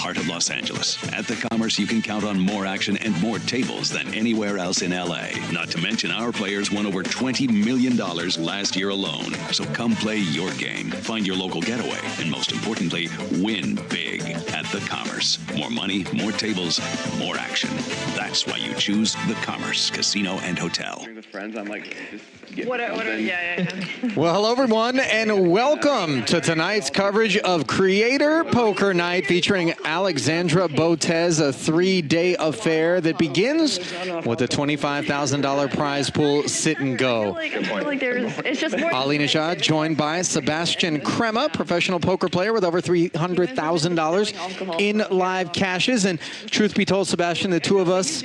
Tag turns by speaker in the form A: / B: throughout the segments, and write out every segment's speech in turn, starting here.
A: heart of Los Angeles. At the Commerce, you can count on more action and more tables than anywhere else in LA. Not to mention, our players won over $20 million last year alone. So come play your game, find your local getaway, and most importantly, win big at the Commerce. More money, more tables, more action. That's why you choose the Commerce Casino and Hotel.
B: Friends, I'm like,
C: Well, hello everyone, and welcome to tonight's coverage of Creator Poker Night featuring Alexandra Botez, a three-day affair that begins with a $25,000 prize pool sit and go. Ali Najad joined by Sebastian Crema, professional poker player with over $300,000 in live cashes. And truth be told, Sebastian, the two of us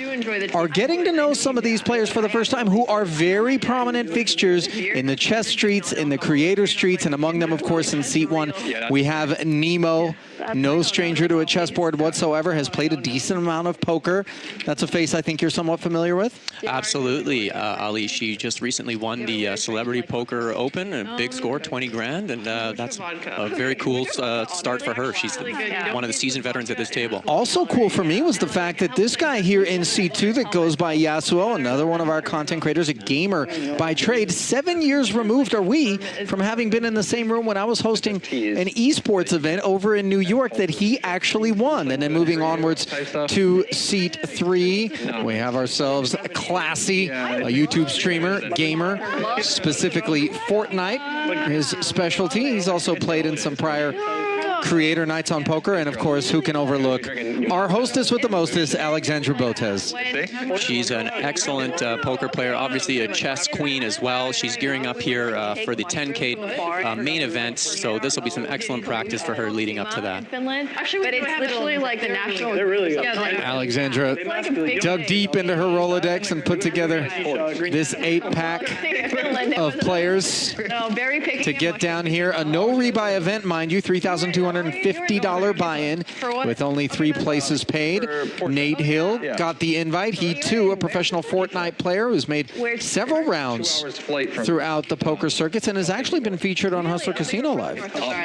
C: are getting to know some of these players for the first time who are very prominent fixtures in the chess streets, in the creator streets, and among them, of course, in seat one, we have Nemo. No stranger to a chessboard whatsoever, has played a decent amount of poker. That's a face I think you're somewhat familiar with.
D: Absolutely, Ali. She just recently won the Celebrity Poker Open, a big score, 20 grand, and that's a very cool start for her. She's one of the seasoned veterans at this table.
C: Also cool for me was the fact that this guy here in C2 that goes by Yasuo, another one of our content creators, a gamer by trade, 7 years removed are we from having been in the same room when I was hosting an esports event over in New York that he actually won. And then moving onwards to seat 3, we have ourselves a classy YouTube streamer, gamer, specifically Fortnite, his specialty. He's also played in some prior creator nights on poker, and of course, who can overlook our hostess with the mostest, Alexandra Botez.
D: She's an excellent poker player, obviously a chess queen as well. She's gearing up here for the 10K main event, so this will be some excellent practice for her leading up to that.
E: Actually, but it's literally like the national. They're really
C: Alexandra dug deep into her Rolodex and put together this 8-pack of players to get down here. A no rebuy event, mind you, $3,250 buy-in with only 3 places paid. Nate Hill got the invite. He too, a professional Fortnite player who's made several rounds throughout the poker circuits and has actually been featured on Hustler Casino Live.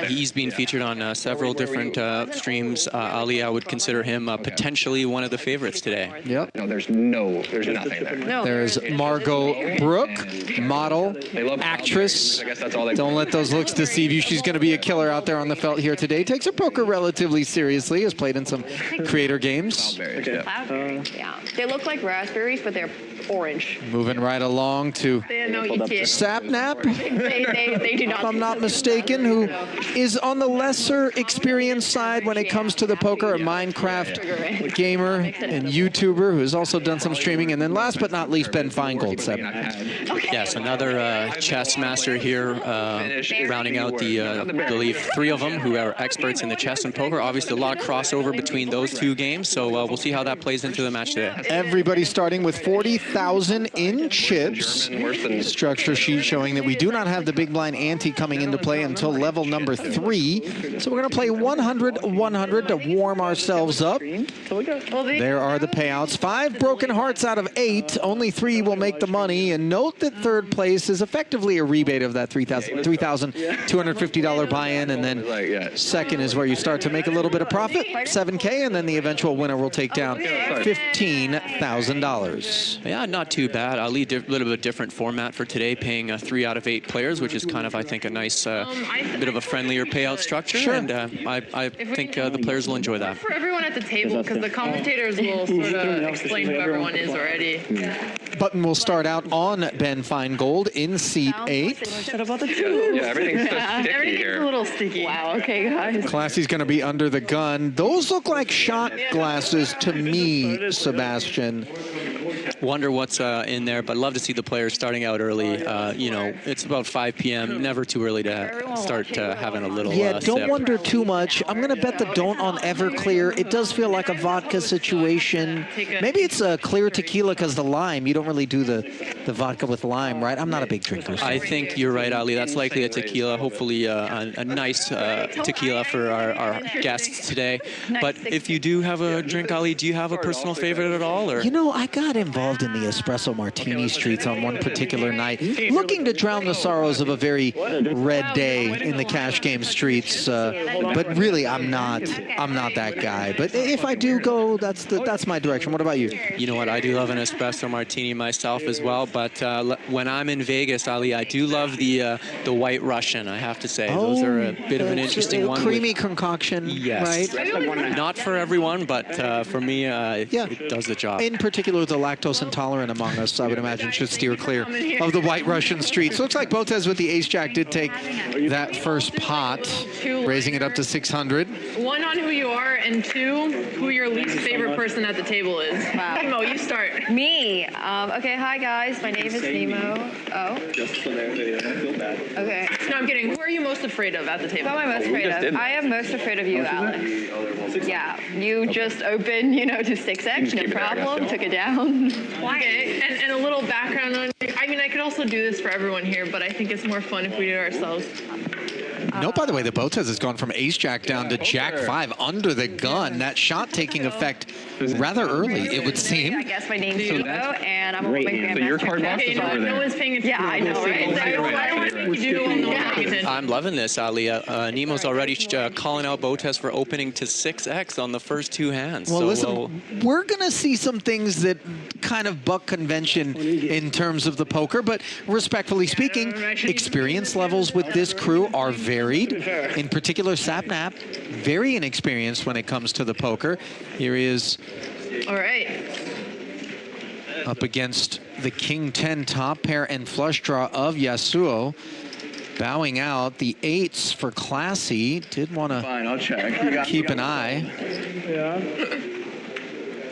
D: He's been featured on several different streams. Ali, I would consider him potentially one of the favorites today.
C: Yep.
B: No, there's nothing there.
E: No.
C: There's Margot Brooke, model, actress.
B: I guess that's all they.
C: Don't let those looks deceive you. She's going to be a killer out there on the felt here today. Takes her poker relatively seriously. Has played in some creator games.
E: Yeah. They look like raspberries, but they're orange.
C: Moving right along to Sapnap,
E: They do not.
C: if I'm not mistaken, who is on the lesser experienced side when it comes to the poker, a Minecraft gamer and YouTuber who has also done some streaming. And then last but not least, Ben Feingold.
D: Yes, another chess master here, rounding out the, I believe, 3 of them who are experts in the chess and poker. Obviously, a lot of crossover between those 2 games, so we'll see how that plays into the match today.
C: Everybody starting with 40,000 in chips. Structure sheet showing that we do not have the big blind ante coming into play until level number 3. So we're going to play 100-100 to warm ourselves up. There are the payouts. 5 broken hearts out of 8. Only 3 will make the money. And note that third place is effectively a rebate of that $3,250 buy-in. And then second is where you start to make a little bit of profit, $7K, and then the eventual winner will take down $15,000.
D: Yeah, not too bad. Ali, a little bit different format for today, paying 3 out of 8 players, which is kind of, I think, a nice bit of a friendlier payout structure.
C: Sure.
D: And I think the players will enjoy that.
F: For everyone at the table, because the commentators will sort of explain who everyone is already.
C: Button will start out on Ben Feingold in seat 8.
B: Yeah, everything's so sticky
F: Everything's
B: here.
F: a little sticky.
E: Wow. Okay, guys.
C: Classy's going to be under the gun. Those look like shot glasses to me, Sebastian.
D: Wonder what's in there, but love to see the players starting out early. You know, it's about 5 p.m. Never too early to start having a little
C: Yeah, don't
D: sip.
C: wonder too much. I'm going to bet the don't on Everclear. It does feel like a vodka situation. Maybe it's a clear tequila because the lime. You don't really do the vodka with lime, right? I'm not a big drinker. So.
D: I think you're right, Ali. That's likely a tequila, hopefully a nice tequila for our guests today. But if you do have a drink, Ali, do you have a personal favorite at all? Or?
C: You know, I got involved involved in the espresso martini streets on one particular night, looking to drown the sorrows of a very red day in the cash game streets. But really, I'm not that guy. But if I do go, that's my direction. What about you?
D: You know what? I do love an espresso martini myself as well. But when I'm in Vegas, Ali, I do love the White Russian. I have to say, those are a bit of an interesting one.
C: Creamy concoction,
D: yes,
C: right?
D: Not for everyone, but for me, it does the job.
C: In particular, the lactose intolerant among us, I would imagine, should steer clear of the White Russian streets. So looks like Botez with the ace-jack did take that first pot, raising it up to 600.
F: One on who you are, and two, who your least favorite person at the table is.
E: Wow.
F: Nemo, you start.
E: Me. Okay, hi guys. My name is Nemo. Oh.
B: Just so they don't feel bad.
E: Okay.
F: No, I'm kidding. Who are you most afraid of at the table?
E: Who am I most afraid
B: just
E: of?
B: did.
E: I am most afraid of you, Alex. Yeah, you just opened, to 6x, no problem, took it down.
F: Okay, and a little background on. I mean, I could also do this for everyone here, but I think it's more fun if we do it ourselves.
C: Note, by the way, that Botez has gone from ace-jack down to jack-5 under the gun. That shot taking effect rather early, it would seem.
E: I guess my name's Nemo, and I'm a woman grandmaster.
B: So your card box is over
F: No
B: there.
F: one's paying attention.
E: Yeah, I know, right?
F: I don't want to make you do it while no one's paying attention.
D: I'm loving this, Ali. Nemo's already calling out Botez for opening to 6x on the first two hands.
C: Well,
D: so
C: listen, we're going to see some things that kind of buck convention in terms of the poker, but respectfully speaking, experience levels with this crew are varied. In particular, Sapnap, very inexperienced when it comes to the poker. Here he is.
F: All right.
C: Up against the King-10 top pair and flush draw of Yasuo. Bowing out the 8s for Classy. Did want to
B: I'll check.
C: keep an eye.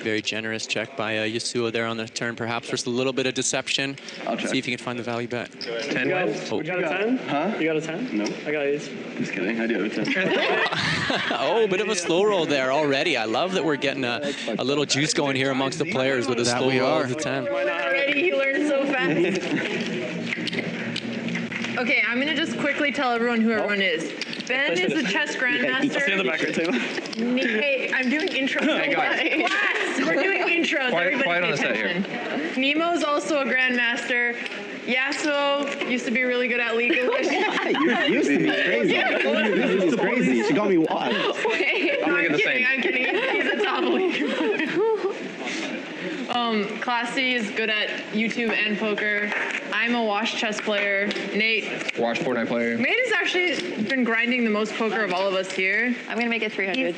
D: very generous check by Yasuo there on the turn, perhaps for a little bit of deception.
B: I'll check.
D: See if you can find the value bet.
B: 10 wins.
D: Oh.
G: You got a 10?
B: Huh?
G: You got a 10?
B: No.
G: I got ace.
B: Just kidding. I do have a 10.
D: Oh, a bit of a slow roll there already. I love that we're getting a little juice going here amongst the players with a
C: That
D: slow
C: we
D: roll
C: are.
D: of the 10.
F: Already, he learned so fast. Okay, I'm gonna just quickly tell everyone who everyone is. Ben is the chess grandmaster.
G: Stay in the back right too.
F: Hey, I'm doing intros.
B: Hey, guys.
F: Class, we're doing intros. Everybody
B: quiet on
F: pay
B: the set here.
F: attention. Nemo's also a grandmaster. Yasuo used to be really good at League of Legends.
H: Used to be crazy. Used to be crazy. She got me watched.
F: Wait,
B: I'm making the same.
F: I'm kidding. He's a top league. Classy is good at YouTube and poker. I'm a wash chess player. Nate.
B: Watch Fortnite player.
F: Nate has actually been grinding the most poker of all of us here.
E: I'm gonna make it 300.
I: He's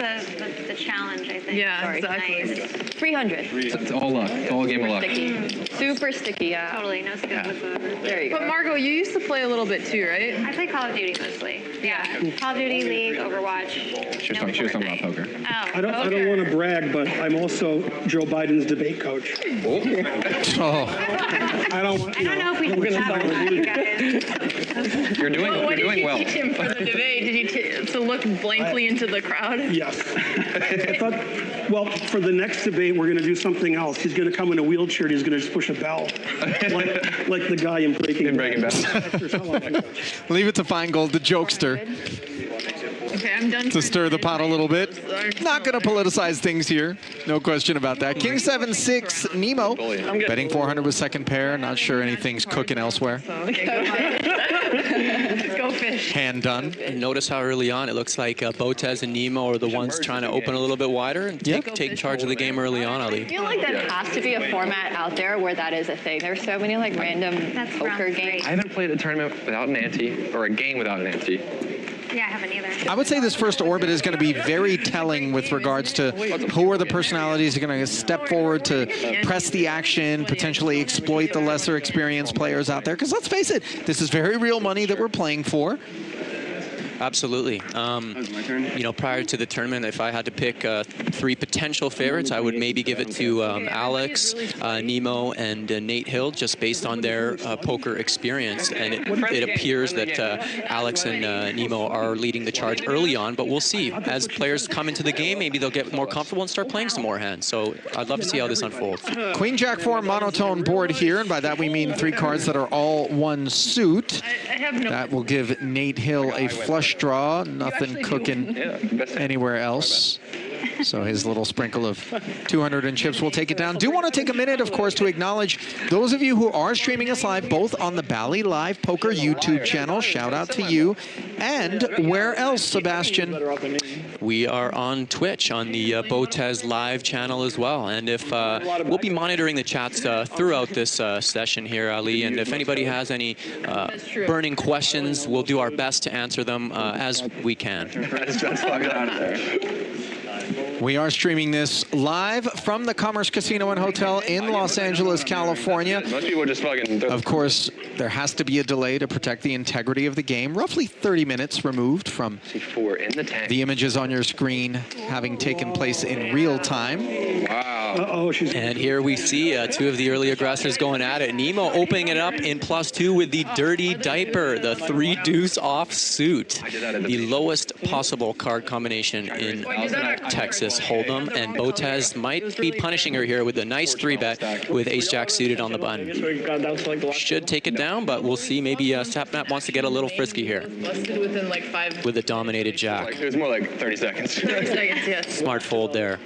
I: the challenge, I think.
F: Yeah,
E: Sorry.
F: exactly.
E: 300.
B: It's all luck. It's all a game of luck.
E: Sticky. Super sticky, yeah.
I: Totally, no skills whatsoever.
E: There you go.
F: But Margot, you used to play a little bit too, right?
I: I play Call of Duty mostly. Yeah. Call of Duty, League, Overwatch.
B: She was talking about poker.
I: Oh,
G: I don't want to brag, but I'm also Joe Biden's debate coach.
C: Oh,
G: I don't want.
I: I don't know if we can talk about that, you guys.
B: You're doing
F: What did you
B: well.
F: teach him for the debate? Did you to look blankly into the crowd?
G: Yes. I thought, well, for the next debate, we're going to do something else. He's going to come in a wheelchair and he's going to just push a bell, like the guy in Breaking Bad.
C: leave it to Feingold, the jokester,
F: Okay, I'm done.
C: to stir the pot a little bit. Not going to politicize things here. No question about that. King 7-6, Nemo. Betting 400 with second pair. Not sure anything's cooking elsewhere.
F: Let's go fish.
C: Hand done.
D: And notice how early on it looks like Botez and Nemo are the ones trying to open a little bit wider and take charge of the game early on, Ali.
E: I feel like that has to be a format out there where that is a thing. There's so many like random
I: That's
E: poker
I: round
E: games.
B: I haven't played a tournament without an ante, or a game without an ante.
I: Yeah, I haven't either.
C: I would say this first orbit is going to be very telling with regards to who are the personalities who are going to step forward to press the action, potentially exploit the lesser experienced players out there. Because let's face it, this is very real money that we're playing for.
D: Absolutely. You know, prior to the tournament, if I had to pick 3 potential favorites, I would maybe give it to Alex, Nemo, and Nate Hill, just based on their poker experience. And it appears that Alex and Nemo are leading the charge early on, but we'll see. As players come into the game, maybe they'll get more comfortable and start playing some more hands. So I'd love to see how this unfolds.
C: Queen Jack 4 monotone board here, and by that we mean 3 cards that are all one suit.
F: I have no.
C: That will give Nate Hill a flush draw, nothing cooking anywhere else. So his little sprinkle of 200 and chips will take it down. Do want to take a minute, of course, to acknowledge those of you who are streaming us live, both on the Bally Live Poker YouTube channel. Shout out to you. And where else, Sebastian?
D: We are on Twitch on the BotezLive channel as well. And if we'll be monitoring the chats throughout this session here, Ali. And if anybody has any burning questions, we'll do our best to answer them as we can.
C: We are streaming this live from the Commerce Casino and Hotel in Los Angeles, California.
B: Most people just fucking...
C: Of course, there has to be a delay to protect the integrity of the game. Roughly 30 minutes removed from the images on your screen having taken place in real time.
B: Wow.
D: And here we see two of the early aggressors going at it. Nemo opening it up in +2 with the dirty diaper, the 3-deuce offsuit, the lowest possible card combination in Texas Hold'em. And Botez might be punishing her here with a nice 3-bet with ace-jack suited on the button. Should take it down, but we'll see. Maybe Sapnap wants to get a little frisky here.
F: Busted within like 5.
D: With a dominated jack.
B: It was more like 30 seconds.
F: 30 seconds, yes.
D: Smart fold there.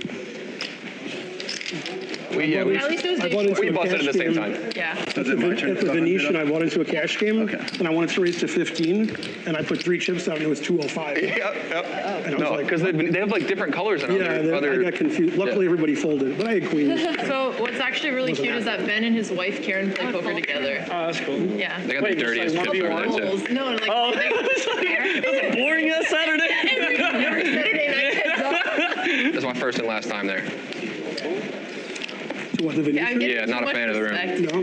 B: We busted at the same time.
F: Yeah.
G: At the Venetian, I bought into a cash game, and I wanted to raise to 15, and I put 3 chips down, and it was 205.
B: Yep. No, because they have like different colors in
G: Yeah,
B: other...
G: I got confused. Luckily, everybody folded, but I had queens.
F: So what's actually really cute is that Ben and his wife Karen play poker together.
H: Oh, that's cool.
F: Yeah.
B: They got the dirtiest chips over there, too.
F: No, like
H: Boring ass Saturday.
F: every Saturday night heads up.
B: That's my first and last time there.
G: What, the Venetian?
B: Yeah, not a fan of the room.
G: No.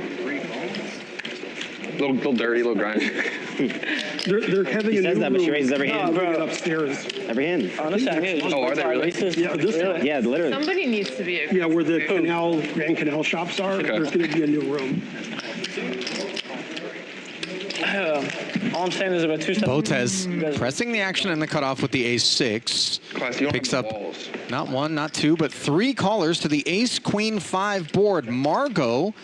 B: Little dirty, little grimy.
G: They're having
H: She
G: a
H: says
G: new
H: that, but she
G: room.
H: raises every hand.
G: Bring it upstairs.
H: Every hand.
B: Oh, are they really?
G: Yeah, this one.
H: Yeah, literally.
F: Somebody needs to be a
G: Yeah, where the Grand Canal shops are, there's going to be a new room.
H: All I'm saying is about 2 steps.
C: Botez pressing the action in the cutoff with the ace-6. Picks up not 1, not 2, but 3 callers to the ace-queen-5 board. Margot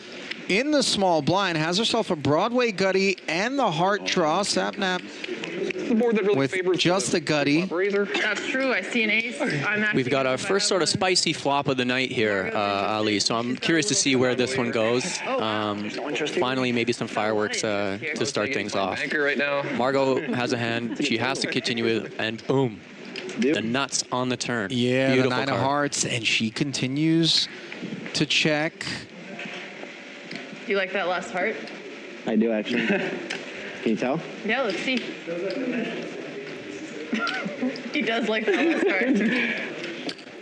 C: in the small blind has herself a Broadway gutty and the heart draw. Sapnap
B: The board that really
C: with
B: favors
C: just the gutty.
F: That's true. I see an ace.
D: We've got our first sort of spicy flop of the night here, Ali. So I'm curious to see where this one goes. Finally, maybe some fireworks to start things off.
B: Right now.
D: Margot has a hand she has to continue with, and boom, the nuts on the turn.
C: Yeah,
D: beautiful
C: the 9
D: card.
C: of hearts, and she continues to check.
F: Do you like that last heart?
H: I do, actually. Can you tell?
F: Yeah, let's see. He does like that last heart.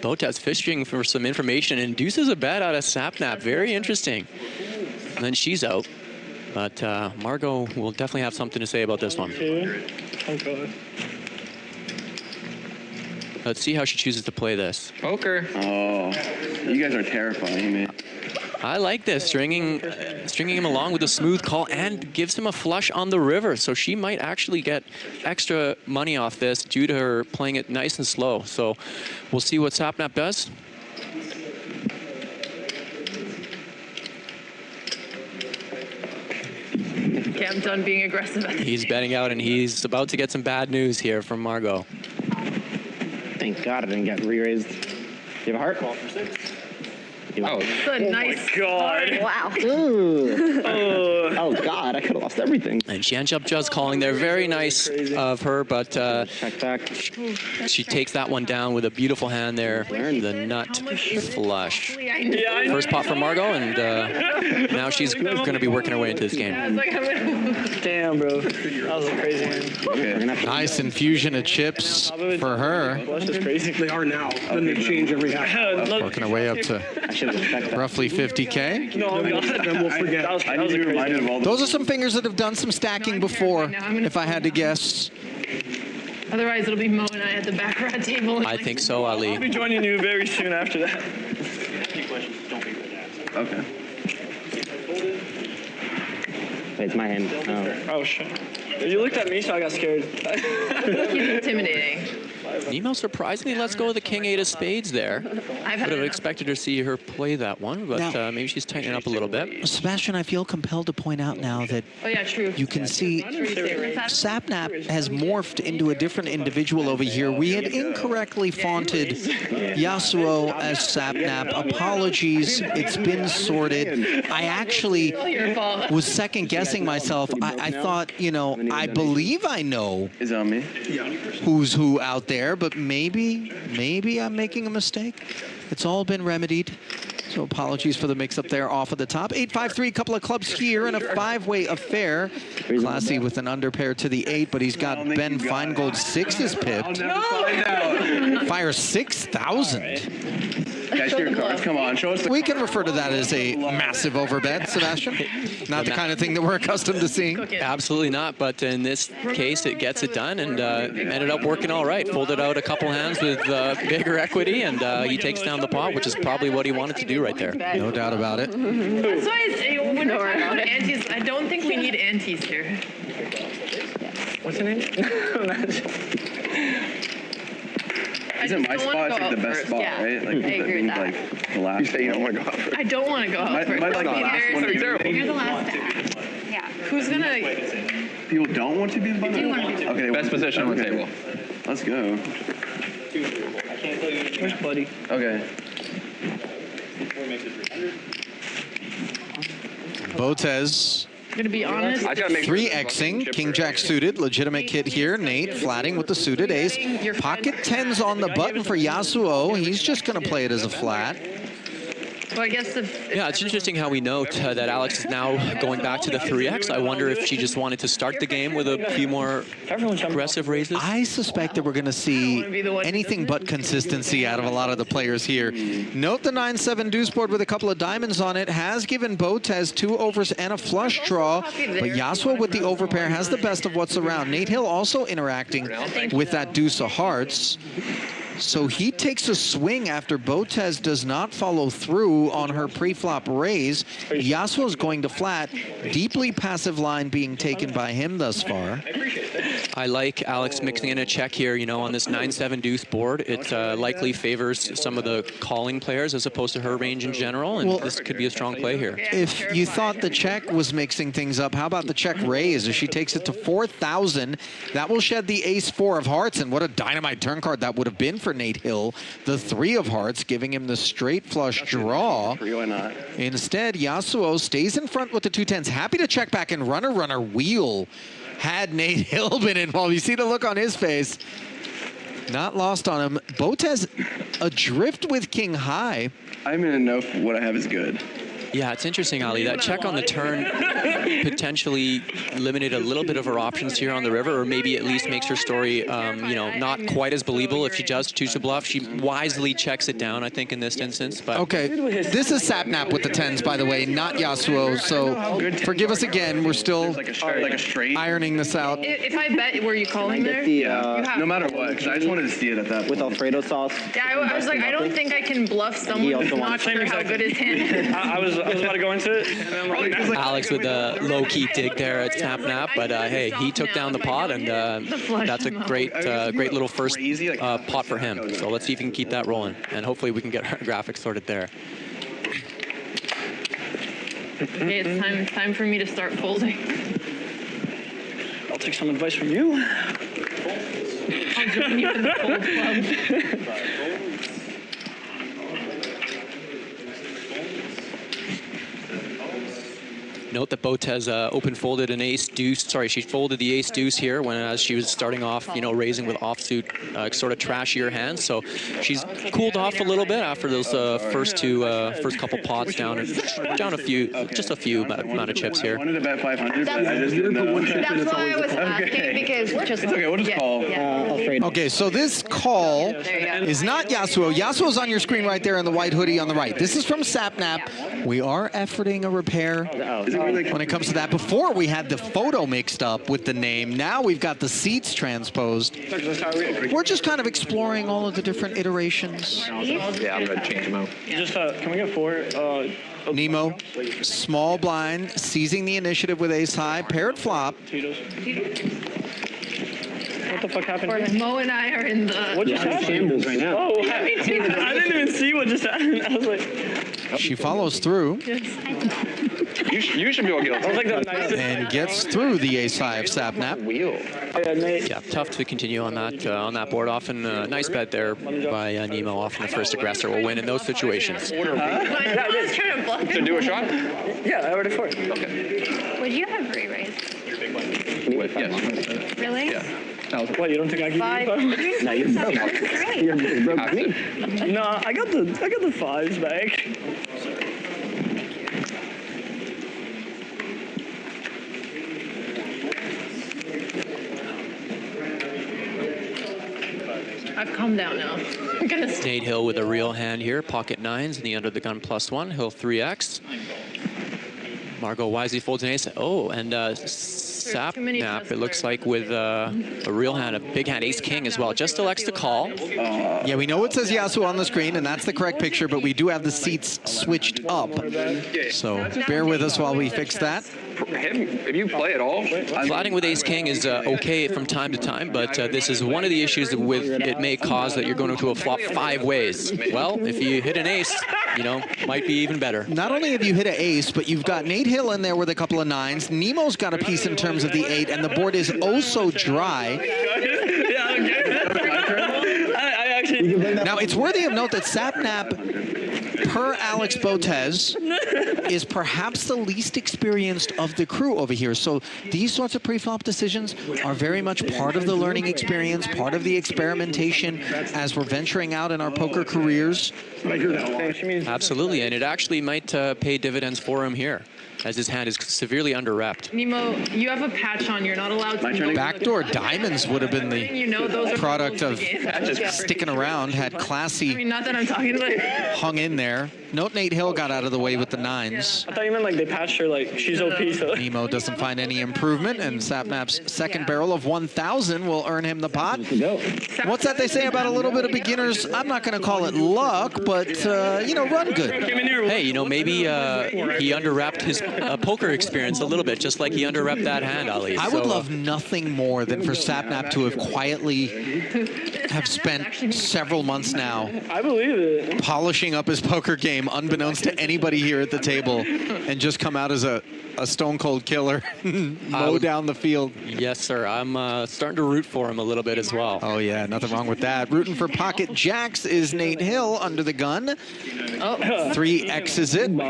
D: Botez fishing for some information, and deuces a bet out of Sapnap. Very interesting. And then she's out. But Margot will definitely have something to say about this one.
H: Oh, God.
D: Let's see how she chooses to play this.
B: Poker.
J: Oh, you guys are terrifying, man.
D: I like this, stringing him along with a smooth call and gives him a flush on the river. So she might actually get extra money off this due to her playing it nice and slow. So we'll see what Sapnap does.
F: Okay, I'm done being aggressive.
D: He's betting out, and he's about to get some bad news here from Margot.
H: Thank God I didn't get re-raised. Do you have a heart? Call for 6.
B: Oh,
F: It's a nice
H: God.
F: Wow.
H: Oh, God, I could have lost everything.
D: And she ends up just calling there. Very nice of her, but
H: Check back.
D: she takes that one down with a beautiful hand there. The nut flush. First pot for Margot, and now she's going to be working her way into this game.
H: Damn, bro. That was a crazy hand.
C: Nice infusion of chips for her.
H: That's just crazy.
G: They are now. Then they change every half.
C: Working her way up to roughly 50K.
H: No,
G: Then we'll forget.
J: I need to be reminded of all the...
C: Those are some fingers that have done some stacking before, if I had to guess.
F: Otherwise, it'll be Mo and I at the back row table.
D: I think so, Ali.
H: I'll be joining you very soon after that.
J: Okay.
H: Wait, it's my hand.
K: Oh, shit. You looked at me, so I got scared.
F: He's intimidating.
D: Nemo surprisingly lets go of the king 8 of spades there.
F: I've
D: Would have expected to see her play that one, but maybe she's tightening up a little bit.
C: Sebastian, I feel compelled to point out now that you can see Sapnap has morphed into a different individual over here. We had incorrectly faunted Yasuo as Sapnap. Apologies, it's been sorted. I actually was second guessing myself. I thought, you know, I believe I know who's who out there, but maybe I'm making a mistake. It's all been remedied. So apologies for the mix-up there off of the top. 8-5-3, couple of clubs here in a 5-way affair. Classy with an underpair to the 8, but he's got Ben Feingold 6's pipped. Fire 6,000.
J: Guys, your cards, come on, show us.
C: We can refer to that as a massive overbet, Sebastian. Not the kind of thing that we're accustomed to seeing.
D: Absolutely not, but in this case, it gets it done, and ended up working all right. Folded out a couple hands with bigger equity, and he takes down the pot, which is probably what he wanted to do right there.
C: No doubt about it.
F: That's why when we're talking about antes, I don't think we need antes here.
H: What's the name?
J: Isn't my spot like the best spot, right? Like,
E: I agree with that.
J: Like the last. You say you don't want to go out first.
F: I don't want to go out first.
J: Like the last one.
I: You're the last to act. Yeah.
F: Who's gonna?
J: People don't want to be the bottom.
I: do want to be.
J: Okay.
B: Best position on the table.
J: Let's go.
H: Where's Buddy?
J: Okay.
C: Botez.
F: Gonna be honest.
C: 3Xing, King Jack suited, legitimate kit here. Nate flatting with the suited ace. Pocket 10's on the button for Yasuo. He's just gonna play it as a flat.
F: Well, I guess
D: Yeah, it's interesting how we note that Alex is now going back to the 3X. I wonder if she just wanted to start the game with a few more aggressive raises.
C: I suspect that we're going to see anything but consistency out of a lot of the players here. Note the 9-7 deuce board with a couple of diamonds on it has given Botez 2 overs and a flush draw, but Yasuo with the overpair has the best of what's around. Nate Hill also interacting with that deuce of hearts. So he takes a swing after Botez does not follow through on her pre-flop raise. Yasuo's going to flat. Deeply passive line being taken by him thus far.
D: I like Alex mixing in a check here, you know, on this 9-7 deuce board. It likely favors some of the calling players as opposed to her range in general, and this could be a strong play here.
C: If you thought the check was mixing things up, how about the check raise as she takes it to 4,000? That will shed the ace-4 of hearts, and what a dynamite turn card that would have been for Nate Hill. The 3 of hearts giving him the straight flush draw. Instead, Yasuo stays in front with the 2-10s. Happy to check back and runner wheel. Had Nate Hill been involved. You see the look on his face. Not lost on him. Botez adrift with king high.
J: I'm gonna know if what I have is good.
D: Yeah, it's interesting, Ali. That check on the turn potentially limited a little bit of her options here on the river, or maybe at least makes her story, you know, not quite as believable if she does choose to bluff. She wisely checks it down, I think, in this instance. But
C: okay, this is Sapnap with the 10s, by the way, not Yasuo. So forgive us again. We're still
J: like a straight
C: ironing this out.
F: If I bet, were you calling there?
J: No matter what, because I just wanted to see it at that
H: with Alfredo sauce.
F: Yeah, I was like, I don't think I can bluff someone who's not sure how good his hand is.
K: I was about to go into it, and then like,
D: Alex with a low-key dig there at Sapnap, but hey, he took down the pot, and that's a great little first pot for him. So let's see if he can keep that rolling, and hopefully we can get our graphics sorted there.
F: Okay, it's time for me to start folding.
K: I'll take some advice from you.
F: I'll join you in the fold club.
D: Note that Botez open folded an ace deuce. Sorry, she folded the ace deuce here when as she was starting off, you know, raising with offsuit, sort of trashier hands. So she's cooled off a little bit after those first couple pots down a few, just a few amount of chips here.
J: I wanted to bet 500, but I just didn't know.
E: That's why I was asking, because just
J: it's okay, we'll just call.
C: Okay, so this call is not Yasuo. Yasuo's on your screen right there in the white hoodie on the right. This is from Sapnap. We are efforting a repair when it comes to that. Before we had the photo mixed up with the name. Now we've got the seats transposed. We're just kind of exploring all of the different iterations.
B: Yeah, I'm gonna change them out.
K: Just can we get 4?
C: Nemo, small blind, seizing the initiative with ace high, paired flop.
K: What the fuck happened?
F: Mo and I are in the.
K: What just happened?
G: Shambles right now.
K: Oh, I didn't even see what just happened. I was like,
C: She follows through
B: You should be able to get
K: I was like the nicest.
C: and gets through the ace-5 Sapnap.
B: wheel.
K: Yeah, Nate.
D: Yeah, tough to continue on that board. Often nice bet there by Nemo. Often the first aggressor will win in those situations.
F: I was trying to bluff.
B: To do a shot?
K: Yeah, I already for it.
B: Okay.
I: Would you have re-raised?
B: Yes.
I: Really?
B: Yeah.
K: What, you don't think I give
I: Five.
K: you
I: No,
K: you're broke.
I: Great.
K: You're broke
B: Have
K: me.
B: to.
K: No, I got the fives back.
F: I've calmed down now. I'm gonna
D: Nate Hill with a real hand here. Pocket nines in the under the gun +1. Hill 3x. Margot wisely folds an ace. Oh, and Sapnap, it looks like with a real hand, a big hand, ace-king as well. Just elects to call.
C: Yeah, we know it says Yasuo on the screen, and that's the correct picture, but we do have the seats switched up. So bear with us while we fix that.
B: If you play at all,
D: Flatting with ace-king is okay from time to time, but this is one of the issues with it may cause that you're going to a flop 5 ways. Well, if you hit an ace, you know, might be even better.
C: Not only have you hit an ace, but you've got Nate Hill in there with a couple of nines. Nemo's got a piece in terms of the 8, and the board is oh so dry.
K: Yeah, okay. I actually.
C: Now, it's worthy of note that Sapnap, per Alex Botez, is perhaps the least experienced of the crew over here. So these sorts of pre-flop decisions are very much part of the learning experience, part of the experimentation as we're venturing out in our poker careers.
D: Absolutely, and it actually might pay dividends for him here, as his hand is severely under-repped.
F: Nemo, you have a patch on. You're not allowed to.
C: Backdoor diamonds would have been the product of sticking around, had
F: I
C: classy
F: mean, not that I'm talking like.
C: hung in there. Note Nate Hill got out of the way with the nines.
K: I thought you meant like they patched her like she's OP. So.
C: Nemo doesn't find any improvement, and Sapnap's second barrel of 1,000 will earn him the pot. What's that they say about a little bit of beginners? I'm not going to call it luck, but, you know, run good.
D: Hey, you know, maybe he under-repped his poker experience a little bit, just like he under-repped that hand, Ali.
C: I would love nothing more than for Sapnap to have quietly have spent several months now
K: I believe it.
C: polishing up his poker game unbeknownst to anybody here at the table and just come out as a stone cold killer, mow down the field.
D: Yes, sir. I'm starting to root for him a little bit as well.
C: Oh, yeah, nothing wrong with that. Rooting for pocket jacks is Nate Hill under the gun. 3X is it.
E: Who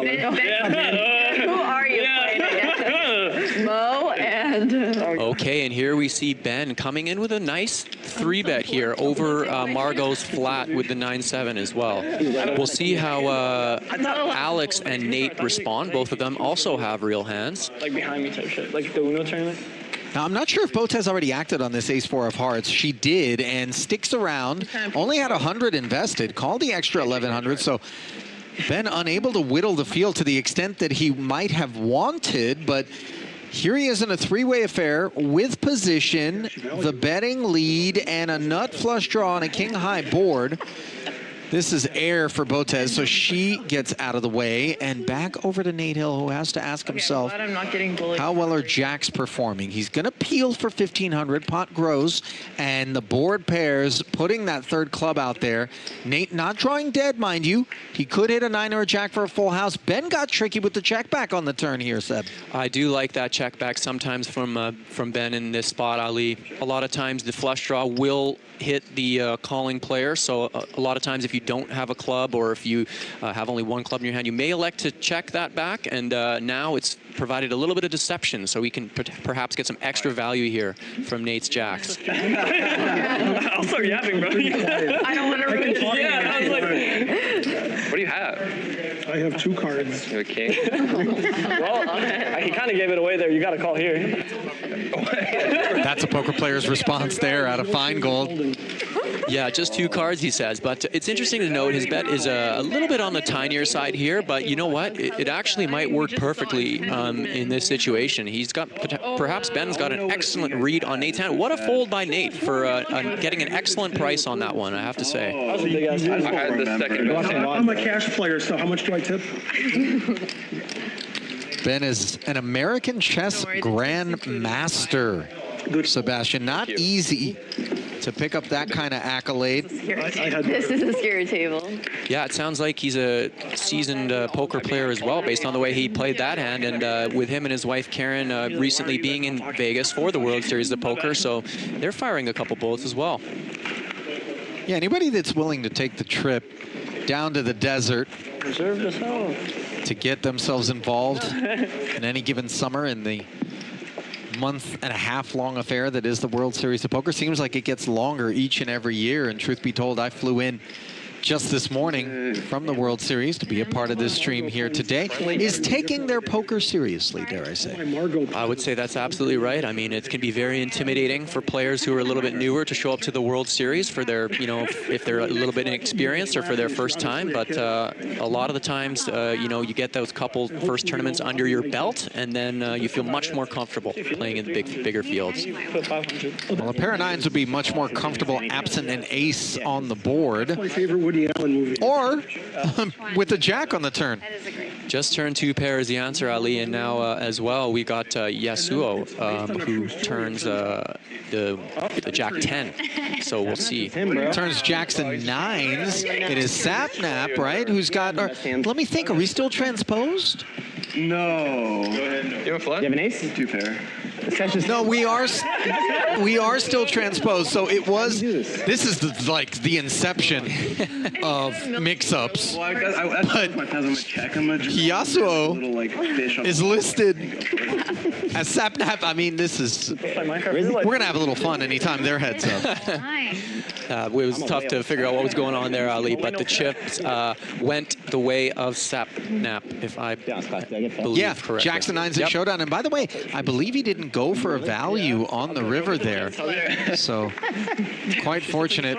E: are you playing against? Mo and...
D: Okay, and here we see Ben coming in with a nice 3-bet here over Margot's flat with the 9-7 as well. We'll see how Alex and Nate respond. Both of them also have real hands.
K: Like behind me type shit, like the Uno tournament.
C: Now, I'm not sure if Botez already acted on this ace-4 of hearts. She did, and sticks around. Only had 100 invested. Called the extra 1,100, so Ben unable to whittle the field to the extent that he might have wanted, but here he is in a 3-way affair with position, the betting lead, and a nut flush draw on a king-high board. This is air for Botez, so she gets out of the way, and back over to Nate Hill, who has to ask himself,
F: I'm not getting bullied.
C: how well are jacks performing? He's going to peel for 1,500, pot grows, and the board pairs, putting that third club out there. Nate not drawing dead, mind you. He could hit a 9 or a jack for a full house. Ben got tricky with the check back on the turn here, Seb.
D: I do like that check back sometimes from Ben in this spot, Ali. A lot of times the flush draw will hit the calling player, so a lot of times if you don't have a club or if you have only one club in your hand, you may elect to check that back, and now it's provided a little bit of deception, so we can perhaps get some extra value here from Nate's jacks.
K: I'll start yapping, bro.
F: I don't want to ruin it.
K: Yeah, I was like,
B: what do you have?
G: I have 2 cards.
B: You have a king?
K: well, he kind of gave it away there. You got to call here.
C: That's a poker player's response there out of fine gold.
D: Yeah, just 2 cards, he says. But it's interesting to note his bet is a little bit on the tinier side here, but you know what? It actually might work perfectly in this situation. He's got, perhaps Ben's got an excellent read on Nate's hand. What a fold by Nate for getting an excellent price on that one, I have to say.
K: That was a big ass.
B: I had the second best hand.
G: I'm a cash player, so how much do I tip?
C: Ben is an American chess grandmaster. Sebastian. Not easy to pick up that kind of accolade.
E: This is a scary table.
D: Yeah, it sounds like he's a seasoned poker player as well, based on the way he played that hand. And with him and his wife, Karen, recently being in Vegas for the World Series of Poker, so they're firing a couple bullets as well.
C: Yeah, anybody that's willing to take the trip down to the desert to get themselves involved in any given summer in the month-and-a-half long affair that is the World Series of Poker. Seems like it gets longer each and every year, and truth be told, I flew in just this morning from the World Series to be a part of this stream here today. Is taking their poker seriously, dare I say?
D: I would say that's absolutely right. I mean, it can be very intimidating for players who are a little bit newer to show up to the World Series for their, you know, if they're a little bit inexperienced or for their first time. But a lot of the times, you know, you get those couple first tournaments under your belt, and then you feel much more comfortable playing in the bigger fields.
C: Well, a pair of nines would be much more comfortable absent an ace on the board.
G: My favorite Woody Allen movie.
C: Or with the jack on the turn.
D: Just turned 2 pairs the answer, Ali, and now as well we got Yasuo, who turns the jack 10. So we'll see.
C: Turns jacks and nines. It is Sapnap, right? Who's got? Let me think. Are we still transposed?
J: No.
B: You have a flush?
H: You have an ace?
J: 2 pair.
C: No, we are still transposed. So it was. This is like the inception of mix-ups.
J: Well, that's my I'm gonna check. I'm gonna just
C: Yasuo
J: little, like, fish on
C: is listed as Sapnap. I mean, this is. We're gonna have a little fun anytime their heads up.
D: It was tough to figure out what was going on there, Ali, but the chips went the way of Sapnap, if I believe correctly.
C: Jackson nines at showdown. And by the way, I believe he didn't go for a value on the river there. So quite fortunate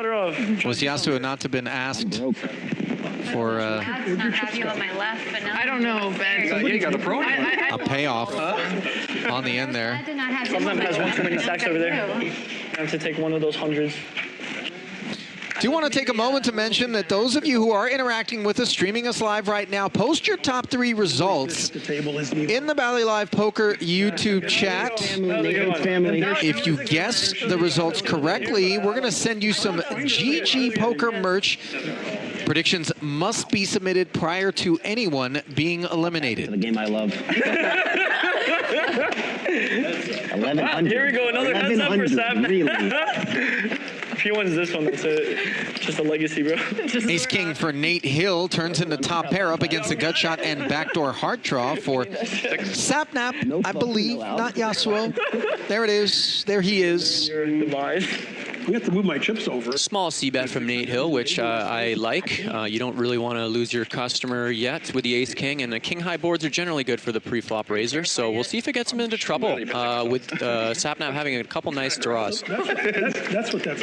C: was Yasuo not to have been asked for
F: I don't know, Ben.
B: You got a pro.
C: a payoff on the end there.
K: Someone has one too many stacks over there. I have to take one of those hundreds.
C: Do want to take a moment to mention that those of you who are interacting with us, streaming us live right now, post your top 3 results in the BotezLive Poker YouTube chat. If you guess the results correctly, we're going to send you some GG Poker merch. Predictions must be submitted prior to anyone being eliminated.
H: The game I love. 1100.
K: Here we go, another heads up for Sapnap.
H: Really?
K: If he wins this one, that's it. Just a legacy, bro.
C: Ace King for Nate Hill turns into top pair up against a gut shot and backdoor heart draw for Sapnap, I believe, not Yasuo. There it is. There he is.
G: We have to move my chips over.
D: Small c-bet from Nate Hill, which I like. You don't really want to lose your customer yet with the Ace King, and the King High boards are generally good for the pre-flop raiser. So we'll see if it gets him into trouble with Sapnap having a couple nice draws.
G: That's what that's.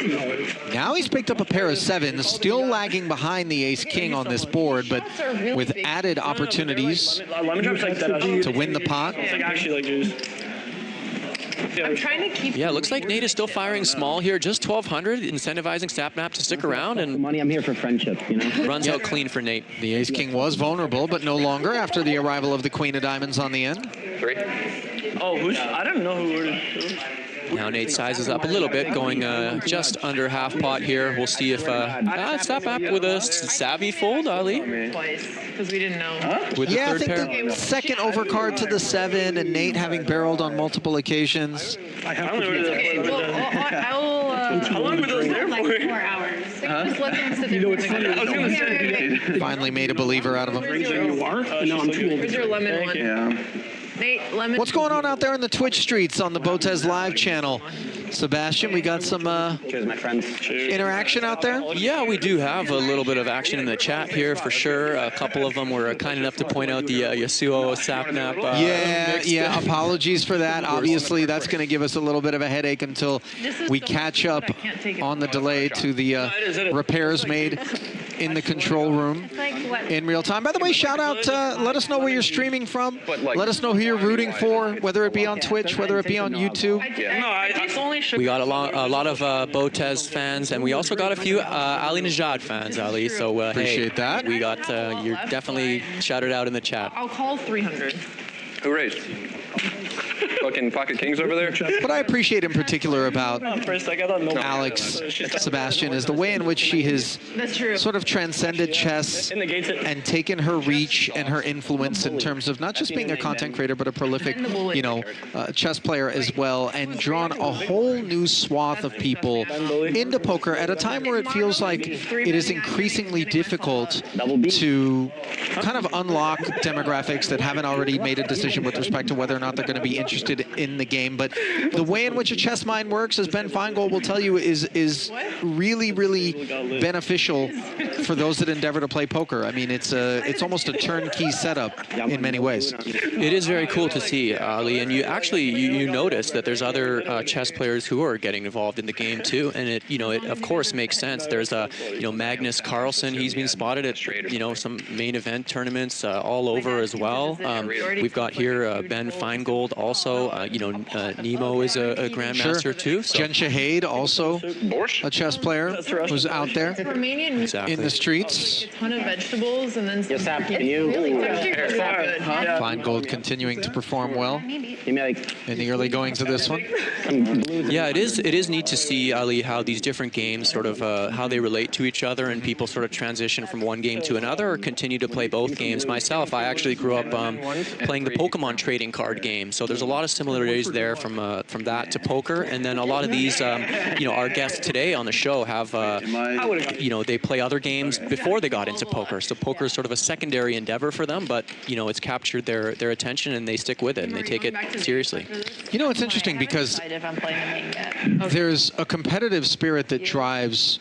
C: Now he's picked up a pair of 7s, still lagging behind the Ace King on this board, but with added opportunities to win the pot.
F: I'm trying to keep.
D: Yeah, looks like Nate is still firing small here, just 1,200, incentivizing Sapnap to stick around, and
H: money, I'm here for friendship, you know.
D: Runs out clean for Nate.
C: The Ace King was vulnerable, but no longer after the arrival of the Queen of Diamonds on the end.
B: 3.
K: Oh, I don't know who.
D: Now Nate sizes up a little bit, going just under half pot here. We'll see if Sapnap with a savvy fold, Ali.
F: Twice, because we didn't know.
D: With the
C: Yeah, I
D: third
C: think
D: pair.
C: the second overcard to the 7, and Nate having barreled on multiple occasions.
K: I don't know where
F: I will.
K: How long were those there for?
F: 4 hours. Just let them sit there.
G: You know, it's funny.
K: I was gonna say.
C: Finally made a believer out of him.
G: You are? No, I'm too old.
F: Where's your lemon one?
J: Yeah.
F: Nate, lemon.
C: What's going on out there in the Twitch streets on the BotezLive channel? Sebastian, we got some
H: Cheers, my friends.
C: interaction out there?
D: Yeah, we do have a little bit of action in the chat here for sure. A couple of them were kind enough to point out the Yasuo Sapnap.
C: Yeah, apologies for that. Obviously, that's going to give us a little bit of a headache until we catch up on the delay to the repairs made in the control room in real time. By the way, shout out, let us know where you're streaming from. Let us know who you're rooting for, whether it be on Twitch, whether it be on YouTube.
D: We got a lot of Botez fans, and we also got a few Ali Najad fans, Ali. So
C: appreciate that.
D: We got you're definitely shouted out in the chat.
F: I'll call 300.
B: Who raised? Oh, fucking pocket kings over there.
C: What I appreciate in particular about
K: First, I got no
C: Alex Sebastian is the way in which she has
F: That's true.
C: sort of transcended chess and taken her reach and her influence in terms of not just being a content creator, but a prolific, you know, chess player as well, and drawn a whole new swath of people into poker at a time where it feels like it is increasingly difficult to kind of unlock demographics that haven't already made a decision with respect to whether or not they're going to be interested in the game. But the way in which a chess mind works, as Ben Feingold will tell you, is really, really beneficial for those that endeavor to play poker. I mean, it's almost a turnkey setup in many ways.
D: It is very cool to see, Ali, and you notice that there's other chess players who are getting involved in the game too, and it of course makes sense. There's Magnus Carlsen. He's been spotted at some main event tournaments all over as well. We've got here Ben Feingold also. Nemo is a grandmaster too. So.
C: Jen Shahade also a chess player who's out there in the streets.
F: A ton of vegetables and then some
C: Feingold continuing to perform well in the early goings of this one.
D: Yeah, it is neat to see, Ali, how these different games sort of how they relate to each other, and people sort of transition from one game to another or continue to play both games. Myself, I actually grew up playing the Pokemon trading card game, so there's a lot of similarities there from that to poker. And then a lot of these, our guests today on the show have, they play other games before they got into poker. So poker is sort of a secondary endeavor for them, but it's captured their attention and they stick with it and they take it seriously.
C: It's interesting because there's a competitive spirit that drives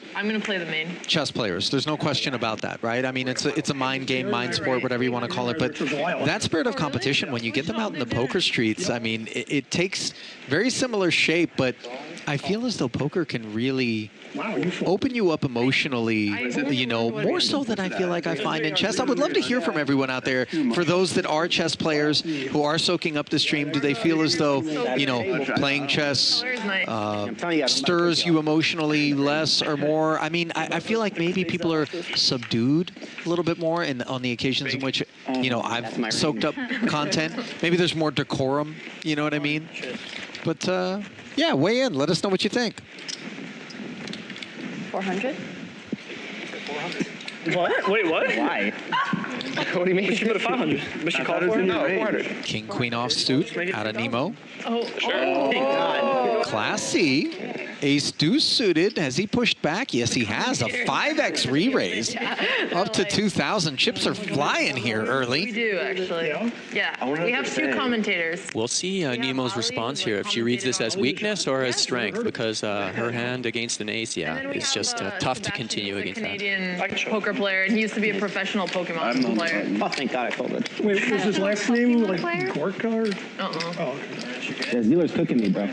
C: chess players. There's no question about that, right? I mean, it's a mind game, mind sport, whatever you want to call it. But that spirit of competition, when you get them out in the poker streets, I mean, it takes very similar shape, but I feel as though poker can really open you up emotionally, more so than I feel like I find in chess. I would love to hear from everyone out there. For those that are chess players who are soaking up the stream, do they feel as though, playing chess stirs you emotionally less or more? I mean, I feel like maybe people are subdued a little bit more on the occasions in which, I've soaked up content. Maybe there's more decorum, you know what I mean? But, yeah, weigh in. Let us know what you think.
F: 400?
K: What? Wait, what?
H: Why?
B: What do you mean?
K: She put a 500. But she called for it?
B: No, 400.
C: King, queen offsuit out of Nemo.
F: Oh,
H: Thank God.
C: Classy. Ace deuce suited. Has he pushed back? Yes, he has. A 5x re-raise. Up to 2,000. Chips are flying here early.
F: We do, actually. Yeah. We have two commentators.
D: We'll see Nemo's response here, if she reads this as weakness or as strength, because her hand against an ace, it's just tough to continue against that.
F: Canadian poker player, and he used to be a professional Pokemon player.
H: Oh, thank God I called it.
G: Wait, was his last name like Gorka or?
F: Uh-uh.
H: The dealer's cooking me, bro.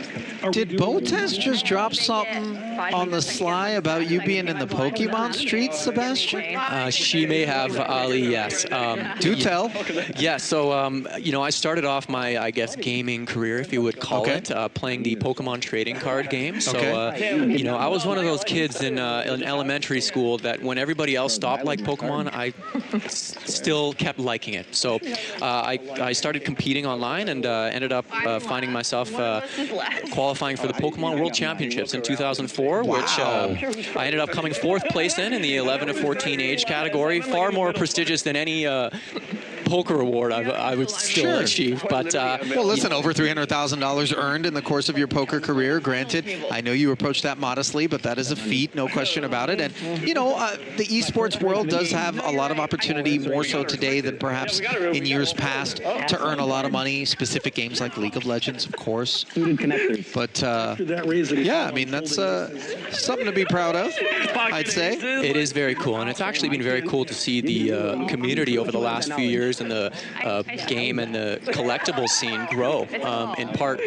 C: Did Botez just drop something on the sly about you being in the Pokemon streets, Sebastian?
D: She may have, Ali, yes.
C: Do tell.
D: Yeah, so, I started off my, I guess, gaming career, if you would call it, playing the Pokemon trading card game. So, I was one of those kids in elementary school that when everybody else stopped like Pokemon, I still kept liking it. So I started competing online and ended up finding myself qualifying for the Pokemon World Championships in 2004, which I ended up coming 4th place in the 11 to 14 age category. Far more prestigious than any poker award I would still achieve. But
C: well, listen, over $300,000 earned in the course of your poker career. Granted, I know you approached that modestly, but that is a feat, no question about it. And the esports world does have a lot of opportunity, more so today than perhaps in years past, to earn a lot of money. Specific games like League of Legends, of course. But yeah, I mean, that's something to be proud of, I'd say.
D: It is very cool, and it's actually been very cool to see the community over the last few years and the game and the collectibles scene grow, in part,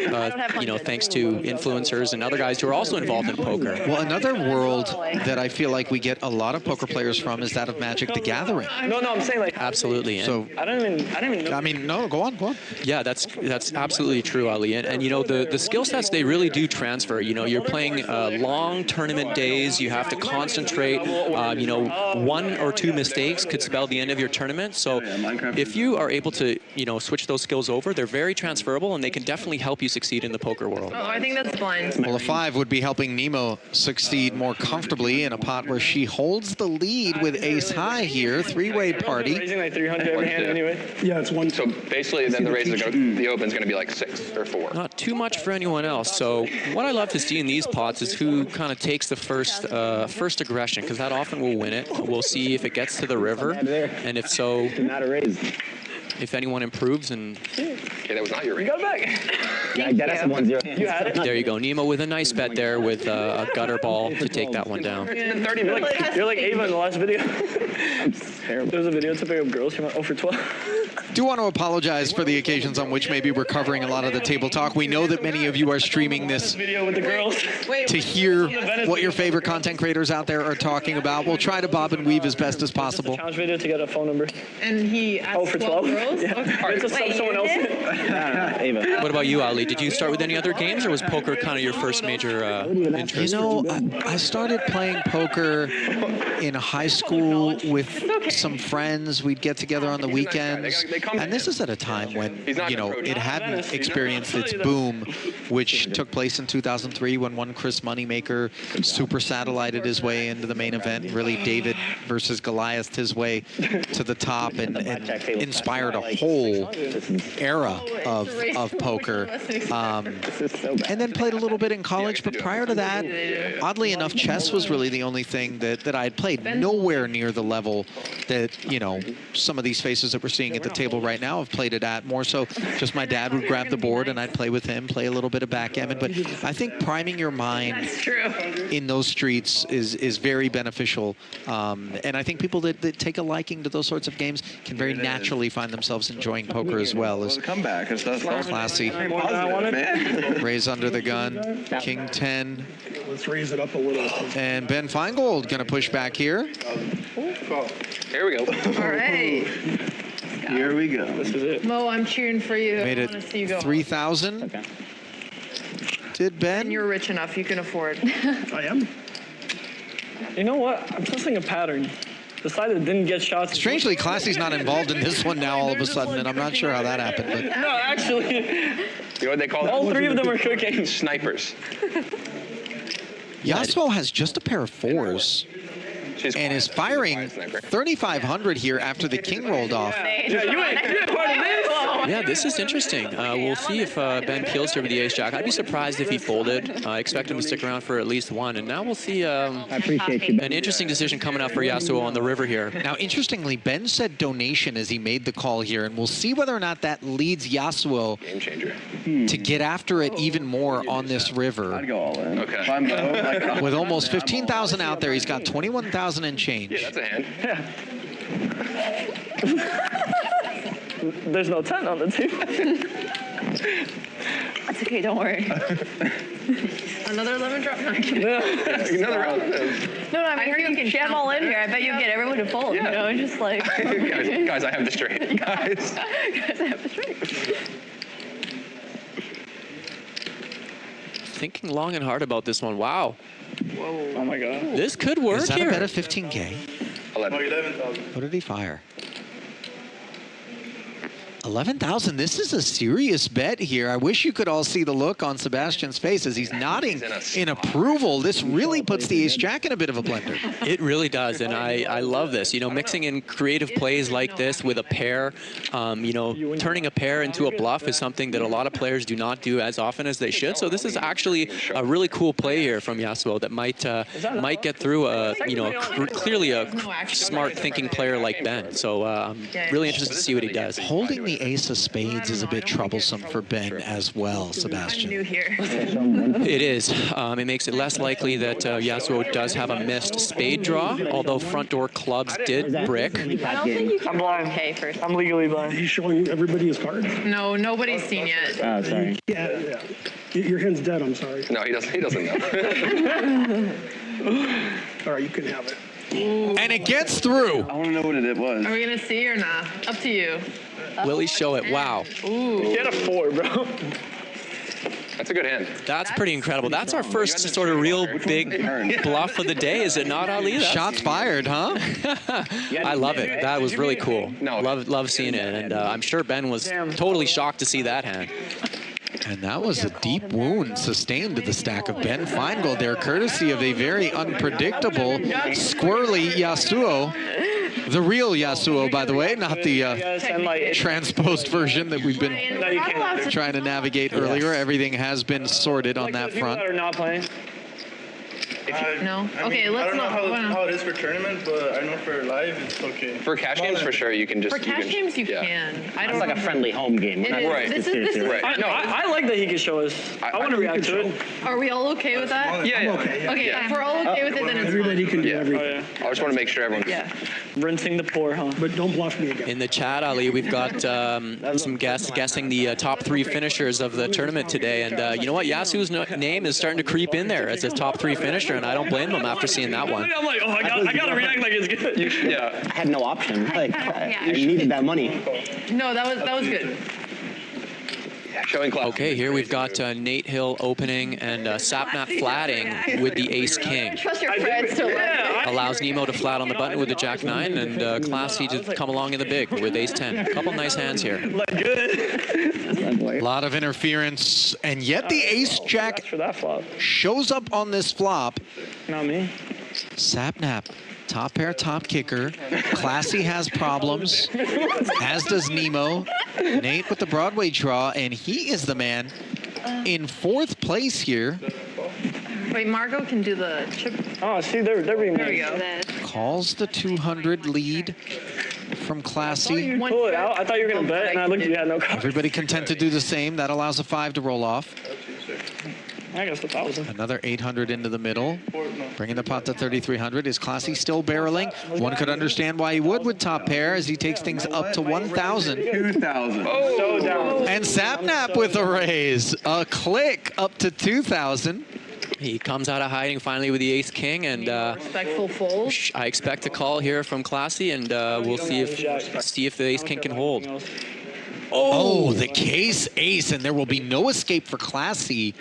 D: thanks to influencers and other guys who are also involved in poker.
C: Well, another world that I feel like we get a lot of poker players from is that of Magic the Gathering.
K: No, I'm saying like
D: absolutely.
C: So
K: I don't even know.
C: I mean, no, go on.
D: Yeah, that's absolutely true, Ali. And the skill sets, they really do transfer. You're playing long tournament days. You have to concentrate. 1 or 2 mistakes could spell the end of your tournament. So if you are able to, switch those skills over, they're very transferable, and they can definitely help you succeed in the poker world.
F: Oh, I think that's blind.
C: Well, a 5 would be helping Nemo succeed more comfortably in a pot where she holds the lead with ace high here. Three-way party.
K: Raising like 300 every hand anyway.
G: Yeah, it's one.
B: So basically, then the raises are the open's going to be like 6 or 4.
D: Not too much for anyone else. So what I love to see in these pots is who kind of takes the first aggression, because that often will win it. We'll see if it gets to the river, and if so,
H: Not a raise.
D: if anyone improves. And
B: Okay, that was not your raise.
K: Go back.
H: Yeah, that's 1-0.
K: You had it.
D: there you go. Nemo with a nice bet there with a gutter ball to take that one down.
B: It's been 30 minutes.
K: You're like Ava in the last video.
H: Terrible.
K: There was a video to pick up girls. She went 0 for 12.
C: Do want to apologize for the occasions on which maybe we're covering a lot of the table talk. We know that many of you are streaming this
K: Video with the girls.
C: to hear what your favorite content creators out there are talking about. We'll try to bob and weave as best as possible.
K: Challenge video to get a phone number.
F: And he asked
K: 0 for 12.
F: girls?
K: Yeah.
F: Okay.
K: It's just someone else.
H: Ava.
D: What about you, Ali? Did you start with any other games, or was poker kind of your first major interest?
C: I started playing poker in high school with some friends. We'd get together on the weekends. And this is at a time when, it hadn't experienced its boom, which took place in 2003 when one Chris Moneymaker super satellited his way into the main event, really David versus Goliath his way to the top, and inspired a whole era of poker. And then played a little bit in college, but prior to that, oddly enough, chess was really the only thing that I had played. Nowhere near the level that, some of these faces that we're seeing at the table right now have played it at. More so, just my dad would grab the board and I'd play with him, play a little bit of backgammon. But I think priming your mind in those streets is very beneficial. And I think people that take a liking to those sorts of games can very naturally find themselves enjoying poker as well. As
J: comeback.
C: classy. Raise under the gun. King 10.
G: Let's raise it up a little.
C: And Ben Feingold going to push back here.
B: Here we go.
F: All right.
J: Here we go.
K: This is it.
F: Mo, I'm cheering for you.
C: Made
F: I want to see you go.
C: it 3,000.
H: Okay.
C: Did Ben?
F: And you're rich enough, you can afford.
G: I am.
K: You know what? I'm sensing a pattern. The side that didn't get shots.
C: Strangely, Classy's not involved in this one now all of a sudden, and I'm not sure how that happened. But
K: No, actually.
B: You know what they call it?
K: All 3 of them are cooking.
B: Snipers.
C: Yasuo has just a pair of 4s. And is firing 3,500 here after the king rolled off.
K: Yeah, you ain't part of this.
D: Yeah, this is interesting. We'll see if Ben peels here with the ace-jack. I'd be surprised if he folded. I expect him to stick around for at least one. And now we'll see
H: I appreciate you.
D: an interesting decision coming up for Yasuo on the river here.
C: Now, interestingly, Ben said donation as he made the call here, and we'll see whether or not that leads Yasuo
B: Game changer.
C: to get after it even more on this river.
J: I'd go all in.
B: Okay.
J: If I'm low,
C: With almost 15,000 out there, he's got 21,000 and change.
B: Yeah, that's a hand.
K: There's no 10 on the table.
E: That's okay, don't worry.
F: Another lemon drop? No, I'm kidding.
B: Another round.
E: No, I mean, you can jam all in here. I bet you get everyone to fold, just like...
B: guys, I have the straight. Guys.
E: Guys, I have the straight.
D: Thinking long and hard about this one. Wow.
K: Whoa. Oh my God.
D: This could work
C: Is that
D: here.
C: a bet of 15K?
B: 11,000.
C: What did he fire? 11,000. This is a serious bet here. I wish you could all see the look on Sebastian's face as he's nodding in approval. This really puts the ace-jack in a bit of a blender.
D: It really does, and I love this. Mixing in creative plays like this with a pair, turning a pair into a bluff is something that a lot of players do not do as often as they should. So this is actually a really cool play here from Yasuo that might get through clearly a smart thinking player like Ben. So I'm really interested to see what he does.
C: Holding the ace of spades is a bit troublesome for Ben as well,
F: I'm
C: Sebastian.
F: new here.
D: It is. It makes it less likely that Yasuo does have a missed spade draw, although front door clubs did brick.
E: I don't think you can...
K: I'm blind.
E: Okay, first.
K: I'm legally blind.
G: He's showing everybody his cards.
F: No, nobody's seen yet.
H: Oh, sorry.
G: Yeah. Your hand's dead, I'm sorry.
B: No, he doesn't know.
G: All right, you can have it.
C: And it gets through.
J: I want to know what it was.
F: Are we going to see or not? Up to you.
D: Will he show it? Wow.
F: Ooh.
K: Get a 4, bro.
B: That's a good hand.
D: That's pretty incredible. That's our first sort of real big bluff of the day, is it not, Ali?
C: Shots fired, huh?
D: I love it. That was really cool. Love seeing it, and I'm sure Ben was totally shocked to see that hand.
C: And that was a deep wound sustained to the stack of Ben Feingold there, courtesy of a very unpredictable, squirrely Yasuo. The real Yasuo, by the way, not the transposed version that we've been trying to navigate earlier. Everything has been sorted on that front.
F: No?
L: Okay, let's not. I don't know how it is for tournament, but I know for live, it's okay.
B: For cash games, for sure, you can just.
F: For cash games, you can. I don't
H: It's like a friendly home game.
B: Right.
F: This is
B: Right.
K: I like that he can show us. I want to react to it.
F: Are we all okay with that?
B: Yeah.
F: Okay, if we're all okay with it, then it's
G: Everybody can do everything.
B: I just want to make sure everyone's.
F: Yeah.
K: Rinsing the poor, huh?
G: But don't bluff me again.
D: In the chat, Ali, we've got some guests guessing the top 3 finishers of the tournament today. And you know what? Yasuo's name is starting to creep in there as a top 3 finisher, and I don't blame him after seeing that one.
K: I'm like, oh, I got to react like it's good.
H: I had no option. Like, I needed that money.
F: No, that was good.
B: Showing class.
D: Okay, here we've got Nate Hill opening and Sapnap flatting with the Ace King.
E: Trust your friends to learn.
D: Allows Nemo to flat on the button with the Jack 9 and Classy to come along in the big with Ace 10. A couple nice hands here.
C: A lot of interference, and yet the Ace Jack shows up on this flop.
K: Not me.
C: Sapnap, top pair, top kicker. Classy has problems, as does Nemo. Nate with the Broadway draw, and he is the man in 4th place here.
F: Wait, Margot can do the chip.
K: Oh, see, they're being
F: There we go.
C: Calls the 200 lead from Classy.
K: Pull it out. I thought you were going to bet, and I looked at you, had no cards.
C: Everybody content to do the same. That allows a 5 to roll off.
K: I guess 1,000.
C: Another 800 into the middle, bringing the pot to 3,300. Is Classy still barreling? One could understand why he would with top pair, as he takes things up to 1,000.
J: 2,000.
K: Oh, so down.
C: And Sapnap with a raise, a click up to 2,000.
D: He comes out of hiding finally with the Ace King, and
F: Respectful fold.
D: I expect a call here from Classy, and we'll see if the Ace King can hold.
C: Oh, the case ace, and there will be no escape for Classy.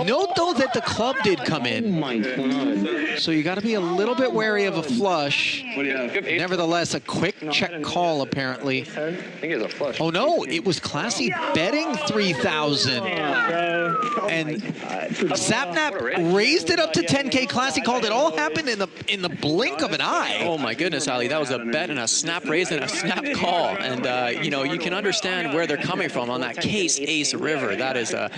C: Note, though, that the club did come in.
H: Oh, my God.
C: So you got to be a little bit wary of a flush.
J: What do you have?
C: Nevertheless, a quick check call, apparently.
B: I think it's a flush.
C: Oh, no, it was Classy betting 3,000. And Sapnap raised it up to 10K. Classy called. It all happened in the blink of an eye.
D: Oh my goodness, Ali, that was a bet and a snap raise and a snap call. And, you know, you can understand where they're coming from on that case ace river. That is a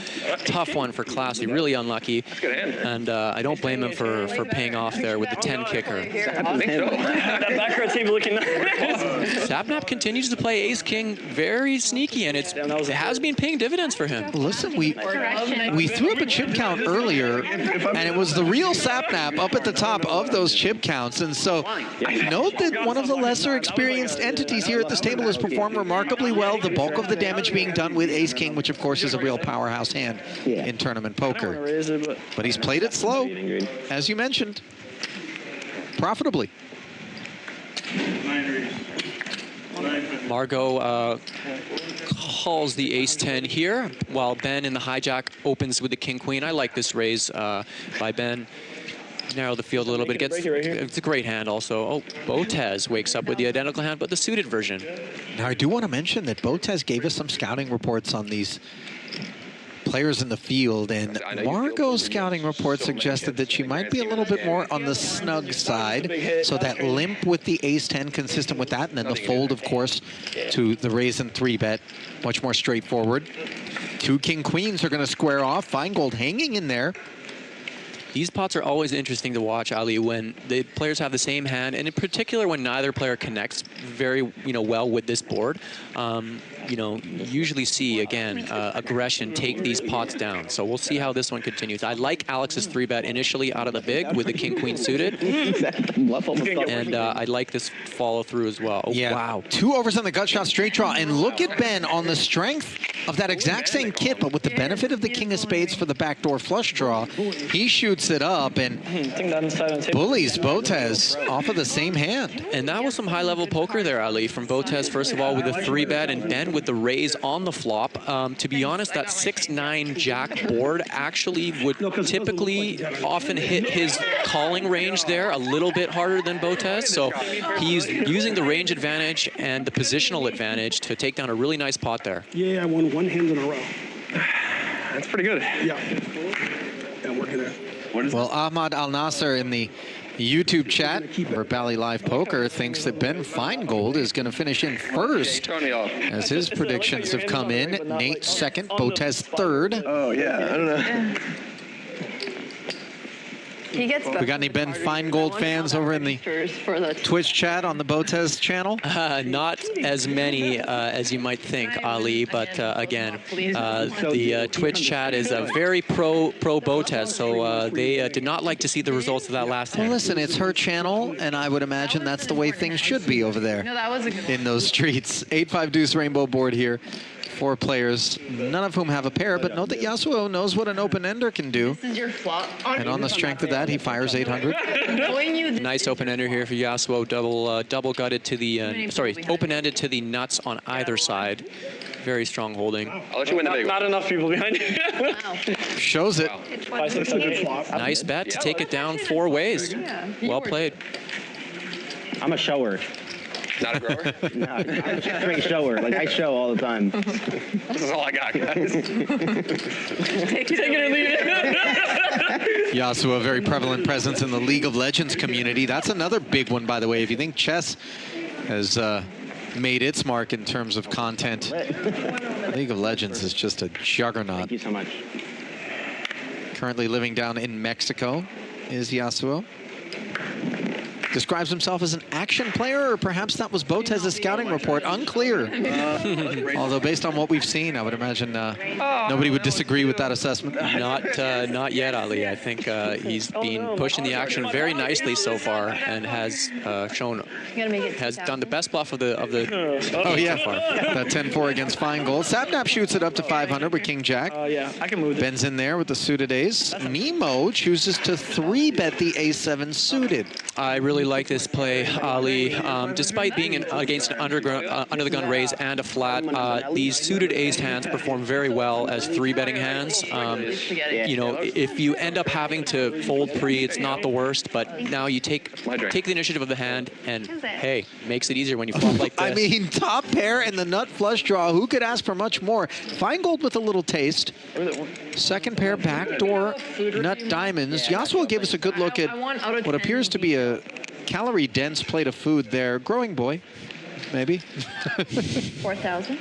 D: tough one for Classy, really unlucky. And I don't blame him for paying off there with the 10 kicker.
K: That backrow table looking nice.
D: Sapnap continues to play ace king very sneaky, and it has been paying dividends for him.
C: Listen, we threw up a chip count earlier, and it was the real Sapnap up at the top of those chip counts. And so note that one of the lesser experienced entities here at this table has performed remarkably well. The bulk of the damage being done with ace king, which of course is a real powerhouse hand in tournament poker. But he's played it slow, as you mentioned, profitably.
D: Margot calls the ace-10 here, while Ben in the hijack opens with the king-queen. I like this raise by Ben. Narrow the field a little bit. It's a great hand also. Oh, Botez wakes up with the identical hand, but the suited version.
C: Now, I do want to mention that Botez gave us some scouting reports on these players in the field, and Margot's scouting report suggested that she might be a little bit more on the snug side, so that limp with the ace-10 consistent with that, and then the fold, of course, to the raise and 3-bet, much more straightforward. 2 king-queens are going to square off. Feingold hanging in there.
D: These pots are always interesting to watch, Ali, when the players have the same hand, and in particular when neither player connects very, well with this board. You usually see, again, aggression take these pots down. So we'll see how this one continues. I like Alex's 3-bet initially out of the big with the king-queen suited. And I like this follow-through as well. Oh,
C: yeah.
D: Wow.
C: 2 overs on the gut shot straight draw. And look at Ben on the strength of that exact same kit, but with the benefit of the king of spades for the backdoor flush draw, he shoots it up and bullies Botez off of the same hand.
D: And that was some high-level poker there, Ali, from Botez, first of all, with a 3-bet, and Ben with the raise on the flop. To be honest, that 6-9 jack board actually would typically often hit his calling range there a little bit harder than Botez. So he's using the range advantage and the positional advantage to take down a really nice pot there.
G: Yeah, I won 1 hand in a row.
B: That's pretty good.
G: Yeah. And we're gonna.
C: Well, Ahmad Al Nasser in the YouTube chat for BotezLive Poker thinks that Ben Feingold is going to finish in first as his predictions have come in. Nate second, Botez third.
J: Oh, yeah. I don't know.
E: He gets
C: We got any Ben Feingold fans over in the Twitch chat on the Botez channel?
D: Not as many as you might think, Ali, but again, the Twitch chat is very pro Botez, so they did not like to see the results of that last hand.
C: Well, listen, it's her channel, and I would imagine that's the way things should be over there in those streets. 8-5 deuce rainbow board here. 4 players, none of whom have a pair, but note that Yasuo knows what an open-ender can do.
F: This is your flop.
C: And on the strength of that, he fires 800.
D: Nice open-ender here for Yasuo, double gutted to the, open-ended to the nuts on either side. Very strong holding.
B: I'll let you win the big one.
K: Not enough people behind you.
C: Shows it.
D: Nice bet to take it down 4 ways. Well played.
H: I'm a shower.
B: Not a grower?
H: No, I'm a straight shower. Like, I show all the time.
B: This is all I got, guys.
K: Take it or leave it.
C: Yasuo, a very prevalent presence in the League of Legends community. That's another big one, by the way. If you think chess has made its mark in terms of content, League of Legends is just a juggernaut.
H: Thank you so much.
C: Currently living down in Mexico is Yasuo. Describes himself as an action player, or perhaps that was Botez's scouting report. Unclear. Although based on what we've seen, I would imagine nobody would disagree with that assessment.
D: Not yet, Ali. I think he's been pushing the action very nicely so far, and has done the best bluff of the
C: Oh yeah,
D: so far.
C: That 10-4 against Feingold. Sapnap shoots it up to 500 with King Jack.
K: Yeah, I can move.
C: Ben's in there with the suited ace. Nemo chooses to 3-bet the A7 suited.
D: I really like this play, Ali. Despite being against an under the gun raise and a flat, these suited ace hands perform very well as 3-betting hands. You know, if you end up having to fold pre, it's not the worst, but now you take the initiative of the hand, and hey, makes it easier when you flop like this.
C: I mean, top pair and the nut flush draw. Who could ask for much more? Feingold with a little taste. Second pair, backdoor nut diamonds. Yasuo gave us a good look at what appears to be a calorie-dense plate of food there. Growing boy, maybe.
E: 4,000.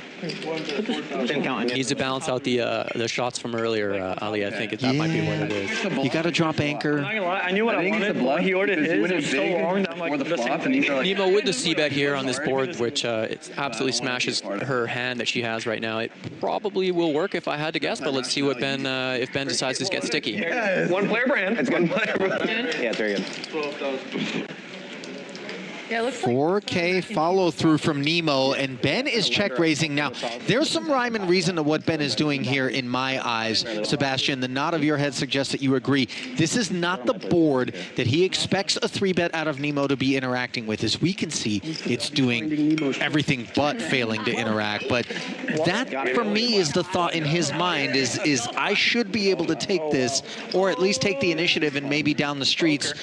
D: Needs to balance out the shots from earlier, Ali. I think that might be what it is.
C: You got to drop anchor.
K: I'm not gonna lie, I knew what I wanted, but he ordered his. It was so long that I'm like,
D: Nemo with the c-bet here on this board, which it absolutely smashes her hand that she has right now. It probably will work if I had to guess, but let's see what Ben, if Ben decides to get sticky.
B: Yeah, one player brand. It's one player brand.
H: Yeah, it's very good.
E: Yeah, it looks
C: 4K follow through from Nemo, and Ben is check raising now. There's some rhyme and reason to what Ben is doing here in my eyes. Sebastian, the nod of your head suggests that you agree. This is not the board that he expects a 3-bet out of Nemo to be interacting with. As we can see, it's doing everything but failing to interact. But that, for me, is the thought in his mind, is I should be able to take this, or at least take the initiative and maybe down the streets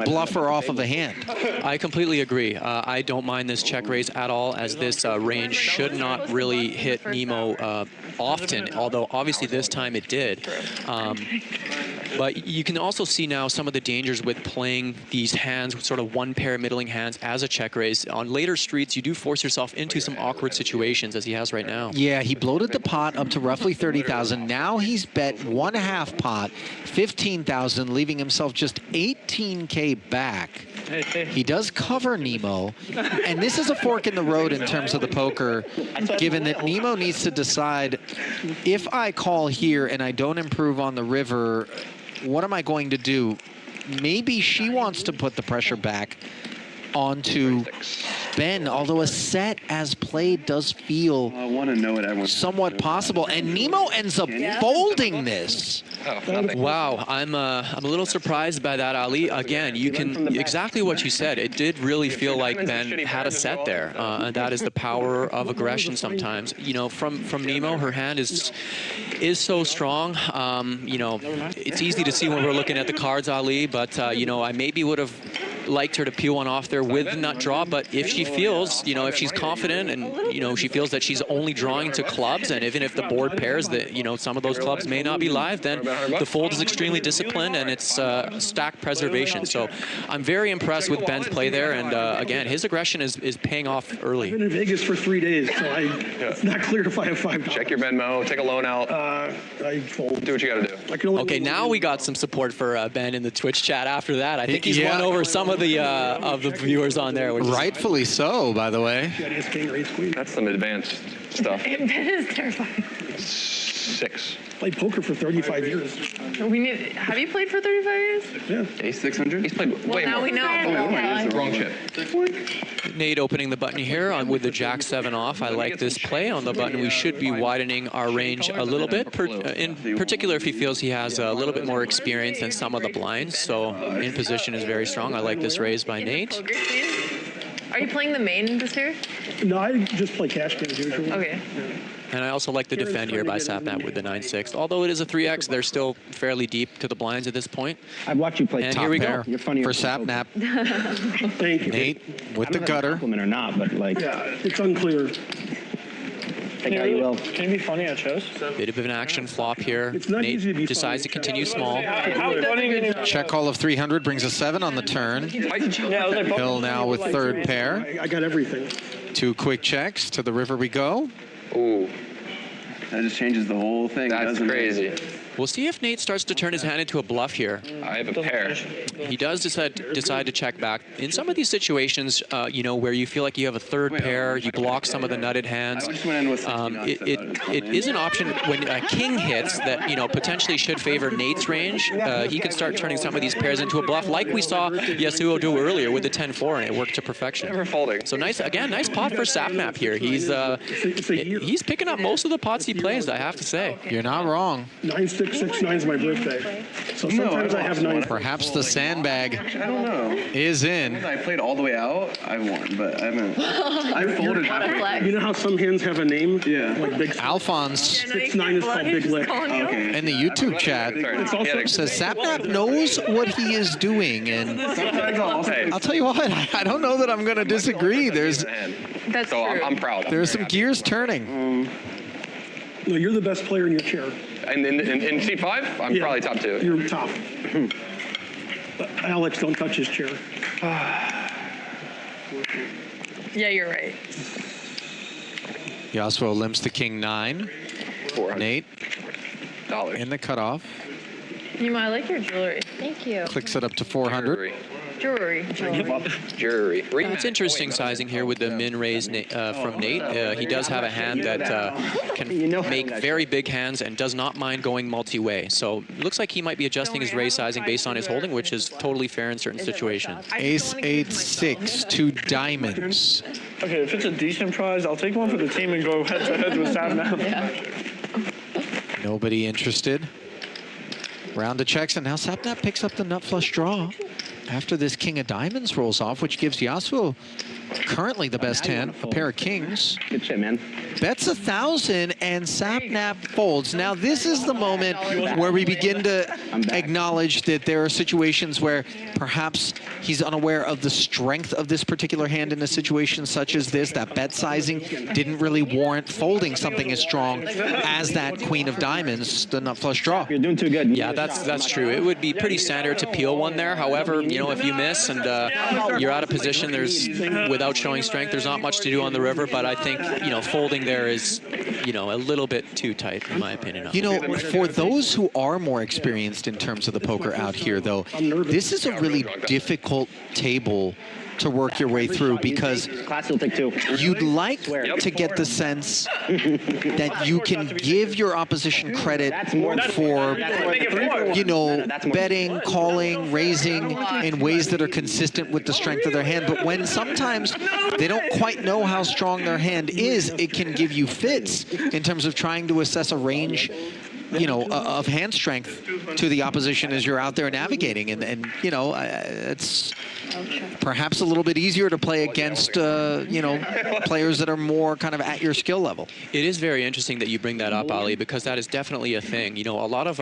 C: bluff her off of a hand.
D: I completely agree. I don't mind this check raise at all, as this range should not really hit Nemo often, although obviously this time it did. But you can also see now some of the dangers with playing these hands with sort of one pair middling hands as a check raise. On later streets, you do force yourself into some awkward situations, as he has right now.
C: Yeah, he bloated the pot up to roughly 30,000. Now he's bet 1/2 pot, 15,000, leaving himself just 18K back. He does cover Nemo, and this is a fork in the road in terms of the poker, given that Nemo needs to decide, if I call here and I don't improve on the river, what am I going to do? Maybe she wants to put the pressure back onto Ben, although a set as played does feel
J: I want to know what everyone's
C: somewhat possible. And Nemo ends up folding this.
D: Wow, I'm a little surprised by that, Ali. Again, you can exactly what you said. It did really feel like Ben had a set there, and that is the power of aggression. Sometimes, you know, from Nemo, her hand is so strong. You know, it's easy to see when we're looking at the cards, Ali. But you know, I maybe would have liked her to peel one off there with the nut draw. But if she feels, you know, if she's confident and you know she feels that she's only drawing to clubs, and even if the board pairs that you know some of those clubs may not be live, then the fold is extremely disciplined and it's stack preservation. So I'm very impressed with Ben's play there, and again, his aggression is paying off early.
G: I've been in Vegas for 3 days, so it's not clear if I have $5.
B: Check your Venmo, take a loan out.
G: I fold.
B: Do what you got to do.
D: Okay, now we got some support for Ben in the Twitch chat after that. I think he's won over some of the viewers on there. Which
C: rightfully so, by the way.
B: That's some advanced stuff.
E: Ben is terrifying.
B: 6.
G: Played poker for 35 years.
E: Have you played for 35 years?
G: Yeah.
J: Ace 600?
B: He's played way
E: now
B: more.
E: we know.
B: Wrong chip.
D: Nate opening the button here with the Jack 7 off. I like this play on the button. We should be widening our range a little bit, in particular if he feels he has a little bit more experience than some of the blinds. So in position is very strong. I like this raise by Nate.
E: Are you playing the main this year?
G: No, I just play cash games usually.
E: Okay.
D: And I also like the defend here by Sapnap with the 9-6. Although it is a 3x, they're still fairly deep to the blinds at this point.
H: I've watched you play
D: and
H: top
D: here we
H: pair.
D: go.
H: You're funny
C: For Sapnap.
G: Thank you.
C: Nate with the gutter.
H: Compliment or not, but like.
G: Yeah, it's unclear.
H: Take how you will.
K: Can you be funny at shows?
D: Bit of an action flop here.
G: It's not easy to be
D: Nate decides to
G: funny.
D: continue small.
C: Check call of 300 brings a 7 on the turn. Hill now with third pair.
G: I got everything.
C: 2 quick checks. To the river we go.
B: Ooh,
J: That just changes the whole thing.
B: that's
J: doesn't it?
B: crazy.
D: We'll see if Nate starts to turn his hand into a bluff here.
B: I have a pair.
D: He does decide to check back. In some of these situations, you know, where you feel like you have a third pair, you block some of the nutted hands.
J: I just went in with 16
D: It is an option when a king hits that, you know, potentially should favor Nate's range. He could start turning some of these pairs into a bluff, like we saw Yasuo do earlier with the 10-4, and it worked to perfection.
B: Never folding.
D: So nice pot for Sapnap here. He's picking up most of the pots he plays, I have to say.
C: You're not wrong.
G: 9669 is my birthday. So sometimes I have 9.
C: Perhaps the sandbag
J: I don't know.
C: is in.
J: I played all the way out. I won, but I haven't. I folded halfway.
G: You know how some hands have a name?
J: Yeah.
G: Like Big
C: Alphonse
G: 69 is called Big Lick.
J: Okay.
C: in the YouTube chat says Sapnap knows what he is doing, and I'll tell you what, I don't know that I'm going to disagree.
E: That's
B: so
E: true.
B: I'm proud.
C: There's some gears turning.
G: No, you're the best player in your chair.
B: And in seat 5, I'm probably top 2.
G: You're top. Alex, don't touch his chair.
E: Yeah, you're right.
C: Yasuo limps the king 9. Nate in the cutoff.
E: I like your jewelry. Thank you.
C: Clicks it up to 400.
E: Jewelry.
B: Jury.
D: It's interesting sizing here with the min raise from Nate. He does have a hand that can make very big hands and does not mind going multi-way. So it looks like he might be adjusting his raise sizing based on his holding, which is totally fair in certain situations.
C: Ace 8-6, 2 diamonds.
K: Okay, if it's a decent prize, I'll take one for the team and go head-to-head with Sapnap.
C: Nobody interested. Round of checks, and now Sapnap picks up the nut flush draw after this king of diamonds rolls off, which gives Yasuo currently the best hand, a pair of kings.
H: Good shit, man.
C: Bets 1,000 and Sapnap folds. Now this is the moment where we begin to acknowledge that there are situations where perhaps he's unaware of the strength of this particular hand in a situation such as this. That bet sizing didn't really warrant folding something as strong as that queen of diamonds, the nut flush draw.
H: You're doing too good.
D: Yeah, that's true. It would be pretty standard to peel one there. However, you know, if you miss and you're out of position, without showing strength, there's not much to do on the river. But I think, you know, folding there is, you know, a little bit too tight, in my opinion.
C: You know, for those who are more experienced in terms of the poker out here, though, this is a really difficult table to work your way through, because
H: Class will take 2.
C: you'd like to get the sense that you can give your opposition credit for, you know, betting, calling, raising in ways that are consistent with the strength of their hand. But when sometimes they don't quite know how strong their hand is, it can give you fits in terms of trying to assess a range, you know, of hand strength to the opposition as you're out there navigating. And you know, it's perhaps a little bit easier to play against, you know, players that are more kind of at your skill level.
D: It is very interesting that you bring that up, Ali, because that is definitely a thing. You know, a lot of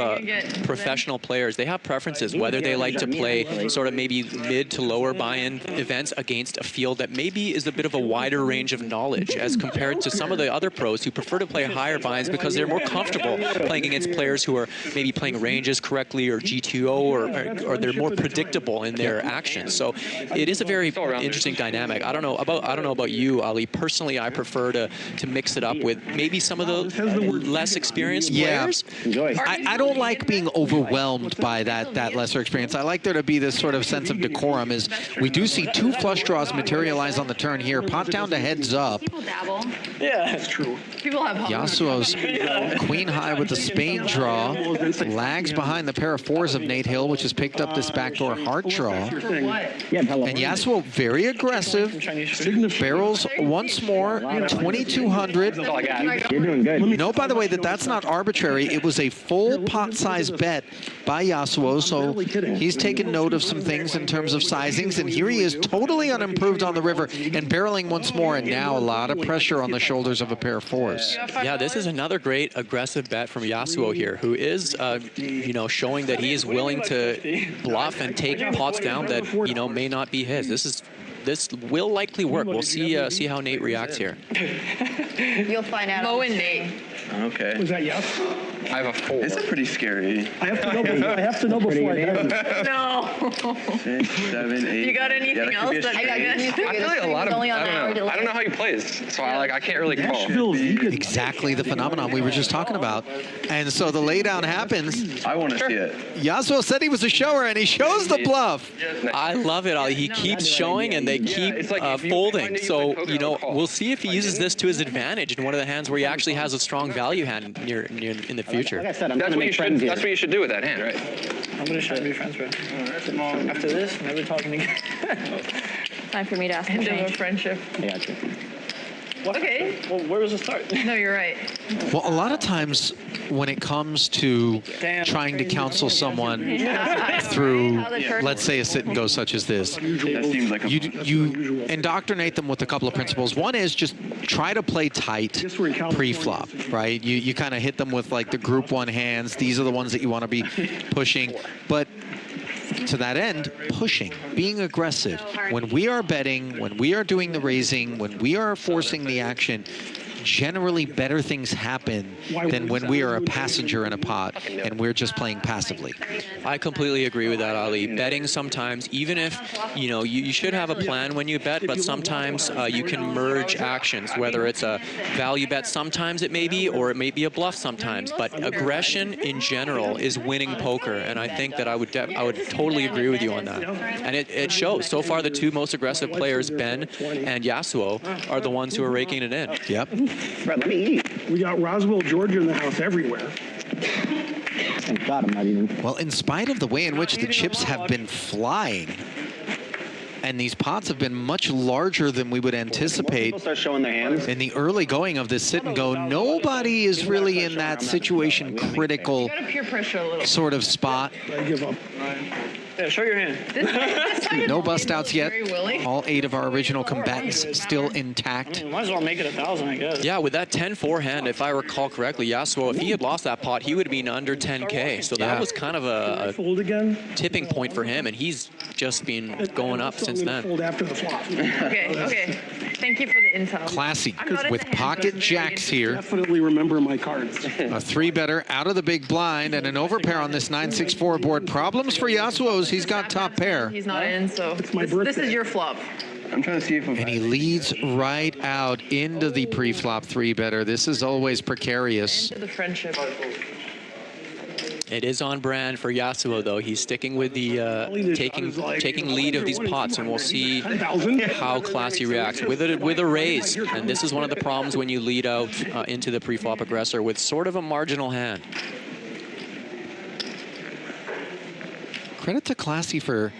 D: professional players, they have preferences, whether they like to play sort of maybe mid to lower buy-in events against a field that maybe is a bit of a wider range of knowledge as compared to some of the other pros who prefer to play higher buy-ins because they're more comfortable playing against players who are maybe playing ranges correctly or GTO, or they're more predictable in their actions. So it is a very interesting dynamic. I don't know about you, Ali. Personally, I prefer to mix it up with maybe some of the less experienced players.
C: I don't like being overwhelmed by that lesser experience. I like there to be this sort of sense of decorum. As we do see 2 flush draws materialize on the turn here. Pot down to heads up.
E: People dabble.
K: Yeah, that's true.
E: People have
C: Yasuo's queen high with the spade draw. Lags behind the pair of 4s of Nate Hill, which has picked up this backdoor heart draw. And Yasuo very aggressive. Barrels once more. 2,200.
H: You're doing good.
C: Note, by the way, that's not arbitrary. It was a full pot size bet by Yasuo, so he's taken note of some things in terms of sizings, and here he is totally unimproved on the river and barreling once more, and now a lot of pressure on the shoulders of a pair of 4s.
D: Yeah, this is another great aggressive bet from Yasuo here, who is, you know, showing that he is willing to bluff and take pots down that, you know, may not be his. This will likely work. We'll see how Nate reacts here.
E: You'll find out.
F: Mo and Nate.
J: Okay.
G: Was that yes?
B: I have a 4.
J: This is pretty scary.
G: I have to know before I bet.
F: No.
J: 6, 7, 8.
F: You got anything else that
E: I
B: feel like a lot of, I don't know how he plays, so I can't really call.
C: Exactly the phenomenon we were just talking about. And so the laydown happens.
J: I want to see it.
C: Yasuo said he was a shower, and he shows the bluff.
D: I love it, Ali. He keeps showing, and they keep folding. So, you know, we'll see if he uses this to his advantage in one of the hands where he actually has a strong value hand near in the future.
H: Like I said, I'm
B: That's
H: trying to make friends here.
B: what you should do with that hand, right?
K: I'm going to try to be friends with him. After this, never talking again.
E: Time for me to ask
F: End of a friendship.
H: Yeah, true.
K: Okay. Well, where does it start?
F: No, you're right.
C: Well, a lot of times when it comes to trying to counsel someone through, let's say, a sit and go such as this,
J: That seems like a
C: you indoctrinate them with a couple of principles. One is just try to play tight pre-flop, right? You kind of hit them with like the group 1 hands. These are the ones that you want to be pushing. But to that end, pushing, being aggressive. When we are betting, when we are doing the raising, when we are forcing the action, generally better things happen than when we are a passenger in a pot and we're just playing passively.
D: I completely agree with that, Ali. Betting sometimes, even if, you know, you should have a plan when you bet, but sometimes you can merge actions, whether it's a value bet sometimes it may be, or it may be a bluff sometimes. But aggression in general is winning poker, and I think that I would totally agree with you on that. And it shows. So far, the 2 most aggressive players, Ben and Yasuo, are the ones who are raking it in.
C: Yep.
H: Brett, let me eat.
G: We got Roswell, Georgia in the house everywhere.
H: Thank God I'm not eating.
C: Well, in spite of the way in which the chips have been flying, and these pots have been much larger than we would anticipate
H: People start showing their hands.
C: in the early going of this sit and go, nobody is really in that situation critical
F: Peer pressure a little.
C: sort of spot.
G: I give up.
K: Yeah, show your hand.
C: No bust outs yet.
F: Very willy.
C: All 8 of our original combatants still intact.
K: Might as well make it 1,000, I guess.
D: Yeah, with that 10-4 hand, if I recall correctly, Yasuo, if he had lost that pot, he would have been under 10K. So that was kind of a
G: Fold again.
D: tipping point for him, and he's just been going up since then.
G: Fold after the flop.
F: Okay. Thank you for the intel.
C: Classy with pocket jacks here.
G: Definitely remember my cards.
C: A 3-better out of the big blind and an overpair on this 9-6-4 board. Problems for Yasuo. He's got top pair.
F: He's not in, so
G: my
F: this is your flop.
J: I'm trying to see if
C: And he leads right out into the pre-flop 3-better. This is always precarious.
F: Into the friendship.
D: It is on brand for Yasuo, though. He's sticking with the taking lead of these pots, and we'll see how Classy reacts with a raise. And this is one of the problems when you lead out into the pre-flop aggressor with sort of a marginal hand.
C: Credit to Classy for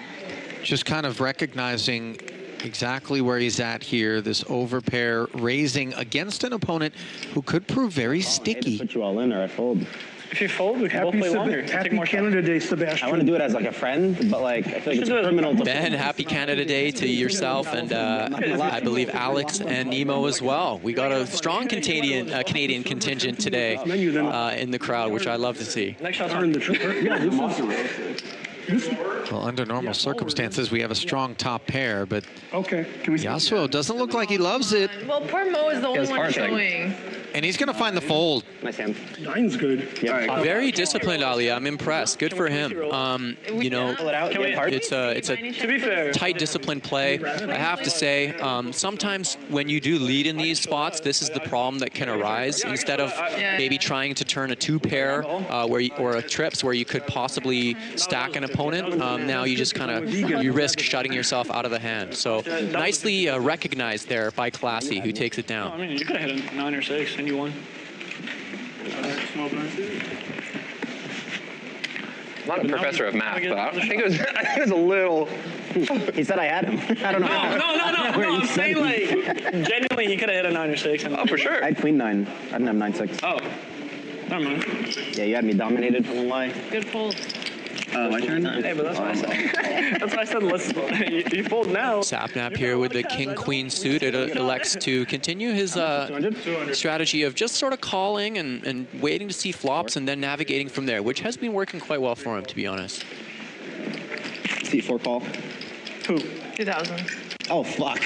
C: just kind of recognizing exactly where he's at here. This overpair raising against an opponent who could prove very sticky.
H: Put you all in or I fold.
K: If you fold, we can both play longer.
G: Happy Canada Day, Sebastian.
H: I want to do it as like a friend, but like I feel like it's criminal.
D: Ben, happy Canada Day to yourself, and I believe Alex and Nemo as well. We got a strong Canadian contingent today in the crowd, which I love to see.
K: Next shot's
C: Well, under normal circumstances, we have a strong top pair, but
G: okay.
C: Yasuo doesn't look like he loves it.
F: Well, poor Mo is the only one showing.
C: And he's going to find the fold.
H: Nice hand.
G: 9's good.
H: Yeah.
D: Very disciplined, Ali. I'm impressed. Good for him. You know, it's a tight, disciplined play. I have to say, sometimes when you do lead in these spots, this is the problem that can arise. Instead of maybe trying to turn a two-pair or a trips where you could possibly stack an opponent, now you just kind of you risk shutting yourself out of the hand. So nicely recognized there by Classy, who takes it down.
K: I mean, you could have hit a 9 or 6 and you won.
B: I'm not a professor of math, but I think it was a little.
H: He said I had him. I don't know.
K: No, I'm saying like, genuinely, he could have hit a 9 or 6.
B: Oh, for sure.
H: I had queen 9. I didn't have 9-6.
K: Oh, never mind.
H: Yeah, you had me dominated from the lie.
F: Good fold.
J: My turn?
K: Hey, but that's what I said. That's why I said let's. You fold now.
D: Sapnap here with the king-queen suit. It elects to continue his strategy of just sort of calling and waiting to see flops and then navigating from there, which has been working quite well for him, to be honest.
H: C4 call.
K: Who?
F: 2000.
H: Oh, fuck.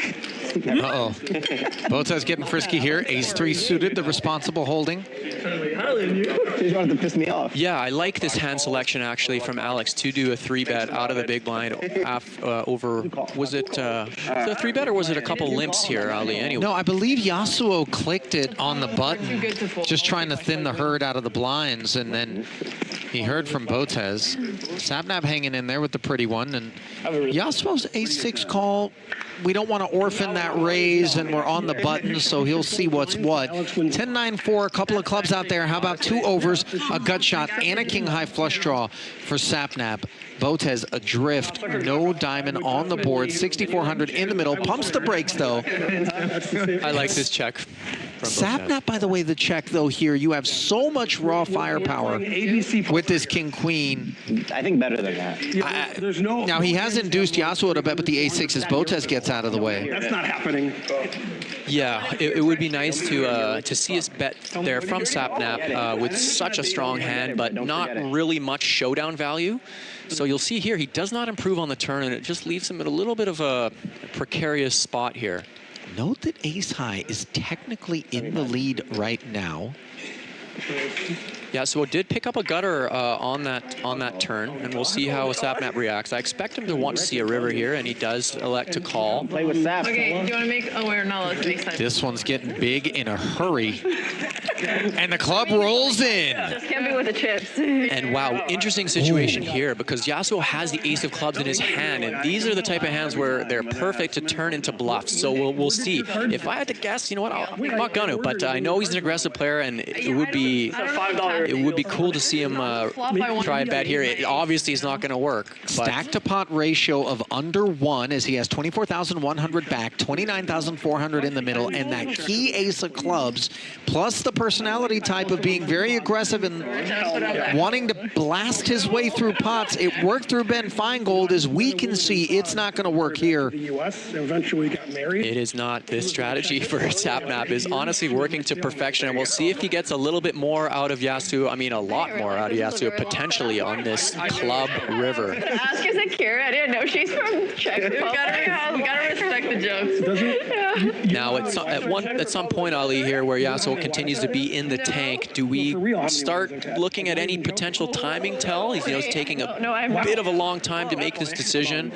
C: Uh-oh. Botez getting frisky here. Ace-3 suited, the responsible holding.
H: You just wanted to piss me off.
D: Yeah, I like this hand selection, actually, from Alex to do a 3-bet out of the big blind over, was it a 3-bet or was it a couple limps here, Ali? Anyway.
C: No, I believe Yasuo clicked it on the button, just trying to thin the herd out of the blinds, and then he heard from Botez. Sapnap hanging in there with the pretty one, and Yasuo's ace-6 call. We don't want to orphan that raise, and we're on the button, so he'll see what's what. 10-9-4, a couple of clubs out there. How about 2 overs, a gut shot, and a king-high flush draw for Sapnap. Botez adrift, no diamond on the board, 6,400 in the middle. Pumps the brakes, though.
D: I like this check.
C: Sapnap, by the way, the check, though, here. You have so much raw firepower with this king-queen.
H: I think better than that.
C: Now, he has induced Yasuo to bet with the ace-6 as Botez gets out of the way.
G: That's not happening.
D: Yeah, it would be nice to see us bet there from Sapnap with such a strong hand, but not really much showdown value. So you'll see here, he does not improve on the turn, and it just leaves him at a little bit of a precarious spot here.
C: Note that ace high is technically in the lead right now.
D: Yeah, so it did pick up a gutter on that turn, and we'll see how Sapnap reacts. I expect him to want to see a river here, and he does elect to call.
H: Play with Sap.
F: Okay, do you want to make? Oh, we're not allowed to make sense.
C: This one's getting big in a hurry. And the club rolls in.
E: Just can't be with the chips.
D: And wow, interesting situation here, because Yasuo has the ace of clubs in his hand, and these are the type of hands where they're perfect to turn into bluffs. So we'll see. If I had to guess, you know what, I'm not gonna, but I know he's an aggressive player, and it would be cool to see him try a bet here. It obviously is not going to work.
C: Stack to pot ratio of under 1 as he has 24,100 back, 29,400 in the middle, and that key ace of clubs, plus the personality type of being very aggressive and wanting to blast his way through pots. It worked through Ben Feingold. As we can see, it's not going to work here.
G: The U.S. eventually got married.
D: It is not. This strategy for Sapnap is honestly working to perfection, and we'll see if he gets a little bit more out of Yasuo. I mean, a lot more out of Yasuo potentially on this club river.
E: Ask is Akira. I didn't know she's from Czech.
F: We gotta respect the jokes.
D: Now, at some point, Ali, here, where Yasuo continues to be already in the tank. Do we start looking at any potential timing tell? He's taking a bit of a long time to make this decision,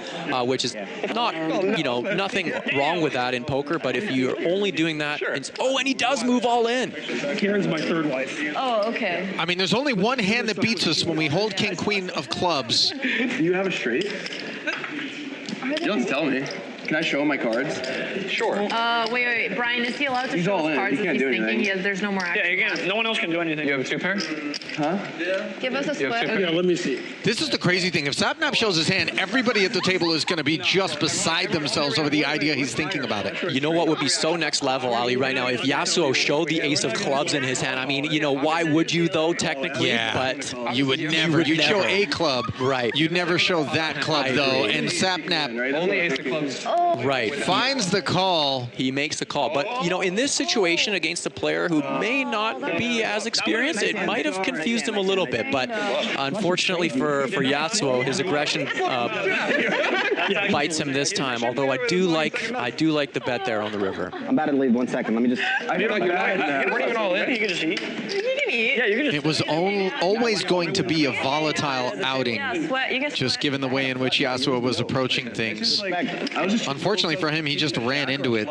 D: which is not, nothing wrong with that in poker, but if you're only doing that, and he does move all in.
G: Karen's my third wife.
E: Oh, okay.
C: I mean, there's only one hand that beats us when we hold king, queen of clubs.
J: Do you have a straight? You don't have to tell me. Can I show him my cards?
B: Sure.
E: Wait. Brian, is he allowed to
J: He's
E: show
J: all
E: his
J: in.
E: cards
J: He
E: if
J: can't
E: he's
J: do
E: thinking
J: anything.
E: there's no more action?
K: Yeah, you can't. No one else can do anything.
B: You have a 2 pair?
J: Huh?
E: Give us a split.
G: Yeah, let me see.
C: This is the crazy thing. If Sapnap shows his hand, everybody at the table is going to be just beside themselves over the idea he's thinking about it.
D: You know what would be so next level, Ali, right now? If Yasuo showed the ace of clubs in his hand, I mean, why would you, though, technically?
C: Yeah,
D: but
C: you would never. You'd show a club.
D: Right.
C: You'd never show that club, though. And Sapnap
B: Only ace of clubs.
D: right.
C: finds the call.
D: He makes the call. But, in this situation against a player who may not be as experienced, it might have confused him a little bit. But unfortunately for Yasuo, his aggression bites him this time. Although I do like the bet there on the river.
H: I'm about to leave 1 second. Let me just.
B: You're not even all in.
K: You can just eat.
E: You can eat.
K: Yeah, you can just.
C: It was always going to be a volatile outing, just given the way in which Yasuo was approaching things. Unfortunately for him, he just ran into it.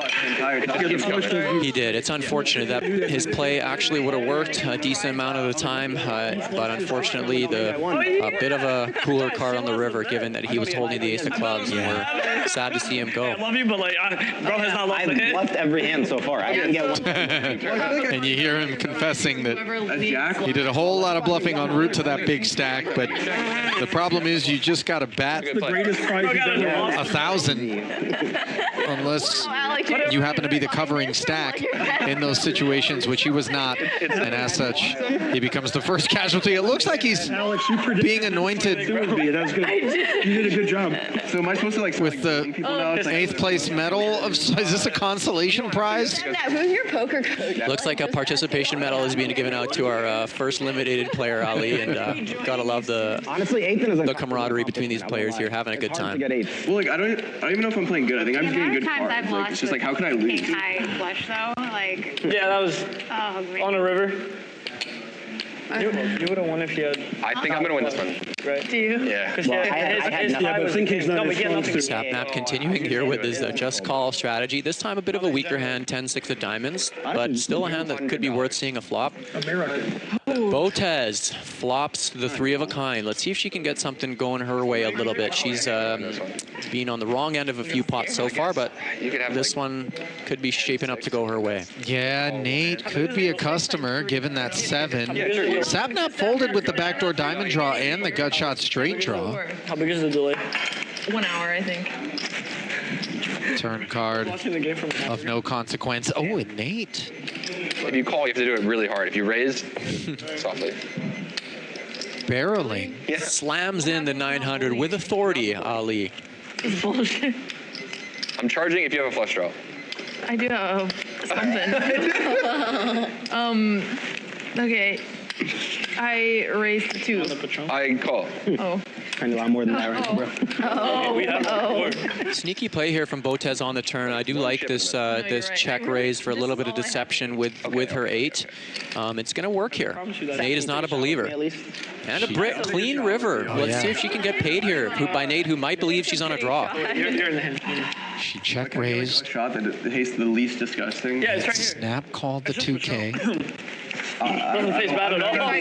D: He did. It's unfortunate that his play actually would have worked a decent amount of the time, but unfortunately, a bit of a cooler card on the river, given that he was holding the ace of clubs. And we're sad to see him go.
K: I love you, but bro has not lost a hit.
H: I've left every hand so far. I didn't get one.
C: And you hear him confessing that he did a whole lot of bluffing en route to that big stack, but the problem is you just got to bat
G: The greatest prize he's ever won.
C: 1,000 unless you happen to be the covering stack in those situations, which he was not, and as such, he becomes the first casualty. It looks like he's
G: Alex, you predicted
C: being anointed
G: that was good. You did a good job.
J: So am I supposed to
C: with the
J: people now? It's like-
C: 8th place medal. Is this a consolation prize?
E: Who's your poker coach?
D: Looks like a participation medal is being given out to our first limited player, Ali, and gotta love
H: Honestly, 8th is
D: the camaraderie between these players here, having a good time.
J: Well, I don't even know if I'm playing good. I think I'm just getting good
I: Times I've
J: cards.
I: lost
J: It's just like, how can I
I: with
J: lose?
I: king high flush though,
K: Yeah, that was on a river. You would have won if you had.
B: I think I'm going to win this one.
K: Right.
E: Do you?
B: Yeah.
K: Because
G: but think he's not as strong.
D: Sapnap continuing here with his just call strategy. This time a bit of a weaker hand, 10-6 of diamonds, but still a hand that could be worth seeing a flop. Botez flops the 3 of a kind. Let's see if she can get something going her way a little bit. She's been on the wrong end of a few pots so far, but this one could be shaping up to go her way.
C: Yeah, Nate could be a customer given that 7. Sapnap folded with the backdoor diamond draw and the gut shot straight draw.
K: How big is the delay?
F: 1 hour, I think.
C: Turn card
K: Watching the game from.
C: of no consequence. Oh, and Nate.
B: If you call, you have to do it really hard. If you raise, softly.
C: Barreling.
B: Yeah.
D: Slams in the 900 with authority, Ali.
F: It's bullshit.
B: I'm charging if you have a flush draw.
F: I do have something. Okay. I raised the 2.
B: I call.
F: Oh.
H: Trying to do a lot more than that right bro.
D: Sneaky play here from Botez on the turn. I do like this this check raise for a little bit of deception with her 8. It's going to work here. Nate is not a believer. And a clean river. Let's see if she can get paid here by Nate, who might believe she's on a draw.
K: You're in the hand.
C: She check raised.
J: Shot that tastes the least disgusting.
K: Yeah, it's right here.
C: Snap called the 2K.
K: Doesn't taste bad at all.
F: Are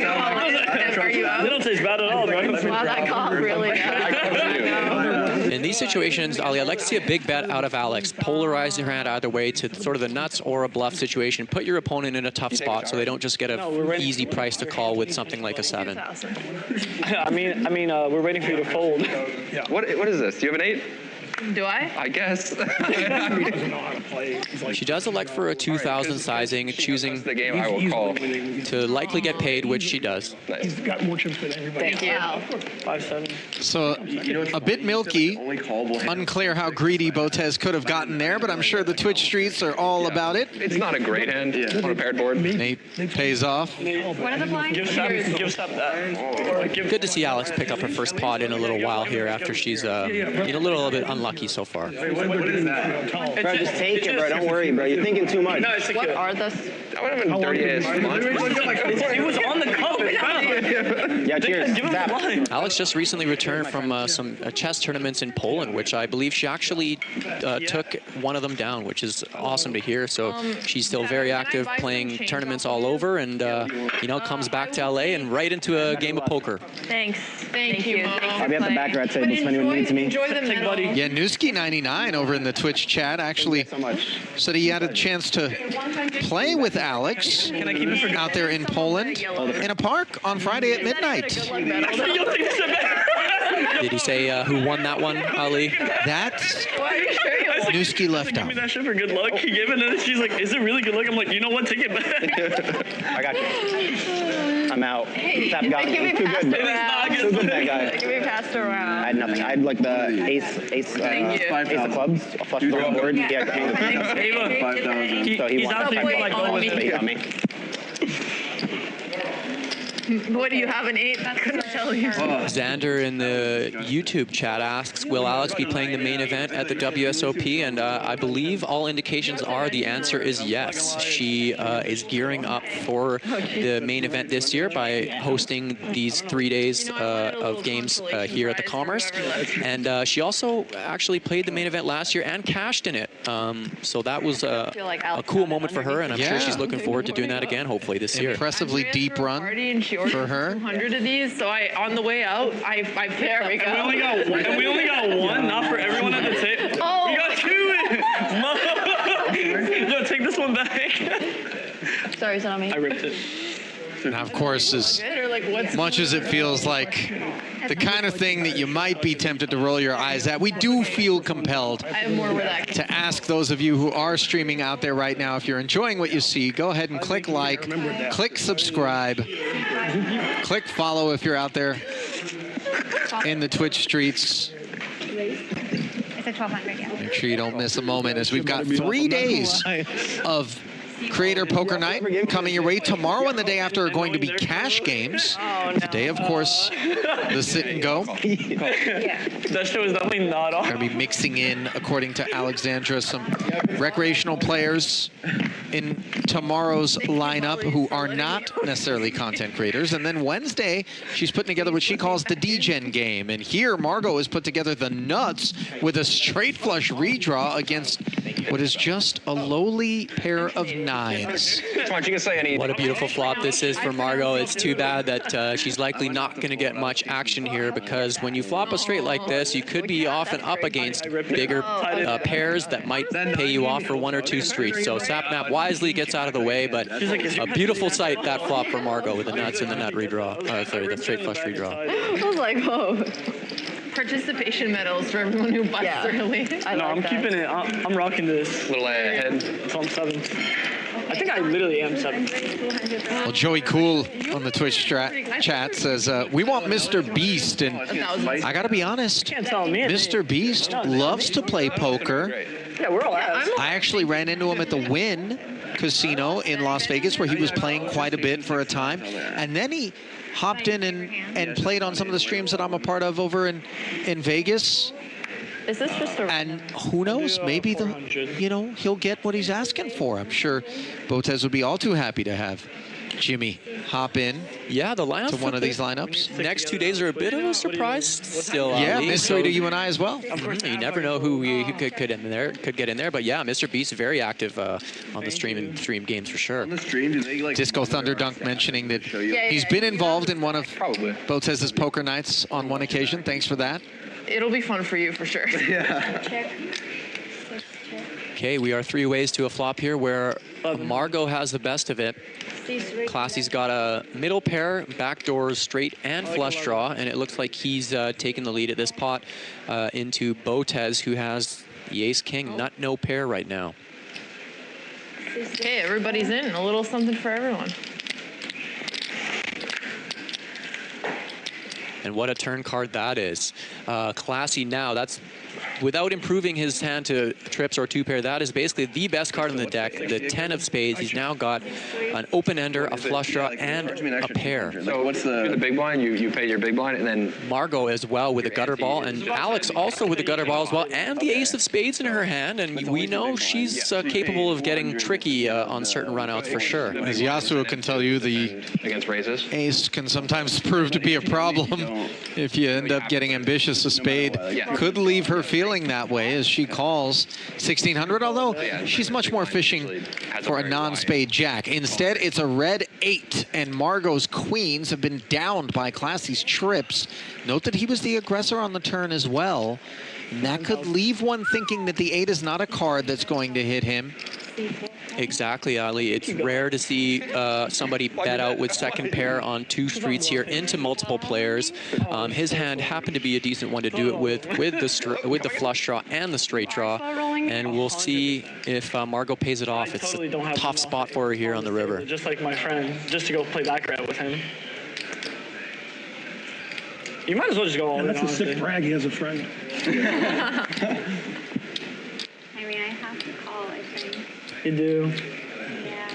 F: you out?
K: They don't taste bad at all, right?
E: Wow, that call really bad.
D: In these situations, Ali, I'd like to see a big bet out of Alex. Polarize your hand either way to sort of the nuts or a bluff situation. Put your opponent in a tough spot so they don't just get an easy price to call with something like a 7.
K: I mean, we're waiting for you to fold.
B: What is this? Do you have an 8?
F: Do I?
B: I guess.
D: She does elect for a 2,000 sizing, choosing
B: the game I will call.
D: to likely get paid, which she does.
G: He's got more chips than everybody.
E: Thank you.
K: 5-7.
C: So a bit milky. Unclear how greedy Botez could have gotten there, but I'm sure the Twitch streets are all about it.
B: It's not a great hand on a paired board.
C: Nate pays off.
I: What are the blinds?
K: Give Sap that.
D: Good to see Alex pick up her first pot in a little while here after she's been a little bit unlucky so far.
H: Bro, just take it, bro. Don't worry, bro. You're thinking too much.
K: No, it's
E: What are the...
B: That would have been dirty as fuck.
K: He was on the cup.
H: Yeah, cheers.
K: Give him a line.
D: Alex just recently returned from some chess tournaments in Poland, which I believe she actually took one of them down, which is awesome to hear. So she's still very active, playing tournaments all over, and you know, comes back to LA and right into a game of poker.
F: Thanks. Thank you.
H: I'll be at the back red table if anyone needs me.
F: Enjoy the medal.
C: Yeah, Newski99 over in the Twitch chat actually said he had a chance to play with Alex out there in Poland in a park on Friday at midnight.
D: Did he say who won that one, Ali?
C: That's Newski left out.
K: Give me that shit for good luck. He gave it, and then she's like, "Is it really good luck?" I'm like, "You know what? Take it back."
H: I got you. I'm out. That guy
F: Give me
H: was too
F: passed
H: good.
F: around.
H: Too good, that guy.
F: Give me passed around.
H: I had nothing. I had like the ace of clubs, a flush draw board. He had king of clubs.
K: Ava,
J: 5,000.
H: So he
K: he's
H: won.
K: out there like going with
H: He got me.
F: What do you have, an 8? Couldn't tell you.
D: Xander in the YouTube chat asks, will Alex be playing the main event at the WSOP? And I believe all indications are the answer is yes. She is gearing up for the main event this year by hosting these 3 days of games here at the Commerce. And she also actually played the main event last year and cashed in it. So that was a cool moment for her, and I'm sure she's looking forward to doing that again, hopefully this year.
C: Impressively deep run for her.
F: 200 of these, so on the way out, I there we go.
K: And we only got one, not for everyone at the table.
F: Oh.
K: We got 2. Yo, take this one back.
E: Sorry, it's not me.
K: I ripped it.
C: Now, of course, as much as it feels like the kind of thing that you might be tempted to roll your eyes at, we do feel compelled
F: I have more where that
C: to ask those of you who are streaming out there right now, if you're enjoying what you see, go ahead and click like, click subscribe, click follow if you're out there in the Twitch streets.
I: It's a 1,200, yeah.
C: Make sure you don't miss a moment, as we've got 3 days of Creator Poker Night coming your way. Tomorrow and the day after are going to be cash games. Today, of course, the sit and go.
K: That show is definitely not on.
C: Going to be mixing in, according to Alexandra, some recreational players in tomorrow's lineup who are not necessarily content creators. And then Wednesday, she's putting together what she calls the D-Gen game. And here, Margot has put together the nuts with a straight flush redraw against what is just a lowly pair of nines.
B: Come on, you can say any.
D: What a beautiful flop this is for Margot. It's too bad that she's likely not going to get much action here, because when you flop a straight like this, you could be often up against bigger pairs that might pay you off for 1 or 2 streets. So Sapnap wisely gets out of the way, but a beautiful sight, that flop for Margot with the nuts and the nut redraw. Sorry, the straight flush redraw.
F: I was like, whoa. Participation medals for everyone who busts early.
K: I'm keeping it. I'm rocking this.
B: Little ahead.
K: So I'm 7th. I think I literally am 7th.
C: Well, Joey Cool on the Twitch chat says, we want Mr. Beast. And I got to be honest, Mr. Beast loves to play poker.
K: Yeah, we're all ass.
C: I actually ran into him at the Wynn Casino in Las Vegas, where he was playing quite a bit for a time. And then he hopped in and played on some of the streams that I'm a part of over in Vegas.
F: Is this just a...
C: And who knows, maybe he'll get what he's asking for. I'm sure Botez would be all too happy to have Jimmy hop in.
D: Yeah, the lineup
C: to one of these lineups.
D: Next 2 days are a bit of a surprise still.
C: Yeah, mystery to you and I as well.
D: You never know who could get in there. But yeah, Mr. Beast very active on the stream games for sure.
J: On the stream, do they like
C: Disco Thunderdunk mentioning that he's been involved in one of Botez's poker nights on one occasion. Thanks for that.
F: It'll be fun for you for sure.
J: Yeah.
D: Okay, we are 3 ways to a flop here where Margot has the best of it. Classy's got a middle pair, backdoors, straight, and flush draw, and it looks like he's taking the lead at this pot into Botez, who has the ace-king, nut, no pair right now.
F: Okay, everybody's in. A little something for everyone.
D: And what a turn card that is. Classy now, that's without improving his hand to trips or two pair, that is basically the best card in the deck, the 10 of spades. He's now got an open-ender, a flush draw, and a pair.
B: So what's the big blind? You pay your big blind, and then
D: Margot as well with a gutter ball, and Alex also with a gutter ball as well, and the ace of spades in her hand, and we know she's capable of getting tricky on certain runouts for sure.
C: As Yasuo can tell you, the
B: against raises,
C: ace can sometimes prove to be a problem if you end up getting ambitious. A spade could leave her feeling that way as she calls 1600, although she's much more fishing for a non-spade jack. Instead, it's a red 8, and Margot's queens have been downed by Classy's trips. Note that he was the aggressor on the turn as well, and that could leave one thinking that the 8 is not a card that's going to hit him.
D: Exactly, Ali. It's rare to see somebody bet out with second pair on 2 streets here into multiple players. His hand happened to be a decent one to do it with the flush draw and the straight draw, and we'll see if Margot pays it off. It's a tough spot for her here on the river.
K: Just like my friend, just to go play baccarat with him. You might as well just go all in.
G: That's a sick brag. He has a friend.
I: I mean, I have to call, I think.
K: You do.
I: Yeah.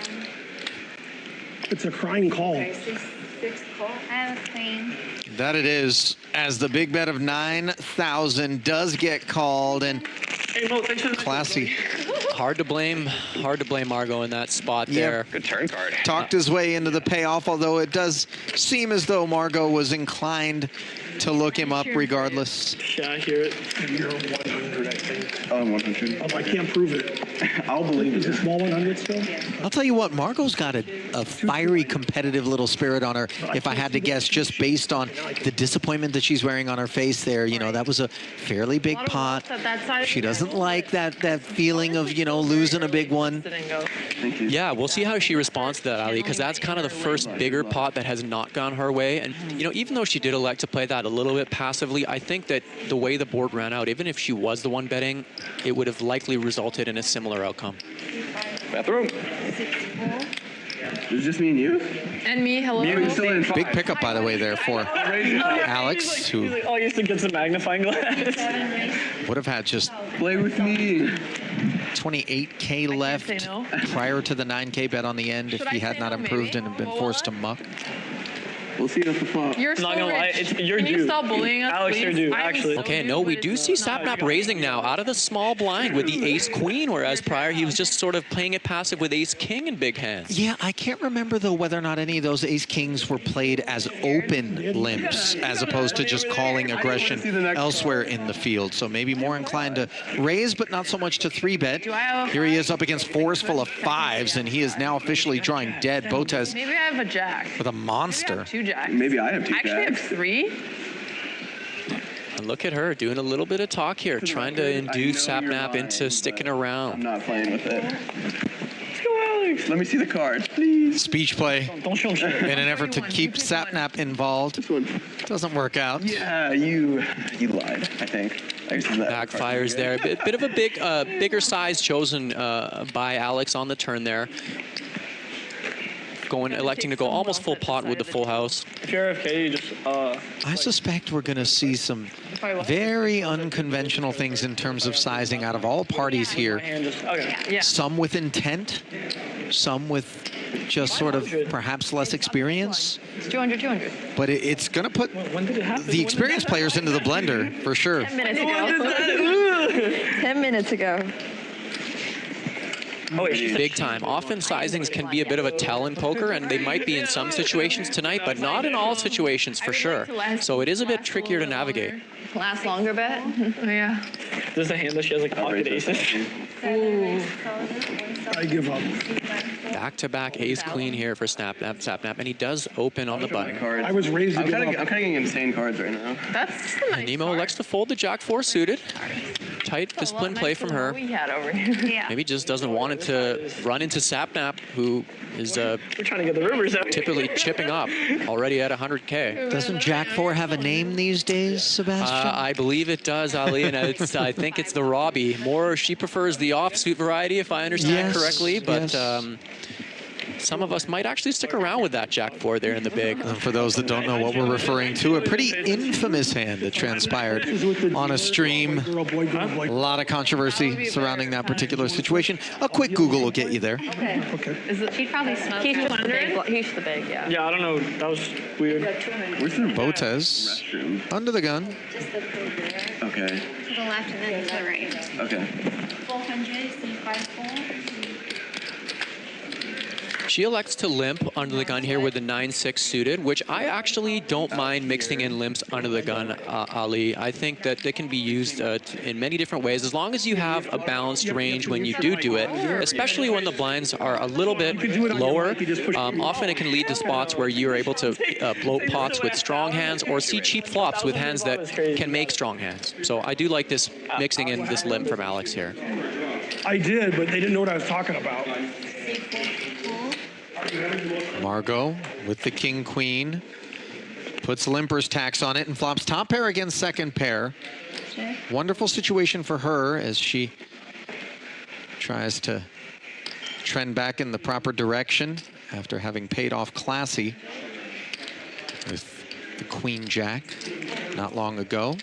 G: It's a crying call.
I: Okay, six call. I have a queen.
C: That it is, as the big bet of 9,000 does get called, and Classy.
D: Hard to blame Margot in that spot there.
B: Good turn card.
C: Talked his way into the payoff, although it does seem as though Margot was inclined to look him up regardless.
K: Yeah, I hear it.
G: You're 100, I think.
J: Oh, I'm 100.
G: I can't prove it.
J: I'll believe it.
G: Is it small 100 still?
C: I'll tell you what, Margot's got a fiery, competitive little spirit on her, if I had to guess, just based on the disappointment that she's wearing on her face there. You know, that was a fairly big pot. She doesn't like that feeling of, you know, losing a big one.
D: Yeah, we'll see how she responds to that, Ali, because that's kind of the first bigger pot that has not gone her way. And, you know, even though she did elect to play that a little bit passively, I think that the way the board ran out, even if she was the one betting, it would have likely resulted in a similar outcome.
B: Bathroom.
J: It's just me and you?
F: And me, hello.
C: Big pickup, by the way, there for Alex, who
K: all used to get some magnifying glass.
C: would have had just
J: play with me.
C: 28K left prior to the 9K bet on the end if he had not improved and been forced to muck.
J: We'll see at the flop.
F: You're
K: not gonna lie, you're
F: Can
K: due.
F: you stop bullying us,
K: Alex,
F: please?
K: you're due,
F: I'm
K: actually.
F: so
D: Okay,
F: due,
D: no,
F: but
D: we
F: it's
D: do see Sapnap raising now out of the small blind with the ace-queen, whereas prior he was just sort of playing it passive with ace-king in big hands.
C: Yeah, I can't remember, though, whether or not any of those ace-kings were played as open limps as opposed to just calling aggression elsewhere in the field. So maybe more inclined to raise, but not so much to 3-bet. Here he is up against 4s full of 5s, and he is now officially drawing dead. Botez
F: Maybe I have a jack.
C: with a monster.
F: Maybe I have 2 jacks.
J: Maybe I have 2
F: I actually have 3.
D: And look at her doing a little bit of talk here, trying to induce Sapnap into sticking around.
J: I'm not playing with it. Let's go, Alex. Let me see the card, please.
C: Speech play
K: Don't show him shit.
C: in an effort to keep Sapnap involved.
J: This one.
C: Doesn't work out.
J: Yeah, you lied, I think.
D: Backfires there. A bit of a bigger size chosen by Alex on the turn there. Electing to go almost full pot with the full house.
K: If you're AFK, you just
C: I suspect we're going to see some very unconventional things in terms of sizing out of all parties here.
K: okay.
C: Some with intent, some with just sort of perhaps less experience.
F: It's 200, 200.
C: But it's going to put the experienced players into the blender for sure.
F: 10 minutes ago. 10 minutes ago.
K: Oh, wait,
D: Big time. Often sizings can be a bit of a tell in poker, and they might be in some situations tonight, but not in all situations for sure. So it is a bit trickier to navigate.
F: Last longer bet? Yeah.
K: There's a hand that she has like pocket aces.
F: Ooh.
G: I give up.
D: Back-to-back ace-queen here for Sapnap, and he does open on the button.
G: I was raised to
J: I'm
G: give
J: kind
G: up.
J: of getting insane cards right now.
F: That's a nice
D: Nemo elects to fold the Jack-4 suited. Tight, disciplined play from her.
F: We had over here.
I: Yeah.
D: Maybe just doesn't want it to run into Sapnap, who is
K: We're trying to get the rivers out.
D: typically chipping up, already at 100K.
C: Doesn't Jack-4 have a name these days, Sebastian?
D: I believe it does, Ali, and I think it's the Robbie. She prefers the offsuit variety, if I understand correctly, but
C: yes.
D: some of us might actually stick around with that Jack-4 there in the big.
C: And for those that don't know what we're referring to, a pretty infamous hand that transpired on a stream. A lot of controversy surrounding that particular situation. A quick Google will get you there.
E: Okay. Is it,
I: She'd probably smoke.
E: he's the big, he's the big, yeah.
K: Yeah, I don't know. That was weird.
C: Botez under the gun.
J: Okay.
I: To the left and then to the right.
J: Okay.
I: 400, C54.
D: She elects to limp under the gun here with the 9-6 suited, which I actually don't mind mixing in limps under the gun, Ali. I think that they can be used in many different ways, as long as you have a balanced range when you do it, especially when the blinds are a little bit lower. Often it can lead to spots where you're able to bloat pots with strong hands or see cheap flops with hands that can make strong hands. So I do like this mixing in this limp from Alex here.
G: I did, but they didn't know what I was talking about.
C: Margot with the king queen puts limper's tax on it and flops top pair against second pair. Wonderful situation for her as she tries to trend back in the proper direction after having paid off classy with the queen jack not long ago.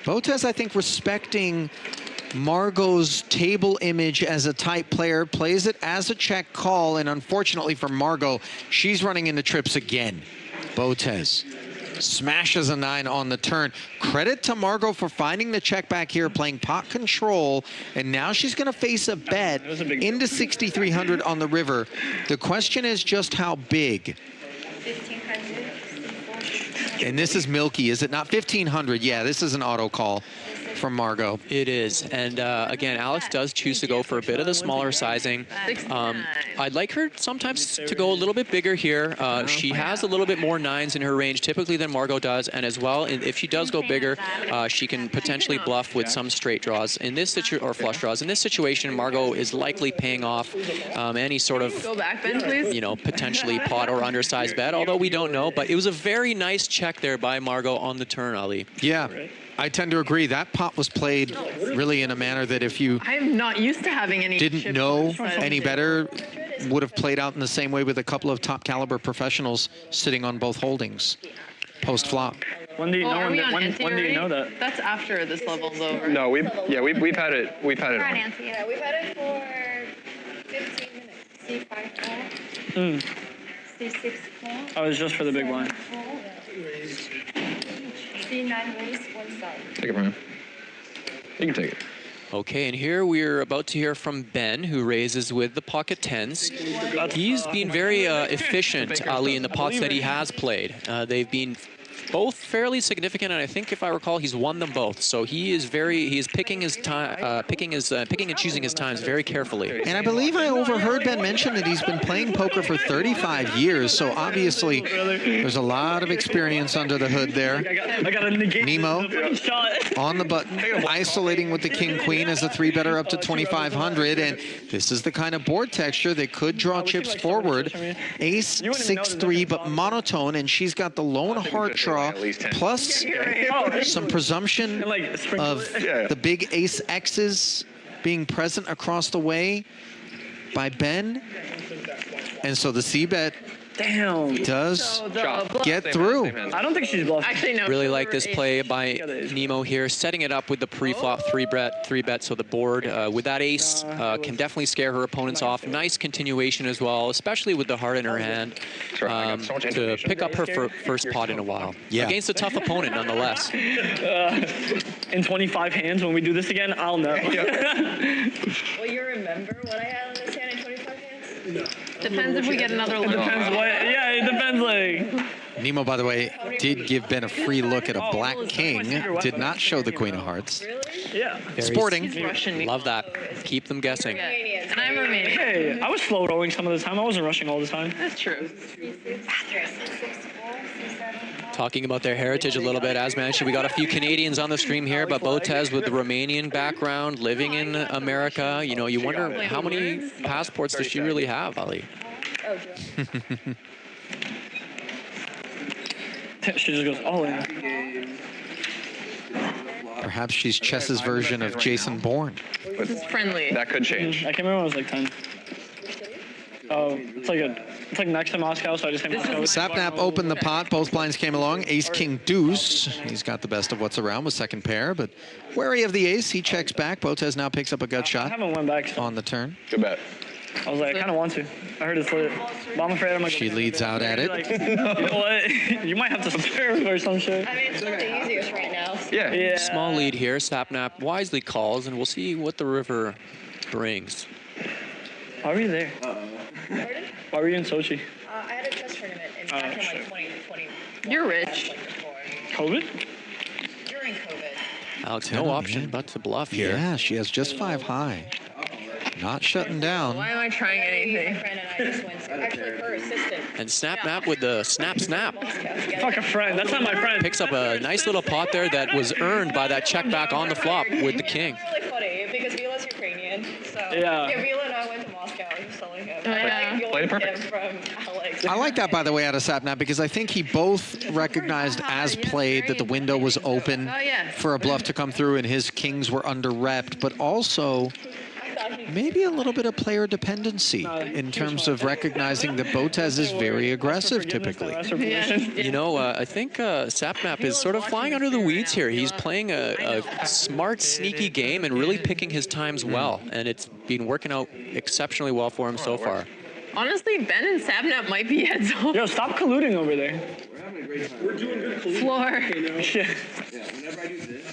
C: Botez, I think, respecting Margot's table image as a type player, plays it as a check call, and unfortunately for Margot, she's running into trips again. Botez smashes a 9 on the turn. Credit to Margot for finding the check back here, playing pot control, and now she's going to face a bet into 6,300 on the river. The question is just how big.
I: 1500.
C: And this is milky, is it not? 1,500, yeah, this is an auto call from Margot.
D: It is, and again, Alex does choose to go for a bit of the smaller sizing. I'd like her sometimes to go a little bit bigger here. She has a little bit more 9s in her range typically than Margot does, and as well, if she does go bigger, she can potentially bluff with some straight draws in this or flush draws. In this situation, Margot is likely paying off any sort of, potentially pot or undersized bet, although we don't know. But it was a very nice check there by Margot on the turn, Ali.
C: Yeah. I tend to agree. That pot was played really in a manner that if you
F: I'm not used to having any
C: didn't know any better, would have played out in the same way with a couple of top caliber professionals sitting on both holdings post flop.
K: When do you know when do you know that?
F: That's after this level's over.
B: No, we've had it. We've had it.
I: We're on ante. Yeah, we've had it for 15 minutes. C54. C64.
K: Oh, it's just for the big blind.
I: C9 raise, one side.
B: Take it from him. You can take it.
D: Okay, and here we're about to hear from Ben, who raises with the pocket 10s. He's been very efficient, Ali, in the pots that he has played. They've been both fairly significant, and I think, if I recall, he's won them both. So he is picking his time, picking and choosing his times very carefully.
C: And I believe I overheard Ben mention that he's been playing poker for 35 years. So obviously, there's a lot of experience under the hood there.
K: I got to negate
C: Nemo
K: shot.
C: on the button, isolating with the king-queen as a 3-better up to 2,500. And this is the kind of board texture that could draw chips forward. Ace 6-3, but monotone, and she's got the lone heart draw, plus some presumption of the big ace X's being present across the way by Ben. And so the C-bet does get through.
K: I don't think she's bluffing.
F: Actually, no.
D: Really like this play by Nemo here, setting it up with the pre-flop 3-bet, so the board with that ace can definitely scare her opponents off. Nice continuation as well, especially with the heart in her hand, to pick up her first pot in a while.
C: Yeah.
D: Against a tough opponent, nonetheless.
K: In 25 hands, when we do this again, I'll know.
E: Will you remember what I had on this hand in 25 hands? No.
F: Depends if we get another limp.
K: It depends, like.
C: Nemo, by the way, did give Ben a free look at a black king. Did not show the queen of hearts.
K: Yeah.
C: Sporting.
D: Love that. Keep them guessing.
F: And I'm Romanian.
K: Hey, I was slow rolling some of the time. I wasn't rushing all the time.
F: That's true.
D: Talking about their heritage a little bit, as mentioned, we got a few Canadians on the stream here, but Botez with the Romanian background, living in America. You know, you wonder how many passports does she really have, Ali?
K: She just goes all in.
C: Perhaps she's Chess's version of Jason Bourne.
F: This is friendly.
B: That could change.
K: I can't remember when I was like 10. It's like next to Moscow, so I just came to Moscow.
C: Sapnap opened the pot. Both blinds came along. Ace, king, deuce. He's got the best of what's around with second pair, but wary of the ace. He checks back. Botez now picks up a gut shot.
K: I haven't went back
C: on the turn.
B: Good bet.
K: I was like, I kind of want to. I heard it's lit. But I'm afraid I'm like.
C: She leads out at it.
K: Like, you know what? You might have to spare or some shit.
I: I mean, it's not the easiest right now.
K: Yeah.
D: Small lead here. Sapnap wisely calls, and we'll see what the river brings.
K: Why were you there? Why were you in Sochi?
I: I had a chess tournament back in like 2020.
F: You're rich.
K: COVID?
I: During COVID.
D: Alex, no option but to bluff here.
C: Yeah, she has just 5 high. Not shutting down.
F: Why am I trying anything?
I: My friend and I just went. Actually, her assistant.
D: And Sapnap with the snap.
K: Fuck a friend. That's not my friend.
D: Picks up a nice little pot there that was earned by that check back on the flop with the king.
I: It's really funny because Vila's Ukrainian. So
K: Yeah.
I: Vila and I went to Moscow. I was telling him.
F: Yeah.
I: Played it perfect. From Alex.
C: I like that, by the way, out of Sapnap, because I think he both recognized as played that the window was open for a bluff to come through and his kings were under-repped, but also maybe a little bit of player dependency in terms of recognizing that Botez is very aggressive typically.
D: You know, I think Sapnap is sort of flying under the weeds here. He's playing a smart, sneaky game and really picking his times well, and it's been working out exceptionally well for him so far.
F: Honestly, Ben and Sapnap might be heads off.
K: Yo, stop colluding over there.
G: We're doing good.
F: Floor.
K: Shit.
J: Yeah, whenever I do this.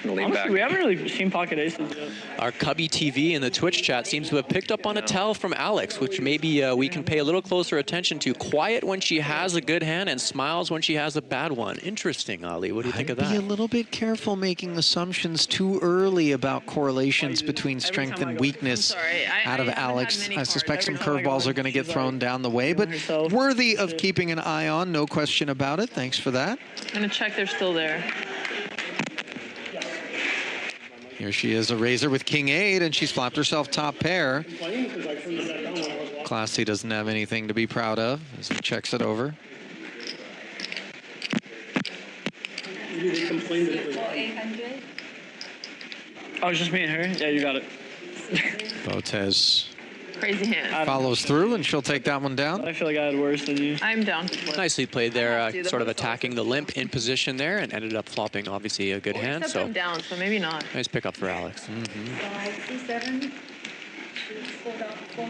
K: Honestly, we haven't really seen pocket aces yet.
D: Our Cubby TV in the Twitch chat seems to have picked up on a tell from Alex, which maybe we can pay a little closer attention to. Quiet when she has a good hand and smiles when she has a bad one. Interesting, Ali. What do you think of that?
C: Be a little bit careful making assumptions too early about correlations between strength and weakness out of Alex. I suspect some curveballs are going to get thrown down the way, but worthy of keeping an eye on, no question about it. Thanks for that.
F: I'm gonna check they're still there.
C: Here she is, a raiser with king 8, and she's flopped herself top pair. Classy doesn't have anything to be proud of as he checks it over.
K: Oh, it's just me and her? Yeah, you got it.
C: Botez
F: Crazy hand.
C: follows through, and she'll take that one down.
K: I feel like I had worse than you.
F: I'm down.
D: Nicely played there, sort of attacking the limp in position there, and ended up flopping, obviously, a good hand.
F: Except
D: So
F: I'm down, so maybe not.
D: nice pickup for Alex.
K: I'm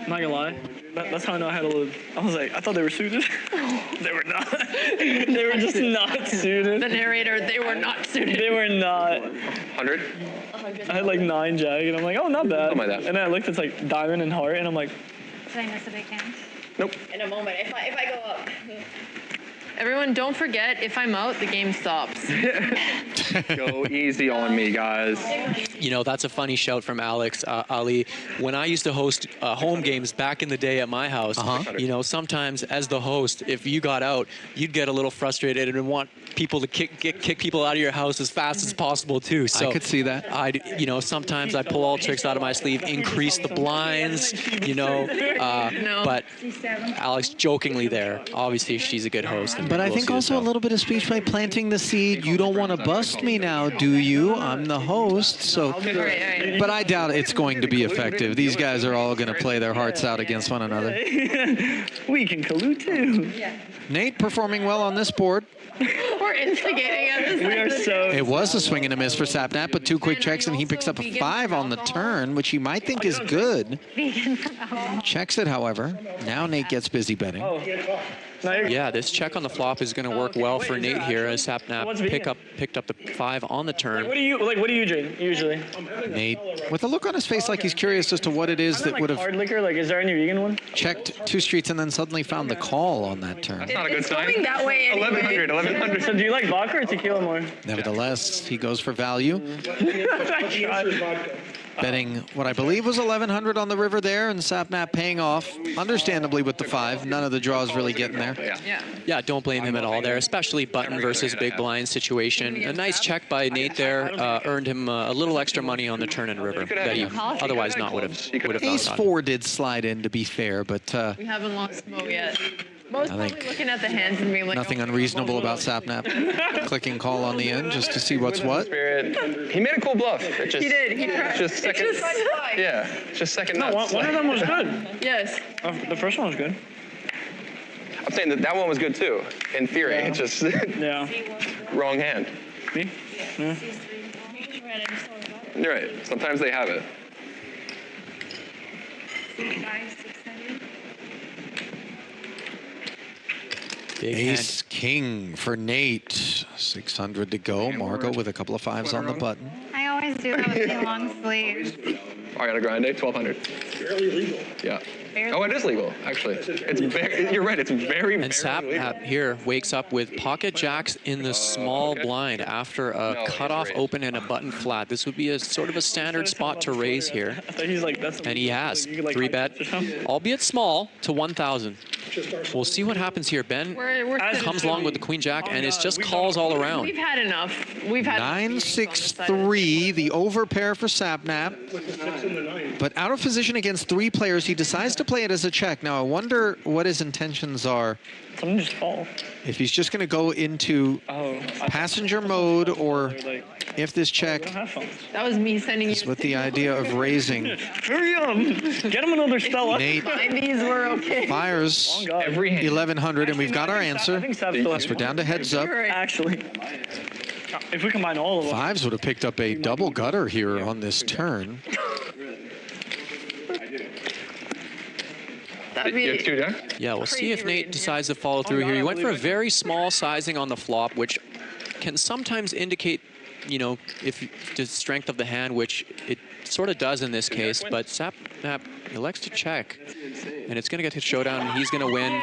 K: not gonna lie. That's how I know I had to live. I was like, I thought they were suited. They were not. They were just not suited.
F: The narrator, they were not suited.
K: They were not.
B: 100?
K: I had like 9 jag, and I'm like, oh, not bad.
B: Something like that.
K: And then I looked, it's like diamond and heart, and I'm like,
I: Did I miss a big hand?
B: Nope.
I: In a moment, if I go up.
F: Everyone, don't forget, if I'm out, the game stops.
B: Go easy on me, guys.
D: You know, that's a funny shout from Alex. Ali, when I used to host home games back in the day at my house, you know, sometimes as the host, if you got out, you'd get a little frustrated and want people to kick people out of your house as fast as possible too. So
C: I could see that.
D: You know, sometimes I pull all tricks out of my sleeve, increase the blinds, you know, but Alex jokingly there. Obviously, she's a good host.
C: But I think also a little bit of speech by planting the seed. You don't want to bust me now, do you? I'm the host, so. But I doubt it's going to be effective. These guys are all going to play their hearts out against one another.
K: we can collude too.
C: Nate performing well on this board.
F: We're instigating at this.
K: We are so.
C: It was a swing and a miss for Sapnap, but 2 quick checks, and he picks up a 5 on the turn, which he might think is good. Checks it, however. Now Nate gets busy betting.
D: Yeah, this check on the flop is going to work well for Nate here as Sapnap picked up the 5 on the turn.
K: What do you drink usually?
C: Nate, with a look on his face like he's curious as to what it is that would have
K: hard liquor. Like, is there any vegan one?
C: checked 2 streets and then suddenly found the call on that turn.
B: That's not a good sign.
F: Going that way anyway.
B: 1100.
K: So do you like vodka or tequila more?
C: Nevertheless, he goes for value. Betting what I believe was 1100 on the river there, and Sapnap paying off, understandably, with the 5. None of the draws really getting there.
D: Yeah, don't blame him at all there, especially button versus big blind situation. A nice check by Nate there earned him a little extra money on the turn and river that he otherwise not would have
C: Ace 4 did slide in, to be fair, but
F: We haven't lost smoke yet. Most
C: I
F: probably
C: think
F: looking at the hands and being like,
C: nothing unreasonable about Sapnap. Clicking call on the end just to see what's what.
B: Spirit. He made a cool bluff. It just,
F: He did. He tried.
B: Just second. Yeah, just second
K: No,
B: nuts.
K: one of them was good.
F: Yes.
K: The first one was good.
B: I'm saying that one was good too. In theory, it's just
K: Yeah.
B: wrong hand.
K: Me? Yeah.
B: You're right. Sometimes they have it.
D: Big
C: Ace
D: hand.
C: king for Nate. 600 to go. Marco with a couple of fives on the button.
I: I always do have a few long sleeves.
B: Ariana Grande, 1200.
G: Barely legal.
B: Yeah. Oh, it is legal, actually. It's very, you're right, it's very,
D: And Sapnap here wakes up with pocket jacks in the small blind after a cutoff open and a button flat. This would be a sort of a standard spot to raise here.
K: I thought he's like, that's.
D: And he has
K: You could, like,
D: 3-bet, albeit small, to 1,000. We'll see what happens here. Ben
F: We're
D: comes along with the queen jack, and it's just calls all around.
F: We've had enough. We've had
C: 9-6-3, the overpair for Sapnap. But out of position against 3 players, he decides to play it as a check. Now, I wonder what his intentions are.
K: Something just fall.
C: If he's just going to go into passenger mode, or if this check
F: That was me sending you.
C: is with the idea of raising.
K: Hurry up! Get him another Stella.
C: Nate
F: These were okay.
C: fires
B: Every hand.
C: 1,100, and we've got our answer.
K: I think Sap still has
C: We're down to heads up.
K: Actually, if we combine all of them.
C: Fives would have picked up a double gutter here on this turn.
F: That'd
B: You have
F: be.
B: 2 jack?
D: Yeah, we'll see if Nate decides to follow through here. He went for a very small sizing on the flop, which can sometimes indicate, you know, if the strength of the hand, which it sort of does in this case. But Sapnap elects to check, and it's going to get to showdown, and he's going to win.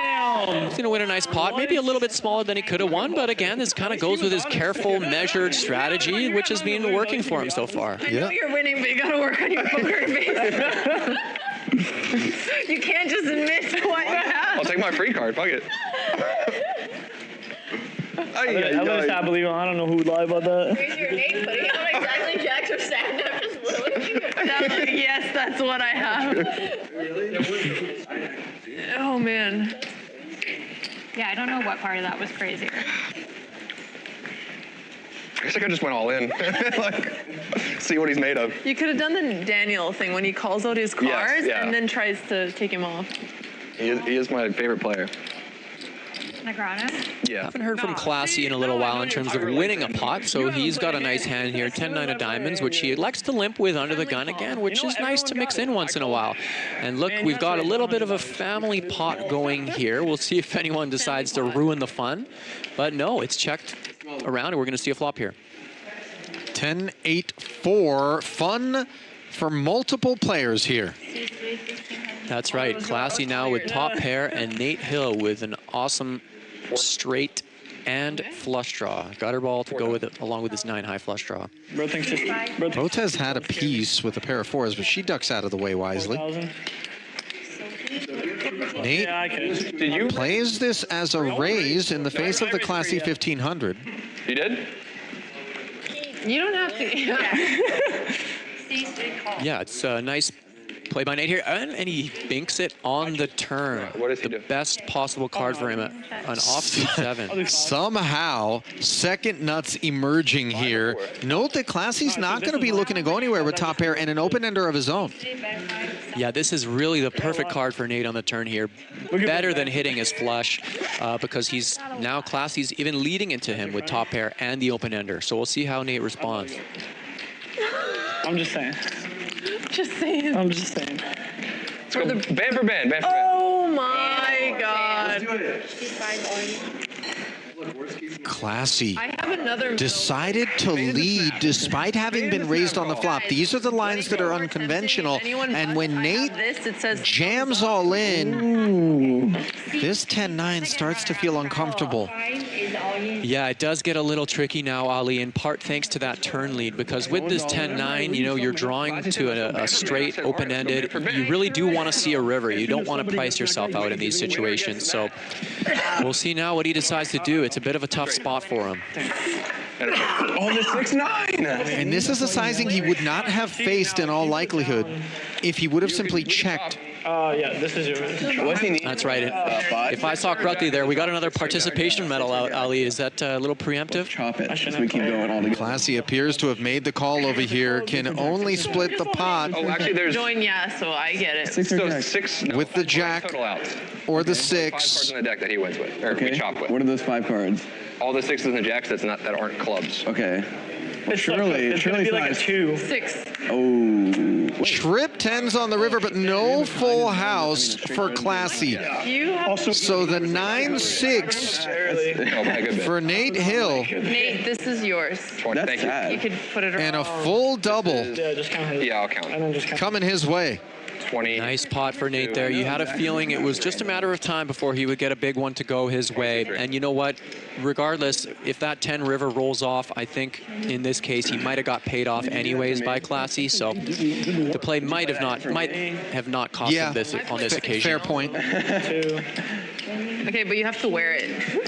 D: He's going to win a nice pot, maybe a little bit smaller than he could have won. But again, this kind of goes with his careful, measured strategy, which has been working for him so far.
F: I know you're winning, but you gotta work on your poker face. You can't just miss what you have.
B: I'll take my free card, fuck it.
K: I would not believe him. I don't know who would lie about that.
I: Here's your Nate putting out exactly jacks or Sapnap just literally.
F: Yes, that's what I have. Oh man.
I: Yeah, I don't know what part of that was crazier.
B: I guess I could just went all in. Like, see what he's made of.
F: You could have done the Daniel thing when he calls out his cards
B: yeah.
F: and then tries to take him off.
B: He is my favorite player.
I: Negrano?
B: Yeah.
D: Haven't heard from Classy in a little while in terms of winning a pot, so he's got a nice hand here, 10-9 of diamonds, which he elects to limp with under the gun again, which is nice to mix in once in a while. And look, we've got a little bit of a family pot going here. We'll see if anyone decides to ruin the fun. But no, it's checked around, and we're going to see a flop here.
C: 10-8-4, fun for multiple players here.
D: That's right, Classy now with top pair, and Nate Hill with an awesome straight and flush draw. Gutter ball to go with it, along with his 9-high flush draw.
C: Botez had a piece with a pair of 4s, but she ducks out of the way wisely. Nate plays this as a raise in the face of the Classy 1500.
B: You did?
F: You don't have to.
D: Yeah, it's a nice play by Nate here, and he binks it on the turn.
B: What does he
D: the
B: do?
D: best possible card for him, an offsuit 7.
C: Somehow, second nuts emerging here. Note that Classy's not going to be looking to go anywhere with top pair and an open ender of his own.
D: Yeah, this is really the perfect card for Nate on the turn here. Better than hitting his flush, because he's now Classy's even leading into him with top pair and the open ender. So we'll see how Nate responds.
K: I'm just saying.
F: Just saying.
K: I'm just saying.
B: Let's go band for band, band for band.
F: Oh my God.
C: Classy
F: I have another.
C: decided to lead despite having been raised on the flop. These are the lines that are unconventional, and when Nate jams all in, this 10-9 starts to feel uncomfortable.
D: Yeah, it does get a little tricky now, Ali, in part thanks to that turn lead, because with this 10-9, you know, you're drawing to a straight open-ended. You really do want to see a river. You don't want to price yourself out in these situations. So we'll see now what he decides to do. It's a bit of a tough spot for him.
B: Oh, the 6-9!
C: And this is a sizing he would not have faced in all likelihood if he would have simply checked
K: Yeah, this is yours.
H: What's he need?
D: That's right. If I saw correctly there, we got another participation medal out, Ali. Is that a little preemptive?
J: Chop it. So we keep going all together.
C: Classy appears to have made the call over here. Can only split the pot.
B: Oh, actually, there's
F: Join so I get it.
B: so 6 no,
C: with the
B: 5
C: jack
B: total outs.
C: or the
B: 5 cards
C: 6.
B: in the deck that he wins with, or we chop with.
J: What are those 5 cards?
B: All the 6s and the jacks that aren't clubs.
J: Okay.
K: It's gonna be like a 2.
F: 6.
J: Oh.
C: Trip 10s on the river, but no full house for Classy.
F: You have
C: So the 9-6
B: Oh, by a good bit.
C: for Nate Hill
F: Nate, this is yours.
B: Thank
J: That's
B: you.
J: sad.
F: You could put it
C: and a
F: around.
C: full double
K: Yeah, just count his.
B: Yeah, I'll count.
K: And then just count.
C: coming his way.
B: 20.
D: Nice pot for Nate there. You had a feeling it was just a matter of time before he would get a big one to go his way. And you know what? Regardless, if that 10 river rolls off, I think in this case he might have got paid off anyways by Classy. So the play might have not cost him this on this occasion.
C: Fair point.
K: 2.
F: Okay, but you have to wear it. You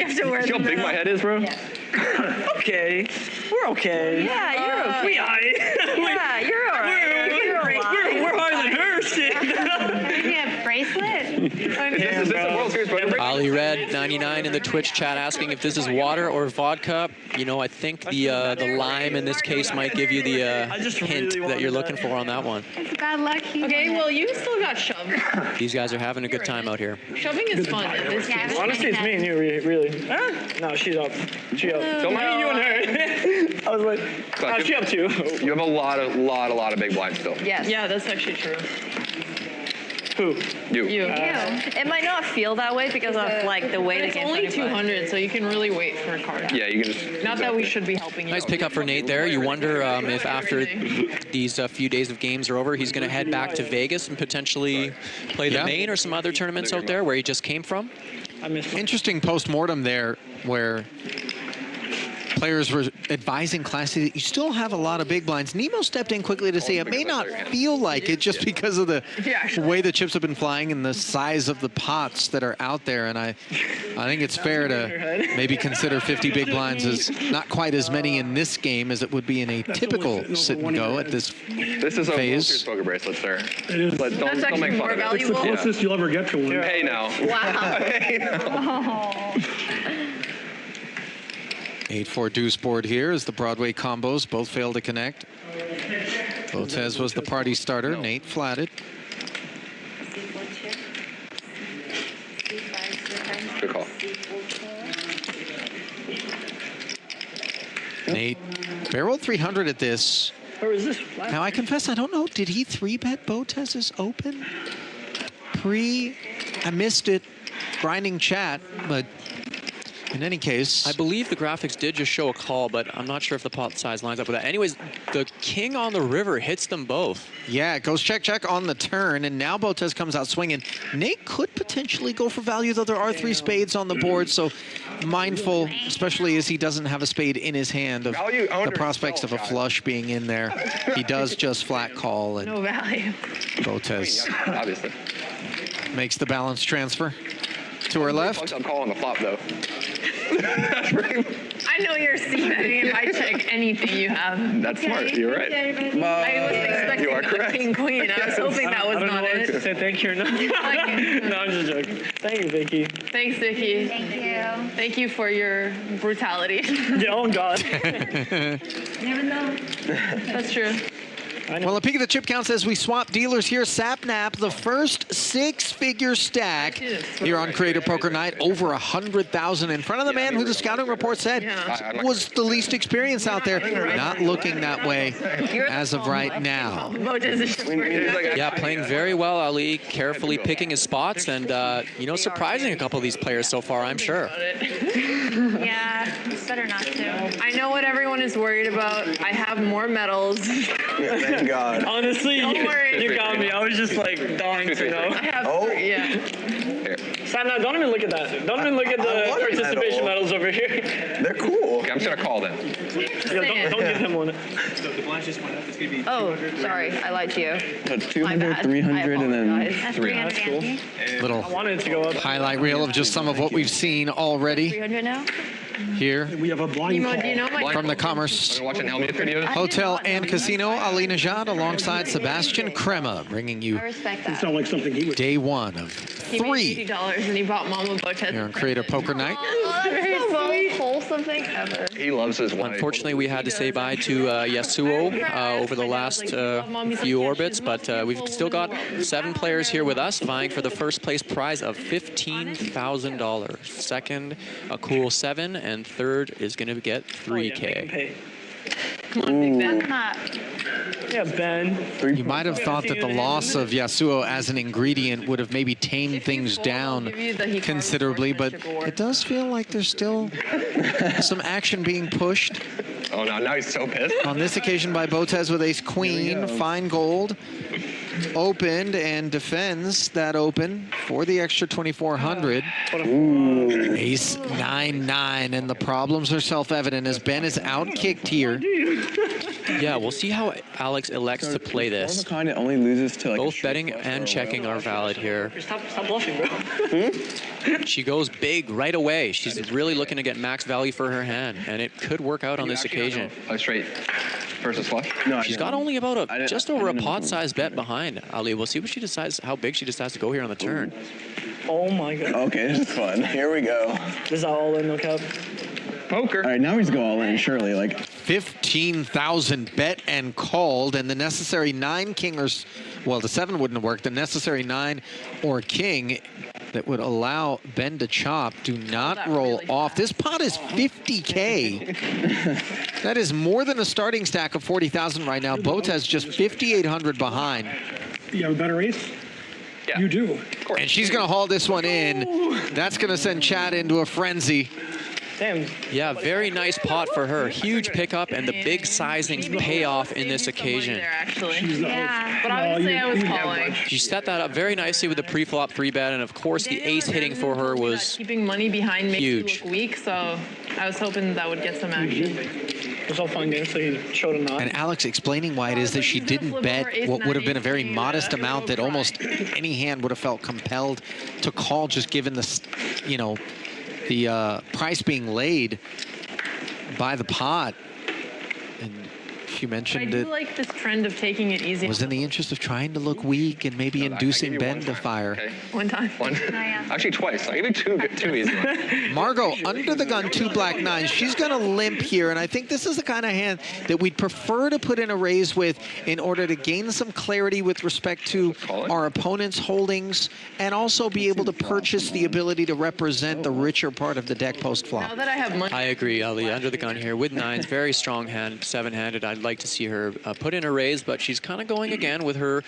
F: have to wear it.
B: See how big my head is, bro?
K: Okay. We're okay.
I: Yeah, you're okay.
K: We alright.
I: Yeah, you're all right. You're alive.
K: We're higher than her, shit.
I: Can you get a bracelet?
B: Is this the World Series, bro?
D: Ali Red 99 in the Twitch chat asking if this is water or vodka. You know, I think the lime in this case might give you the hint that you're looking for on that one.
I: It's got lucky.
F: Okay, well, you still got shoved.
D: These guys are having a good time out here.
F: Shoving is fun. This
I: Yeah,
F: game.
K: Honestly, it's me and you, really. No, she's up. She up.
B: Don't
K: I mean, you and her. I was like,
B: So
K: she up too.
B: You have a lot of big blinds still.
F: Yes. Yeah, that's actually true.
K: Who?
B: You.
I: It might not feel that way because of like the way the
F: It's
I: game.
F: only 200, so you can really wait for a card.
B: Yeah, you can just.
F: Not that we should be helping you.
D: Nice pickup for Nate there. You wonder if after these few days of games are over, he's going to head back to Vegas and potentially play the main or some other tournaments out there where he just came from.
C: Interesting post-mortem there where players were advising Classy that you still have a lot of big blinds. Nemo stepped in quickly to say it may not feel like it just because of the way the chips have been flying and the size of the pots that are out there. And I think it's fair to maybe consider 50 big blinds as not quite as many in this game as it would be in a typical sit and go at this
B: This is a World
C: phase.
B: Series poker bracelet, sir.
G: It is.
B: But don't
F: That's actually
B: make
F: more
B: fun of it.
G: It's the
F: valuable.
G: closest you'll ever get to one.
B: Hey now.
F: Wow.
B: Hey now.
C: 8-4 deuce board here as the Broadway combos both fail to connect. Botez was the party starter. Nate flatted.
B: Good call.
C: Nate barreled 300 at this.
K: Or is this?
C: Now, I confess, I don't know. Did he 3-bet Botez's open? I missed it. Grinding chat, but in any case.
D: I believe the graphics did just show a call, but I'm not sure if the pot size lines up with that. Anyways, the king on the river hits them both.
C: Yeah, it goes check on the turn, and now Botez comes out swinging. Nate could potentially go for value, though there are 3 spades on the board, so mindful, especially as he doesn't have a spade in his hand, of the prospects of a flush being in there. He does just flat call, and
F: No value.
C: Botez
B: Obviously.
C: makes the balance transfer to her left.
B: I'm calling the flop, though.
F: I know you're C-betting if I check anything you have.
B: That's smart. You're right.
F: I was expecting
B: You are
F: a
B: correct.
F: king queen. I was hoping that was
K: I don't know
F: not
K: what to
F: it.
K: say thank you or not. No, I'm just joking. Thank you, Vicky.
F: Thanks, Vicky.
I: Thank you.
F: Thank you for your brutality.
K: Yeah, oh God.
I: Never know.
F: That's true.
C: Well, a peek at the chip counts as we swap dealers here. Sapnap, the first 6-figure stack here on Creator Poker Night, over 100,000 in front of the man who the scouting report said was the least experienced out there. Not looking that way as of right now.
D: Yeah, playing very well, Ali, carefully picking his spots and, you know, surprising a couple of these players so far, I'm sure.
I: Yeah, it's better not to.
F: I know what everyone is worried about. I have more medals.
J: Thank God.
K: Honestly, you got me. I was just like dying to know.
F: I have
K: Sam, now don't even look at that. Don't even look at the participation medals over here.
J: They're cool.
B: Okay, I'm just going to call them.
K: Yeah, don't give him one.
F: Oh, sorry. I lied to you.
J: So 200, 300, and then
I: That's
J: 300.
I: 300, Anthony.
C: Little
K: I wanted to go up.
C: highlight reel of just some of what we've seen already.
F: 300 now?
C: here
G: We have a blind
E: Emo,
G: call.
E: do you know my
C: from the Commerce
B: Watching Helmet videos.
C: Hotel and Casino. Ali Najad alongside Sebastian Crema, bringing you
E: I respect
G: It
E: that.
G: sounds like something he would.
C: day one of
E: He made
C: three
E: $80 and he bought Mama Botez.
C: here on Creator Poker Night.
E: Oh, that's the most wholesome thing ever.
B: He loves his wife.
D: Unfortunately, we had to say bye to Yasuo over the last few orbits, but we've still got 7 players here with us vying for the first place prize of $15,000. Second, a cool 7, and third is going to get 3K.
E: Come on, Big Ben.
K: Yeah, Ben.
C: You might have thought that the loss of Yasuo as an ingredient would have maybe tamed things down considerably, but it does feel like there's still some action being pushed.
B: Oh, no, now he's so pissed.
C: On this occasion by Botez with ace queen, fine gold, opened and defends that open for the extra 2,400. Ace 9-9, and the problems are self-evident as Ben is outkicked here.
D: Yeah, we'll see how Alex elects to play this.
J: Kind of only loses to like
D: Both betting and checking are valid here.
K: Stop bluffing, bro.
D: She goes big right away. She's really looking to get max value for her hand, and it could work out on this occasion.
B: Play straight versus flush.
J: No,
D: She's got only about just over a pot-sized bet behind Ali. We'll see what she decides, how big she decides to go here on the turn.
K: Oh my god.
J: Okay, this is fun. Here we go.
K: This is all in, no cap.
B: Poker.
J: All right, now he's going all in, surely. Like
C: 15,000 bet and called, and the necessary 9 king or, well, the 7 wouldn't have worked. The necessary 9 or king that would allow Ben to chop do not roll off. This pot is 50K. That is more than a starting stack of 40,000 right now. Botez just 5,800 behind.
G: You have a better ace?
B: Yeah.
G: You do.
C: And she's going to haul this one in. That's going to send Chad into a frenzy.
K: Damn.
D: Yeah, very nice pot for her. Huge pickup, and the big sizings pay off in this occasion.
E: There, actually.
G: Yeah.
E: But obviously I was calling.
D: She set that up very nicely with the pre-flop 3-bet, and of course the ace hitting for her was
E: keeping money behind makes
D: huge.
E: you look weak, so I was hoping that would get some action.
K: It was all fun games, so he showed a nod.
C: And Alex explaining why it is that she didn't bet what would have been a very modest amount that almost any hand would have felt compelled to call, just given the, you know, the price being laid by the pot. And she mentioned
E: I
C: it
E: do like this trend of taking it easy.
C: was in the interest of trying to look weak and maybe inducing Ben to fire.
B: Okay.
E: One time.
B: One. Actually, twice. I gave you two easy ones.
C: Margot under the gun, 2 black 9s. She's going to limp here, and I think this is the kind of hand that we'd prefer to put in a raise with in order to gain some clarity with respect to our opponent's holdings and also be able to purchase the ability to represent the richer part of the deck post-flop.
E: Now that I have money.
D: I agree, Ali. Under the gun here with 9s, very strong hand, 7-handed. I'd like to see her put in a raise, but she's kind of going again with her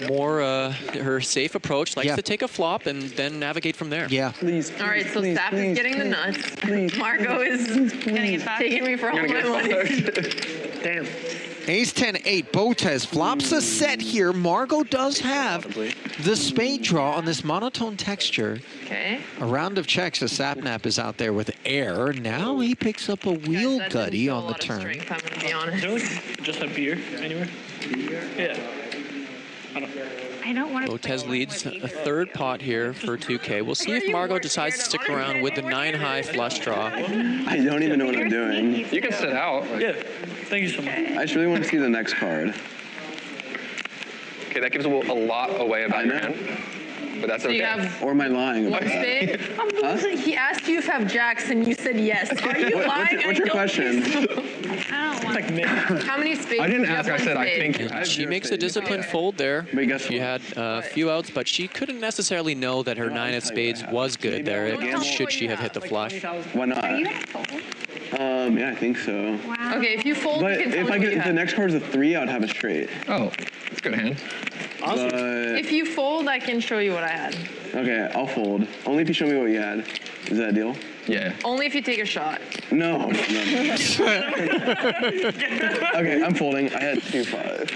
D: more her safe approach. Likes to take a flop and then navigate from there.
C: Yeah.
E: All right, so Sap is getting the nuts. Margot is taking me for all my money.
K: Damn.
C: Ace 10-8, Botez flops a set here. Margot does have the spade draw on this monotone texture.
E: Okay.
C: A round of checks as Sapnap is out there with air. Now he picks up a wheel gutty on the turn.
E: Strength, I'm gonna be honest.
K: Is there like just a beer anywhere? Yeah.
I: I don't want to.
D: Botez leads a third pot here for 2K. We'll see if Margot decides to stick around with the 9-high flush draw.
J: I don't even know what I'm doing.
B: You can sit out.
K: Yeah. Thank you so much.
J: I just really want to see the next card.
B: Okay, that gives a lot away about your hand. But that's
E: So
B: okay.
E: you have
J: Or am I lying about
E: one
J: that?
E: spade? He asked you if you have jacks and you said yes. Are you lying?
J: What's your question?
I: I don't want
K: Like mid.
E: How many spades?
B: I didn't
E: do you
B: ask.
E: have
B: I said
E: one
B: I
E: spade?
B: think.
D: And she makes a disciplined fold there.
J: But guess
D: She
J: what?
D: had a few outs, but she couldn't necessarily know that her 9 of spades was good there, should she have hit the flush.
J: Why not?
I: Are you gonna fold?
J: Yeah, I think so.
I: Wow.
E: Okay, if you fold,
J: But
E: you can tell
J: if
E: me
J: I
E: what you
J: get the
E: have.
J: next card is a 3, I would have a straight.
B: Oh, that's a good hand.
J: But
E: If you fold, I can show you what I had.
J: okay, I'll fold. Only if you show me what you had. Is that a deal?
B: Yeah.
E: Only if you take a shot.
J: No. Okay, I'm folding. I had 2-5.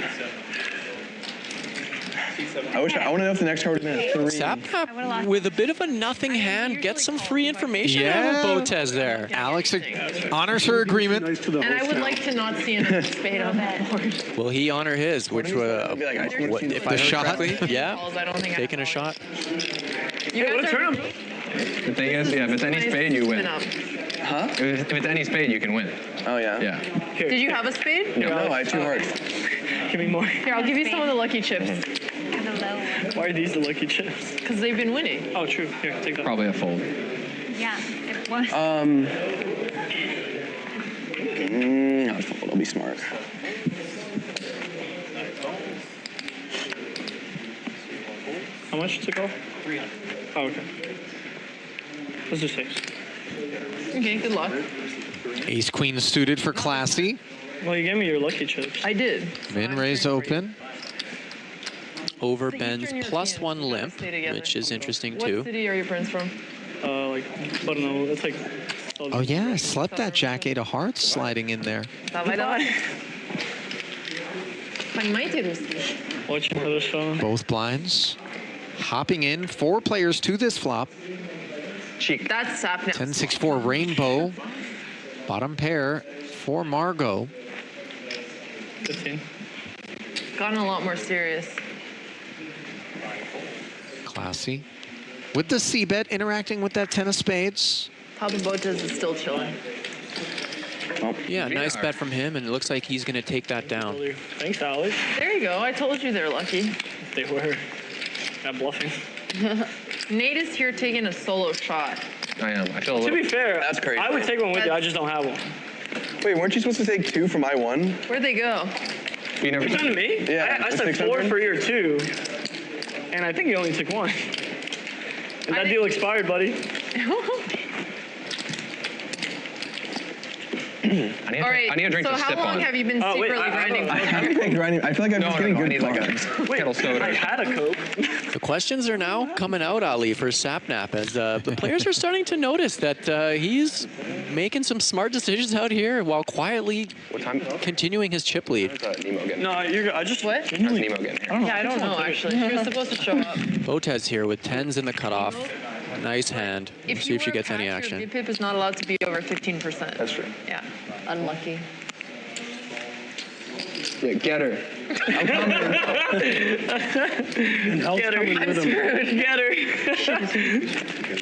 J: I want to know if the next card would have been a 3.
D: Sapnap with a bit of a nothing hand, get some free information out of Botez there.
C: Alex honors her agreement.
G: Nice to the
E: And I
G: host
E: would
G: now.
E: like to not see another spade on the board.
D: Will he honor his, which if I heard
C: shot?
D: correctly, yeah,
E: Calls, I don't think I
D: taking a shot.
E: You
K: Hey,
E: guys
K: turn
E: are,
K: him.
B: The thing is, yeah, if it's any spade, you win.
H: Huh?
B: If it's any spade, you can win.
H: Oh, yeah?
B: Yeah.
F: Did you have a spade?
H: No, I had 2 hearts.
K: Give me more.
F: Here, I'll give you some of the lucky chips.
K: Why are these the lucky chips?
F: Because they've been winning.
K: Oh, true. Here, take that.
B: Probably a fold.
I: Yeah, it was.
H: Not fold. I'll be smart.
K: How much to go? 300. Oh, okay. Let's do 6.
F: Okay, good luck.
C: Ace queen suited for classy.
K: Well, you gave me your lucky chips.
F: I did.
C: Min raise open.
D: Over bends +1 limp, which is interesting too.
F: What city are your friends from?
K: Like, I don't know. It's like.
C: Oh yeah, I slept that Jack 8 of hearts sliding in there.
K: Watch another shot.
C: Both blinds. Hopping in, 4 players to this flop.
B: Cheek.
F: That's sap now.
C: 10-6-4 rainbow. Bottom pair for Margot.
K: 15.
F: Gotten a lot more serious.
C: Classy. With the C-bet interacting with that 10 of spades.
F: Papa Botez is still chilling.
D: Yeah, nice bet from him, and it looks like he's going to take that down.
K: Thanks, Alex.
F: There you go. I told you they're lucky.
K: They were. Not bluffing.
F: Nate is here taking a solo shot.
B: I am. I feel a little.
K: To be fair,
H: That's crazy.
K: I would take one with you. I just don't have one.
H: Wait, weren't you supposed to take 2 from I1?
F: Where'd they go?
B: You never.
K: You're talking to me?
H: Yeah,
K: I
H: the
K: said 4
H: 600?
K: for your 2. And I think you only took 1. And that deal expired, buddy.
F: All right.
B: I need a drink
F: so
B: to
F: how
B: sip
F: long
B: on.
F: have you been secretly grinding?
H: I haven't been grinding. I feel like I'm just getting
B: I
H: good
B: need
H: like
B: like a kettle soda.
K: I had a Coke.
D: The questions are now coming out, Ali, for Sapnap, as the players are starting to notice that he's making some smart decisions out here while quietly continuing his chip lead.
B: Nemo getting
K: No, you're good. I just.
F: What?
B: How's Nemo getting here?
F: Yeah, I don't know actually. She was supposed to show up.
D: Botez here with 10s in the cutoff. Nice hand. Let's see if she gets any action.
F: Your VPIP is not allowed to be over 15%.
B: That's true.
F: Yeah. Unlucky.
B: Yeah, get her.
K: Get her. I'm screwed. Get her.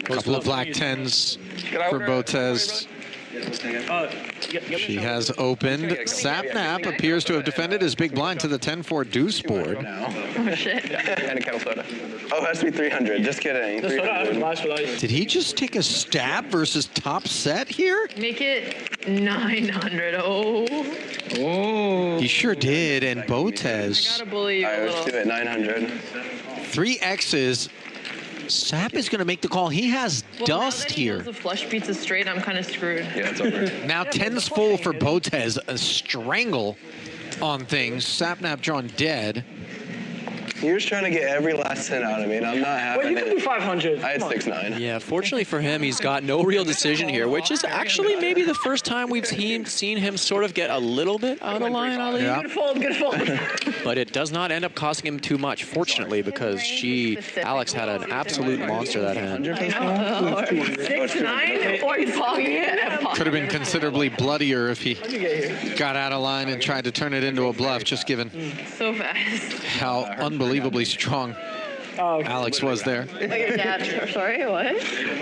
C: Couple of black 10s for Botez. She has opened. Sapnap appears to have defended his big blind to the 10-4 deuce board.
F: Oh, shit.
B: And a kettle soda.
H: Oh, it has to be 300. Just kidding.
K: The soda has last with ice.
C: Did he just take a stab versus top set here?
F: Make it 900. Oh.
C: He sure did, and
F: I
C: Botez.
F: gotta bully you
H: All right,
F: a
H: let's do
F: little.
H: it. 900.
C: 3 X's. Sap is going to make the call. He has dust here.
F: Now that he knows the flush pizza straight, I'm kind of screwed.
B: Yeah, it's over.
C: Now 10's full for Botez. A strangle on things. Sapnap drawn dead.
H: You're just trying to get every last cent out of me, and I'm not having
K: Wait, you can do 500.
H: I had 6-9.
D: Yeah, fortunately for him, he's got no real decision here, which is actually maybe the first time we've seen him sort of get a little bit out of line, Ali.
C: Yeah.
F: Good fold, good fold.
D: But it does not end up costing him too much, fortunately, because Alex had an absolute monster that hand.
F: 6-9 or pocket.
C: Could have been considerably bloodier if he got out of line and tried to turn it into a bluff, just given
F: So fast.
C: how unbelievably strong Alex was there.
E: Your dad, sorry, what?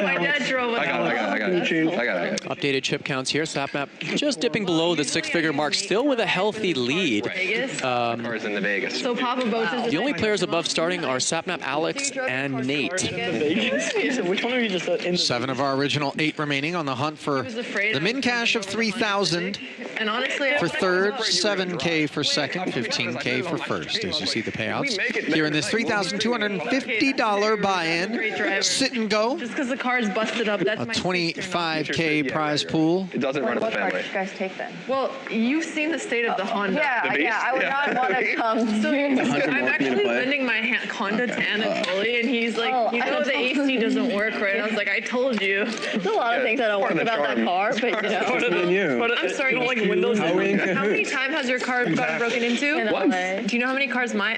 F: My dad drove it.
B: I got it.
D: Updated chip counts here. Sapnap just dipping below the 6-figure mark, still with a healthy lead.
F: Vegas.
B: Cars in the Vegas.
F: So Papa Botez.
D: The only players above starting are Sapnap, Alex, and Nate.
K: Vegas? Which one are you just in?
C: 7 of our original 8 remaining on the hunt for the min cash of 3,000
F: And honestly,
C: for third, 7K for second, 15K for first. As you see the payouts here in this $3,250 buy-in, sit and go.
F: just because the car's busted up, that's
C: A
F: my
C: 25K prize pool.
B: It doesn't run in the
E: What car
B: family.
E: did you guys take then?
F: Well, you've seen the state of the Honda.
E: Yeah, I would not want to come.
F: So I'm actually
H: play.
F: lending my Honda to Anatoly, and he's like,
E: Oh,
F: you know, the AC doesn't work right. I was like, I told you.
E: There's a lot of things I don't
B: Part
E: work
B: of the
E: about that
B: charm.
E: car, but you know.
H: Just me and you.
K: But
F: I'm sorry,
K: you don't
F: like
K: like windows.
H: How are we in
F: How many
H: cahoots?
F: times has your car gotten broken into?
E: In LA.
F: Do you know how many times my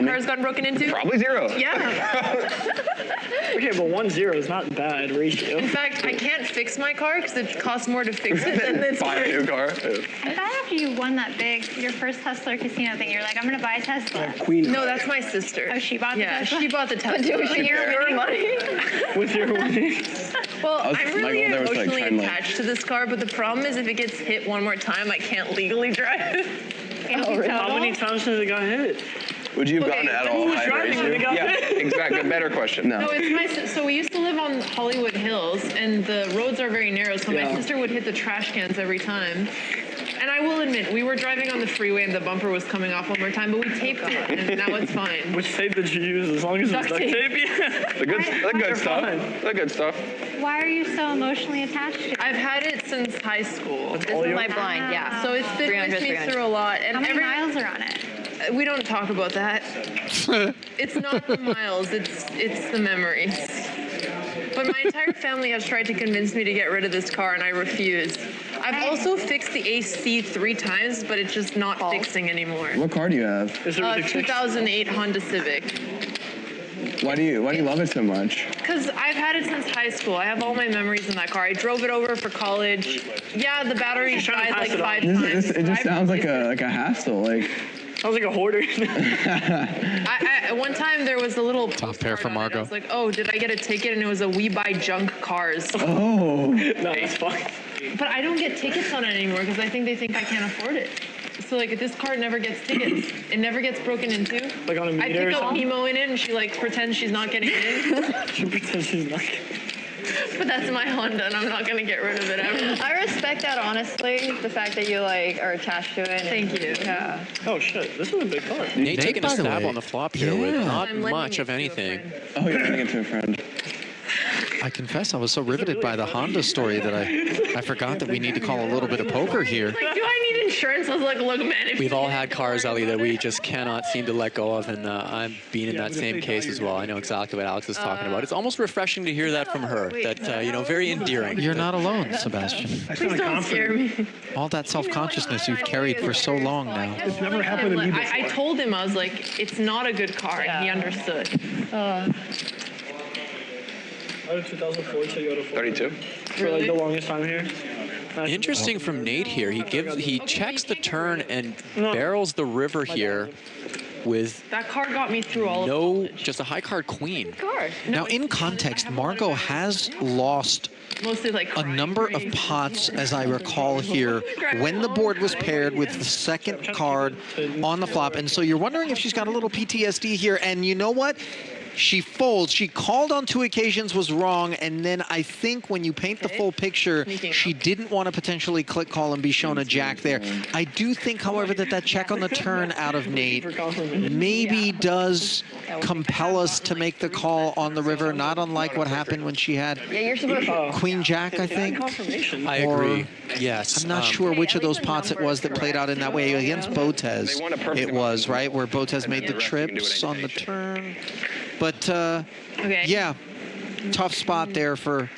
F: car's gotten broken into?
B: Probably 0.
F: Yeah.
K: Okay, but 1-0 is not bad ratio.
F: In fact, I can't fix my car because it costs more to fix it than it's
B: Buy a new car.
I: I thought after you won that big, your first Hustler Casino thing, you're like, I'm going to buy a Tesla.
G: Queen.
F: No, that's my sister. sister.
I: Oh, she bought the
F: Yeah,
I: Tesla?
F: she bought the Tesla.
E: With your money.
K: With your money.
F: Well,
J: I was-
F: I'm
J: my
F: really
J: goal there was, like,
F: emotionally
J: trying to, like-
F: attached to this car, but the problem is if it gets hit one more time, I can't legally drive.
K: How many times has it got hit?
J: Would you have gotten it at all?
K: Who was
J: high
K: driving when
J: ratio?
K: it got
B: Yeah,
K: hit?
B: exactly. Better question.
J: No.
F: No, it's my so we used to live on Hollywood Hills, and the roads are very narrow, so my sister would hit the trash cans every time. And I will admit, we were driving on the freeway and the bumper was coming off one more time, but we taped it, and now it's fine.
K: Which tape did you use? As long as it's duct tape, yeah.
B: The good stuff.
K: fine.
B: The good stuff.
I: Why are you so emotionally attached to it?
F: I've had it since high school.
K: That's
E: This
K: all
E: is
K: you-
E: my blind, yeah.
F: So it's been
E: 300,
F: with me
E: 300.
F: through a lot. And
I: How many
F: every
I: miles are on it?
F: we don't talk about that. It's not the miles, it's the memories. But my entire family has tried to convince me to get rid of this car, and I refuse. I've also fixed the AC 3 times, but it's just not fixing anymore.
J: What car do you have?
K: Is it really fixed?
F: 2008 Honda Civic.
J: Why do you love it so much?
F: Because I've had it since high school. I have all my memories in that car. I drove it over for college. Yeah, the battery
K: She's trying to
F: died
K: pass
F: like
K: it
F: 5
K: on.
F: times.
J: It just sounds like a hassle. Like
K: Sounds like a hoarder.
F: One time there was a little
C: Top pair for
F: postcard on it.
C: Margot.
F: I was like, oh, did I get a ticket? And it was a We Buy Junk Cars.
J: oh.
K: No, that's fine.
F: But I don't get tickets on it anymore because I think I can't afford it. So like this car never gets tickets. It never gets broken into.
K: Like on a
F: I
K: meter or
F: pick up
K: something?
F: Emo in it and she like pretends she's not getting in.
K: She pretends she's not.
F: But that's my Honda and I'm not gonna get rid of it ever.
E: I respect that, honestly, the fact that you like are attached to it.
F: Thank you.
E: Yeah.
K: Oh shit, this is a big car.
D: Nate taking a
C: by the
D: stab
C: way,
D: on the flop here with
C: yeah.
D: not
F: I'm lending
D: much
F: it
D: of
F: to a
D: anything.
F: friend.
J: Oh, you're giving it to a friend.
C: I confess I was so riveted by the Honda story that I forgot that we need to call a little bit of poker here.
F: Like, do I need insurance? I was like, look, man. If
D: We've
F: you
D: all
F: need
D: had
F: a
D: cars,
F: car,
D: Ellie, that we just cannot seem to let go of, and I'm being in that same case as well. I know exactly what Alex is talking about. It's almost refreshing to hear that from her. That very endearing.
C: You're not alone, Sebastian.
F: Please don't scare me.
C: All that self-consciousness you've carried for so long now.
G: It's never happened to me before.
F: I told him, I was like, it's not a good car, and he understood.
K: Out of 2004 to go to
B: 32.
K: For like the longest time here.
D: Interesting from Nate here. He checks the turn and barrels the river here with
F: That car got me through all of
D: just a high card queen.
F: car.
C: Now, in context, Margot has lost
F: Mostly like
C: a number of pots, as I recall here, when the board was paired with the second card on the flop. And so you're wondering if she's got a little PTSD here. And you know what? She folds. She called on 2 occasions, was wrong, and then I think when you paint the full picture, she didn't want to potentially click call and be shown a jack there. I do think, however, that check on the turn out of Nate maybe does compel us to make the call on the river, not unlike what happened when she had
E: Yeah, you're supposed to.
C: Queen Jack, I think.
K: Confirmation.
D: I agree. Yes.
C: I'm not sure which of those pots it was that played out in that way. Against Botez, it was, right? Where Botez made the trips on the turn. But, yeah, tough spot there for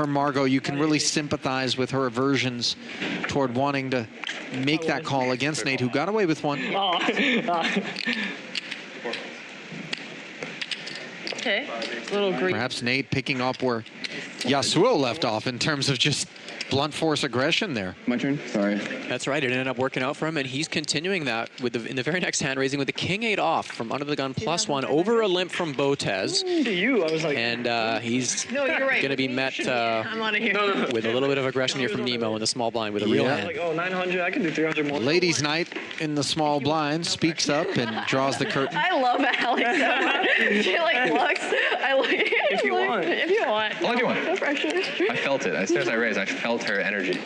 C: Margot. You can really sympathize with her aversions toward wanting to make that call against Nate, who got away with one.
F: Okay. A little green.
C: Perhaps Nate picking up where Yasuo left off in terms of just blunt force aggression there.
J: My turn? Sorry.
D: That's right. It ended up working out for him, and he's continuing that with in the very next hand, raising with the king-8 off from under the gun +1 over a limp from Botez.
K: To you, I was like.
D: And he's
F: No, you're right.
D: going to be met
F: I'm out of here.
D: with a little bit of aggression here from Nemo in the small blind with a real hand.
K: Like, oh, 900, I can do 300 more.
C: Ladies' night in the small blind speaks up and draws the curtain.
F: I love Alex so much. She like looks. I like.
K: If you want.
F: If you want.
B: Well, if you want.
F: No pressure.
B: I felt it. As soon as I raised, I felt her energy.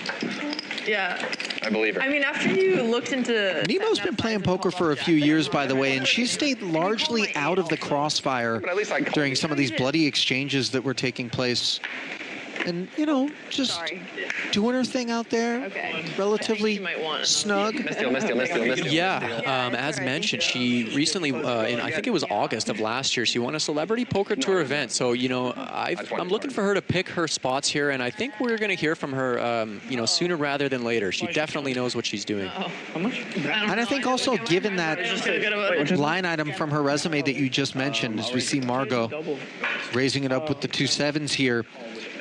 F: Yeah.
B: I believe her.
F: I mean, after you looked into.
C: Nemo's been playing poker for a few years, by the way, and she's stayed largely out of the crossfire
B: But at least I
C: during some of these bloody exchanges that were taking place. And, you know, just doing her thing out there,
F: Okay.
C: relatively
F: might want it.
C: snug.
B: Missed.
D: Yeah, as mentioned, she recently, in I think it was August of last year, she won a Celebrity Poker Tour event. So, you know, I'm looking for her to pick her spots here, and I think we're going to hear from her, you know, sooner rather than later. She definitely knows what she's doing.
K: How much?
C: And I think also, given that line item from her resume that you just mentioned, as we see Margot raising it up with the 2 7s here,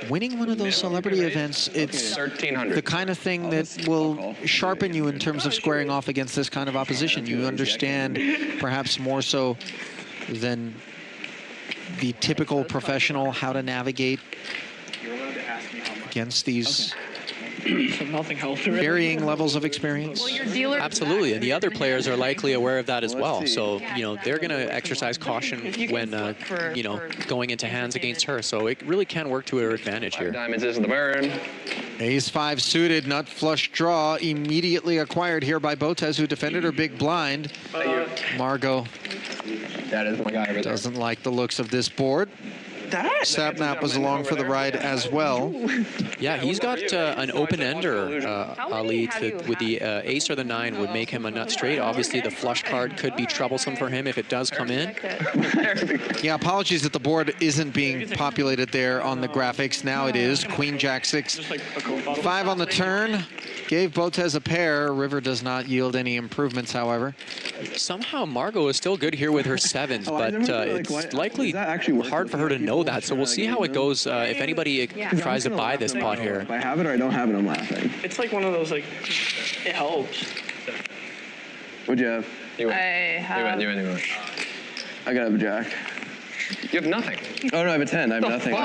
C: winning one of those celebrity events, it's the kind of thing that will sharpen you in terms of squaring off against this kind of opposition. You understand perhaps more so than the typical professional how to navigate against these
K: So nothing helped.
C: varying levels of experience?
F: Well, your dealer.
D: Absolutely, and the other players are likely aware of that as well. So, you know, they're going to exercise caution when, you know, going into hands against her. So it really can work to her advantage here.
B: Diamonds is the burn.
C: Ace-5 suited, nut flush draw, immediately acquired here by Botez, who defended her big blind. Margot
B: That is my guy over there.
C: doesn't like the looks of this board. Sapnap was along for the ride as well.
D: Yeah, he's got an open-ender, Ali, with the ace or the 9 would make him a nut straight. Obviously, the flush card could be troublesome for him if it does come in.
C: Yeah, apologies that the board isn't being populated there on the graphics. Now it is. Queen, Jack, 6, 5 on the turn. Gave Botez a pair. River does not yield any improvements, however.
D: Somehow Margot is still good here with her 7s, but it's likely hard for her to know that. So we'll see how it goes if anybody tries to buy this pot here.
J: If I have it or I don't have it, I'm laughing.
K: It's like one of those, like, it helps.
J: What'd you have?
F: I have.
J: I got a jack.
B: You have nothing.
J: Oh, no, I have a 10. I have nothing.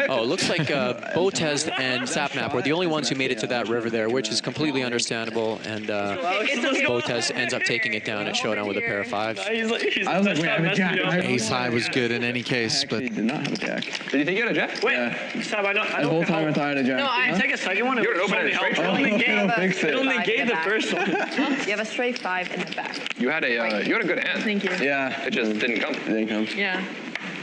D: Oh, it looks like Botez and Sapnap were the only ones who made it to that river there, which is completely understandable. And Botez ends up taking it down at showdown with a pair of 5s.
J: I was like, wait, I have a jack.
C: Ace-high was good in any case, but
J: I did not have a jack.
B: Did you think you had a jack?
K: Wait, Sab, I know.
J: The whole time I thought I had a jack.
K: No, I take a second one.
B: You were open
K: It
B: and
K: only
B: straight.
K: it only gave the first one.
E: You have a straight 5 in the back.
B: You had a good hand.
F: Thank you.
J: Yeah.
B: It just didn't come.
J: It didn't come.
F: Yeah.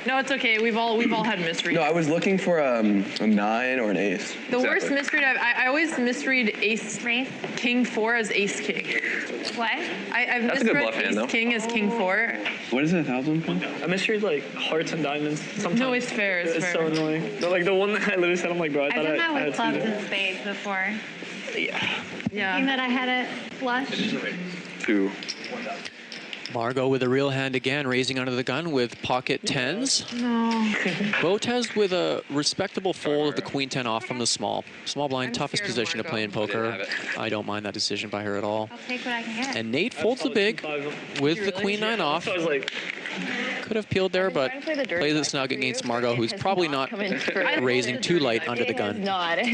F: No, it's okay. We've all had misreads.
J: No, I was looking for a 9 or an ace.
F: The worst misread I always misread ace king 4 as ace king.
E: What?
F: I've
B: That's a good
F: misread
B: bluff hand,
F: ace
B: though.
F: king as king 4.
J: What is it, 1,000?
K: I misread like hearts and diamonds. Sometimes.
F: No, it's fair. It's fair.
K: so annoying. Like the one that I literally said, I'm like, bro, I
I: I've
K: thought
I: done
K: I
I: that with
K: had
I: clubs
K: two.
I: and spades before.
K: Yeah.
I: Thinking that I had a flush.
B: 2.
D: Margot with a real hand again, raising under the gun with pocket 10s.
F: No.
D: Botez with a respectable fold of the queen 10 off from the small. Small blind,
F: I'm
D: toughest
F: scared of
D: position to
F: Margot.
D: play in poker. I don't mind that decision by her at all.
I: I'll take what I can get.
D: And Nate folds the big with the queen 9 off.
K: So I was like,
D: Could have peeled there, but plays it snug against Margot, who's probably not raising too light under the gun.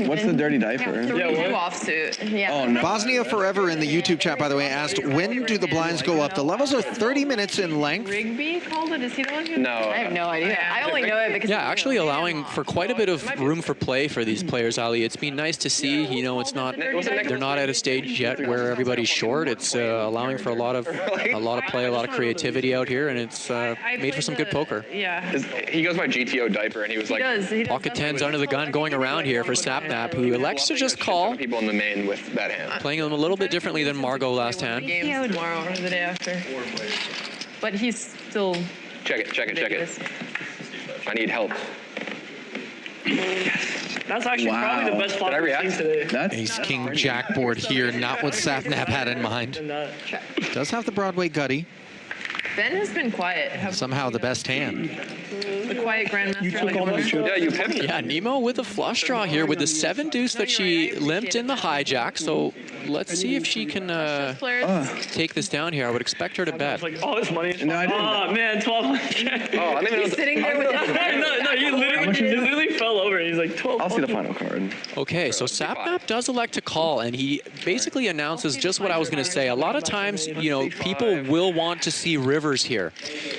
J: What's the dirty diaper?
K: yeah, what?
F: Offsuit.
E: Yeah.
J: Oh, no.
C: Bosnia Forever in the YouTube chat, by the way, asked, when do the blinds go up? The levels are 30 minutes in length.
F: Rigby called it. Is he the one who?
B: No.
E: I have no idea. I only know it because
D: Yeah, actually allowing for quite a bit of room for play for these players, Ali. It's been nice to see. You know, it's not they're not at a stage yet where everybody's short. It's allowing for a lot of play, a lot of creativity out here, and it's made for some good poker.
F: Yeah.
B: He goes by GTO diaper, and he was like.
F: He does.
D: Pocket 10s under the gun going around here for Sapnap, who elects to just call,
B: People in the main with that hand.
D: playing them a little bit differently than Margot last hand.
F: Games tomorrow or the day after. But he's still.
B: Check it. I need help.
K: that's actually probably the best flop
B: Did I
K: we've
B: react?
K: seen today.
J: That's
C: Ace, king, jack board here, not what Sapnap had in mind.
K: And that.
C: Does have the Broadway gutty,
F: Ben has been quiet.
C: somehow the best hand.
F: The quiet grandmaster.
G: You took all that shit.
B: Yeah, you pimped.
D: Yeah, Nemo with a flush draw here with the 7 deuce that she limped in the hijack. So let's see if she can take this down here. I would expect her to bet.
K: It's like all this money.
J: No, I didn't.
K: Oh man, 1200.
B: Oh, I didn't even know.
F: He's sitting there with
K: no, he literally fell over. He's like 12.
J: I'll see the final card.
D: Okay, so Sapnap does elect to call, and he basically announces just what I was going to say. A lot of times, you know, people will want to see rivers here.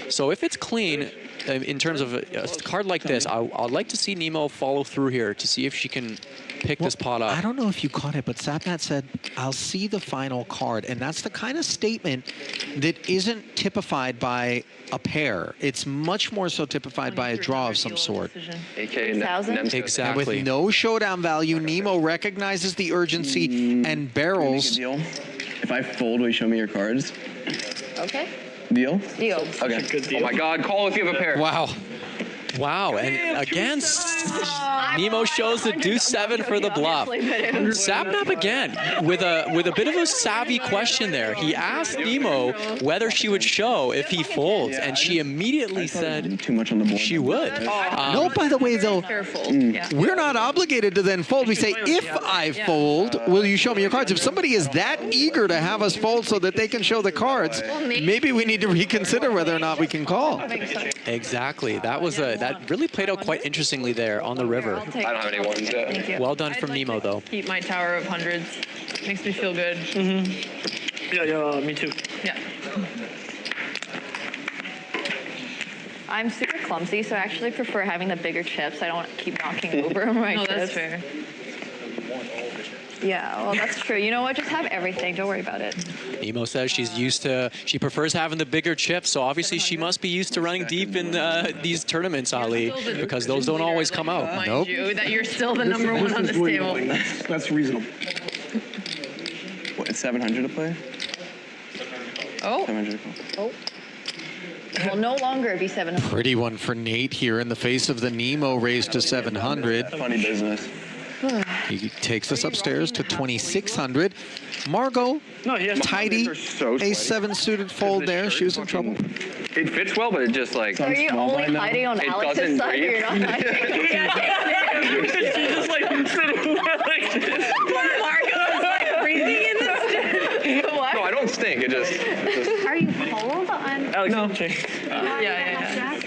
D: So if it's clean, in terms of a card like this, I'd like to see Nemo follow through here to see if she can pick this pot up.
C: I don't know if you caught it, but Sapnap said, I'll see the final card. And that's the kind of statement that isn't typified by a pair. It's much more so typified by a draw of some sort.
B: AK
E: 1,000?
B: Nemsco.
C: And
D: Exactly.
C: with no showdown value, Nemo recognizes the urgency and barrels.
J: Deal. If I fold, will you show me your cards?
E: Okay.
J: Deal?
E: Deal.
J: Okay.
K: Good
B: Oh
K: deal.
B: my God, call if you have a pair.
C: Wow.
D: Wow, and again, Nemo shows the deuce 7 for the bluff. Sapnap again with a bit of a savvy question there. He asked Nemo whether she would show if he folds, and she immediately said
J: too much on the board.
D: She would.
C: No, by the way, though, we're not obligated to then fold. We say, if I fold, will you show me your cards? If somebody is that eager to have us fold so that they can show the cards, maybe we need to reconsider whether or not we can call.
D: Exactly. That was that really played out quite interestingly there on the river.
B: I don't have any ones yet.
F: Thank you.
D: Well done from Nemo, though.
F: Keep my tower of hundreds. Makes me feel good.
K: Yeah, me too.
F: Yeah.
E: I'm super clumsy, so I actually prefer having the bigger chips. I don't keep knocking over my chips.
F: No, that's fair.
E: Yeah, well, that's true. You know what? Just have everything. Don't worry about it.
D: Nemo says she prefers having the bigger chips, so obviously she must be used to running deep in these tournaments, Ali, because those don't always come out.
F: Mind you, that you're still the number one on this table.
G: That's reasonable.
J: What, it's 700 to play?
E: Oh.
J: 700 to play.
E: Oh. It will no longer be 700.
C: Pretty one for Nate here in the face of the Nemo raise to 700.
J: Funny business.
C: He takes us upstairs to 2,600. Margot, tidy, A7 suited fold there. She was in trouble.
B: It fits well, but it just like.
E: Are you only hiding on Alex's side, or you're not hiding?
K: She's just like sitting there like this.
F: Marco's like breathing in this.
E: What?
B: No, I don't stink. It just.
I: Are you cold on?
K: Alex,
B: No.
F: Yeah.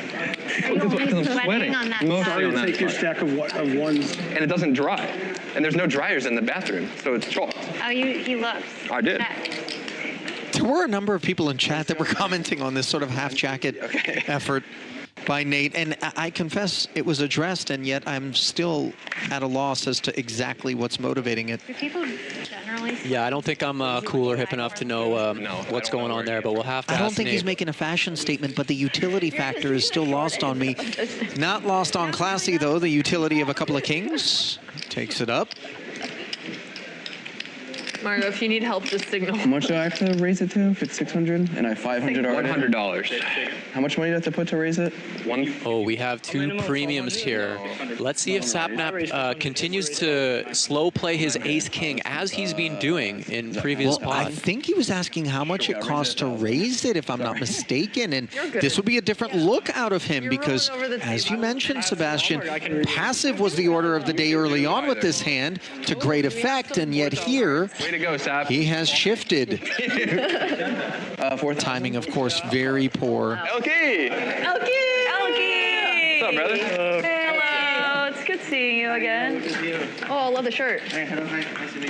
I: Are you only sweating on that
B: Mostly
I: side?
B: on that
G: Take your
B: part.
G: stack of ones.
B: And it doesn't dry. And there's no dryers in the bathroom, so it's chalk.
I: Oh, he looks.
B: I did.
C: There were a number of people in chat that were commenting on this sort of half jacket effort by Nate, and I confess it was addressed, and yet I'm still at a loss as to exactly what's motivating it.
I: Do people generally?
D: Yeah, I don't think I'm cool or hip enough to know what's going on there, but we'll have to
C: I don't
D: ask
C: think he's
D: Nate.
C: making a fashion statement, but the utility factor is still lost on me. Not lost on Classy, though. The utility of a couple of kings takes it up.
F: Margo, if you need help, just signal.
J: How much do I have to raise it to if it's 600 and I have 500 already?
B: $100.
J: How much money do I have to put to raise it?
D: Oh, we have two premiums here. Let's see if Sapnap continues to slow play his ace-king as he's been doing in previous
C: Well, I
D: pots.
C: think he was asking how much it costs to raise it, if I'm not mistaken, and this would be a different look out of him because, as you mentioned, Sebastian, passive was the order of the day early on with this hand to great effect, and yet here,
B: Way to go, Sap.
C: he has shifted. Timing, of course, very poor.
B: Elkie!
F: Elkie!
B: What's up, brother?
F: Hello, it's good seeing you again.
E: Oh, I love the shirt.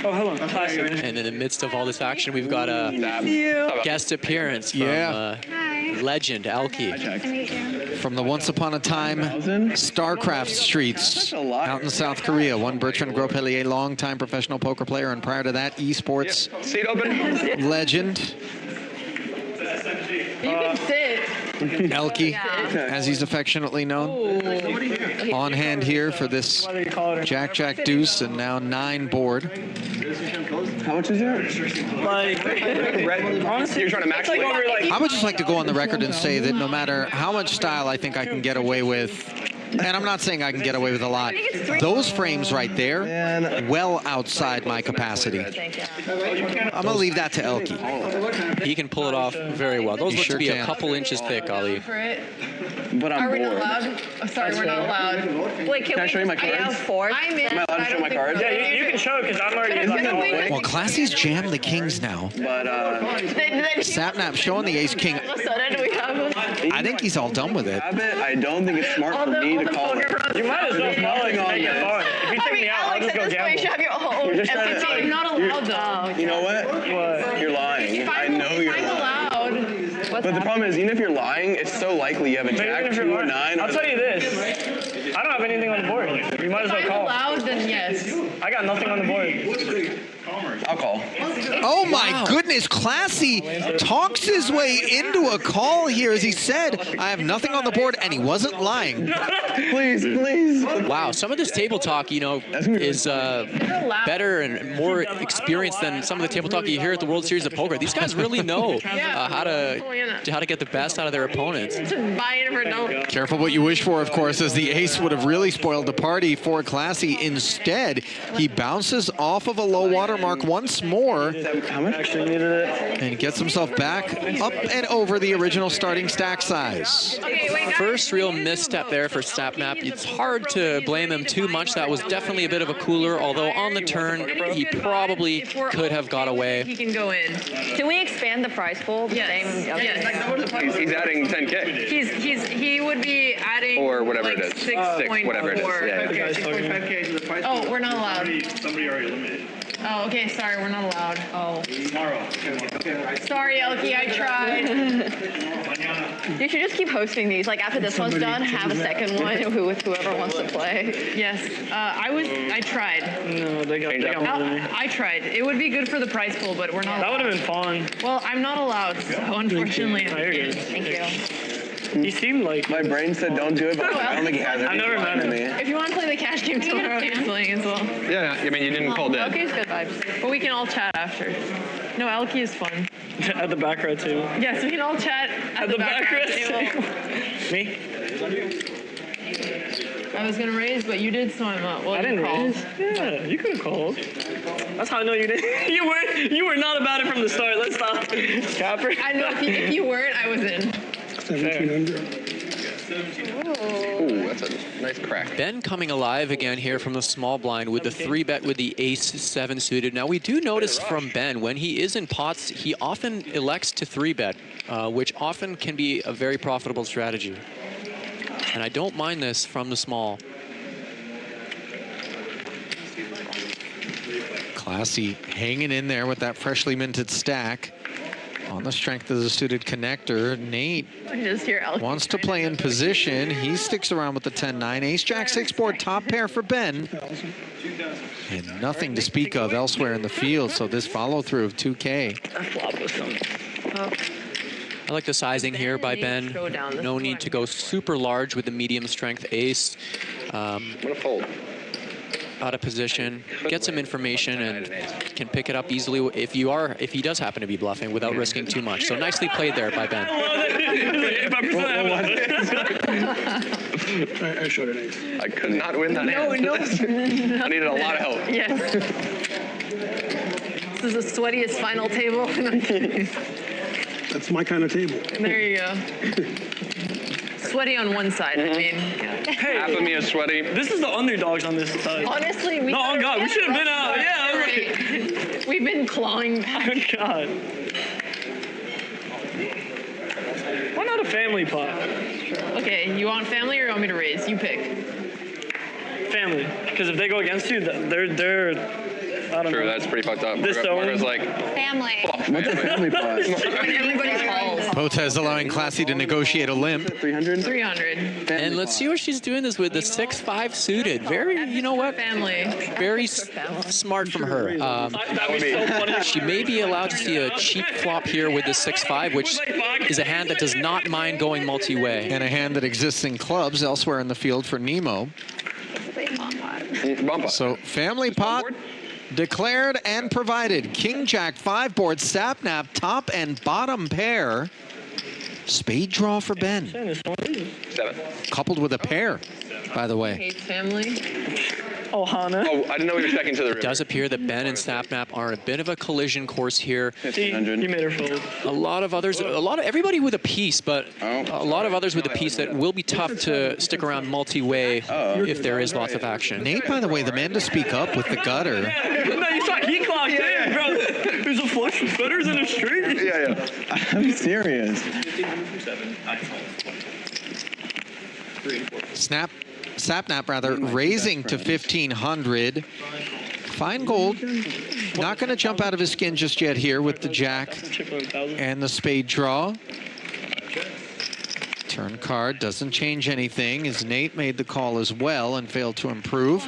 K: Oh, hello.
D: And in the midst of all this action, we've got a guest appearance from legend Elkie.
I: Nice to meet you.
C: From the once upon a time StarCraft streets out in South Korea. One Bertrand Gros-Pellier, longtime professional poker player, and prior to that, esports
B: Seat open.
C: legend.
F: You can sit.
C: Elkie, as he's affectionately known. On hand here for this Jack, Jack, Deuce, and now 9 board.
J: How much is it?
K: Like, honestly,
B: You're trying to max
K: it's like over like.
C: I would just like to go on the record and say that no matter how much style I think I can get away with, and I'm not saying I can get away with a lot, those frames right there, well outside my capacity. I'm going to leave that to Elkie.
D: He can pull it off very well. Those
C: He
D: look
C: sure
D: to be
C: can.
D: a couple inches thick, Ali.
F: For it.
J: But I'm
F: Are we not
J: bored.
F: allowed? Oh, sorry, we're not allowed. Wait,
J: Can I show you my cards?
F: I'm in.
J: Am I allowed to show my cards?
K: Yeah, you can show it because I'm already in.
C: Well, Classy's jammed the kings now.
J: But
C: Sapnap showing the ace king.
E: All of a sudden, we have
C: I think he's all done with it.
J: I don't think it's smart for me to call it.
K: You might as well call it to make it fun. If you take me out, I'll
E: Alex,
K: just
E: at
K: go
E: this point, you should have
K: gamble.
E: your own.
J: You're just trying to-
F: I'm not allowed though.
J: You know what? You're lying. I know you're
F: I'm
J: lying.
F: allowed.
J: But the problem is, even if you're lying, it's so likely you have a
K: But even
J: jack,
K: if you're
J: 2, or
K: lying,
J: 9.
K: I'll tell you this. I don't have anything on the board. You might as
F: If
K: well
F: I'm
K: call.
F: allowed, then yes.
K: I got nothing on the board.
B: I'll call.
C: Oh my goodness, Classy talks his way into a call here. As he said, I have nothing on the board, and he wasn't lying.
B: Please, please.
D: Wow, some of this table talk, you know, is better and more experienced than some of the table talk you hear at the World Series of Poker. These guys really know how to get the best out of their opponents.
C: Careful what you wish for, of course, as the ace would have really spoiled the party for Classy. Instead, he bounces off of a low water mark once more and gets himself back up and over the original starting stack size.
D: First real misstep there for Sapnap. It's hard to blame him too much. That was definitely a bit of a cooler, although on the turn he probably could have got away.
F: He can go in.
E: Can we expand the prize pool?
F: Yes.
B: He's adding 10K.
F: He would be adding
B: or whatever
F: like
B: it is.
F: 6.4.
B: Whatever it is. Yeah.
L: 6.5K to the prize.
F: Oh, we're not allowed.
L: Somebody already eliminated.
F: Oh, okay, sorry, we're not allowed. Oh.
L: Tomorrow.
F: Sorry, Elkie, I tried.
E: You should just keep hosting these. Like after this one's done, have a second one with whoever wants to play.
F: Yes, I tried.
K: No, they got more than me.
F: I tried. It would be good for the prize pool, but we're not allowed.
K: That would have been fun.
F: Well, I'm not allowed, so unfortunately.
E: Thank you.
K: He seemed like...
B: My brain said don't do it, but I don't think he has it.
K: I've never met him.
F: If you want to play the cash game tomorrow, canceling as well.
B: Yeah, I mean, you didn't call dead.
F: Elkie's good vibes. But we can all chat after. No, Elkie is fun.
K: At the back row too.
F: Yes, we can all chat at the back row table.
K: Me?
F: I was going to raise, but you did, so I'm up. Well,
K: I didn't raise. Yeah, you could have called. That's how I know you didn't. You were not about it from the start. Let's stop. Capper.
F: I know if you weren't, I was in.
G: 1,700.
B: Ooh, that's a nice crack.
D: Ben coming alive again here from the small blind with the 3-bet with the ace-7 suited. Now we do notice from Ben, when he is in pots, he often elects to 3-bet, which often can be a very profitable strategy. And I don't mind this from the small.
C: Classy hanging in there with that freshly minted stack. On the strength of the suited connector, Nate wants to play in position. He sticks around with the 10-9. Ace-Jack-6 board, top pair for Ben. And nothing to speak of elsewhere in the field, so this follow-through of 2K.
D: I like the sizing here by Ben. No need to go super large with the medium strength ace.
B: I'm gonna fold.
D: Out of position, get some information, and can pick it up easily if he does happen to be bluffing without risking too much. So nicely played there by Ben.
G: I showed an ace.
B: I could not win that hand.
F: No.
B: I needed a lot of help.
F: Yes. This is the sweatiest final table.
G: That's my kind of table.
F: There you go. Sweaty on one side, I mean.
K: Hey,
B: half of me is sweaty.
K: This is the underdogs on this side.
F: Honestly,
K: we... No, oh God, we should have been out. Yeah,
F: right. We've been clawing back.
K: Oh, God. Why not a family pot?
F: Okay, you want family or you want me to raise? You pick.
K: Family. Because if they go against you, they're I don't know.
B: That's pretty fucked up.
K: This
B: Margo's like...
I: Family.
B: What's a family pot?
F: Everybody calls.
C: Botez allowing Classy to negotiate a limp.
B: 300?
F: 300.
D: And let's see what she's doing this with the 6-5 suited. Very, you know what?
F: Family.
D: Very smart from her. She may be allowed to see a cheap flop here with the 6-5, which is a hand that does not mind going multi-way.
C: And a hand that exists in clubs elsewhere in the field for Nemo. So family pot declared and provided. King Jack 5 board, Sapnap top and bottom pair. Spade draw for Ben.
B: 7.
C: Coupled with a pair, by the way.
F: Hates family.
K: Oh, Hana.
B: Oh, I didn't know we were checking to the river.
D: It does appear that Ben and Sapnap are in a bit of a collision course here.
B: 1,500.
K: You made her fold.
D: Everybody with a piece, but a lot of others with a piece that will be tough to stick around multi-way if there is lots of action.
C: Nate, by the way, the man to speak up with the gutter.
K: No, you saw he clocked in, bro. There's a flush with gutters in the street.
B: Yeah. I'm serious.
C: Sapnap rather, raising to 1,500. Fine gold. Not going to jump out of his skin just yet here with the jack and the spade draw. Turn card doesn't change anything as Nate made the call as well and failed to improve.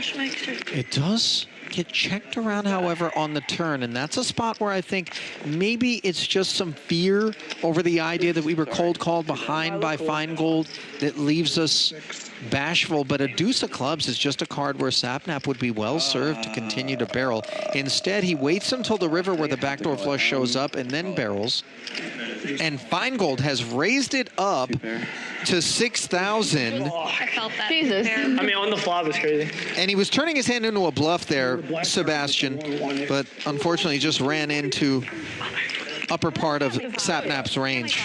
C: It does get checked around, however, on the turn, and that's a spot where I think maybe it's just some fear over the idea that we were cold called behind by Feingold that leaves us bashful, but a deuce of clubs is just a card where Sapnap would be well served to continue to barrel. Instead, he waits until the river where the backdoor flush shows up and then barrels. And Feingold has raised it up to 6,000.
F: I felt that.
E: Jesus.
K: I mean, on the flop is crazy.
C: And he was turning his hand into a bluff there, Sebastian, but unfortunately he just ran into upper part of Sapnap's range.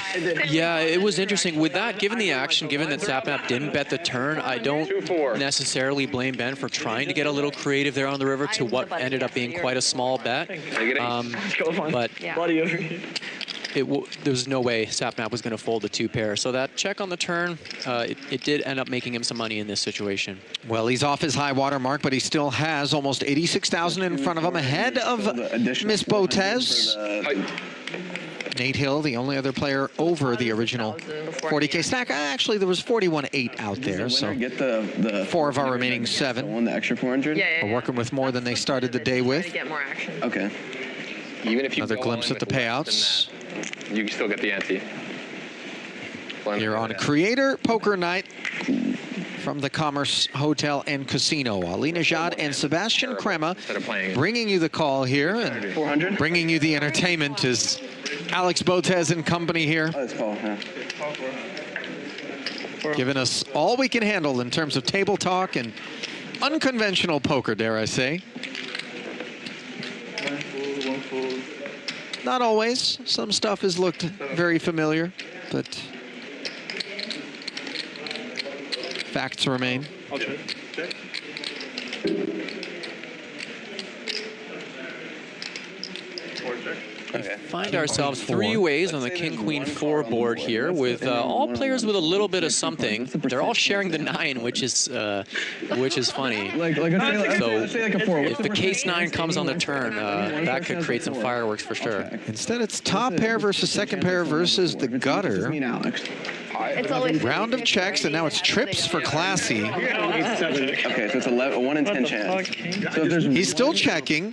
D: Yeah, it was interesting. With that, given the action, given that Sapnap didn't bet the turn, I don't necessarily blame Ben for trying to get a little creative there on the river to what ended up being quite a small bet. But there was no way Sapnap was going to fold the 2-pair. So that check on the turn, it did end up making him some money in this situation.
C: Well, he's off his high water mark, but he still has almost 86,000 in front of him, ahead of Miss Botez. Nate Hill, the only other player over the original 40K stack. Actually, there was 41.8 out there, so
J: get the
C: 4 of our remaining 7.
J: Won the extra 400.
C: We're working with more than they started the day with.
F: Get more action.
J: Okay.
B: Even if you
C: Another glimpse at the payouts.
B: You can still get the ante.
C: Here on Creator Poker Night from the Commerce Hotel and Casino. Ali Najad and Sebastian Crema bringing you the call here, and bringing you the entertainment is Alex Botez and company here. Giving us all we can handle in terms of table talk and unconventional poker, dare I say. Not always. Some stuff has looked very familiar, but facts remain.
K: I'll check.
D: We find ourselves 3 ways on the King-Queen-4 board here, with all players with a little bit of something. They're all sharing the 9, which is funny. So if the case 9 comes on the turn, that could create some fireworks for sure.
C: Instead, it's top pair versus second pair versus the gutter.
E: It's always
C: round of checks, and now it's trips for Classy.
J: Okay, so it's a 1 in 10 chance. So if there's
C: He's still checking.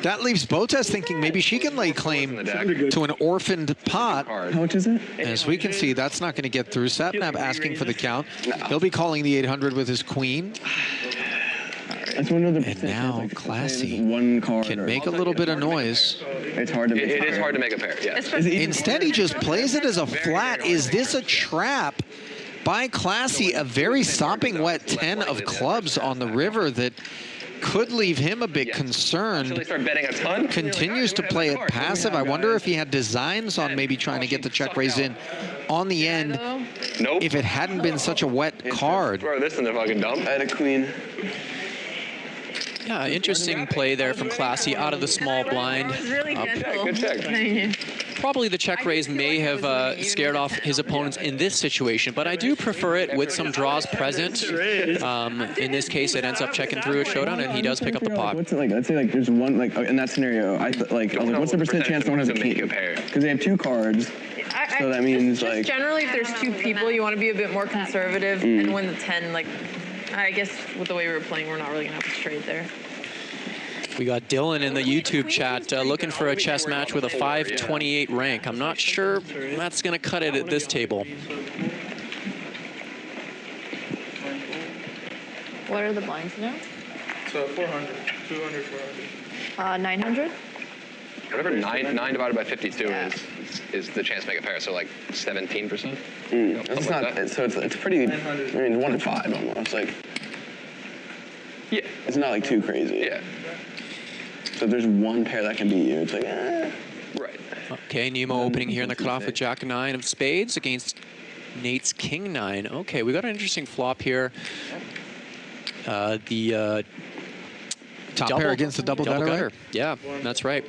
C: That leaves Botez thinking maybe she can lay claim to an orphaned pot.
J: How much is it?
C: As we can see, that's not going to get through. Sapnap asking for the count. He'll be calling the 800 with his queen. And now Classy can make a little bit of noise.
J: It's hard to make
B: It is hard to make a pair, yeah.
C: Instead, he just plays it as a flat. Is this a trap by Classy? A very sopping wet 10 of clubs on the river that could leave him a bit concerned.
B: Start betting a ton.
C: Continues to play it passive. I wonder if he had designs on maybe trying to get the check raise in on the end.
B: Nope.
C: If it hadn't been such a wet card.
B: Throw this in the fucking dump.
J: I had a queen.
D: Yeah, interesting play there from Classy out of the small blind.
B: Good check.
D: Probably the check raise may have scared off his opponents in this situation, but I do prefer it with some draws present. In this case, it ends up checking through a showdown, and he does pick up the pot.
J: What's it like? Let's say like there's one, like in that scenario, I was like, what's the percent chance someone has a king? Because they have 2 cards. So that means
F: just
J: like
F: generally, if there's 2 people, you want to be a bit more conservative, and when the 10, like, I guess with the way we were playing, we're not really gonna have a straight there.
D: We got Dylan in the YouTube chat looking for a chess match with a 528 rank. I'm not sure that's going to cut it at this table.
E: What are the blinds now?
L: So 400, 200, 400.
E: 900?
B: Whatever 9 divided by 52 is the chance to make a pair, so like 17%.
J: It's not. So it's pretty. I mean, 1 in 5 almost. Like.
B: Yeah.
J: It's not like too crazy.
B: Yeah.
J: So if there's 1 pair that can beat you, it's like,
B: Right.
D: Okay, Nemo opening here in the cutoff with Jack 9 of spades against Nate's King 9. Okay, we got an interesting flop here. The
C: top pair against the double gutter, right?
D: Yeah, that's right.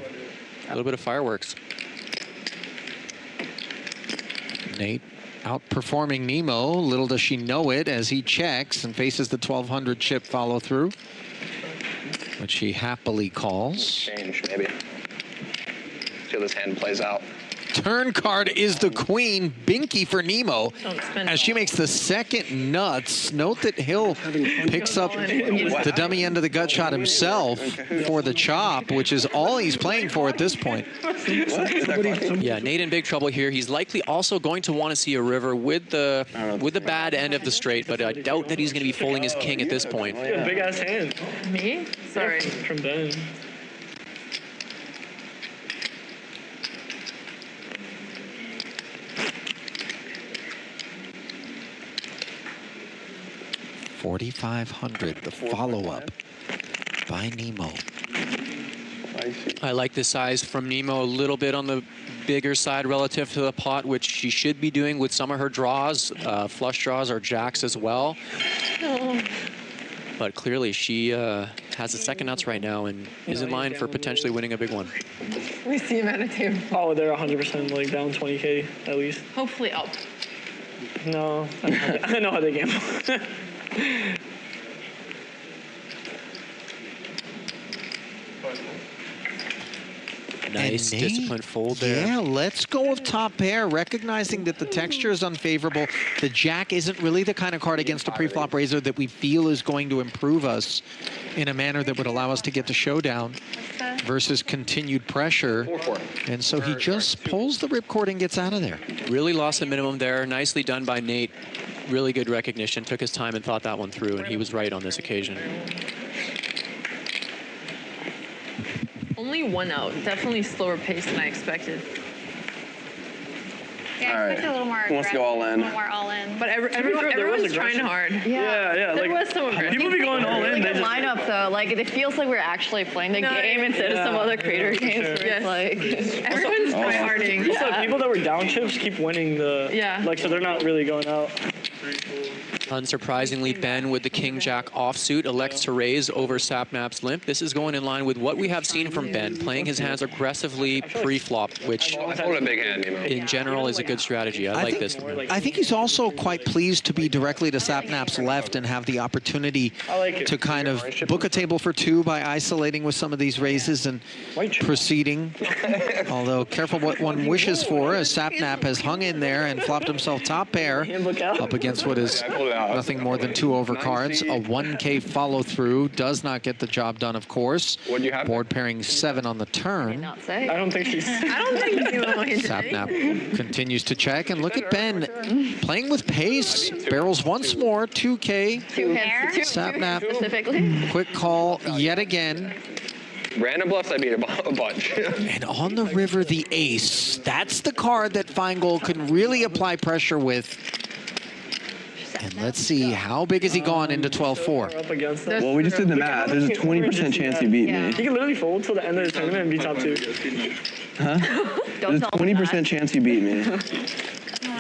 D: A little bit of fireworks.
C: Nate outperforming Nemo. Little does she know it as he checks and faces the 1200 chip follow through, which she happily calls.
B: Change, maybe. See how this hand plays out.
C: turn card is the queen, binky for Nemo, as she makes the second nuts. Note that Hill picks up the dummy end of the gut shot himself for the chop, which is all he's playing for at this point.
D: Yeah, Nate in big trouble here. He's likely also going to want to see a river with the bad end of the straight, but I doubt that he's going to be folding his king at this point.
K: Big ass hand.
F: Me? Sorry.
K: From Ben.
C: $4,500, the follow-up by Nemo.
D: I like the size from Nemo, a little bit on the bigger side relative to the pot, which she should be doing with some of her draws, flush draws or jacks as well. But clearly she has the second nuts right now and is in line for potentially winning a big one.
F: We see him at a table.
K: Oh, they're 100% like down 20K at least.
F: Hopefully up.
K: No, I know how they gamble.
D: Nice disciplined fold there.
C: Yeah, let's go with top pair, recognizing that the texture is unfavorable. The jack isn't really the kind of card against a pre-flop raiser that we feel is going to improve us in a manner that would allow us to get to showdown versus continued pressure. And so he just pulls the ripcord and gets out of there.
D: Really lost the minimum there. Nicely done by Nate. Really good recognition. Took his time and thought that one through, and he was right on this occasion.
F: Only one out. Definitely slower pace than I expected.
I: Yeah, I expected a little more
J: Who wants to go all in?
I: A little more all in.
F: But everyone's trying hard.
K: Yeah.
F: There was some aggression.
K: People be going all in.
E: Really
K: They
E: good
K: just,
E: lineup though. Like it feels like we're actually playing the game instead of some other creator games. Where it's like
F: Everyone's tryharding.
K: also, people that were down chips keep winning the.
F: Yeah.
K: Like so, they're not really going out.
D: Unsurprisingly, Ben with the king-jack offsuit elects to raise over Sapnap's limp. This is going in line with what we have seen from Ben, playing his hands aggressively pre-flop, which
B: I fold a big hand, Nemo.
D: in general is a good strategy. I like this.
C: I think he's also quite pleased to be directly to Sapnap's left and have the opportunity to kind of book a table for two by isolating with some of these raises and proceeding. Although careful what one wishes for, as Sapnap has hung in there and flopped himself top pair up against what is nothing more than two over cards. A 1K follow through does not get the job done, of course.
B: What do you have?
C: Board pairing 7 on the turn.
K: I don't think she's.
F: I don't think
C: Sapnap continues to check, and look at Ben playing with pace. Barrels once more, 2K.
E: two hands.
C: Sapnap,
E: Specifically.
C: quick call yet again.
B: Random bluffs, I beat a bunch.
C: And on the river, the ace. That's the card that Feingold can really apply pressure with. And let's see, how big has he gone into 12-4?
J: Well, we just did the math. There's a 20% chance you beat me.
K: He can literally fold till the end of the tournament and be top two.
J: Huh? There's a 20% chance you beat me.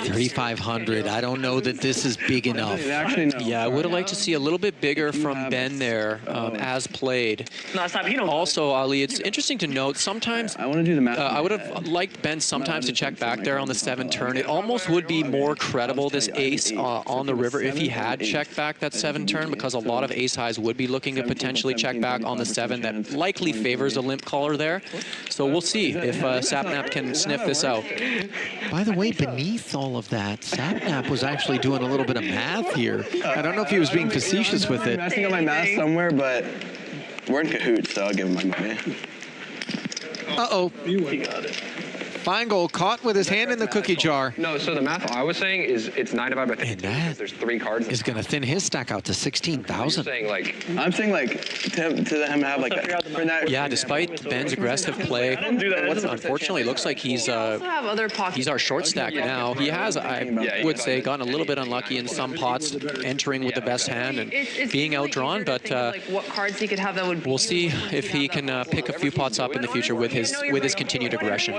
C: 3,500. I don't know that this is big enough.
J: Actually, no.
D: Yeah, I would have liked to see a little bit bigger from Ben there as played.
K: No, stop. You know.
D: Also, Ali, it's interesting to note sometimes
J: I want to do the math.
D: I would have liked Ben sometimes to check back there on the 7 turn. It almost would be more credible, this ace on the river, if he had checked back that 7 turn, because a lot of ace highs would be looking to potentially check back on the 7. That likely favors a limp caller there. So we'll see if Sapnap can sniff this out.
C: By the way, beneath all of that, Sapnap was actually doing a little bit of math here. I don't know if he was being facetious with it.
J: I'm messing up my math somewhere, but we're in cahoots, so I'll give him my money.
C: Uh-oh.
K: He got it.
C: Feingold caught with his hand in the cookie jar.
B: No, so the math I was saying is it's 9 divided by 50.
C: And that
B: there's 3 cards.
C: is going to thin his stack out to 16,000.
B: Saying like
J: I'm saying like to him have like that.
D: Yeah, despite Ben's aggressive play, unfortunately, it looks like he's our short stack now. He has, I would say, gotten a little bit unlucky in some pots, entering with the best hand and being outdrawn. But
F: what cards he could have that would.
D: We'll see if he can pick a few pots up in the future with his continued aggression.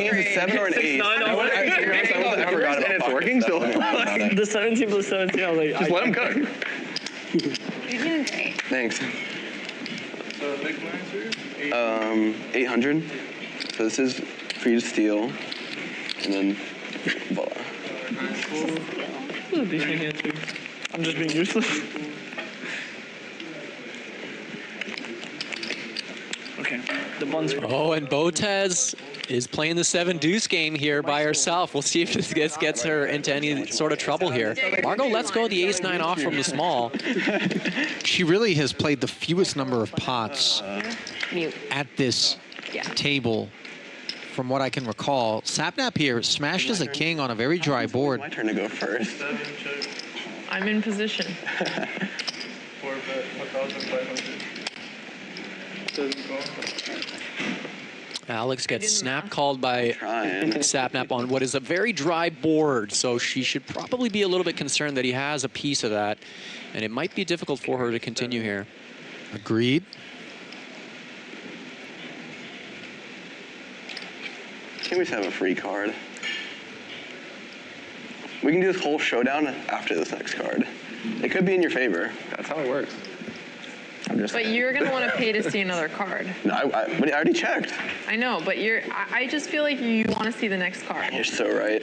J: He has a 7 or an 8. I forgot about
B: it's working still.
K: The 17 plus 17, I was like,
B: Just let him cook.
I: You're doing great.
J: Thanks.
L: So big blinds here?
J: 800. So this is for you to steal, and then voila.
K: This is a decent hand too. I'm just being useless. Okay, the buns.
D: Oh, and Botez is playing the 7-deuce game here by herself. We'll see if this gets her into any sort of trouble here. Margot lets go the ace-9 off from the small.
C: She really has played the fewest number of pots at this table, from what I can recall. Sapnap here smashed as a king on a very dry board.
J: My turn to go first.
F: I'm in position.
D: Alex gets snap called by Sapnap on what is a very dry board, so she should probably be a little bit concerned that he has a piece of that, and it might be difficult for her to continue here.
C: Agreed.
J: Can we just have a free card? We can do this whole showdown after this next card. It could be in your favor.
B: That's how it works.
F: But you're going to want to pay to see another card.
J: No, but I already checked.
F: I know, but I just feel like you want to see the next card.
J: You're so right.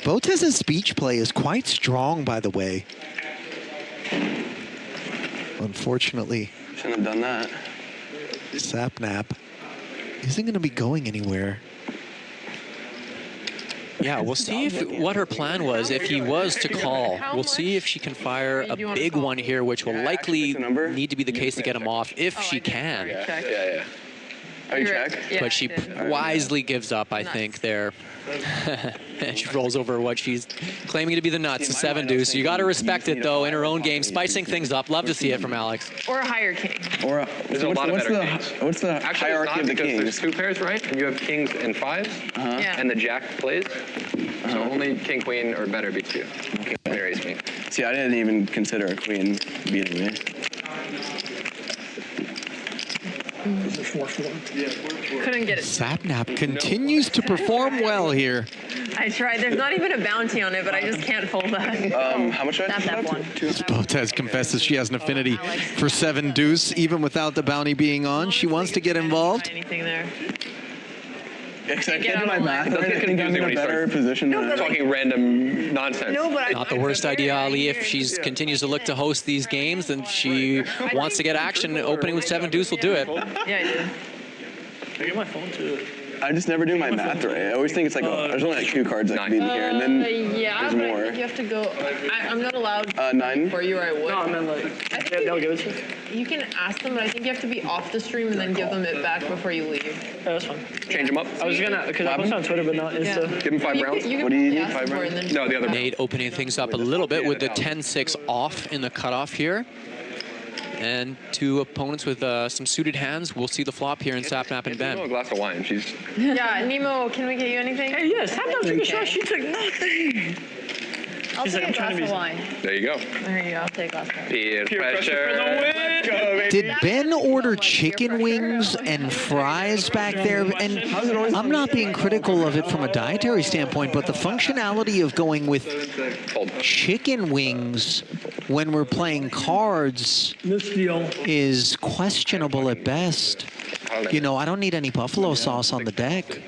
C: Botez's speech play is quite strong, by the way. Unfortunately,
J: shouldn't have done that.
C: Sapnap isn't going to be going anywhere.
D: Yeah, we'll see what her plan was if he was to call. We'll see if she can fire a big one here, which will likely need to be the case to get him off if she can.
B: Yeah.
J: Oh, you check?
D: But she wisely gives up, I think, there. And she rolls over what she's claiming to be the nuts, the 7-deuce. You got to respect it, though, in her own game, spicing things up. Love to see it from Alex.
F: Or a higher king.
J: Or
B: there's a lot of better kings.
J: What's the
B: Actually,
J: hierarchy of the kings?
B: There's 2 pairs, right? And you have kings and 5s, and the jack plays. So only king, queen, or better beats you. King, queen, or ace, queen.
J: See, I didn't even consider a queen beating me.
F: Couldn't get it.
C: Sapnap continues to perform well here.
F: I tried. There's not even a bounty on it, but I just can't fold that.
J: How much?
F: Not that one.
C: Botez confesses she has an affinity for 7-deuce, even without the bounty being on. She wants to get involved.
F: Anything there.
J: I can't do my math. I think I'm in a better position.
B: Talking random nonsense.
F: No, but
D: Not the worst idea, Ali. If she continues to look to host these games, then she wants to get action. Opening with 7-deuce will do it.
F: Yeah, I did.
K: I get my phone too.
J: I just never do my math right. I always think it's like, there's only like 2 cards that can be in here, and then there's
F: but
J: more.
F: I think you have to go. I'm not allowed
J: 9?
F: for you, or I would.
K: No, I meant like, they'll give it to you.
F: You can ask them, but I think you have to be off the stream and then give them it back before you leave.
K: Yeah, that's fine.
B: Change them up.
K: I was gonna, because I posted on Twitter, but not Insta.
B: Give him 5 rounds.
F: What
J: do you need?
B: 5 rounds? No, the other.
D: Nate opening things up a little bit with the 10-6 off in the cutoff here. And 2 opponents with some suited hands. We'll see the flop here in Sapnap and Ben.
B: A glass of wine. She's.
F: Yeah, Nemo, can we get you anything?
K: Hey, yes, Sapnap took a shot. She took nothing.
I: I'll
K: She's
I: take
K: like,
I: a
K: I'm trying
I: glass
K: to
I: of
K: be-
I: wine.
B: There you go.
F: There you go.
I: I'll take a glass of wine.
B: Peer pressure.
K: For the win. Go, baby.
C: Did Ben order chicken wings and fries back there? And I'm not being critical of it from a dietary standpoint, but the functionality of going with chicken wings when we're playing cards is questionable at best. You know, I don't need any buffalo sauce on the deck,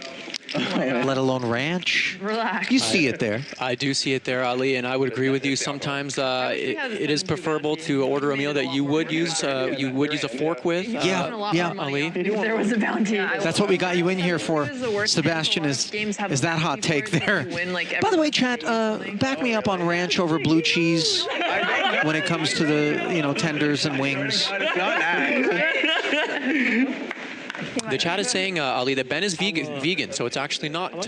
C: let alone ranch.
F: Relax.
C: You see it there.
D: I do see it there, Ali, and I would agree with you. Sometimes it is preferable to order a meal that you would use a fork with.
C: Yeah,
D: Ali.
F: If there was a bounty.
C: That's what we got you in here for. Sebastian is that hot take there. By the way, chat, back me up on ranch over blue cheese when it comes to the tenders and wings.
D: The chat is saying, Ali, that Ben is vegan, so it's actually not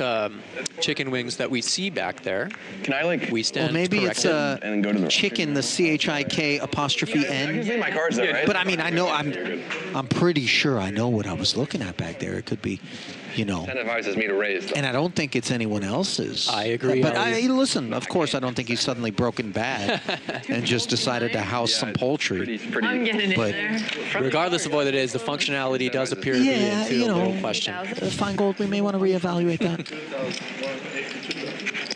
D: chicken wings that we see back there.
J: Can I
D: we stand
C: Well, maybe
D: corrected.
C: it's
J: and go to the
C: chicken, the CHIK''N.
J: Usually my cards though, right?
C: But I mean, I know I'm pretty sure I know what I was looking at back there. It could be,
B: Incentivizes me to raise.
C: And I don't think it's anyone else's.
D: I agree.
C: But listen, of course, I don't think he's suddenly broken bad and just decided to house some poultry.
F: I'm getting it there.
D: Regardless of what it is, the functionality does appear to be into a little question.
C: Fine Gold, we may want to reevaluate that.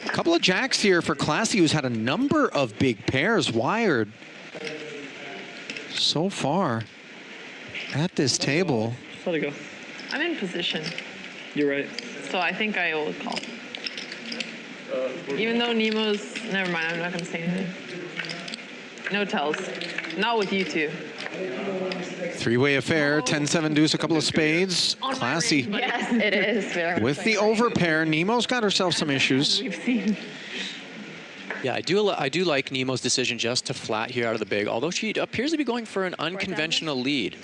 C: A couple of jacks here for Classy, who's had a number of big pairs wired so far at this table.
K: Let it go.
F: I'm in position,
K: You're right.
F: so I think I will call. Even though Nemo's, never mind, I'm not going to say anything. No tells. Not with you two.
C: Three-way affair, 10-7 deuce, a couple of spades. Classy.
E: Yes, it is. Very
C: With the overpair, Nemo's got herself some issues.
D: Yeah, I do like Nemo's decision just to flat here out of the big, although she appears to be going for an unconventional lead.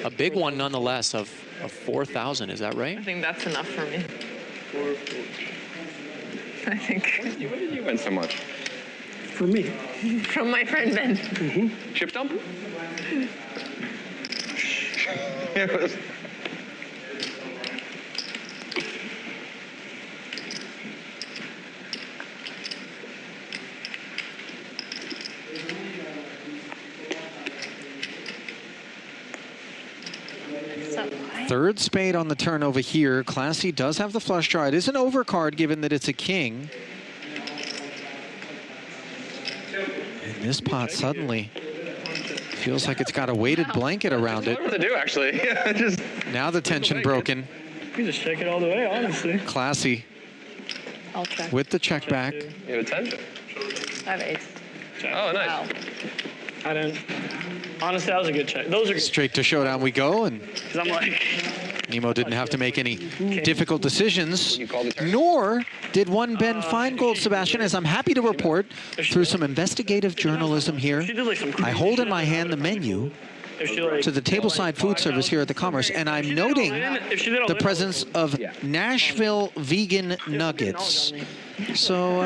D: A big one nonetheless of 4,000, is that right?
F: I think that's enough for me. I think.
B: When did you win so much?
G: For me.
F: From my friend Ben.
B: Chip dump?
C: Third spade on the turn over here. Classy does have the flush draw. It is an overcard given that it's a king. And this pot suddenly feels like it's got a weighted blanket around it.
B: What to do, actually? Just
C: now the tension broken.
K: You just check it all the way, honestly.
C: Classy.
E: I'll check.
C: With the check back.
B: You have attention.
E: I have ace.
B: Oh, nice.
E: Wow.
K: I didn't. Honestly, that was a good check. Those are good.
C: Straight to showdown we go, and
K: Because I'm like,
C: Nemo didn't have to make any difficult decisions, nor did one Ben Feingold, Sebastian, as I'm happy to report through some investigative journalism here. I hold in my hand the menu to the tableside food service here at the Commerce, and I'm noting the presence of Nashville vegan nuggets. So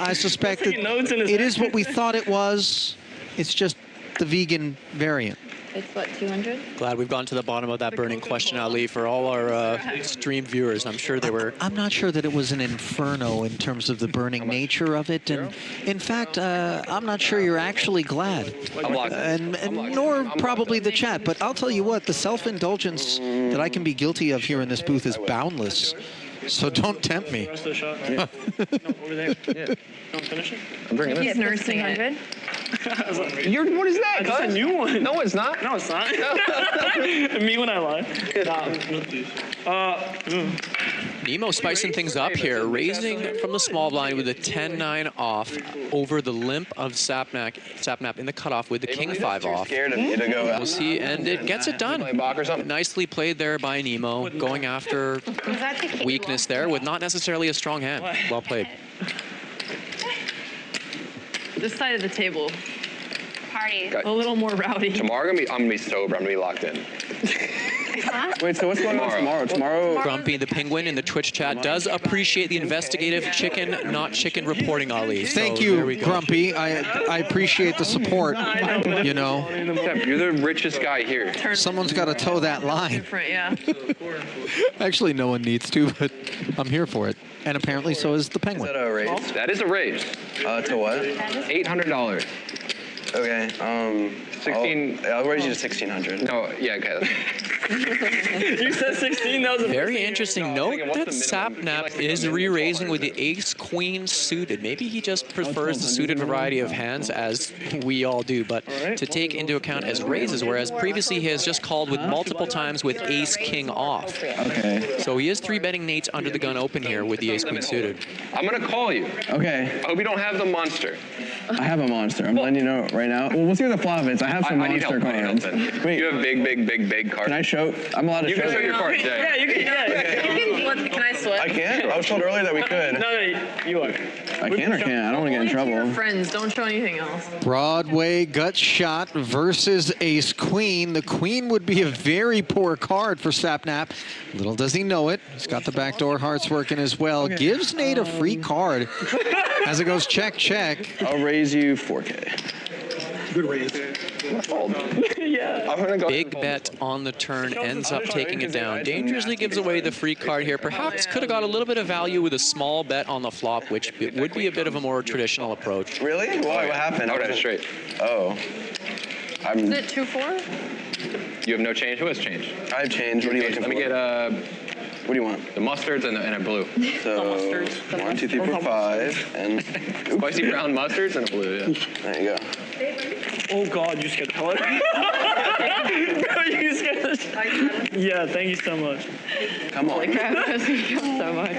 C: I suspect that it is what we thought it was. It's just the vegan variant.
E: It's what, 200?
D: Glad we've gone to the bottom of that burning question, Ali, for all our stream viewers. I'm sure they were.
C: I'm not sure that it was an inferno in terms of the burning nature of it. And in fact, I'm not sure you're actually glad. And nor probably the chat. But I'll tell you what, the self-indulgence that I can be guilty of here in this booth is boundless. So don't tempt me.
K: Rest of the shot. Right? No, over there. Yeah. Don't finish it.
B: I'm bringing
F: He's
B: it.
F: nursing it.
B: What is that?
K: That's a new one.
B: No, it's not.
K: No, it's not. Me when I lie.
D: Nemo spicing things up here, raising from the small blind with a 10-9 off over the limp of Sapnap in the cutoff with the king 5 off.
J: Scared of you to go out.
D: We'll see, and it gets it done. Nicely played there by Nemo, going after weakness there with not necessarily a strong hand. Well played.
F: This side of the table,
I: Party.
F: a little more rowdy.
B: Tomorrow I'm gonna be sober. I'm gonna be locked in.
J: Wait, so what's going on tomorrow? Tomorrow?
D: Grumpy the Penguin in the Twitch chat does appreciate the investigative chicken, not chicken reporting, Ali.
C: Thank you, Grumpy. I appreciate the support, you know.
B: You're the richest guy here.
C: Someone's got to toe that line.
F: Different, yeah.
C: Actually, no one needs to, but I'm here for it. And apparently so is the Penguin.
J: Is that a raise?
B: That is a raise.
J: To what?
B: $800.
J: Okay,
B: 16.
J: I'll raise you to 1,600.
B: No, yeah, okay.
K: You said 16. That was a
D: Very interesting note that Sapnap is re-raising with the ace-queen suited. Maybe he just prefers the suited variety of hands, as we all do, but to take into account as raises, whereas previously he has just called with multiple times with ace-king off.
J: Okay.
D: So he is 3-betting Nate's under the gun open here with the ace-queen suited.
B: I'm gonna call you.
J: Okay.
B: I hope you don't have the monster.
J: I have a monster. I'm letting you know right now. Well, we'll see what the flop is. I have some monster cards.
B: Wait. You have big cards.
J: Can I show? I'm allowed to show.
B: You can show your cards.
K: Yeah, you can. Yeah.
F: Can I slip?
J: I can? I was told earlier that we could.
K: No, you are.
J: I can or can't? I don't want to get in trouble.
F: Your friends, don't show anything else.
C: Broadway gut shot versus ace queen. The queen would be a very poor card for Sapnap. Little does he know it. He's got the backdoor hearts working as well.
J: Okay.
C: Gives Nate a free card as it goes check, check.
J: I'll raise you 4K.
G: Good raise.
K: Yeah.
B: I'm gonna go
D: Big bet on the turn, ends up taking it down. Dangerously gives away the free card here. Perhaps could have got a little bit of value with a small bet on the flop, which would be a bit of a more traditional approach.
J: Really? Why? What happened?
B: I would have straight.
J: Oh.
F: Is it 2-4?
B: You have no change? Who has change?
J: I have change. What are you looking for?
B: Let me get
J: What do you want?
B: the mustards and a blue.
J: So 1, 2, 3, 4, 5, and
B: Spicy brown mustards and a blue, yeah.
J: there you go.
K: Oh God, you scared the hell out of me. Bro, you scared the shit. Yeah, thank you so much.
B: Come on.
F: Holy crap, that me so much.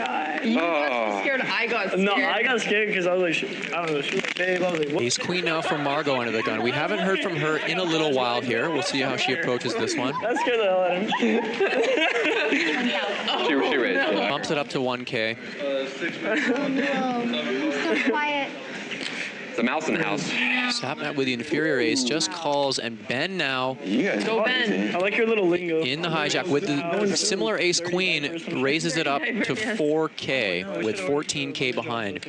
F: You got scared, I got scared.
K: No, I got scared because I was like, I don't know, she was babe, I was like, what?
D: Ace queen now from Margot under the gun. We haven't heard from her in a little while here. We'll see how she approaches this one.
K: That scared the hell out of me.
B: She raised. Yeah.
D: Bumps it up to 1K.
I: So quiet.
B: It's a mouse in the house.
D: Sapnap with the inferior ace just calls, and Ben now
F: Go Ben.
K: I like your little lingo.
D: in the hijack with the similar ace queen, raises it up to 4K with 14K behind.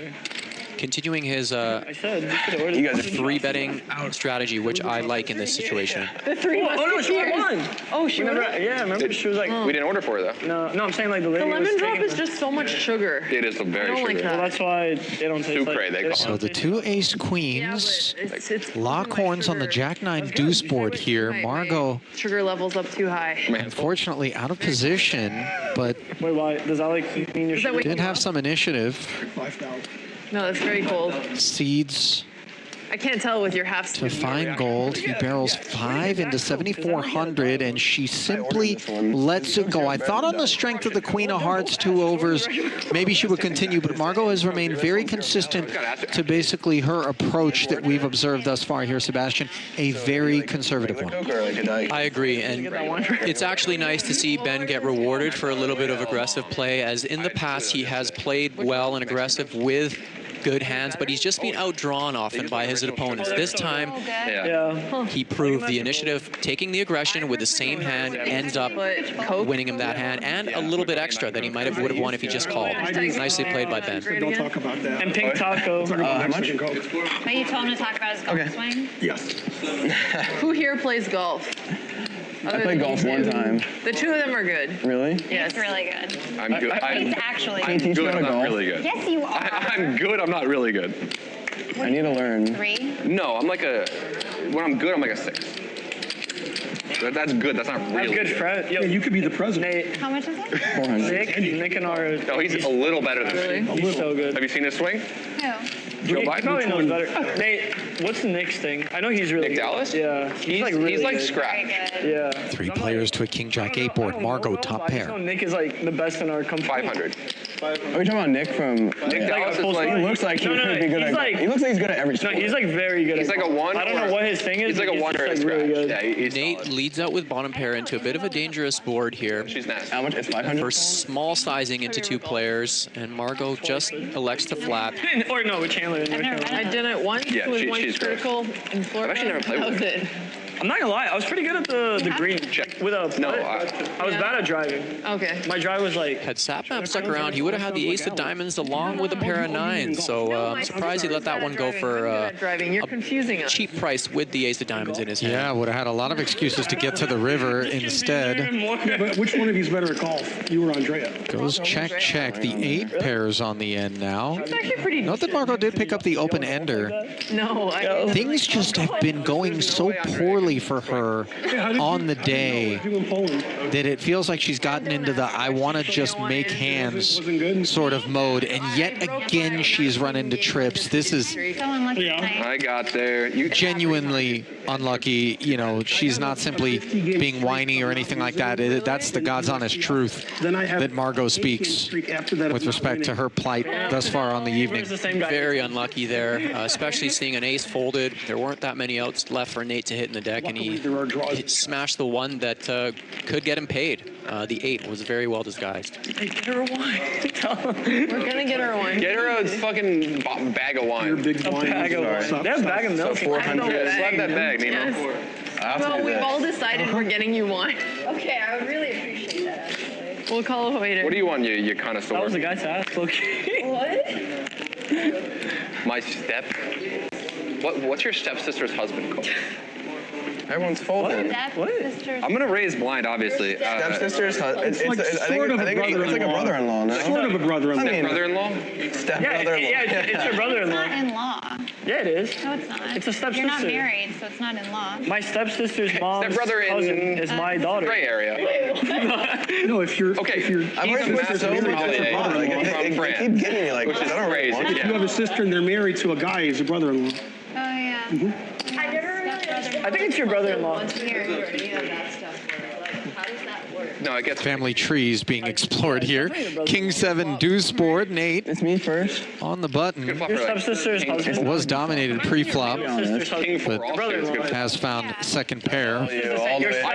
D: Continuing his three betting strategy, which I like in this situation.
F: The three
K: Oh no, she won.
F: Oh, she won?
K: Yeah, remember she was like.
B: We didn't order for her though.
K: No, I'm saying like the lady.
F: The
K: was
F: lemon drop
K: taking
F: is just so much sugar.
B: It is a very
F: I don't like
B: sugar.
F: that.
K: Well, that's why they don't taste
B: Sucre, they call
C: So the two ace queens, lock horns on the Jack-9 deuce board here. Margot,
F: Sugar levels up too high.
C: unfortunately, out of position, but
K: Wait, why? Does that like mean you're?
F: Is that what
C: did have some initiative.
G: 5,000.
F: No, that's very cold.
C: Seeds
F: I can't tell with your half
C: to find gold. He barrels 5 into 7,400, and she simply lets it go. I thought on the strength of the Queen of Hearts 2 overs, maybe she would continue, but Margot has remained very consistent to basically her approach that we've observed thus far here, Sebastian, a very conservative one.
D: I agree, and it's actually nice to see Ben get rewarded for a little bit of aggressive play, as in the past he has played well and aggressive with good hands, but he's just been outdrawn often by his opponents. This time, he proved the initiative, taking the aggression with the same hand, ends up winning him that hand, and a little bit extra than he would have won if he just called. Nicely played by Ben.
G: Don't talk about that.
K: And Pink Taco.
G: How much?
I: But you told him to talk about his golf swing?
G: Yes.
F: Who here plays golf?
J: I played golf one time.
F: The two of them are good.
J: Really?
F: Yes.
I: It's really good.
B: I'm good.
I: He's actually
B: I'm
I: good.
B: good. I'm not really good.
I: Yes, you are.
B: I'm good. I'm not really good.
J: I need to learn.
I: 3?
B: No, I'm like a. When I'm good, I'm like a 6. That's good. That's not really.
K: Good friend. Yo,
G: Yeah, you could be the president.
K: Nate.
I: How much is it?
J: 400.
K: Nick and our.
B: No, he's a little better than me.
K: He's so good.
B: Have you seen his swing?
I: No.
B: Joe
K: He
B: Biden?
K: probably knows better. Nate, what's the Nick's thing? I know he's really
B: Nick
K: good.
B: Dallas?
K: Yeah. He's like really good.
B: scratch.
K: Yeah.
C: 3 players to a King Jack 8 board. Margot top
K: I just know
C: pair.
K: Nick is like the best in our company.
B: 500.
J: Are we talking about Nick from?
B: Nick Dallas is like.
J: He looks like he could be good
K: he's
J: at.
K: like-
J: He looks like he's good at every
K: No,
J: sport.
K: he's like very good.
B: He's
K: at
B: like a
K: golf.
B: 1.
K: I don't know what his thing is.
B: He's like a 1 or a
K: just,
B: scratch.
K: really good.
B: Yeah, he's
D: Nate
B: solid.
D: leads out with bottom pair into a bit of a dangerous board here.
B: She's nasty.
J: How much? It's 500.
D: For small sizing into 2 players, and Margot just elects to flat.
K: Or no, with Chandler.
F: I did it once
B: Yeah,
F: with one
B: she's great.
F: circle in Florida.
B: I've actually never played
F: That
B: with
F: was
B: her.
F: it.
K: I'm not gonna lie, I was pretty good at the green. With a
B: No,
K: I was bad at driving.
F: Okay.
K: My drive was like.
D: Had Sapnap stuck around, he would have had the ace of diamonds along with a pair of 9s. So I'm surprised he let that one go for
F: driving. You're confusing us.
D: cheap price with the ace of diamonds in his hand.
C: Yeah, would have had a lot of excuses to get to the river instead.
G: But which one of you's better at golf? You or Andrea?
C: Goes check, check. The 8 pairs on the end now.
F: It's actually pretty
C: Note that Margot did pick up the open ender.
F: No, I
C: Things just have been going so poorly for her on the day that it feels like she's gotten into the I want to just make hands sort of mode, and yet again she's run into trips. This is
I: So unlucky tonight.
B: I got there. You
C: genuinely unlucky. You know, she's not simply being whiny or anything like that. That's the God's honest truth that Margot speaks with respect to her plight thus far on the evening.
D: Very unlucky there, especially seeing an ace folded. There weren't that many outs left for Nate to hit in the deck, and he smashed the one that could get him paid. The 8 was very well disguised.
K: Hey, get her a wine.
F: We're gonna get her one.
B: Get her a fucking bag of wine.
G: Your big wine.
K: Bag of wine. They have bag of milk.
B: So 400. Slap that bag, Nino.
F: Yes. Well, we've all decided we're getting you wine.
I: Okay, I would really appreciate that, actually.
F: We'll call a waiter.
B: What do you want, you connoisseur?
K: That was the guy's ass. Okay.
I: What?
B: My step. What's your stepsister's husband called?
J: Everyone's folding.
I: Stepsisters.
B: I'm gonna raise blind, obviously.
J: Stepsister's husband.
G: It's like sort of a
J: It's like a brother-in-law. No?
G: Sort of a brother-in-law.
J: I mean,
B: Brother-in-law?
J: step-brother-in-law.
K: Yeah, it's your
I: It's
K: brother-in-law.
I: not in-law.
K: Yeah, it is.
I: No, it's not.
K: It's a stepsister.
I: You're not married, so it's not in-law.
K: My stepsister's mom's
B: Stepbrother in
K: cousin is my daughter.
B: Gray area.
G: No, if you're
B: Okay,
G: if you're
B: he's
J: I've
B: a
J: already switched
B: master
J: so many
B: sommelier
J: times.
B: from
J: They keep
B: France,
J: getting me like,
B: which is
J: I don't know
B: crazy.
J: why.
G: if you have a sister and they're married to a guy, he's a brother-in-law.
I: Oh, yeah. I never really
K: I think it's your brother-in-law.
B: No, I guess
C: Family trees being explored here. King 7 deuce board. Nate.
J: It's me first.
C: On the button.
K: Your stepsister's husband.
C: Was dominated pre-flop,
B: King 4
C: but
B: also is good.
C: has found second pair.
B: I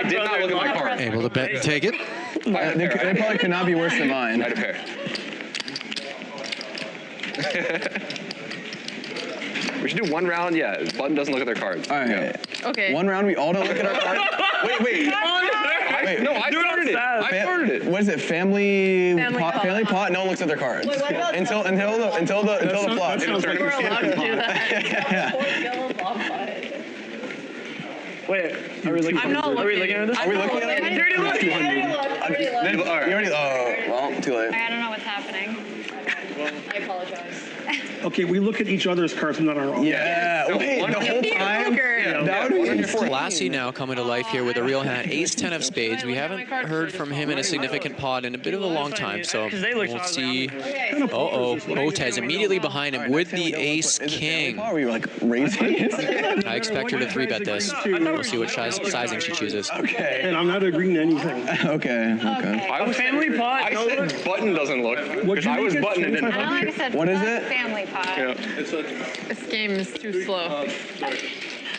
B: did not look at my card.
C: Able to bet and take it.
J: They probably could not be worse than mine.
B: I had a pair. We should do one round. Yeah, Button doesn't look at their cards.
J: All right.
F: Okay.
J: One round, we all don't look at our cards. Wait.
B: No, I started it. I started it.
J: What is it? Family
F: pot.
J: Family pot. No one looks at their cards until the flop.
F: We're allowed to do that.
K: Wait, are we looking?
F: I'm not
K: Are we looking at this?
J: Are we looking at it?
F: You already looked.
J: Well, too late.
I: I don't know what's happening. I apologize.
G: Okay, we look at each other's cards, not our own.
J: Yeah. Wait, the whole time. That would be
D: Classy now coming to life here with a real hand. Ace-10 of spades. We haven't heard from him in a significant pot in a bit of a long time, so we'll see. Uh-oh, Botez immediately behind him with the ace-king.
J: Are we like raising it?
D: I expect her to 3-bet this. We'll see what sizing she chooses.
J: Okay.
G: And I'm not agreeing to anything.
J: Okay.
B: I was
K: family pot.
B: I said Button doesn't look. Because I was buttoning it.
J: What is it?
I: Family pot.
B: Yeah.
F: This game is too slow.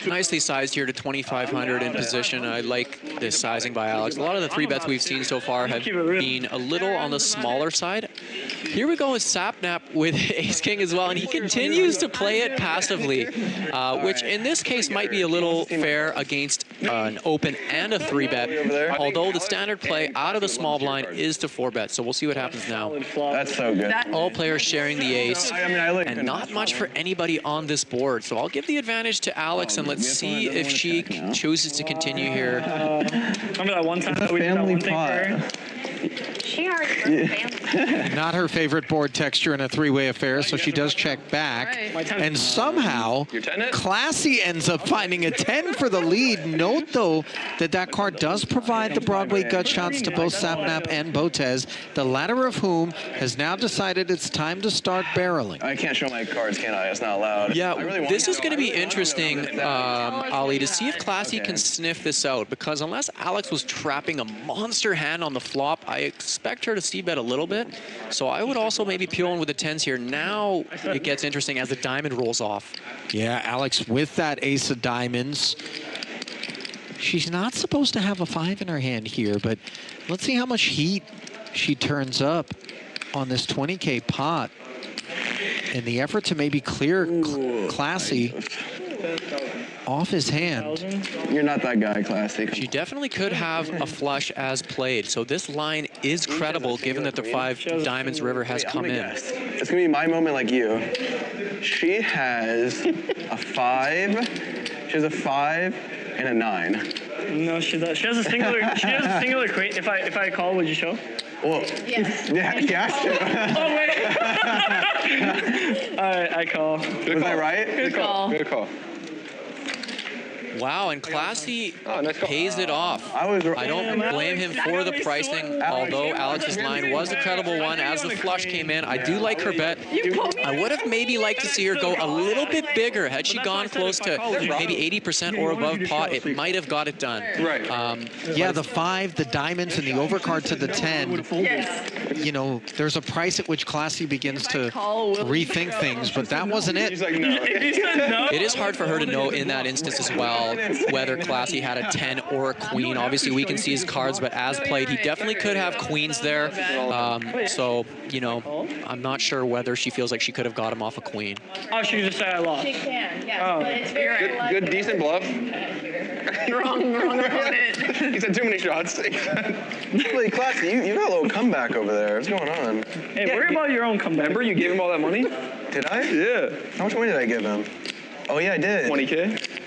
D: Nicely sized here to 2,500 in position. I like this sizing by Alex. A lot of the 3-bets we've seen so far have been a little on the smaller side. Here we go with Sapnap with ace-king as well, and he continues to play it passively, which in this case might be a little fair against an open and a 3-bet, although the standard play out of the small blind is to 4-bet, so we'll see what happens now.
J: That's so good.
D: All players sharing the ace, and not much for anybody on this board, so I'll give the advantage to Alex, and let's see if she chooses to continue here.
K: Remember that one time that we did that one thing for her?
I: She already family.
C: Not her favorite board texture in a three-way affair, so she does check back. And somehow, Classy ends up finding a 10 for the lead. Note, though, that that card does provide the Broadway gut shots to both Sapnap and Botez, the latter of whom has now decided it's time to start barreling.
J: I can't show my cards, can I? It's not allowed.
D: Yeah, this is going to be interesting, Ali, to see if Classy can sniff this out, because unless Alex was trapping a monster hand on the flop, I expect her to c-bet a little bit. So I would also maybe peel in with the 10s here. Now it gets interesting as the diamond rolls off.
C: Yeah, Alex with that ace of diamonds. She's not supposed to have a 5 in her hand here, but let's see how much heat she turns up on this 20K pot in the effort to maybe clear Classy off his hand.
J: You're not that guy, Classy.
D: She definitely could have a flush as played. So this line is credible given that the 5 diamonds river has come in.
J: It's going to be my moment like you. She has a 5. She has a 5 and a 9.
K: No, she does. She has a singular. She has a singular queen. If I call, would you show?
J: Well,
I: Yes.
J: yeah.
K: Oh wait. All right, I call.
J: Was I right?
F: Good call.
B: Good call.
D: Wow, and Classy
B: nice call.
D: pays it off.
J: I
D: don't blame him for the pricing, although Alex's line was a credible one. As the flush came in, I do like her bet. I would have maybe liked to see her go a little bit bigger. Had she gone close to maybe 80% or above pot, it might have got it done.
B: Right.
C: Yeah, the 5, the diamonds, and the overcard to the 10.
F: Yes.
C: You know, there's a price at which Classy begins to rethink things, but that wasn't it.
B: He's like, no.
D: It is hard for her to know in that instance as well whether Classy had a 10 or a queen. Obviously, we can see his cards, but as played, he definitely could have queens there. So, you know, I'm not sure whether she feels like she could have got him off a queen.
K: Oh, she just said I lost.
I: She can, yes.
K: Oh.
I: But it's very
B: Good, decent bluff.
F: Wrong opponent.
B: He said too many shots.
J: Really, Classy, you got a little comeback over there. What's going on?
K: Hey, worry about your own comeback.
B: Remember you gave him all that money?
J: Did I?
B: Yeah.
J: How much money did I give him? Oh, yeah, I did.
B: 20K?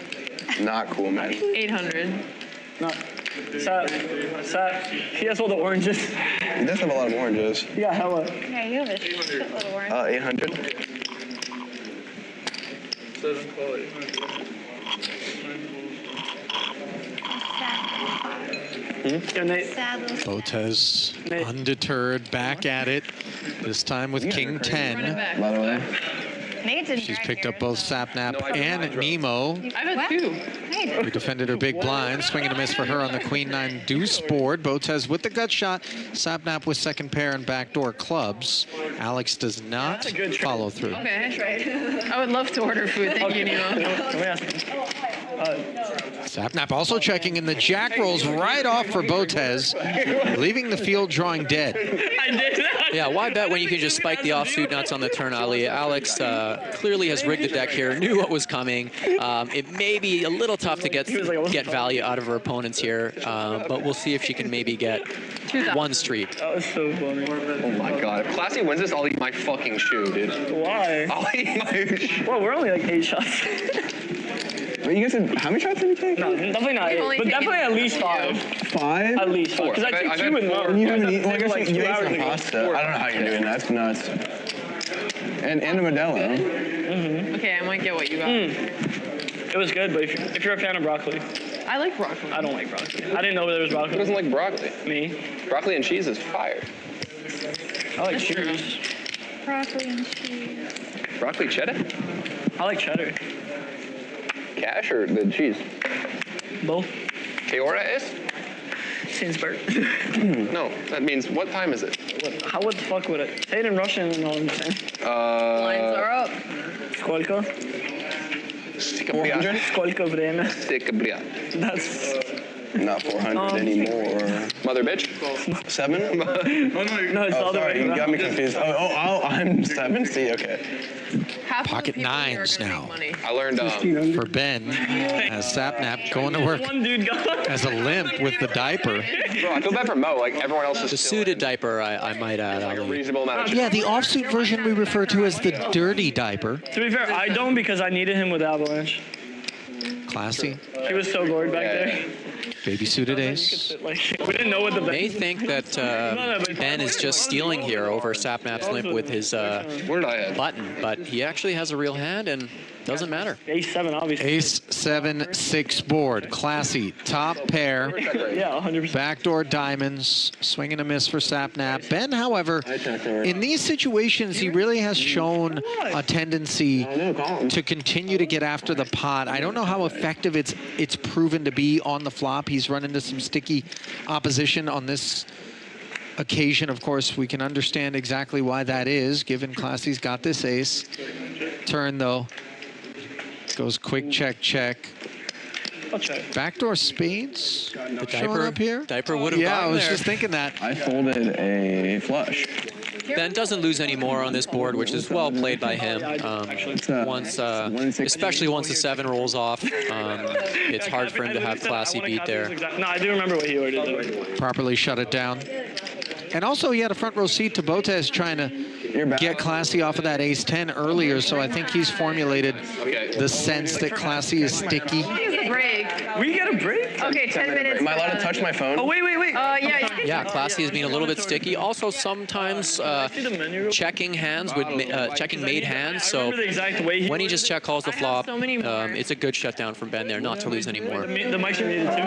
J: Not cool, man.
F: 800.
K: No. Sat. He has all the oranges.
J: He does have a lot of oranges.
K: Yeah, hella.
I: Yeah, you have a shitload of orange.
J: 800.
K: Yeah, Nate.
C: Botez undeterred, back at it. This time with King 10.
J: By the way.
I: Nate didn't
C: She's
I: drag
C: picked
I: here.
C: up both Sapnap and Nemo.
F: I've had 2.
I: I
C: who defended her big blind. Swing and a miss for her on the queen-9 deuce board. Botez with the gut shot. Sapnap with second pair and backdoor clubs. Alex does not follow through.
F: Okay, that's right. I would love to order food. Thank you, Nemo.
C: Sapnap also checking in. The jack rolls right off for Botez, leaving the field drawing dead.
K: I did that.
D: Yeah, why bet when you can just spike the offsuit nuts on the turn, Ali? Alex clearly has rigged the deck here, knew what was coming. It may be a little tough to get value out of her opponents here, but we'll see if she can maybe get one street.
K: That was so funny.
B: Oh my god. If Classy wins this, I'll eat my fucking shoe, dude.
K: Why?
B: I'll eat my shoe.
K: Well, we're only like 8 shots.
J: Wait, you guys said, how many shots did you take?
K: No, definitely not 8, but definitely at least 5.
J: 5?
K: At least 5. Because I took 2 in Mo.
J: And you haven't eaten, well, I guess
K: like
J: you
K: 2
J: ate
K: hours
J: some
K: ago.
J: pasta. I don't know how you're doing that. That's nuts. And a Modelo.
F: Okay, I might get what you got.
K: It was good, but if you're a fan of broccoli.
F: I like broccoli.
K: I don't like broccoli. I didn't know there was broccoli.
B: Who doesn't like broccoli?
K: Me.
B: Broccoli and cheese is fire.
K: I like cheese.
F: Broccoli and cheese.
B: Broccoli cheddar?
K: I like cheddar.
B: Cash or the cheese?
K: Both.
B: ¿Qué hora es?
K: Since-bird.
B: No, that means what time is it?
K: How the fuck would it? Say it in Russian and all I'm saying.
F: Lines are up.
K: Сколько?
B: 400?
K: Сколько время? That's
J: Not 400 anymore.
B: Mother bitch?
J: 7?
K: no, it's
J: Oh,
K: all the way
J: sorry, you got me
K: around.
J: confused. I'm 7? See, okay.
F: Half
C: Pocket
F: of the people here are
C: nines
F: gonna
C: now.
F: make money.
B: I learned
C: For Ben, as Sapnap going to work
K: One dude got
C: as a limp with the diaper.
B: Bro, I feel bad for Mo. Like everyone else is
D: The
B: still
D: suited
B: in,
D: diaper, I might add,
B: like a
D: Ali.
B: reasonable amount of
C: Yeah, the offsuit version we refer to as the dirty diaper.
K: To be fair, I don't because I needed him with Avalanche.
C: Classy.
K: He was so gored back there.
C: Baby suited ace.
K: Like, we didn't know what the
D: May think that Ben is just stealing here over Sapnap's limp with his
B: Where did I add?
D: button, but he actually has a real hand and doesn't matter.
K: Ace 7, obviously.
C: Ace 7 6 board. Classy. Top pair.
K: Yeah, 100%.
C: Backdoor diamonds. Swing and a miss for Sapnap. Ben, however, in these situations, he really has shown a tendency to continue to get after the pot. I don't know how effective it's proven to be on the flop. He's run into some sticky opposition on this occasion. Of course, we can understand exactly why that is, given Classy's got this ace. Turn, though. Goes quick check, check. Backdoor spades.
D: The
C: Showing up here.
D: diaper would have
C: Yeah, I
D: gotten
C: was
D: there.
C: just thinking that.
J: I folded a flush.
D: Ben doesn't lose any more on this board, which is well played by him. Especially once the 7 rolls off, it's hard for him to have Classy beat there.
K: No, I do remember what he ordered though.
C: Properly shut it down. And also, he had a front row seat to Botez trying to get Classy off of that ace 10 earlier, so I think he's formulated the sense that Classy is sticky.
F: Use the break.
K: We get a break?
F: Okay, 10 minutes.
J: Am I allowed to touch my phone?
K: Oh, wait.
F: Yeah.
D: Yeah, Classy has been a little bit sticky. Also, sometimes checking hands with checking made hands. So when he just check calls the flop, it's a good shutdown from Ben there, not to lose anymore.
K: The mics are muted too.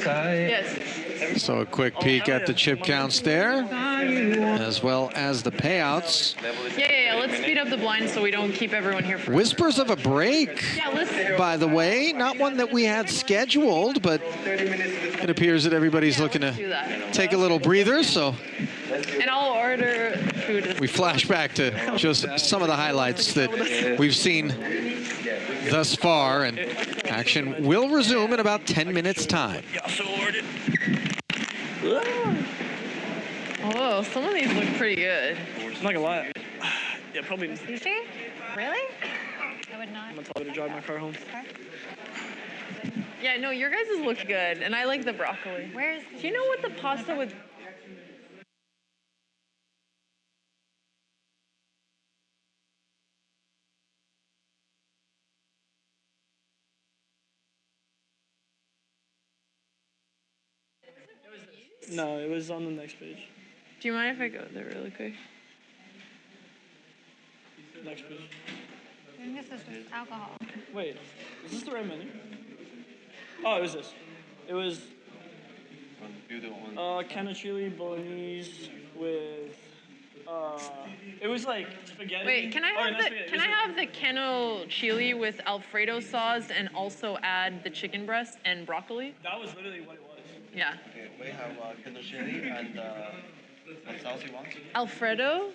F: Yes.
C: So a quick peek at the chip counts there, as well as the payouts.
F: Yeah. Let's speed up the blinds so we don't keep everyone here for.
C: Whispers of a break,
F: Yeah, let's.
C: by the way. Not one that we had scheduled, but it appears that everybody's looking to
F: Do that.
C: take a little breather, so
F: And I'll order food.
C: we flash back to just some of the highlights that we've seen thus far, and action will resume in about 10 minutes' time.
F: Oh, some of these look pretty good.
K: I'm not gonna lie. Yeah, probably.
I: Sushi? Really? I would not.
K: I'm gonna tell her to drive my car home.
F: Yeah, no, your guys' look good, and I like the broccoli.
I: Where's?
F: Do you know what the pasta with?
K: No, it was on the next page.
F: Do you mind if I go there really quick?
K: Next page.
I: And this is alcohol.
K: Wait, is this the right menu? Oh, it was this. It was canna chili bolognese with it was like spaghetti.
F: Wait, can I have the the Keno chili with Alfredo sauce and also add the chicken breast and broccoli?
K: That was literally what it was.
F: Yeah.
L: Okay, we have Kendo chili and what sauce you want?
F: Alfredo.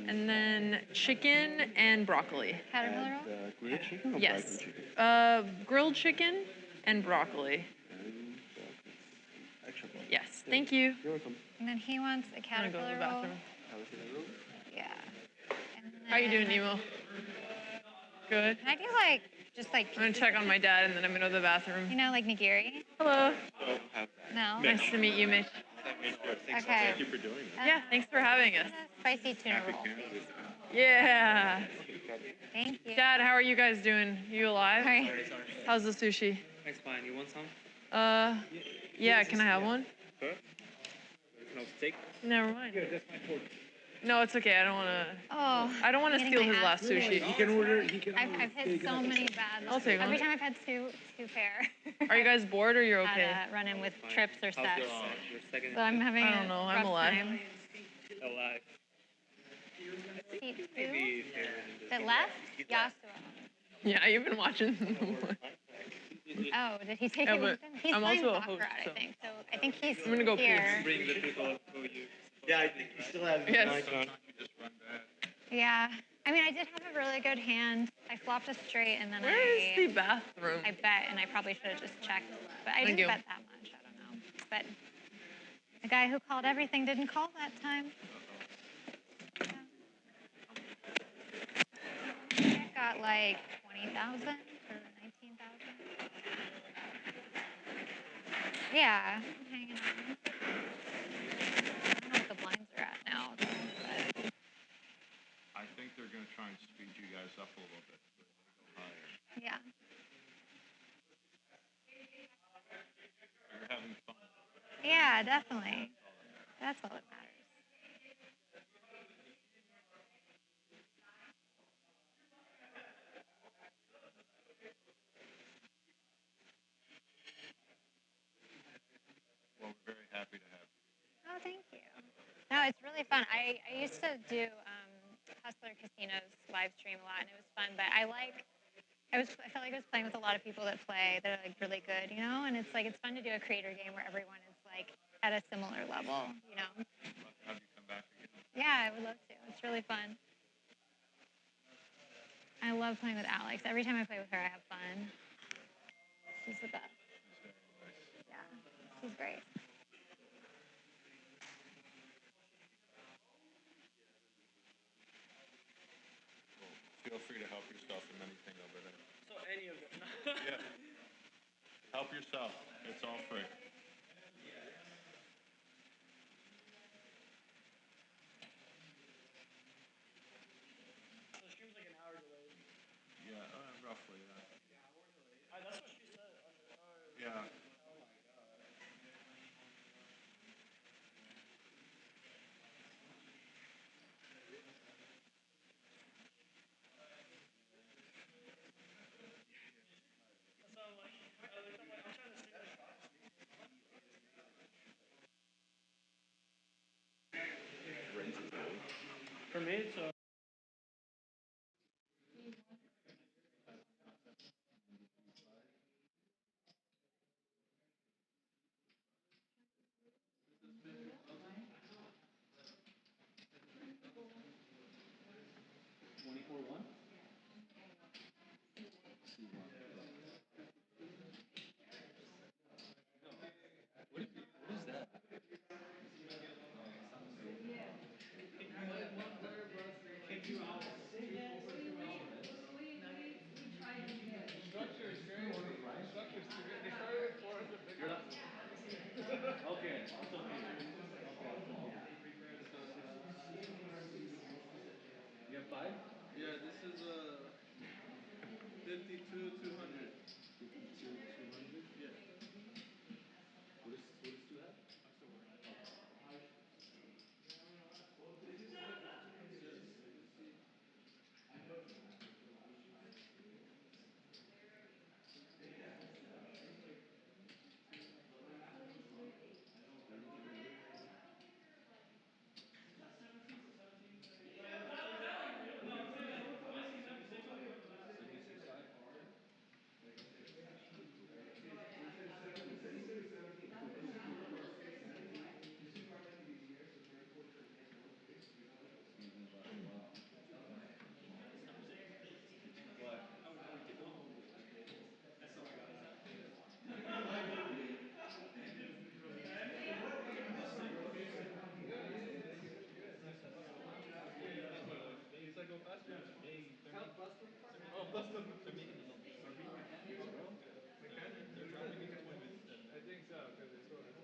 F: And then chicken and broccoli.
E: Caterpillar roll?
J: Grilled chicken or
F: Yes.
J: fried chicken?
F: Grilled chicken and broccoli.
J: Extra broccoli.
F: Yes. Thank you.
J: You're welcome.
E: And then he wants a
F: I'm gonna
E: caterpillar
F: go to the
E: roll.
F: bathroom.
E: Yeah. And
F: How you doing,
E: then-
F: Nemo? Good.
E: Can I do like, just like,
F: I'm gonna check on my dad and then I'm gonna go to the bathroom.
E: you know, like nigiri?
F: Hello.
E: No?
F: Nice to meet you, Mitch.
E: Okay.
L: for doing it.
F: Yeah, thanks for having us.
E: Spicy tuna roll, please.
F: Yeah.
E: Thank you.
F: Dad, how are you guys doing? You alive?
E: Sorry.
F: How's the sushi?
K: Thanks, fine. You want some?
F: Yeah, can I have one?
K: Sure. No steak?
F: Never mind.
K: Here, that's my fork.
F: No, it's okay. I don't wanna.
E: Oh.
F: I don't wanna
E: I'm
F: steal
E: getting
F: his
E: my
F: last
E: ass
F: sushi.
G: He can order. He can.
E: I've hit so many bad.
F: I'll take
E: Every
F: one.
E: time I've had two pair.
F: Are you guys bored or you're okay?
E: Had a run-in with trips or
K: How's
E: sets.
K: your second?
E: So I'm having
F: I don't know. I'm
E: rough
F: alive.
E: time.
K: Alive.
E: Seat two.
K: Maybe
E: That left? Yasuo.
F: Yeah, you've been watching.
E: Oh, did he take
F: Yeah,
E: it with
F: but
E: him? He's
F: I'm
E: playing
F: also a
E: Baccarat,
F: host, so-
E: I think. So I think he's
F: I'm gonna go pee.
E: here.
K: bring the people who you.
L: Yeah, I think you still have.
F: Yes.
E: Yeah. I mean, I did have a really good hand. I flopped a straight and then
F: Where is the bathroom?
E: I bet, and I probably should have just checked. But I
F: Thank
E: didn't
F: you.
E: bet that much. I don't know. But the guy who called everything didn't call that time. I got like 20,000 or 19,000. Yeah, I'm hanging on. I don't know what the blinds are at now. But
L: I think they're gonna try and speed you guys up a little bit. Higher.
E: yeah.
L: You're having fun.
E: Yeah, definitely. That's all that matters.
L: Well, we're very happy to have you.
E: Oh, thank you. No, it's really fun. I used to do Hustler Casino's live stream a lot, and it was fun. But I felt like I was playing with a lot of people that are like really good, you know. And it's fun to do a creator game where everyone is like at a similar level, you know.
L: Have you come back again?
E: Yeah, I would love to. It's really fun. I love playing with Alex. Every time I play with her, I have fun. She's the best. Yeah, she's great.
L: Feel free to help yourself from anything over there.
K: So any of them.
L: Yeah. Help yourself. It's all free.
K: So the stream's like an hour delayed.
L: Yeah, roughly, yeah.
K: That's what she said.
L: Yeah.
K: For me, it's
L: Yeah, this is 52, 200. 52, 200? Yeah. What does two have? Oh, plus them. They're making the mechanics, bro. They're dropping into 20 minutes. I think so, because it's going to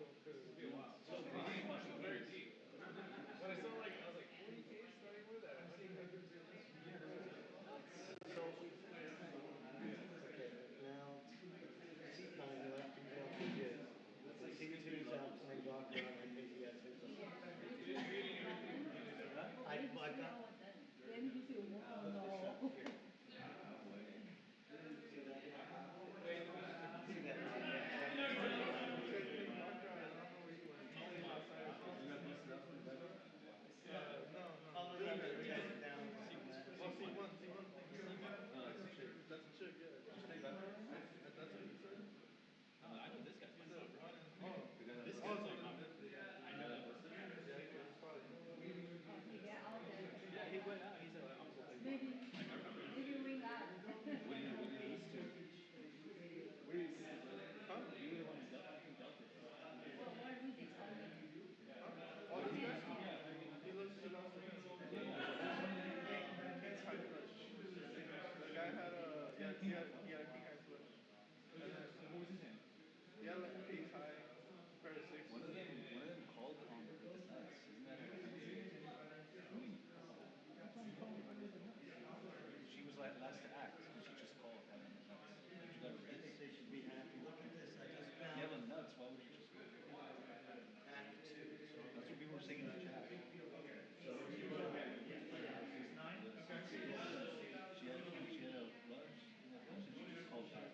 L: be a while. So very deep. When I saw like, I was like 40K starting with that. Okay,
M: now seat 9 left, he's out for kids. Seat 2's out playing doctor, and I think he has his own. I've got.
L: That's a chick, yeah. That's what you said? I know this guy's my favorite. This guy's like my favorite. I know that. Yeah, he went out. He said, I'm going to play. Maybe we got. What do you lose to? What do you think? You really want to dealt it. Well, why would they tell me? Oh, this guy? He lost to King's high flush. The guy had a, he had a king high flush. What was his name? He had like a ace high, pair of six. One of them called on the nuts. Isn't that she was like last to act, and she just called having the nuts. You got a raise. I think they should be happy. Look at this. I just found. You have the nuts. Why would you just go? Act 2. So that's what people were saying in the chat. Okay. So she had a lunch, and she just called back.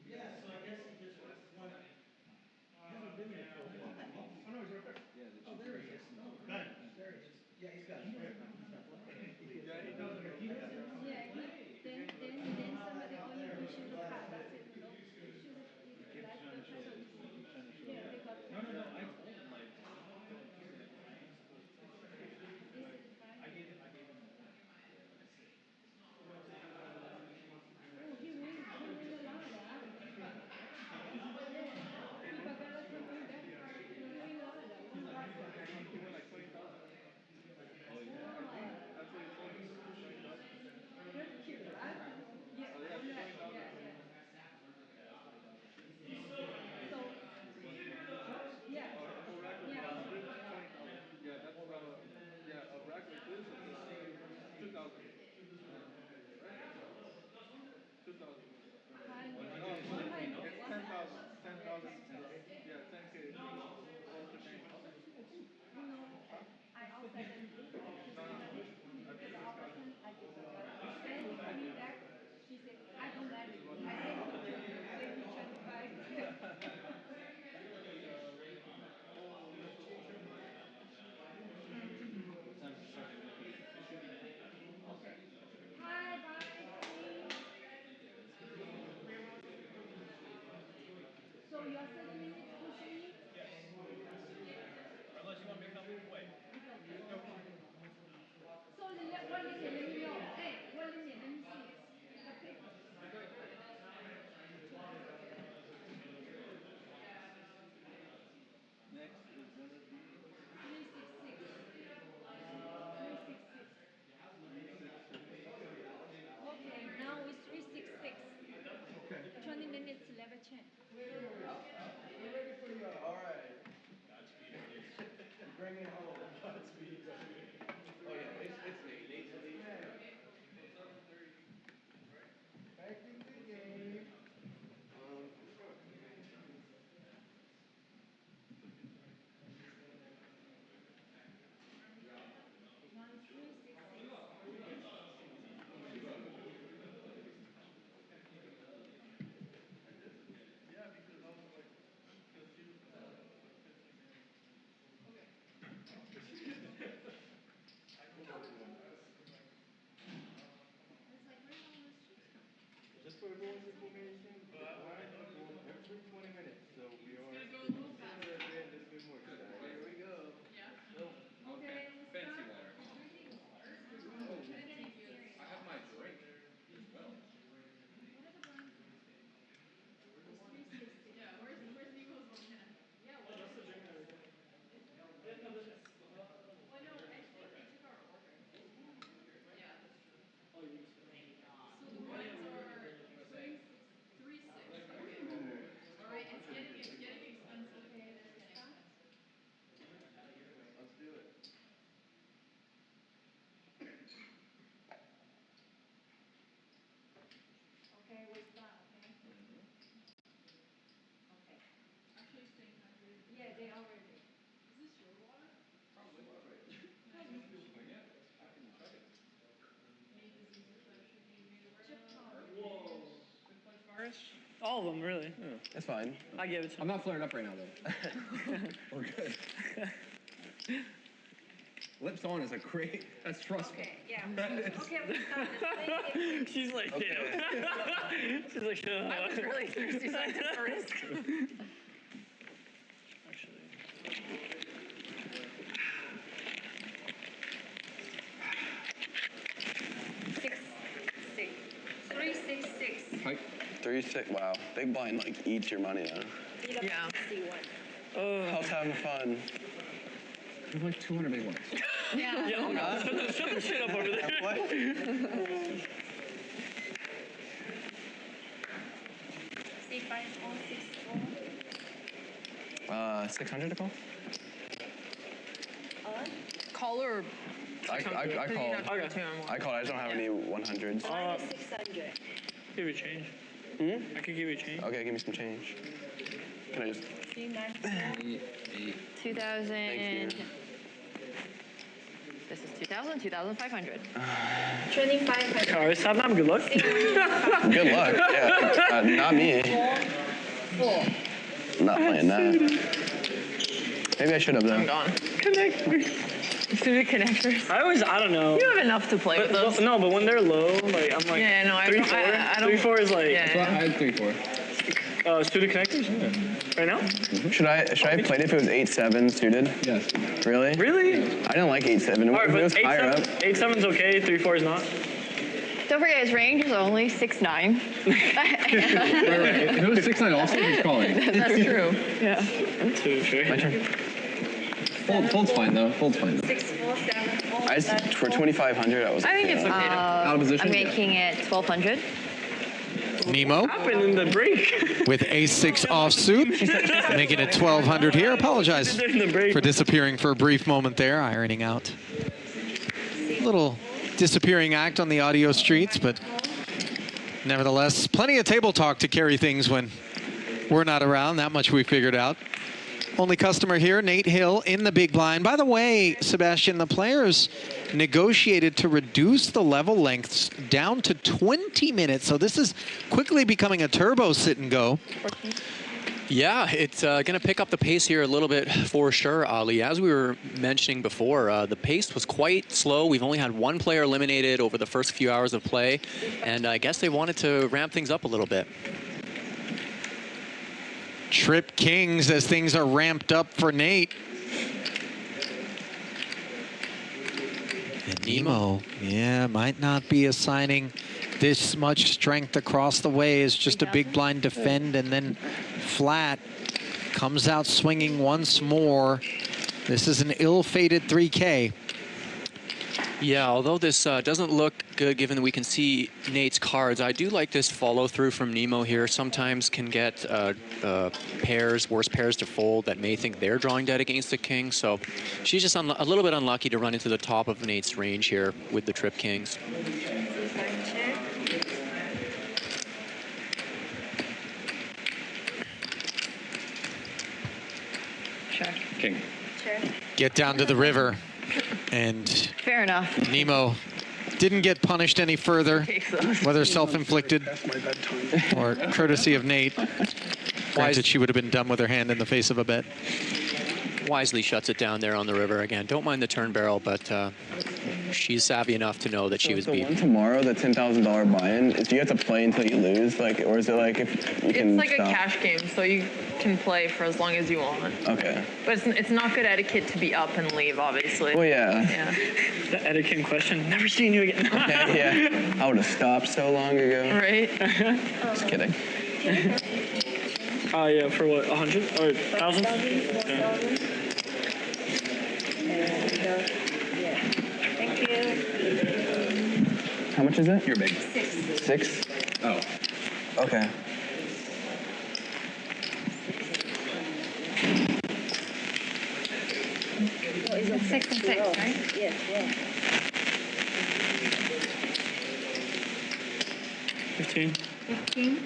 L: Yeah, so I guess he just wanted. Hasn't been there for a while. Oh, no, he's right there. Yeah, oh, there he is. Oh, good. There he is. Yeah, he's got it. Yeah, he knows.
I: Yeah, then somebody only issued the card. That's it. No, issued like the person. Yeah, they got.
L: No, I told him like.
I: Is it fine?
L: I gave him more.
I: Oh, he win a lot, huh? Yeah. He forgot to bring that. He win a lot.
L: He won like 20,000. Oh yeah. That's what he told me. 20,000.
I: That's cute, right? Yeah.
L: Oh yeah, 20,000.
I: Yeah. So, yeah.
L: A whole rack of
I: Yeah.
L: 20,000. Yeah, that's a rack like this is 2,000. Right? 2,000. No, it's 10,000. 10,000. Yeah, 10K. Close to paying.
I: No, I also can do it.
L: No. I think it's
I: Option, I give her. Then coming back, she said, I don't like it. I said, maybe 25. Hi, bye. So you are 30 minutes pushing me?
L: Yes. Unless you want me to come wait.
I: So what is the name? Hey, what is the name?
L: Next is going to be
I: 366. 366. Okay, now it's 366. Okay. 20 minutes level change.
K: All of them, really.
J: That's fine.
K: I give it to him.
J: I'm not flaring up right now, though. We're good. Lips on is a great. That's trustful.
I: Okay, yeah. Okay, I'm done.
K: She's like, damn. She's like, shut up.
F: I was really thirsty, so I took a risk.
I: Six, six. 366.
J: 3-6. Wow. Big blind like eats your money now.
F: Yeah.
J: Oh, how's having fun? There's like 200 big ones.
F: Yeah.
K: Yo, no. Shut the shit up over there.
J: What?
I: C5
J: 600 to call?
F: Call or
J: I called. I called. I just don't have any 100s.
I: 600.
K: Give you a change. I could give you a change.
J: Okay, give me some change. Can I just?
F: 2,000.
J: Thank you.
F: This is 2,000, 2,500.
I: 2,500.
K: Alright, stop now. Good luck.
J: Good luck. Yeah. Not me.
I: 4.
J: Not playing that. Maybe I should have
F: I'm
J: though.
F: gone. Connectors. Student connectors.
K: I don't know.
F: You have enough to play with those.
K: No, but when they're low, like I'm like.
F: Yeah, no, I
K: 3-4.
F: I don't.
K: 3-4 is like.
F: Yeah.
J: I had 3-4.
K: Student connectors. Yeah. Right now?
J: Should I have played if it was 8-7 suited? Yes. Really?
K: Really?
J: I didn't like 8-7.
K: Alright,
J: If it
K: but
J: was higher up.
K: 8-7's okay. 3-4 is not.
F: Don't forget his range is only 6'9".
J: Right. If it was 6-9 also, he's calling.
F: That's true. Yeah.
K: That's true.
J: My turn. Fold's fine though. Fold's fine.
I: 6, 4, 7, 4.
J: I just, for 2,500, I was.
F: I think it's okay.
J: Out of position.
F: I'm making it 1,200.
C: Nemo
K: Happened in the break.
C: with ace-6 offsuit, making it 1,200 here. Apologize for disappearing for a brief moment there, ironing out. Little disappearing act on the audio streets, but nevertheless, plenty of table talk to carry things when we're not around. That much we figured out. Only customer here, Nate Hill in the big blind. By the way, Sebastian, the players negotiated to reduce the level lengths down to 20 minutes. So this is quickly becoming a turbo sit and go.
D: Yeah, it's going to pick up the pace here a little bit for sure, Ali. As we were mentioning before, the pace was quite slow. We've only had one player eliminated over the first few hours of play, and I guess they wanted to ramp things up a little bit.
C: Trip kings as things are ramped up for Nate. And Nemo, yeah, might not be assigning this much strength across the way. It's just a big blind defend and then flat. Comes out swinging once more. This is an ill-fated 3K.
D: Yeah, although this doesn't look good given that we can see Nate's cards, I do like this follow-through from Nemo here. Sometimes can get pairs, worse pairs to fold that may think they're drawing dead against the king. So she's just a little bit unlucky to run into the top of Nate's range here with the trip kings.
F: Sure.
J: King.
F: Sure.
C: Get down to the river. And
F: Fair enough.
C: Nemo didn't get punished any further, whether self-inflicted or courtesy of Nate. Granted, she would have been done with her hand in the face of a bet.
D: Wisely shuts it down there on the river again. Don't mind the turn barrel, but she's savvy enough to know that she was
J: the
D: beat.
J: one tomorrow, the $10,000 buy-in, do you have to play until you lose, like, or is it like if you can
F: It's like
J: stop?
F: a cash game, so you can play for as long as you want.
J: Okay.
F: But it's not good etiquette to be up and leave, obviously.
J: Well, yeah.
F: Yeah.
K: The etiquette question. Never seen you again.
J: Okay, yeah. I would have stopped so long ago.
F: Right?
J: Just kidding.
K: Yeah, for what, 100 or 1,000?
I: Thank you.
J: How much is it?
M: You're big.
I: 6.
J: 6?
M: Oh.
J: Okay.
E: It's 6 and 6, right?
I: Yes, yeah.
K: 15.
E: 15.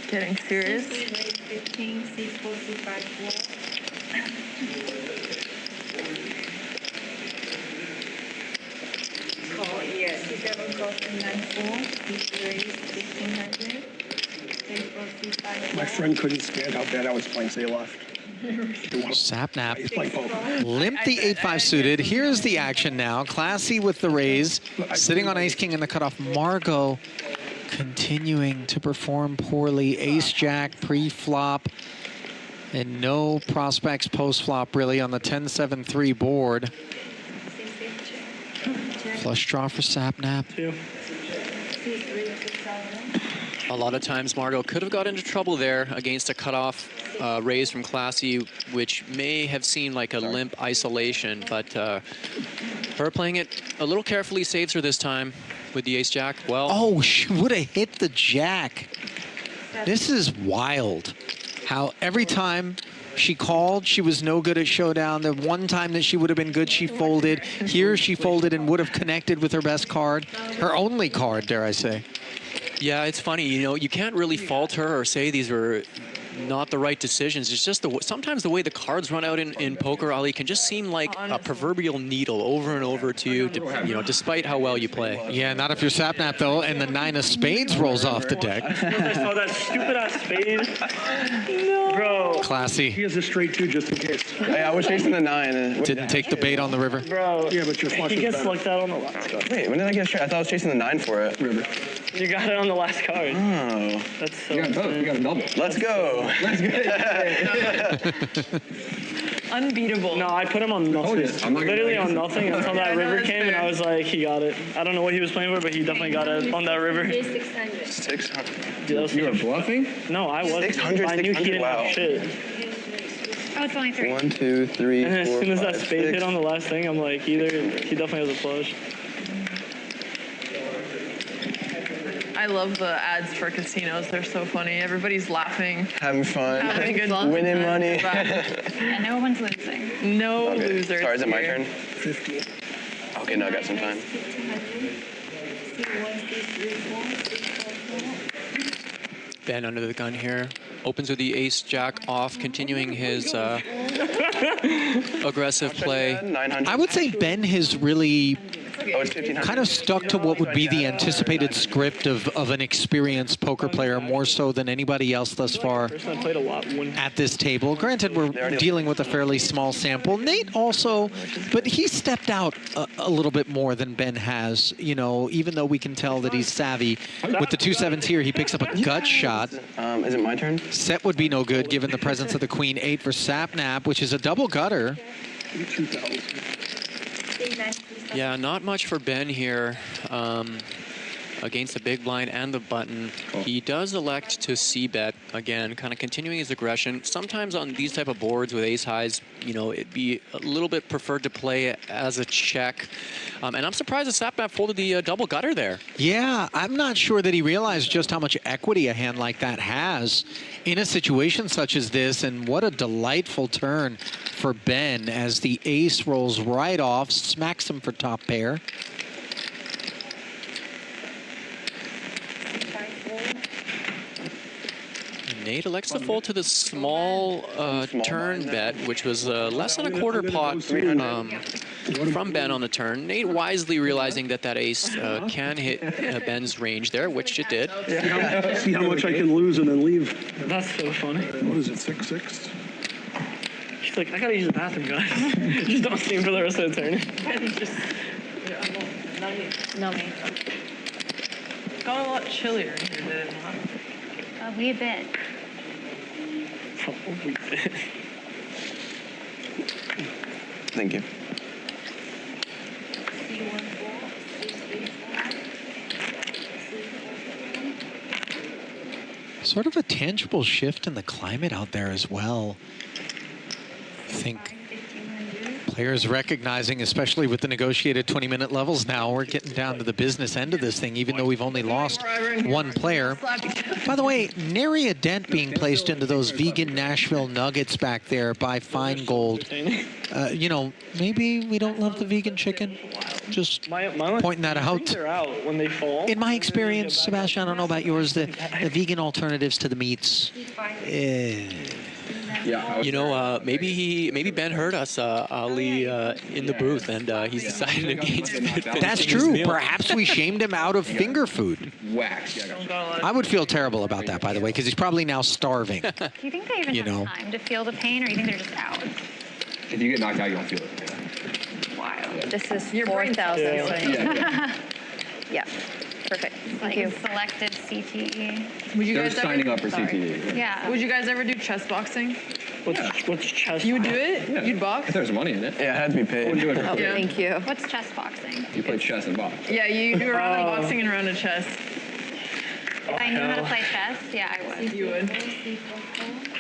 F: Getting serious.
I: 15, C4, C5, 4. Oh, yes. C7 crossing 9-4. C3 1600. C4,
G: My friend couldn't stand how bad I was playing, so he left.
C: Sapnap
G: He's playing poker.
C: limped the 8-5 suited. Here's the action now. Classy with the raise, sitting on ace-king in the cutoff. Margot continuing to perform poorly. Ace-jack pre-flop, and no prospects post-flop really on the 10-7-3 board. Flush draw for Sapnap.
D: A lot of times Margot could have got into trouble there against a cutoff raise from Classy, which may have seemed like a limp isolation, but her playing it a little carefully saves her this time with the ace-jack. Well,
C: oh, she would have hit the jack. This is wild. How every time she called, she was no good at showdown. The one time that she would have been good, she folded. Here she folded and would have connected with her best card. Her only card, dare I say.
D: yeah, it's funny. You know, you can't really fault her or say these were not the right decisions. It's just sometimes the way the cards run out in poker, Ali, can just seem like a proverbial needle over and over to you, you know, despite how well you play.
C: Yeah, not if you're Sapnap, though, and the 9 of spades rolls off the deck.
K: I saw that stupid-ass spade. No. Bro.
C: Classy.
G: He has a straight 2 just in case.
J: Hey, I was chasing the 9.
C: Didn't take the bait on the river.
K: Bro.
G: Yeah, but you're flush.
K: He gets lucked out on the last card.
J: Wait, when did I get straight? I thought I was chasing the 9 for it.
G: River.
K: You got it on the last card.
J: Oh.
K: That's so
B: You got a double.
J: Let's go.
B: Let's go.
F: Unbeatable.
K: No, I put him on nothing.
B: I'm not gonna
K: Literally
B: do
K: on
B: it.
K: nothing until that river came, and I was like, he got it. I don't know what he was playing for, but he definitely got it on that river.
I: 600.
J: 600.
B: You were bluffing?
K: No, I wasn't.
J: 600,
K: I knew he didn't
J: wow.
K: have shit.
E: Oh, it's only 3.
J: 1, 2, 3,
K: And then as
J: 4,
K: soon as that
J: 5,
K: spade
J: 6.
K: hit on the last thing, I'm like, he definitely has a flush.
F: I love the ads for casinos. They're so funny. Everybody's laughing.
J: Having fun.
F: Having good
J: Winning money.
E: And no one's losing.
F: No
J: Okay.
F: losers.
J: Sorry, is it my
F: here.
J: turn?
G: 50.
J: Okay, no, I got some time.
D: Ben under the gun here. Opens with the ace-jack off, continuing his aggressive play.
J: 900.
C: I would say Ben has really
J: Oh, it's 1,500.
C: kind of stuck to what would be the anticipated script of an experienced poker player, more so than anybody else thus far
K: Person I played a lot when
C: at this table. Granted, we're dealing with a fairly small sample. Nate also, but he stepped out a little bit more than Ben has, you know, even though we can tell that he's savvy. With the 2-7s here, he picks up a gut shot.
J: Is it my turn?
C: Set would be no good given the presence of the queen 8 for Sapnap, which is a double gutter.
G: 2,000.
D: Yeah, not much for Ben here against the big blind and the button. He does elect to c-bet again, kind of continuing his aggression. Sometimes on these type of boards with ace highs, you know, it'd be a little bit preferred to play as a check. And I'm surprised that Sapnap folded the double gutter there.
C: Yeah, I'm not sure that he realized just how much equity a hand like that has in a situation such as this, and what a delightful turn for Ben as the ace rolls right off, smacks him for top pair.
D: Nate elects to fold to the small turn bet, which was less than a quarter pot from Ben on the turn. Nate wisely realizing that that ace can hit Ben's range there, which it did.
G: See how much I can lose and then leave.
K: That's so funny.
G: What is it, 6-6?
K: She's like, I gotta use the bathroom, guys. Just don't see him for the rest of the turn.
E: No, me.
F: Got a lot chillier in here, did it not?
E: A wee bit.
J: Thank you.
C: Sort of a tangible shift in the climate out there as well. I think players recognizing, especially with the negotiated 20-minute levels now, we're getting down to the business end of this thing, even though we've only lost one player. By the way, nary a dent being placed into those vegan Nashville nuggets back there by Fine Gold. You know, maybe we don't love the vegan chicken. Just pointing that out.
K: They're out when they fall.
C: In my experience, Sebastian, I don't know about yours, the vegan alternatives to the meats.
J: Yeah.
D: You know, maybe Ben heard us, Ali, in the booth, and he's decided against finishing
C: That's
D: his
C: true.
D: meal.
C: Perhaps we shamed him out of finger food.
B: Wax.
C: I would feel terrible about that, by the way, because he's probably now starving.
E: Do you think they even have time to feel the pain, or do you think they're just out?
B: If you get knocked out, you don't feel it.
E: Wild.
F: This is 4,000.
E: Yeah. Perfect. Thank you. Selected CTE.
F: Would you
B: They're
F: guys
B: signing
F: ever,
B: up for CTE.
E: Yeah.
F: Would you guys ever do chess boxing?
K: What's chess?
F: You would do it?
B: Yeah.
F: You'd box?
B: If there's money in it.
J: Yeah, it had to be paid.
B: Wouldn't do it for free.
F: Thank you.
E: What's chess boxing?
B: You play chess and box.
F: Yeah, you do a round of boxing and a round of chess.
E: If I knew how to play chess, yeah, I would.
F: You would.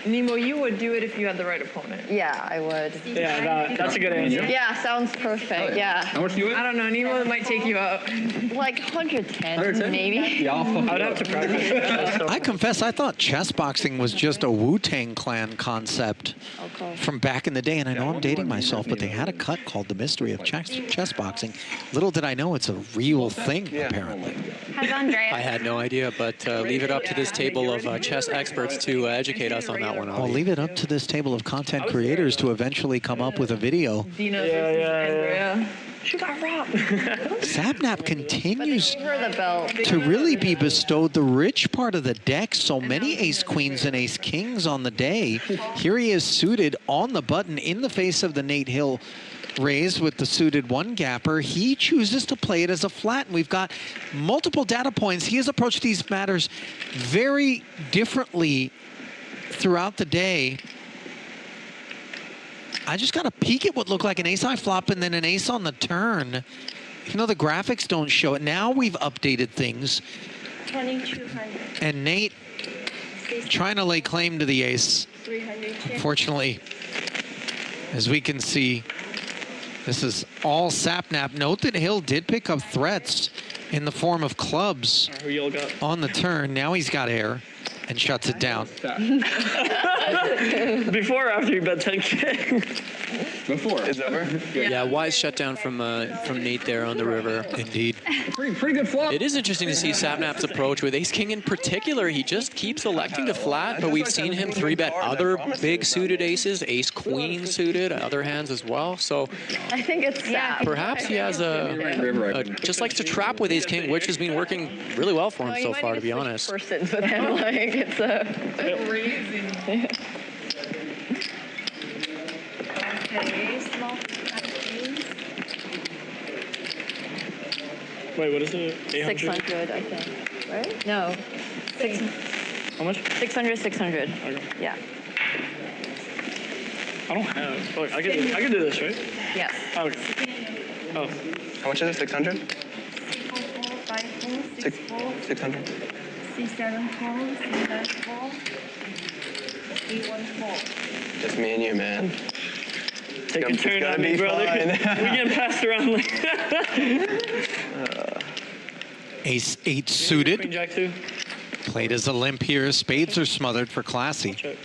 F: Nemo, you would do it if you had the right opponent.
N: Yeah, I would.
K: Yeah, that's a good answer.
N: Yeah, sounds perfect. Yeah.
B: How much do you win?
F: I don't know. Nemo might take you out.
N: Like 110,
B: 110?
N: maybe.
B: Yeah, I'll fuck
K: I would have to practice.
C: I confess, I thought chess boxing was just a Wu-Tang Clan concept from back in the day. And I know I'm dating myself, but they had a cut called The Mystery of Chess Boxing. Little did I know it's a real thing, apparently.
E: Has Andrea?
D: I had no idea, but leave it up to this table of chess experts to educate us on that one.
C: I'll leave it up to this table of content creators to eventually come up with a video.
F: Dina versus Andrea. She got robbed.
C: Sapnap continues
N: For the belt.
C: to really be bestowed the rich part of the deck. So many ace-queens and ace-kings on the day. Here he is suited on the button in the face of the Nate Hill raise with the suited one-gapper. He chooses to play it as a flat, and we've got multiple data points. He has approached these matters very differently throughout the day. I just got to peek at what looked like an ace-high flop and then an ace on the turn. Even though the graphics don't show it. Now we've updated things.
I: 2200.
C: And Nate trying to lay claim to the ace.
I: 300.
C: Unfortunately, as we can see, this is all Sapnap. Note that Hill did pick up threats in the form of clubs on the turn. Now he's got air and shuts it down.
K: Before or after you bet 10K?
B: Before.
J: It's over?
D: Yeah, wise shutdown from Nate there on the river.
C: Indeed.
B: Pretty good flop.
D: It is interesting to see Sapnap's approach with Ace King in particular. He just keeps electing to flat, but we've seen him 3-bet other big suited aces, Ace Queen suited, other hands as well. So
N: I think it's
D: perhaps he has just likes to trap with Ace King, which has been working really well for him so far, to be honest.
N: Persons with him, like it's a
F: crazy.
I: Okay, small please.
K: Wait, what is it? 800?
N: 600, I think. Right? No.
K: How much?
N: 600, 600.
K: Okay.
N: Yeah.
K: I don't have. Look, I can do this, right?
N: Yes.
K: Okay. Oh.
J: How much is it? 600?
I: 54, 54,
J: 600.
I: C7 4, C9 4, E1 4.
J: Just me and you, man.
K: Take a
J: It's
K: turn
J: gonna
K: on me,
J: be
K: brother.
J: fine.
K: We getting passed around like
C: Ace 8
K: Queen
C: suited.
K: Jack 2.
C: Played as a limp here. Spades are smothered for Classy.
K: Check.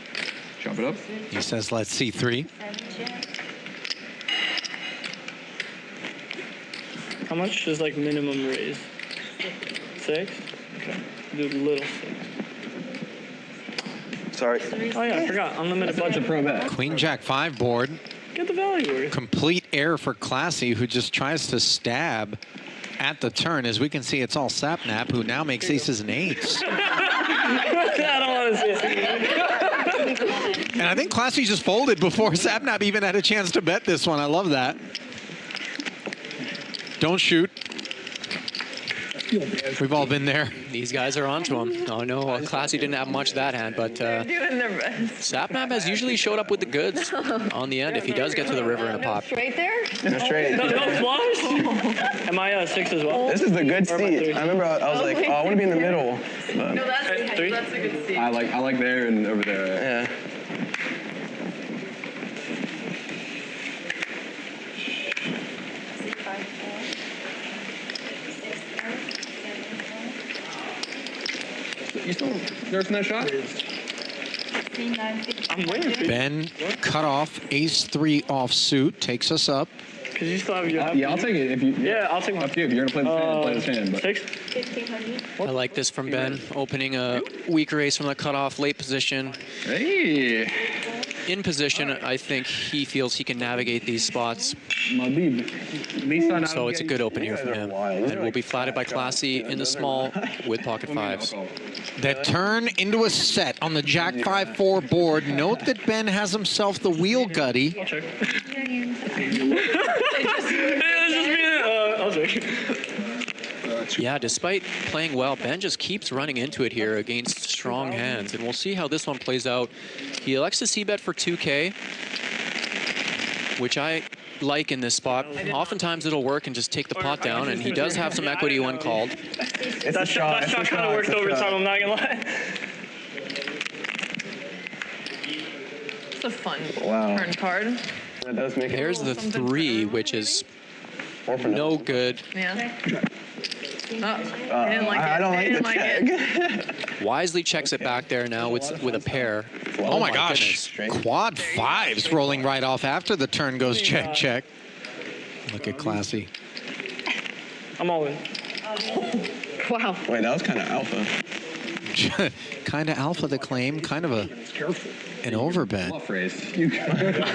B: Chop it up.
C: He says, let's see 3.
I: 7 check.
K: How much is like minimum raise? 6? Okay. Do little 6.
J: Sorry.
K: Oh yeah, I forgot. Unlimited budget.
B: Pro bet.
C: Queen Jack 5 board.
K: Get the value worth.
C: Complete air for Classy, who just tries to stab at the turn. As we can see, it's all Sapnap, who now makes aces and eights.
K: I don't want to see it.
C: And I think Classy just folded before Sapnap even had a chance to bet this one. I love that. Don't shoot. We've all been there.
D: These guys are onto him. Oh no, Classy didn't have much that hand, but
F: Doing their best.
D: Sapnap has usually showed up with the goods on the end if he does get to the river in a pot.
N: Straight there?
J: No straight.
K: No flush? Am I 6 as well?
J: This is the good
K: Or am I
J: seat.
K: 3?
J: I remember I was like, oh, I want to be in the middle. But,
F: No, that's
K: 3?
F: that's a good seat.
B: I like there and over there.
J: yeah.
I: C5 4. 6 4, 7 4.
B: You still nursing that shot?
I: C9 50.
K: I'm waiting for you.
C: Ben cut off ace 3 offsuit, takes us up.
K: Because you still have your...
B: Yeah, I'll take it if you.
K: Yeah, I'll take one.
B: Up to you if you're gonna play this hand. But
K: 6?
I: 1500.
D: I like this from Ben, opening a weaker ace from the cutoff late position.
B: hey,
D: in position. I think he feels he can navigate these spots. So it's a good open here for him. And will be flatted by Classy in the small with pocket fives.
C: That turn into a set on the Jack 5-4 board. Note that Ben has himself the wheel gutty.
K: I'll check. I'll check.
D: Yeah, despite playing well, Ben just keeps running into it here against strong hands. And we'll see how this one plays out. He elects to c-bet for 2K, which I like in this spot. Oftentimes it'll work and just take the pot down, and he does have some equity when called.
K: That shot kind of worked overtime, I'm not going to lie.
F: It's a fun turn card.
D: There's the 3, which is no good.
F: Yeah. I didn't like it.
J: I don't like the
F: check.
D: Wisely checks it back there now with a pair.
C: Oh my gosh. Quad 5s rolling right off after the turn goes check, check. Look at Classy.
K: I'm all in.
F: Wow.
J: Wait, that was kind of alpha.
C: Kind of alpha the claim, kind of an overbet.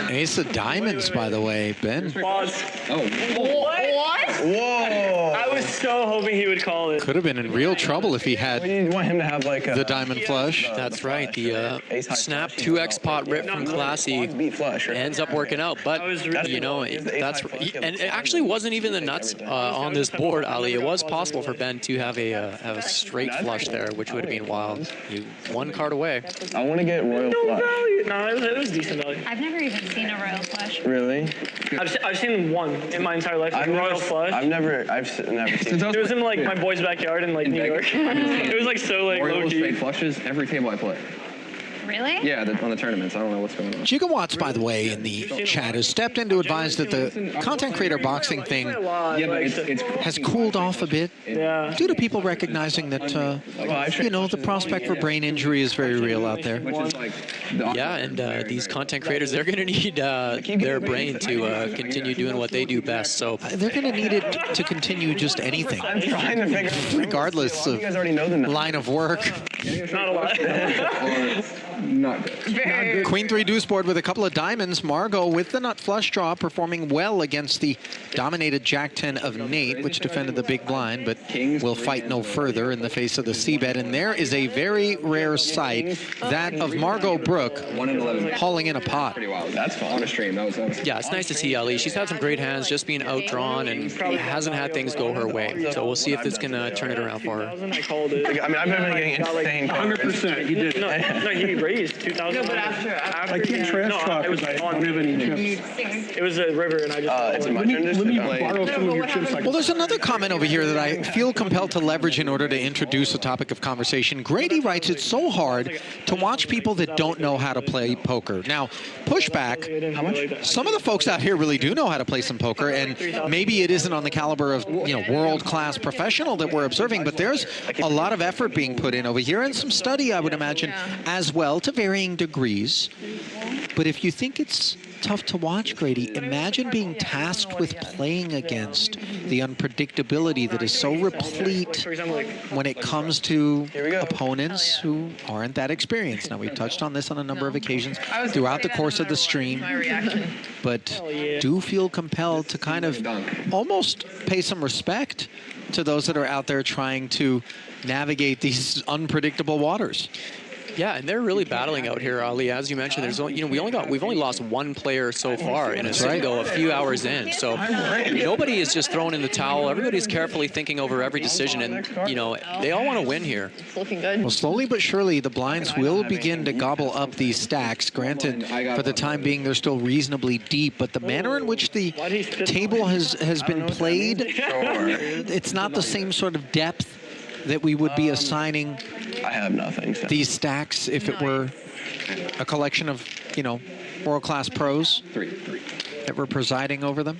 C: Ace of diamonds, by the way, Ben.
K: Pause.
B: Oh.
F: What?
J: Whoa!
K: I was so hoping he would call it.
C: Could have been in real trouble if he had
J: You want him to have like
C: the diamond flush.
D: That's right. The snap 2x pot rip from Classy ends up working out. But, you know, that's... And it actually wasn't even the nuts on this board, Ali. It was possible for Ben to have a straight flush there, which would have been wild. You one card away.
J: I want to get royal
K: No
J: flush.
K: value. No, it was decent value.
E: I've never even seen a royal flush.
J: Really?
K: I've seen one in my entire life. Like royal flush.
J: I've never seen
K: It was in like my boy's backyard in like New York. It was like so like
B: Royal
K: low
B: straight
K: key.
B: flushes every table I play.
E: Really?
B: Yeah, on the tournaments. I don't know what's going on.
C: Gigawatts, by the way, in the chat has stepped in to advise that the content creator boxing thing has cooled off a bit due to people recognizing that, you know, the prospect for brain injury is very real out there.
D: Yeah, and these content creators, they're going to need their brain to continue doing what they do best. So
C: they're going to need it to continue just anything,
J: I'm trying to figure out.
C: regardless of
J: You guys already know the
C: line of work.
K: Not a lot.
B: Not good.
C: Queen 3 deuce board with a couple of diamonds. Margot with the nut flush draw, performing well against the dominated Jack 10 of Nate, which defended the big blind, but will fight no further in the face of the c-bet. And there is a very rare sight, that of Margot Brooke hauling in a pot.
B: Pretty wild. That's fun. On a stream. That was
D: yeah, it's nice to see Ali. She's had some great hands, just being outdrawn and hasn't had things go her way. So we'll see if it's going to turn it around for her.
K: I called it.
J: I mean, I've been getting insane.
G: 100%. He did.
K: No, he raised 2,000.
F: But after
G: I can't trash talk
K: it was
G: because I
K: on.
G: don't have any chips.
K: It was a river, and I just.
J: It's my turn to
G: Let me borrow some of your chips.
C: Well, there's another comment over here that I feel compelled to leverage in order to introduce a topic of conversation. Grady writes, it's so hard to watch people that don't know how to play poker. Now, pushback, some of the folks out here really do know how to play some poker, and maybe it isn't on the caliber of, you know, world-class professional that we're observing, but there's a lot of effort being put in over here and some study, I would imagine, as well, to varying degrees. But if you think it's tough to watch, Grady, imagine being tasked with playing against the unpredictability that is so replete when it comes to opponents who aren't that experienced. Now, we've touched on this on a number of occasions throughout the course of the stream, but do feel compelled to kind of almost pay some respect to those that are out there trying to navigate these unpredictable waters.
D: Yeah, and they're really battling out here, Ali. As you mentioned, there's only, we've only lost one player so far in a single, a few hours in. So nobody is just throwing in the towel. Everybody's carefully thinking over every decision, and they all want to win here.
F: It's looking good.
C: Well, slowly but surely, the blinds will begin to gobble up these stacks. Granted, for the time being, they're still reasonably deep, but the manner in which the table has been played, it's not the same sort of depth that we would be assigning
J: I have nothing. So.
C: these stacks if it were a collection of, world-class pros that were presiding over them.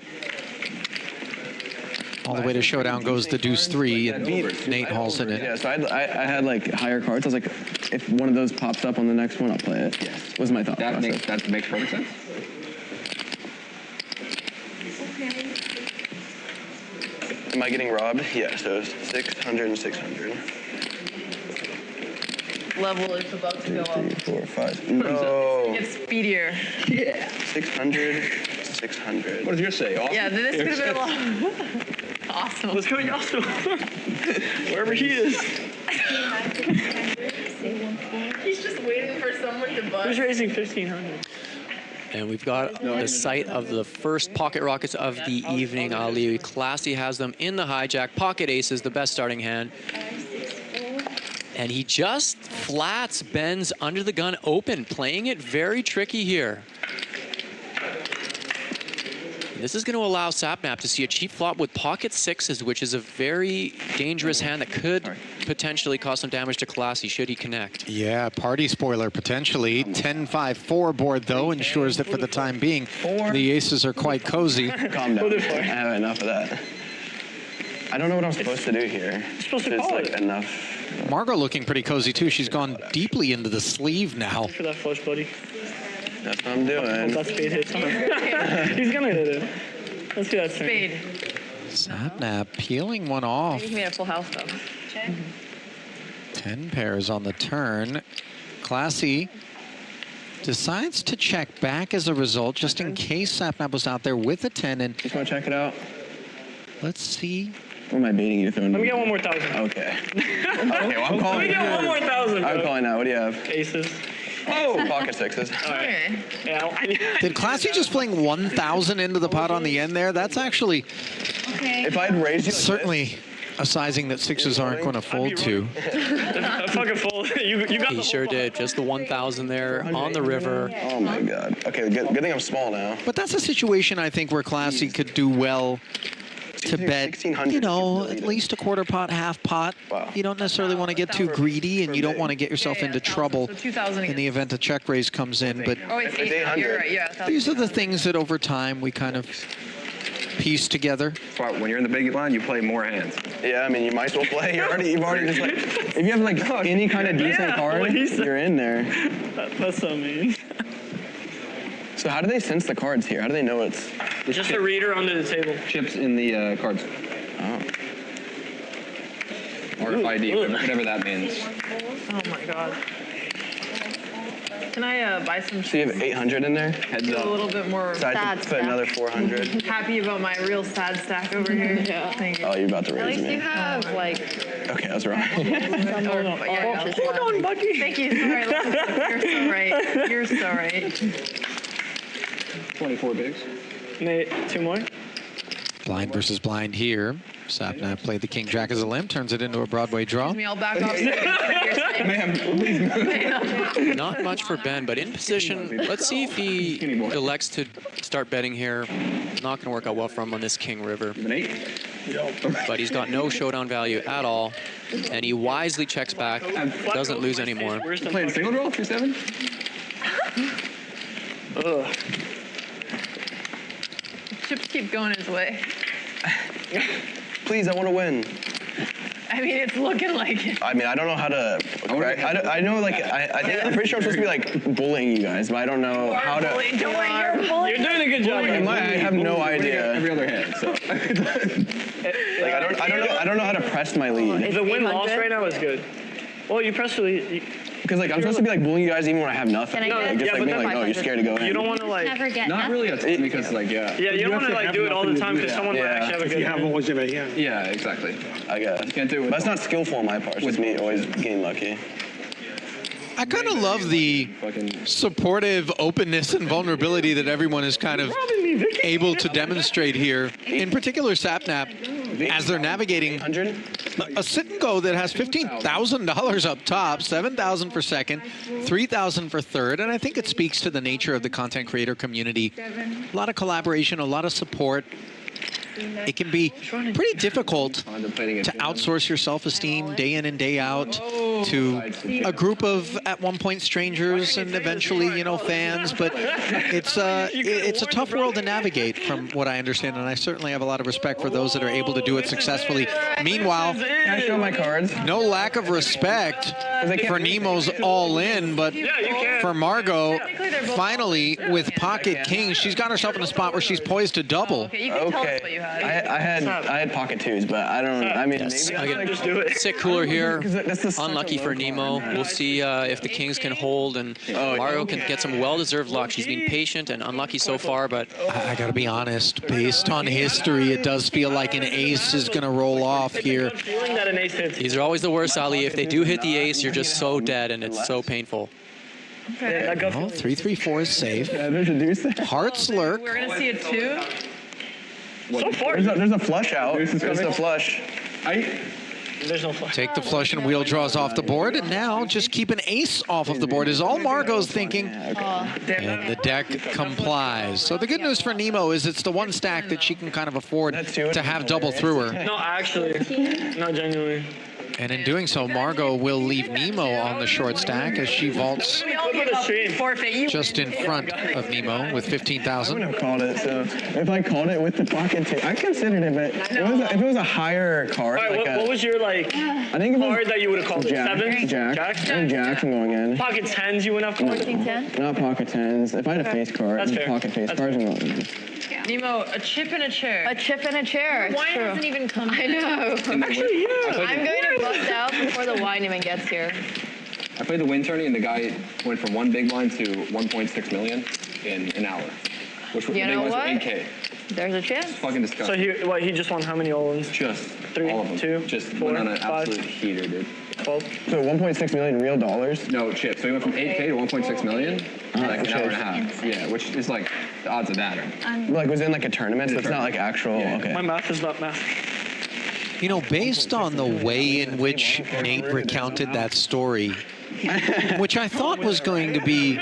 C: All the way to showdown goes the deuce 3, and Nate hauls it in.
J: Yeah, so I had like higher cards. I was like, if one of those pops up on the next one, I'll play it. Yes. Was my thought process.
B: That makes perfect sense.
J: Am I getting robbed? Yeah, so it's 600 and 600.
F: level is about to go up.
J: 3, 4, 5. No.
F: It's speedier.
J: Yeah. 600. 600. What does yours say? Awesome?
F: Yeah, this could have been a lot. Awesome.
K: Let's go, Yasu. Wherever he is.
F: He's just waiting for someone to buzz.
K: Who's raising 1,500?
D: And we've got the sight of the first pocket rockets of the evening. Ali Classy has them in the hijack. Pocket aces, the best starting hand. And he just flats Ben's under the gun open, playing it very tricky here. This is going to allow Sapnap to see a cheap flop with pocket sixes, which is a very dangerous hand that could potentially cause some damage to Classy should he connect.
C: Yeah, party spoiler potentially. 10-5-4 board, though, ensures that for the time being, the aces are quite cozy.
J: Calm down. I have enough of that. I don't know what I'm supposed to do here.
K: You're supposed to call it.
J: Enough.
C: Margot looking pretty cozy, too. She's gone deeply into the sleeve now.
K: For that flush, buddy.
J: That's what I'm doing.
K: That spade hits him. He's gonna hit it. Let's see that
F: spade.
C: Sapnap peeling one off.
N: He made a full house, though.
C: 10 pairs on the turn. Classy decides to check back as a result, just in case Sapnap was out there with a 10. And
J: just want to check it out.
C: Let's see.
J: What am I baiting you throwing?
K: Let me get one more 1,000.
J: Okay. Okay, well, I'm calling.
K: Let me get one more 1,000.
J: I'm calling out. What do you have?
K: Aces.
J: Oh, pocket sixes.
K: All right. Yeah,
C: Did Classy just fling 1,000 into the pot on the end there? That's actually
J: if I'd raised you like
C: certainly a sizing that sixes aren't going to fold to.
K: Fucking fold. You got
D: He sure did. Just the 1,000 there on the river.
J: Oh my God. Okay, good thing I'm small now.
C: But that's a situation I think where Classy could do well to bet, you know, at least a quarter pot, half pot.
J: Wow.
C: You don't necessarily want to get too greedy, and you don't want to get yourself into trouble in the event a check raise comes in. But
F: Oh, it's 800. You're right, yeah.
C: these are the things that over time we kind of piece together.
B: When you're in the big line, you play more hands.
J: Yeah, I mean, you might as well play. You've already just like, if you have like any kind of decent card, you're in there.
K: That's so mean.
J: So how do they sense the cards here? How do they know it's...
K: Just a reader under the table.
B: Chips in the cards.
J: Oh.
B: RFID, whatever that means.
F: Oh my God. Can I buy some
J: So you have 800 in there?
B: Heads
F: a
B: up.
F: little bit more
J: So I
F: sad
J: have to put
F: stack.
J: another 400.
F: Happy about my real sad stack over here. Yeah. Thank you.
J: Oh, you're about to
N: At
J: raise
N: least
J: me.
N: you have, like,
J: Okay, that's wrong.
F: Hold on, Bucky. Thank you. Sorry, you're so right. You're so right.
B: 24 bigs.
K: Nate, 2 more?
C: Blind versus blind here. Sapnap played the king jack as a limp, turns it into a Broadway draw.
F: Me, I'll back off.
D: Not much for Ben, but in position. Let's see if he elects to start betting here. Not going to work out well for him on this king river. But he's got no showdown value at all, and he wisely checks back, doesn't lose anymore.
B: Playing single draw, 2-7?
K: Ugh.
F: Chips keep going his way.
J: Please, I want to win.
F: I mean, it's looking like it.
J: I mean, I don't know how to... I know, like, I'm pretty sure I'm supposed to be, like, bullying you guys, but I don't know how to...
F: Don't worry, you're bullying.
K: You're doing a good job.
J: I have no idea.
B: Every other hand, so.
J: Like, I don't know how to press my lead.
K: The win-loss right now is good. Well, you press really...
J: Because, like, I'm supposed to be, like, bullying you guys even when I have nothing.
N: Can I
J: Like,
N: get
J: just, like, being like, oh, you're scared to go in.
K: You don't want to, like...
I: Never get
B: Not really a ton because, like, yeah.
K: Yeah, you don't want to, like, do it all the time because someone might actually have a
G: If
K: good
G: you have always have a hand.
B: Yeah, exactly.
J: I guess.
B: You can't do it with
J: But that's not skillful on my part. It's just me always getting lucky.
C: I kind of love the supportive openness and vulnerability that everyone is kind of able to demonstrate here. In particular, Sapnap, as they're navigating a sit and go that has $15,000 up top, $7,000 for second, $3,000 for third, and I think it speaks to the nature of the content creator community. A lot of collaboration, a lot of support. It can be pretty difficult to outsource your self-esteem day in and day out to a group of, at one point, strangers and eventually, you know, fans. But it's a tough world to navigate from what I understand, and I certainly have a lot of respect for those that are able to do it successfully. Meanwhile,
J: Can I show my cards?
C: no lack of respect for Nemo's all in, but for Margot, finally, with pocket king, she's got herself in a spot where she's poised to double.
F: Okay, you can tell us what you have.
J: I had pocket twos, but I don't. I mean,
D: Yes,
J: maybe
D: again,
K: just do it.
D: sit cooler here.
J: That's the
D: Unlucky for Nemo. We'll see if the Kings can hold and Mario can get some well-deserved luck. She's been patient and unlucky so far, but
C: I got to be honest, based on history, it does feel like an ace is going to roll off here.
K: Feeling that an ace hits.
D: these are always the worst, Ali. If they do hit the ace, you're just so dead and it's so painful.
K: Yeah, that gut
C: Well,
K: feeling.
C: 3-3-4 is safe.
J: Yeah, there's a deuce there.
C: Hearts lurk.
F: We're gonna see a 2.
K: So far,
J: There's a flush out. There's a flush.
K: there's no flush.
C: Take the flush and wheel draws off the board, and now just keep an ace off of the board is all Margot's thinking. And the deck complies. So the good news for Nemo is it's the one stack that she can kind of afford to have double through her.
K: No, actually, not genuinely.
C: And in doing so, Margot will leave Nemo on the short stack as she vaults
F: We all gave up forfeit.
C: just in front of Nemo with
J: I
C: 15,000.
J: wouldn't have called it. So if I called it with the pocket two, I considered it, but if it was a higher card,
K: All right,
J: like
K: what was your
J: I think it was
K: card that you would have called it?
J: Jack,
K: 7?
J: Jack, and Jack from going in.
K: Pocket 10s you wouldn't have called it?
N: 10?
J: Not pocket tens. If I had a face card,
K: That's fair.
J: pocket face cards are going in.
F: Nemo, a chip in a chair.
N: A chip in a chair. It's
F: Wine
N: true.
F: hasn't even come.
N: I know.
K: Actually, yeah.
N: I'm going to bust out before the wine even gets here.
B: I played the win tourney, and the guy went from 1 big blind to 1.6 million in an hour, which was
N: You
B: the big
N: know
B: ones were
N: what?
B: 8K.
N: There's a chance.
B: Fucking
K: So
B: disgusting.
K: he just won how many all-ins?
B: Just
K: 3,
B: all of them.
K: 2,
B: Just
K: 4,
B: went on an
K: 5,
B: absolute heater, dude.
K: 12.
J: So 1.6 million real dollars.
B: No chip. So he went from 8K to 1.6 million in like an hour and a half. Yeah, which is like the odds of that are.
J: Like was in like a tournament, so it's not like actual.
B: Yeah.
J: Okay.
K: My math is not math.
C: You know, based on the way in which Nate recounted that story, which I thought was going to be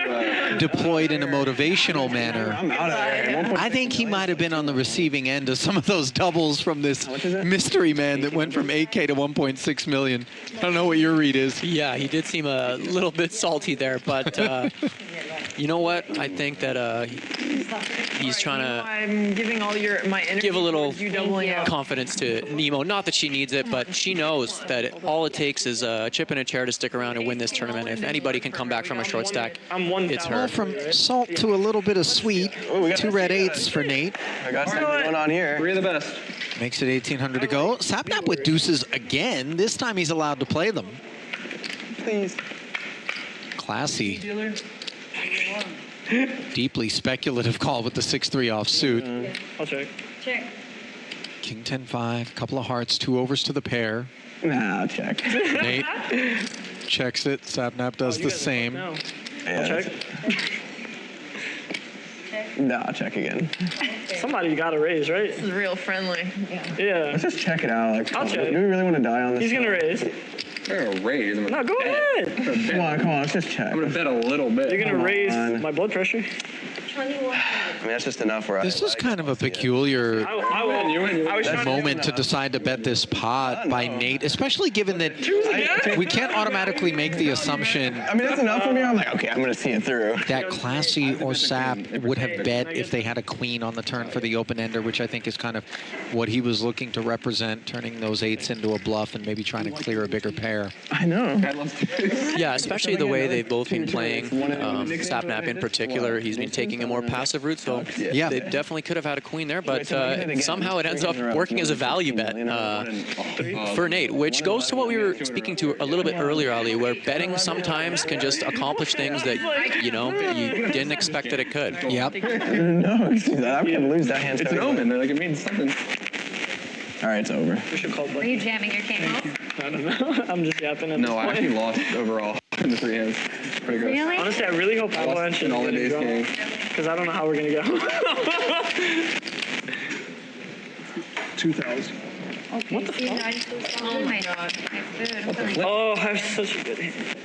C: deployed in a motivational manner,
J: I'm out of there.
C: I think he might have been on the receiving end of some of those doubles from this mystery man that went from 8K to 1.6 million. I don't know what your read is.
D: Yeah, he did seem a little bit salty there, but you know what? I think that he's trying to
F: I'm giving all my energy
D: give a little
F: towards you doubling up.
D: confidence to Nemo. Not that she needs it, but she knows that all it takes is a chip in a chair to stick around and win this tournament. If anybody can come back from a short stack, it's her.
C: Well, from salt to a little bit of sweet, 2 red 8s for Nate.
J: I got something going on here.
B: Three of the best.
C: Makes it 1,800 to go. Sapnap with deuces again. This time he's allowed to play them.
J: Please.
C: Classy. Deeply speculative call with the 6-3 offsuit.
K: I'll check.
F: Check.
C: King 10-5, couple of hearts, 2 overs to the pair.
J: Nah, I'll check.
C: Nate checks it. Sapnap does the same.
K: No.
J: Yeah,
K: I'll check.
J: Nah, I'll check again.
K: Somebody got to raise, right?
F: This is real friendly.
K: Yeah.
J: Let's just check it out. Like,
K: I'll check.
J: Do we really want to die on this?
K: He's going to raise.
B: They're a raise.
K: No, go ahead.
J: Come on, let's just check.
B: I'm gonna bet a little bit.
K: You're going to
J: Come
K: raise
J: on.
K: my blood pressure?
J: I mean, that's just enough where
C: This is kind of a peculiar
K: I was trying
C: moment to decide to bet this pot by Nate, especially given that we can't automatically make the assumption
J: I mean, that's enough for me. I'm like, okay, I'm going to see it through.
C: that Classy or Sap would have bet if they had a queen on the turn for the open-ender, which I think is kind of what he was looking to represent, turning those 8s into a bluff and maybe trying to clear a bigger pair.
J: I know.
D: Yeah, especially the way they've both been playing. Sapnap in particular, he's been taking a more passive route, so
C: Yeah.
D: they definitely could have had a queen there, but somehow it ends up working as a value bet for Nate, which goes to what we were speaking to a little bit earlier, Ali, where betting sometimes can just accomplish things that, you didn't expect that it could.
C: Yep.
J: No, I'm going to lose that hand.
B: It's an omen. Like it means something.
J: All right, it's over.
K: We should call
E: Are
K: Buddy.
E: you jamming your king off?
K: I don't know. I'm just yapping at this
B: No, I
K: point.
B: actually lost overall in the 3 hands. Pretty gross.
E: Really?
K: Honestly, I really hope Avalanche
B: in all the days game.
K: because I don't know how we're going to go.
G: 2,000.
E: Okay. What the fuck? Oh my god. My food.
K: Oh, I have such a good hand.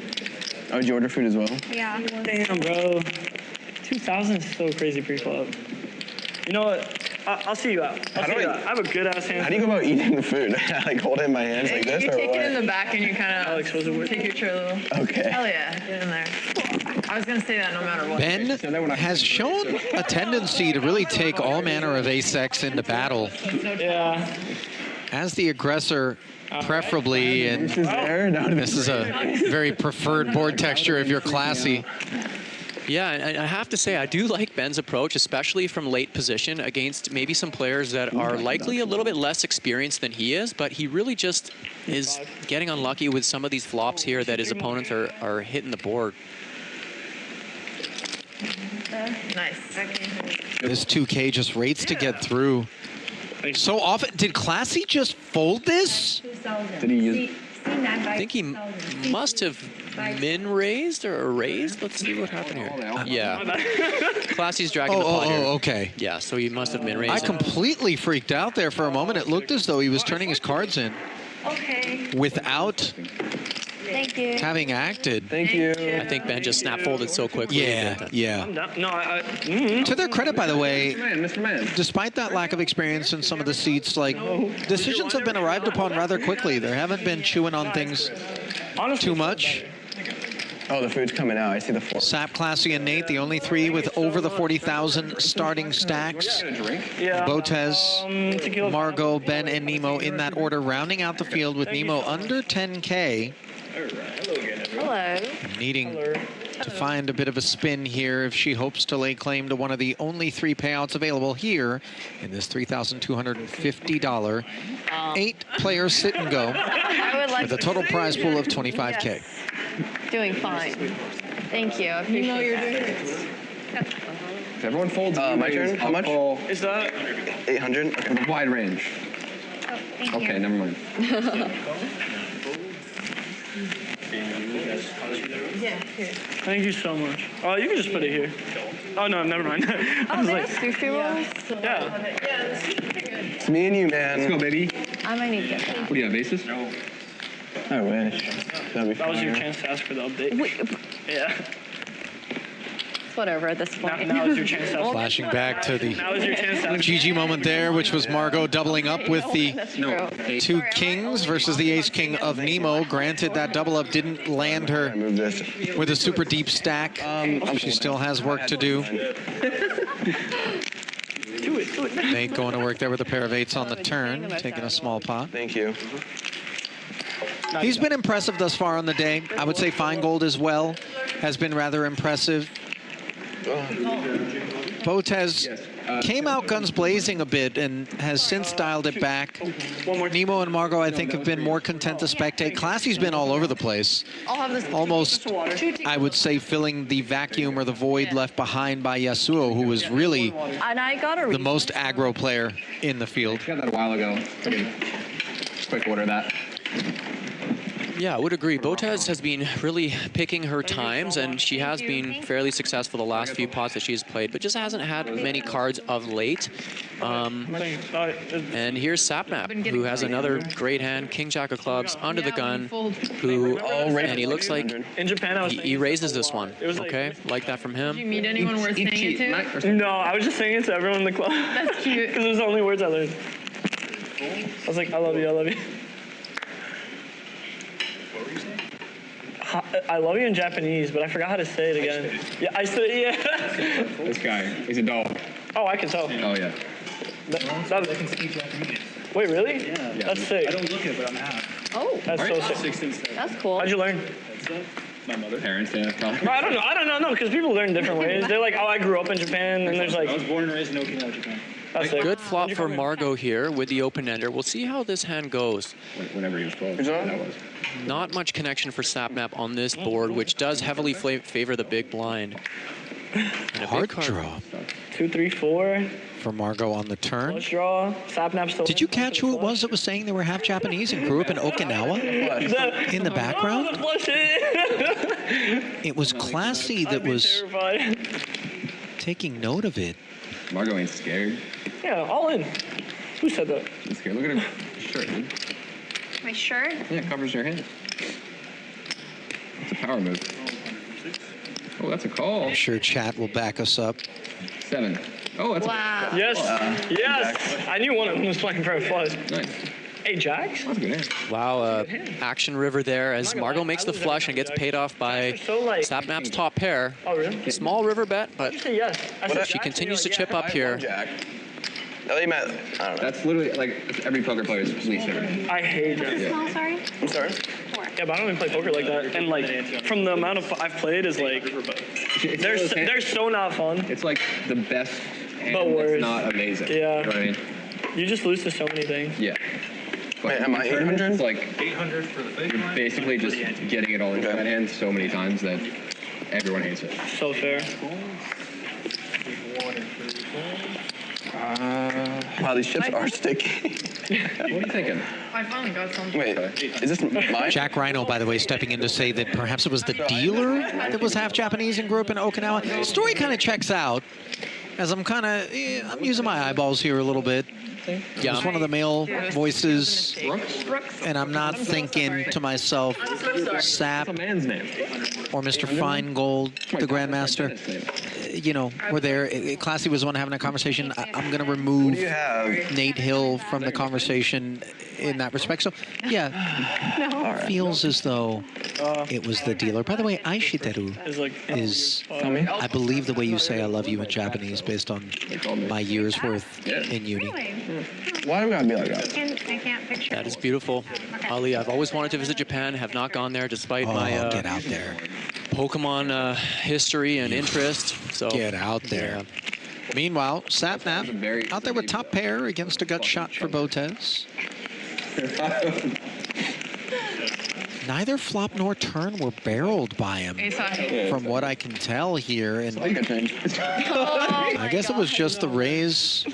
J: Oh, did you order food as well?
E: Yeah.
K: Damn, bro. 2,000 is so crazy pre-flop. You know what? I'll see you out. I have a good-ass hand.
J: How do you go about eating the food? Like hold it in my hands like this
F: You
J: or
F: take
J: what?
F: it in the back and you kind of
K: Alex, was it weird?
F: take your chair a little.
J: Okay.
F: Hell yeah, get in there. I was gonna say that no matter what.
C: Ben has shown a tendency to really take all manner of ace-X into battle
K: Yeah.
C: as the aggressor, preferably, and
J: This is there. That would've been
C: this is a very preferred board texture if you're Classy.
D: Yeah, and I have to say, I do like Ben's approach, especially from late position against maybe some players that are likely a little bit less experienced than he is, but he really just is getting unlucky with some of these flops here that his opponents are hitting the board.
F: Nice.
C: This 2K just rates to get through. So often, did Classy just fold this?
J: Did he use?
D: I think he must have min raised or raised. Let's see what happened here. Yeah. Classy's dragging the pot here.
C: Okay.
D: Yeah, so he must have min raised.
C: I completely freaked out there for a moment. It looked as though he was turning his cards in without having acted.
J: Thank you.
D: I think Ben just snap folded so quickly.
C: Yeah.
K: No,
C: To their credit, by the way,
J: Mr. Man.
C: despite that lack of experience in some of the seats, like, decisions have been arrived upon rather quickly. They haven't been chewing on things too much.
J: Oh, the food's coming out. I see the four.
C: Sap, Classy, and Nate, the only three with over the 40,000 starting stacks. Botez, Margot, Ben, and Nemo in that order, rounding out the field with Nemo under 10K.
N: Hello.
C: Needing to find a bit of a spin here if she hopes to lay claim to one of the only 3 payouts available here in this $3,250 8-player sit and go with a total prize pool of 25K.
N: Yes. Doing fine. Thank you. I appreciate
F: you're
N: that.
F: doing
J: If everyone folds, my turn. How much?
K: Is that
J: 800. Okay.
B: Wide range.
E: Oh, thank
B: Okay,
E: you.
B: never mind.
K: Thank you so much. Oh, you can just put it here. Oh, no, never mind. I was like,
N: Sushi rolls?
K: yeah.
J: It's me and you, man.
B: Let's go, baby.
N: I might need to get that.
B: What do you have, aces?
J: I wish. That'd be
K: That was your
J: fire.
K: chance to ask for the update. Yeah.
N: It's whatever at this point.
K: Now is your chance to ask.
C: Flashing back to the
K: Now is your chance to ask.
C: GG moment there, which was Margot doubling up with the
N: That's true.
C: 2 kings versus the ace-king of Nemo. Granted, that double up didn't land
J: I
C: her
J: move this.
C: with a super deep stack. She still has work to do. Nate going to work there with a pair of 8s on the turn, taking a small pot.
J: Thank you.
C: He's been impressive thus far on the day. I would say Feingold as well has been rather impressive. Botez came out guns blazing a bit and has since dialed it back. Nemo and Margot, I think, have been more content to spectate. Classy's been all over the place.
F: I'll have this.
C: Almost, I would say, filling the vacuum or the void left behind by Yasuo, who was really
N: And I got a
C: the most aggro player in the field.
B: Got that a while ago. Quick order that.
D: Yeah, I would agree. Botez has been really picking her times, and she has been fairly successful the last few pots that she's played, but just hasn't had many cards of late. And here's Sapnap, who has another great hand, King Jack of Clubs, under the gun, who, and he looks like
K: In Japan, I was
D: he raises this one. Okay, like that from
F: Did you
D: him.
F: meet anyone worth saying it to?
K: No, I was just saying it to everyone in the club.
F: That's cute.
K: Because it was the only words I learned. I was like, I love you, I love you. I love you in Japanese, but I forgot how to say it again. Yeah, I said, yeah.
B: This guy, he's a dog.
K: Oh, I can tell.
B: Oh, yeah.
K: Wait, really?
L: Yeah.
K: That's sick.
L: I don't look it, but I'm half.
N: Oh,
K: That's so sick.
L: 16 steps.
N: that's cool.
K: How'd you learn?
L: My mother.
B: Parents, yeah. Probably.
K: I don't know, because people learn different ways. They're like, oh, I grew up in Japan, and there's like,
L: I was born and raised in Okinawa, Japan.
K: that's sick.
D: Good flop for Margot here with the open ender. We'll see how this hand goes.
B: Whenever he was 12.
J: Good job.
B: That was.
D: Not much connection for Sapnap on this board, which does heavily favor the big blind. And a
C: Hard
D: big card.
C: draw
K: 2, 3, 4.
C: for Margot on the turn.
K: Flush draw. Sapnap still.
C: Did you catch who it was that was saying they were half Japanese and grew up in Okinawa? In the background? It was Classy that was
K: Terrified.
C: taking note of it.
B: Margot ain't scared.
K: Yeah, all in. Who said that?
B: She's scared. Look at her shirt, dude.
E: My shirt?
B: Yeah, it covers her head. That's a power move. Oh, that's a call.
C: I'm sure chat will back us up.
B: 7. Oh, that's
E: Wow.
K: Yes. Yes. I knew one of them was playing private flush.
B: nice.
K: 8 jacks?
B: That's a good hand.
D: Wow, action river there as Margot makes the flush and gets paid off by Sapnap's top pair.
K: Oh, really?
D: Small river bet, but
K: You say yes. I said
D: she
K: jacks,
D: continues to
K: and you're
D: chip up here.
J: Jack. No, you meant, I don't know.
B: That's literally like every poker player's least favorite.
K: like, I hate jacks.
B: Yeah.
E: Small, sorry?
J: I'm sorry.
K: Yeah, Yeah, but I don't even play poker like that. And like from the amount of I've played is like they're so not fun.
B: It's like the best hand
K: But worse.
B: that's not amazing.
K: Yeah.
B: You know what I mean?
K: You just lose to so many things.
B: Yeah.
J: Wait, am I 800?
B: It's like 800 for the big you're basically just getting it all into that hand so many times that everyone hates it.
K: So fair.
J: Wow, these chips are sticky.
B: What are you thinking?
F: I finally got something.
J: Wait, is this mine?
C: Jack Rhino, by the way, stepping in to say that perhaps it was the dealer that was half Japanese and grew up in Okinawa. Story kind of checks out, as I'm I'm using my eyeballs here a little bit. Yeah, it's one of the male voices, and I'm not thinking to myself, Sap or Mr. Feingold, the Grandmaster. You know, we're there. Classy was the one having a conversation. I'm going to remove Nate Hill from the conversation in that respect. So, yeah, feels as though it was the dealer. By the way, Aishiteru is, I believe, the way you say I love you in Japanese based on my year's worth in uni.
J: Why do we gotta be like that?
E: I can't picture.
D: That is beautiful. Ali, I've always wanted to visit Japan, have not gone there despite my
C: get out there.
D: Pokemon history and interest. So
C: Get out there.
D: Yeah.
C: Meanwhile, Sapnap out there with top pair against a gut shot for Botez. Neither flop nor turn were barreled by him, from what I can tell here. And I guess it was just the raise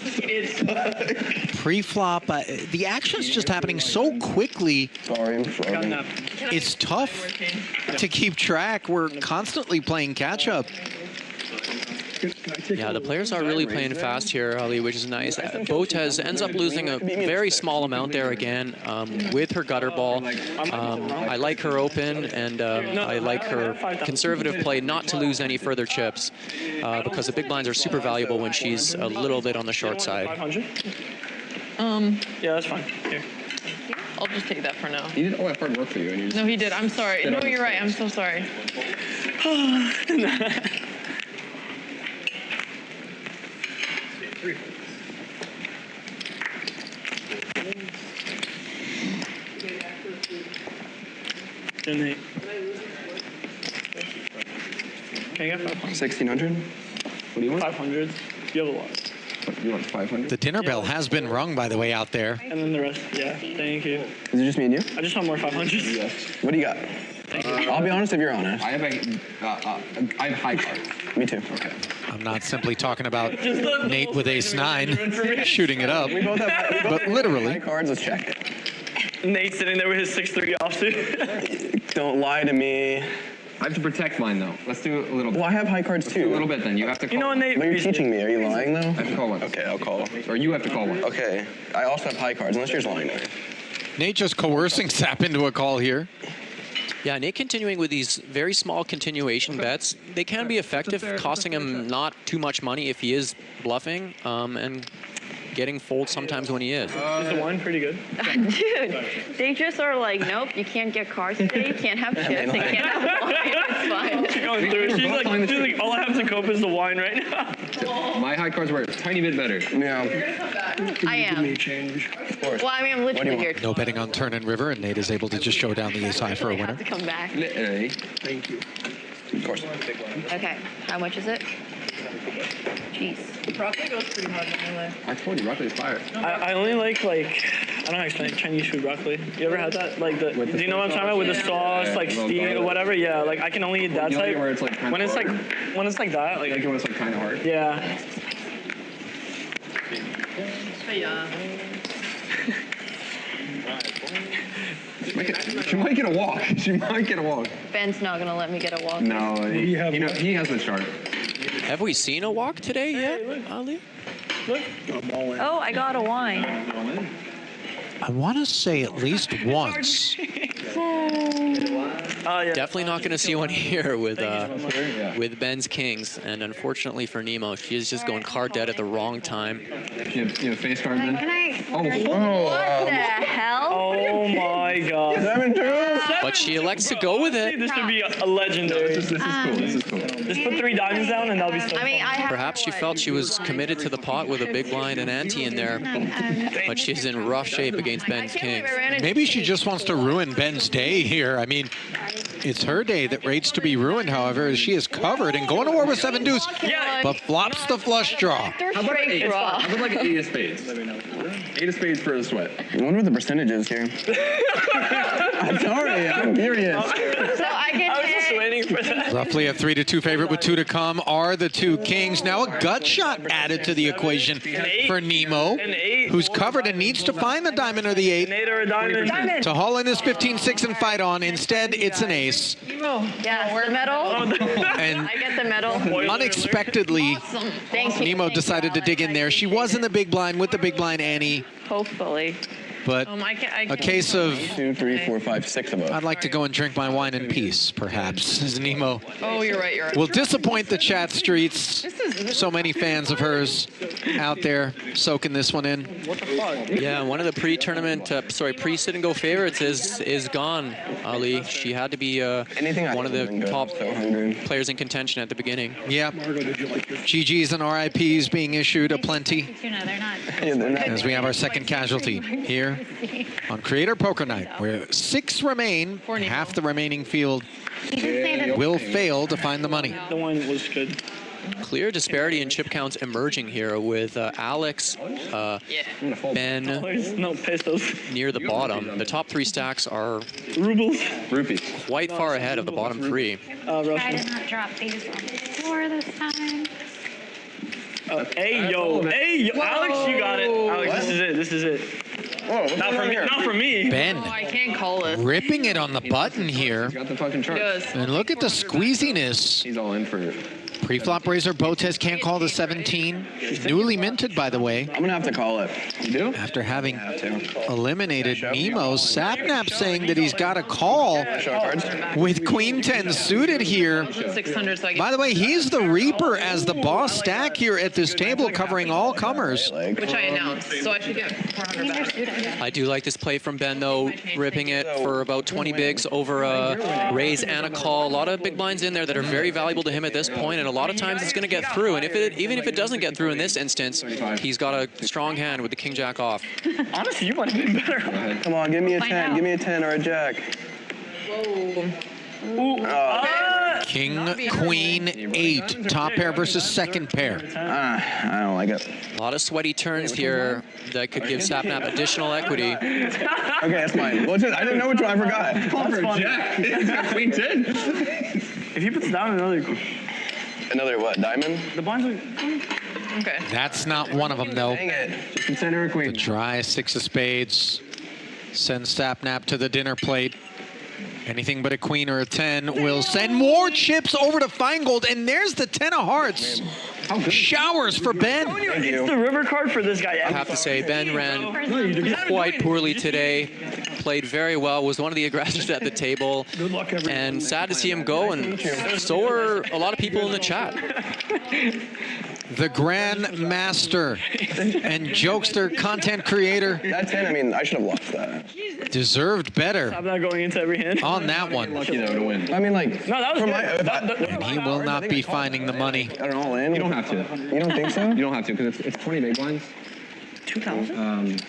C: pre-flop. The action's just happening so quickly. It's tough to keep track. We're constantly playing catch-up.
D: Yeah, the players are really playing fast here, Ali, which is nice. Botez ends up losing a very small amount there again with her gutter ball. I like her open, and I like her conservative play not to lose any further chips because the big blinds are super valuable when she's a little bit on the short side.
K: 500? Yeah, that's fine. Here.
F: I'll just take that for now.
B: He did all that hard work for you. And you
F: No, he did. I'm sorry. No, you're right. I'm so sorry.
K: Okay, I got 500.
J: 1600?
B: What do you want?
K: 500. You have a lot.
B: You want 500?
C: The dinner bell has been rung, by the way, out there.
K: And then the rest. Yeah, thank you.
J: Is it just me and you?
K: I just want more 500s.
B: Yes.
J: What do you got? I'll be honest if you're honest.
B: I have high cards.
J: Me too.
B: Okay.
C: I'm not simply talking about Nate with ace-9 shooting it up,
J: We both have
C: but literally.
J: high cards. Let's check it.
K: Nate sitting there with his 6-3 offsuit.
J: Don't lie to me.
B: I have to protect mine, though. Let's do a little bit.
J: Well, I have high cards
B: Let's do
J: too.
B: a little bit, then. You have to call.
K: You know what, Nate?
J: But you're teaching me. Are you lying though?
B: I have to call one.
J: Okay, I'll call.
B: Or you have to call one.
J: Okay. I also have high cards, unless you're lying to me.
C: Nate just coercing Sap into a call here.
D: Yeah, Nate continuing with these very small continuation bets. They can be effective, costing him not too much money if he is bluffing, and getting fold sometimes when he is.
K: Is the wine pretty good?
N: Dude, they just are like, nope, you can't get cards today, you can't have chips, you can't have wine, it's fine.
K: She's going through it. She's like, all I have to cope is the wine right now.
B: My high cards were a tiny bit better.
J: Yeah.
N: I am.
G: Change.
J: Of course.
N: Well, I mean, I'm literally here.
C: No betting on turn and river, and Nate is able to just show down the ace high for a winner.
N: To come back.
B: Literally.
G: Thank you.
J: Of course.
N: Okay, how much is it? Jeez.
F: Broccoli goes pretty hard anyway.
B: I told you, broccoli's fire.
K: I only like, I don't know how to explain it, Chinese food broccoli. You ever had that? Like, do you know what I'm talking about? With the sauce, like steam or whatever? Yeah, like I can only eat that
B: You like it
K: type.
B: where it's like kind
K: When
B: of
K: it's like that,
B: like
K: like,
B: it when it's like kind of hard.
K: yeah.
F: Yeah.
B: She might get a walk. She might get a walk.
N: Ben's not gonna let me get a walk.
B: No, he has the chart.
D: Have we seen a walk today yet, Ali?
N: Oh, I got a wine.
C: I want to say at least once.
K: Yeah.
D: Definitely not going to see one here with Ben's Kings, and unfortunately for Nemo, she is just going card dead at the wrong time.
B: You have face card then?
E: Can I?
N: What the hell?
K: Oh my god.
J: 7-2.
D: but she elects to go with it.
K: This would be a legendary.
J: This is cool. This is cool.
K: Just put 3 diamonds down and that'll be so fun.
D: Perhaps she felt she was committed to the pot with a big blind and ante in there, but she's in rough shape against Ben's king.
C: Maybe she just wants to ruin Ben's day here. I mean, it's her day that rates to be ruined, however, as she is covered and going to war with 7 deuce, but flops the flush draw.
J: How about like an 8 of spades? 8 of spades for a sweat. I wonder what the percentage is here. I'm sorry, I'm curious.
F: So I was just waiting for that.
C: Roughly a 3-2 favorite with 2 to come are the 2 kings. Now a gut shot added to the equation for Nemo, who's covered and needs to find the diamond or the 8
K: or a diamond.
C: to haul in his 15-6 and fight on. Instead, it's an ace.
N: Yeah, the medal.
C: And
N: I get the medal.
C: unexpectedly,
N: Thank you.
C: Nemo decided to dig in there. She was in the big blind with the big blind Annie,
N: Hopefully.
C: but a case of
J: 2, 3, 4, 5, 6 of them.
C: I'd like to go and drink my wine in peace, perhaps, as Nemo
F: Oh, you're right. You're right.
C: will disappoint the chat streets. So many fans of hers out there soaking this one in.
K: What the fuck?
D: Yeah, one of the pre-sit and go favorites is gone, Ali. She had to be one of the top players in contention at the beginning.
C: Yep. GGs and RIPs being issued aplenty.
E: They're not.
C: As we have our second casualty here on Creator Poker Night, where 6 remain, half the remaining field will fail to find the money.
K: The one was good.
D: Clear disparity in chip counts emerging here with Alex, Ben
K: No, pesos.
D: near the bottom. The top 3 stacks are
K: Rubles.
J: Rupees.
D: quite far ahead of the bottom 3.
E: Try to not drop these on the floor this time.
K: Hey yo, Alex, you got it. Alex, this is it.
J: Whoa,
K: Not for me. Not for me.
C: Ben
F: Oh, I can't call it.
C: ripping it on the button here.
J: Got the fucking chart.
F: Yes.
C: And look at the squeeziness.
J: He's all in for it.
C: Pre-flop raiser Botez can't call the 17. Newly minted, by the way.
J: I'm gonna have to call it. You do?
C: After having eliminated Nemo, Sapnap saying that he's got a call with Queen 10 suited here.
F: 600. So I
C: By the way, he's the Reaper as the boss stack here at this table, covering all comers.
F: which I announced. So I should get 400 back.
D: I do like this play from Ben, though, ripping it for about 20 bigs over a raise and a call. A lot of big blinds in there that are very valuable to him at this point, and a lot of times it's going to get through. And even if it doesn't get through in this instance, he's got a strong hand with the king jack off.
K: Honestly, you might have been better.
J: Come on, give me a 10. Give me a 10 or a jack.
F: Whoa.
C: King, Queen, 8. Top pair versus second pair.
J: I don't like it.
D: A lot of sweaty turns here that could give Sapnap additional equity.
J: Okay, that's mine. Well, I didn't know which one. I forgot.
K: That's fun.
J: Jack. He's got Queen 10.
K: If he puts down
J: Another what? Diamond?
K: the blinds are...
F: Okay.
C: That's not one of them, though.
J: Dang it. Just consider a
C: The
J: queen.
C: dry 6 of spades sends Sapnap to the dinner plate. Anything but a queen or a 10 will send more chips over to Feingold, and there's the 10 of hearts. Showers for Ben.
K: It's the river card for this guy.
D: I have to say, Ben ran quite poorly today. Played very well, was one of the aggressors at the table.
G: Good luck, everyone.
D: And sad to see him go, and so are a lot of people in the chat.
C: The Grand Master and jokester, content creator.
J: That 10, I mean, I should have lost that.
C: Deserved better
K: I'm not going into every hand.
C: on that one.
J: Lucky though to win. I mean, like,
K: No, that was
J: for
K: good.
C: And he will not be finding the money.
J: I don't all in.
B: You don't have to.
J: You don't think so?
B: You don't have to because it's 20 big blinds.
K: 2,000?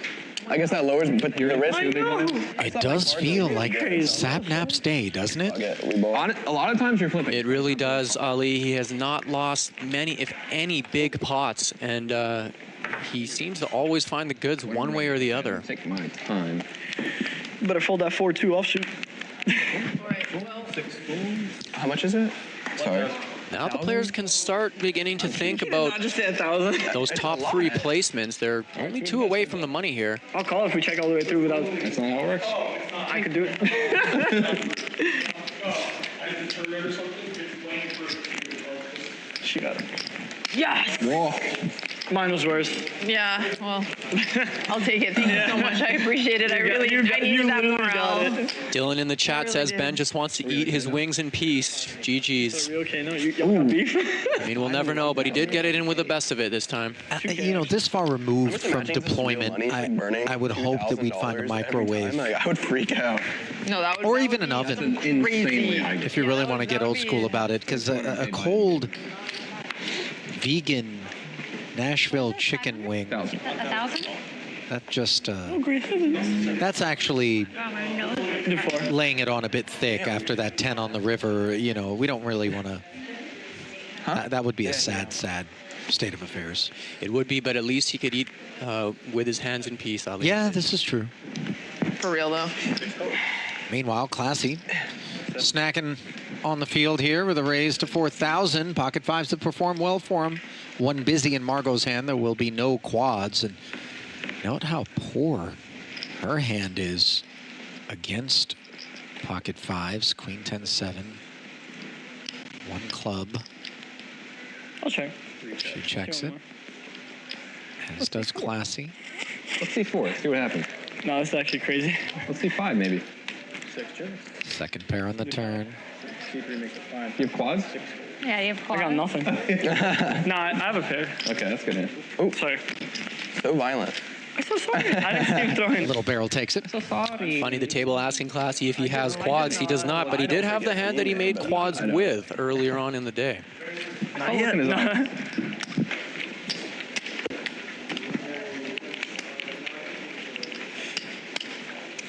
J: I guess that lowers, but the risk.
K: I know.
C: It does feel like Sapnap's day, doesn't it?
J: Okay, we both.
B: A lot of times you're flipping.
D: It really does, Ali. He has not lost many, if any, big pots, and he seems to always find the goods one way or the other.
B: Take my time.
K: Better fold that 4-2 offshoot.
J: How much is it? Sorry.
D: Now the players can start beginning to think about
K: Not just say 1,000.
D: those top 3 placements. They're only 2 away from the money here.
K: I'll call if we check all the way through without.
B: That's not how it works.
K: I could do it. She got it. Yes!
J: Whoa.
K: Mine was worse.
F: Yeah, well, I'll take it. Thank you so much. I appreciate it. I needed that morale.
D: Dylan in the chat
F: really
D: says
F: did.
D: Ben just wants to eat his wings in peace. GG's.
K: Are we okay? No, you got beef?
D: I mean, we'll never know, but he did get it in with the best of it this time.
C: You know, this far removed from deployment, I would hope that we'd find a microwave.
J: I would freak out.
F: No, that would
C: Or
F: that
C: even
F: would
C: an
F: be
C: oven.
F: crazy.
C: If you really want to get old school about it, because a cold vegan Nashville chicken wing,
E: 1,000?
C: that just,
K: Oh, great heavens.
C: that's actually
E: Oh, my nose.
C: laying it on a bit thick after that 10 on the river. You know, we don't really want to, that would be a sad, sad state of affairs.
D: It would be, but at least he could eat with his hands in peace, Ali.
C: Yeah, this is true.
F: For real, though.
C: Meanwhile, Classy snacking on the field here with a raise to 4,000. Pocket fives have performed well for him. One busy in Margot's hand. There will be no quads. And note how poor her hand is against pocket fives. Queen 10-7. One club.
K: I'll check.
C: She checks it. As does Classy.
J: Let's see 4. See what happens.
K: No, that's actually crazy.
J: Let's see 5 maybe.
C: Second pair on the turn.
J: You have quads?
E: Yeah, you have
K: I
E: quads.
K: got nothing. Nah, I have a pair.
J: Okay, that's good.
K: Oh, sorry.
J: So violent.
K: I'm so sorry. I didn't see him throwing.
C: Little barrel takes it.
K: So sorry.
D: Funny, the table asking Classy if he has quads. He does not, but he did have the hand that he made quads with earlier on in the day.
K: Not yet. No.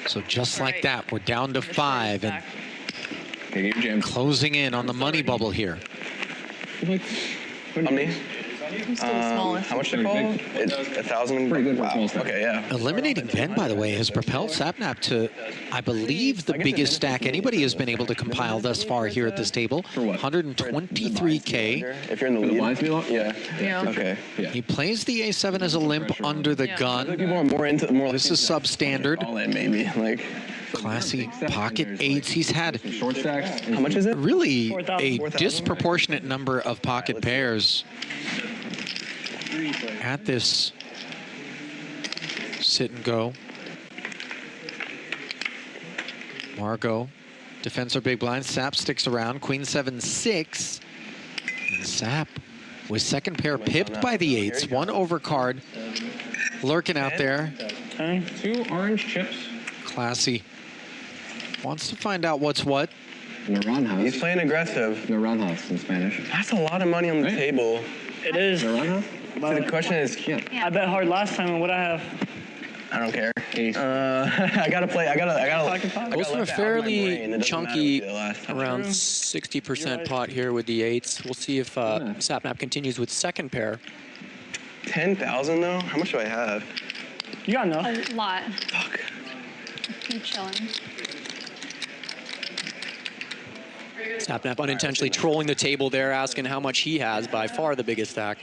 C: So just like that, we're down to 5 and closing in on the money bubble here.
J: How many?
F: I'm still the smallest.
J: How much to call? It's 1,000. Pretty good. Wow. Okay, yeah.
C: Eliminating Ben, by the way, has propelled Sapnap to, I believe, the biggest stack anybody has been able to compile thus far here at this table. 123K.
J: If you're in the lead. Yeah.
F: Yeah.
J: Okay. Yeah.
C: He plays the A7 as a limp under the gun.
J: People are more into
C: This is substandard.
J: all in maybe like
C: Classy pocket 8s. He's had
J: short stacks. How much is it?
C: really a disproportionate number of pocket pairs at this sit and go. Margot defends her big blind. Sap sticks around. Queen 7-6. And Sap with second pair pipped by the 8s. One overcard lurking out there.
J: 2 orange chips.
C: Classy wants to find out what's what.
J: Naranjas. He's playing aggressive. Naranjas in Spanish. That's a lot of money on the table.
K: It is.
J: Naranjas? So the question is,
K: I bet hard last time, and what I have?
J: I don't care. I gotta play. I gotta.
D: Those are fairly chunky, around 60% pot here with the 8s. We'll see if Sapnap continues with second pair.
J: 10,000 though? How much do I have?
K: You got enough.
E: A lot.
J: Fuck.
E: Keep chilling.
D: Sapnap unintentionally trolling the table there, asking how much he has. By far the biggest stack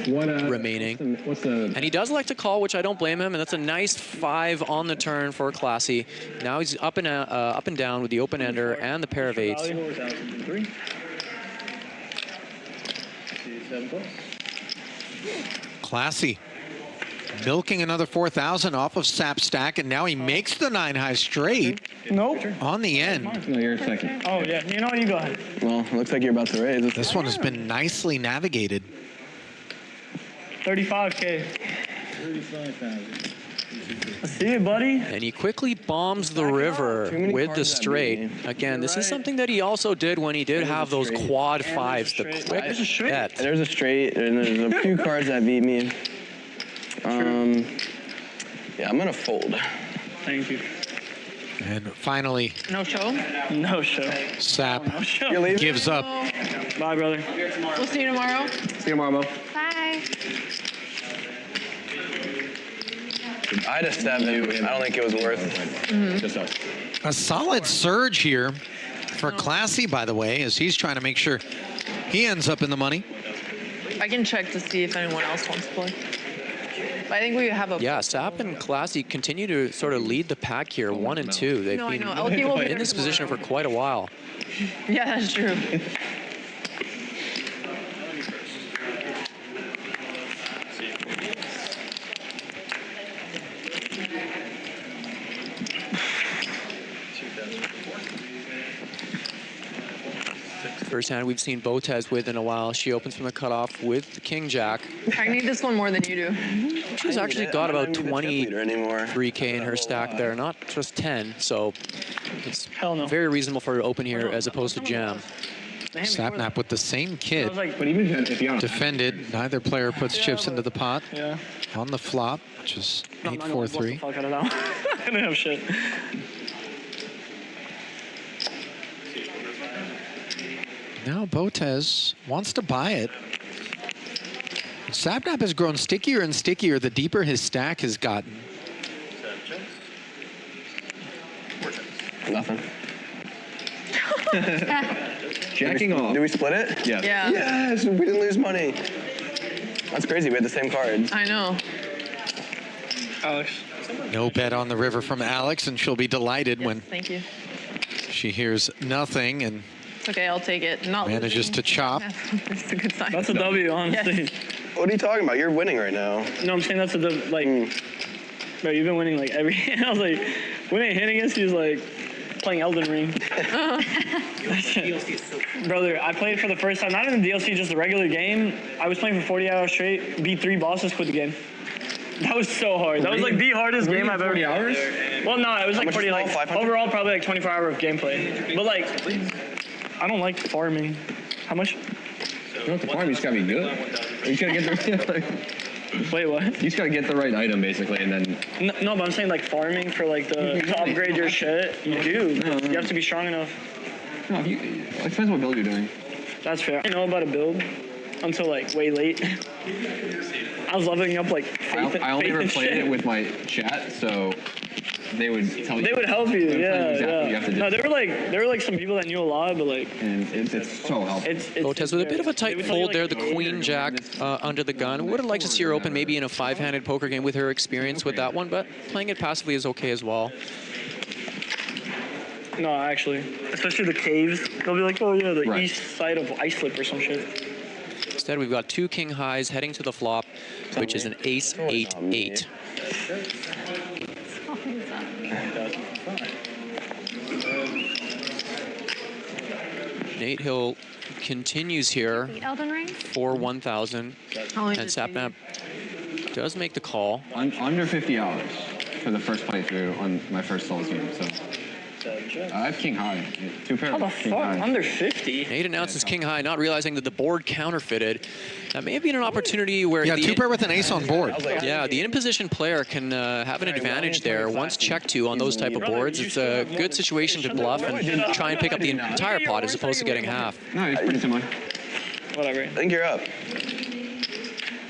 D: remaining. And he does like to call, which I don't blame him, and that's a nice 5 on the turn for Classy. Now he's up and down with the open ender and the pair of 8s.
C: Classy milking another 4,000 off of Sap stack, and now he makes the 9 high straight.
K: Nope.
C: On the end.
J: No, you're second.
K: Oh, yeah. You know what? You go ahead.
J: Well, it looks like you're about to raise.
C: This one has been nicely navigated.
K: 35K. 35,000. I see it, buddy.
D: And he quickly bombs the river with the straight. Again, this is something that he also did when he did have those quad 5s, the quick bet.
J: There's a straight, and there's a few cards that beat me. Yeah, I'm gonna fold.
K: Thank you.
C: And finally,
F: No show?
K: No show.
C: Sap
K: No show.
C: gives up.
K: Bye, brother.
F: We'll see you tomorrow.
J: See you tomorrow, Mo.
E: Bye.
J: I had a 7. I don't think it was worth just us.
C: A solid surge here for Classy, by the way, as he's trying to make sure he ends up in the money.
F: I can check to see if anyone else wants to play. But I think we have a...
D: Yeah, Sap and Classy continue to sort of lead the pack here, 1 and 2. They've
F: No, I
D: been
F: know. LT will be
D: in this position for quite a while.
F: Yeah, that's true.
D: first hand we've seen Botez with in a while. She opens from the cutoff with the king jack.
F: I need this one more than you do.
D: She's actually got about 23K in her stack there, not just 10. So it's very reasonable for her to open here as opposed to jam.
C: Sapnap with the same kit.
J: But even if you
C: defended, neither player puts chips into the pot.
K: Yeah.
C: On the flop, which is 8-4-3.
K: Fuck out of that one. I didn't have shit.
C: Now Botez wants to buy it. Sapnap has grown stickier and stickier the deeper his stack has gotten.
J: Nothing. Jacking off.
H: Did we split it?
J: Yeah.
F: Yeah.
H: Yes, we didn't lose money. That's crazy. We had the same cards.
F: I know.
K: Alex.
C: No bet on the river from Alex, and she'll be delighted when
F: Thank you.
C: she hears nothing and
F: It's okay, I'll take it. Not
C: manages to chop.
F: That's a good sign.
K: That's a W, honestly.
F: Yes.
H: What are you talking about? You're winning right now.
K: No, I'm saying that's a W. Like, bro, you've been winning like every. I was like, when I hit against you, like playing Elden Ring. Brother, I played for the first time, not in the DLC, just the regular game. I was playing for 40 hours straight, beat 3 bosses, quit the game. That was so hard. That was like the hardest game I've ever.
J: 40 hours?
K: Well, no, it was like 40, like
H: 500?
K: overall probably like 24 hours of gameplay. But like, I don't like farming. How much?
J: You don't have to farm, you just gotta be good. You just gotta get the
K: Wait, what?
J: You just gotta get the right item basically, and then.
K: No, but I'm saying like farming for like to upgrade your shit. You do. You have to be strong enough.
J: No, it depends what build you're doing.
K: That's fair. I didn't know about a build until like way late. I was leveling up like.
J: I only ever played it with my chat, so they would tell you.
K: They would help you, yeah.
J: What you have to do.
K: No, there were like some people that knew a lot, but like.
J: And it's so helpful.
D: Botez with a bit of a tight fold there, the queen jack under the gun. Would have liked to see her open maybe in a 5-handed poker game with her experience with that one, but playing it passively is okay as well.
K: No, actually, especially the caves. They'll be like, oh yeah, the east side of Islip or some shit.
D: Instead, we've got 2 king highs heading to the flop, which is an ace-8-8. Nate Hill continues here
E: Elden Ring?
D: for 1,000, and Sapnap does make the call.
J: Under 50 hours for the first playthrough on my first Souls game, so. I have king high. 2 pair
K: How the
J: of king
K: fuck?
J: high.
K: Under 50?
D: Nate announces king high, not realizing that the board counterfeited. That may have been an opportunity where
C: Yeah, 2 pair with an ace on board.
D: Yeah, the in-position player can have an advantage there. Once check 2 on those type of boards, it's a good situation to bluff and try and pick up the entire pot as opposed to getting half.
J: No, it's pretty similar.
K: Whatever.
H: I think you're up.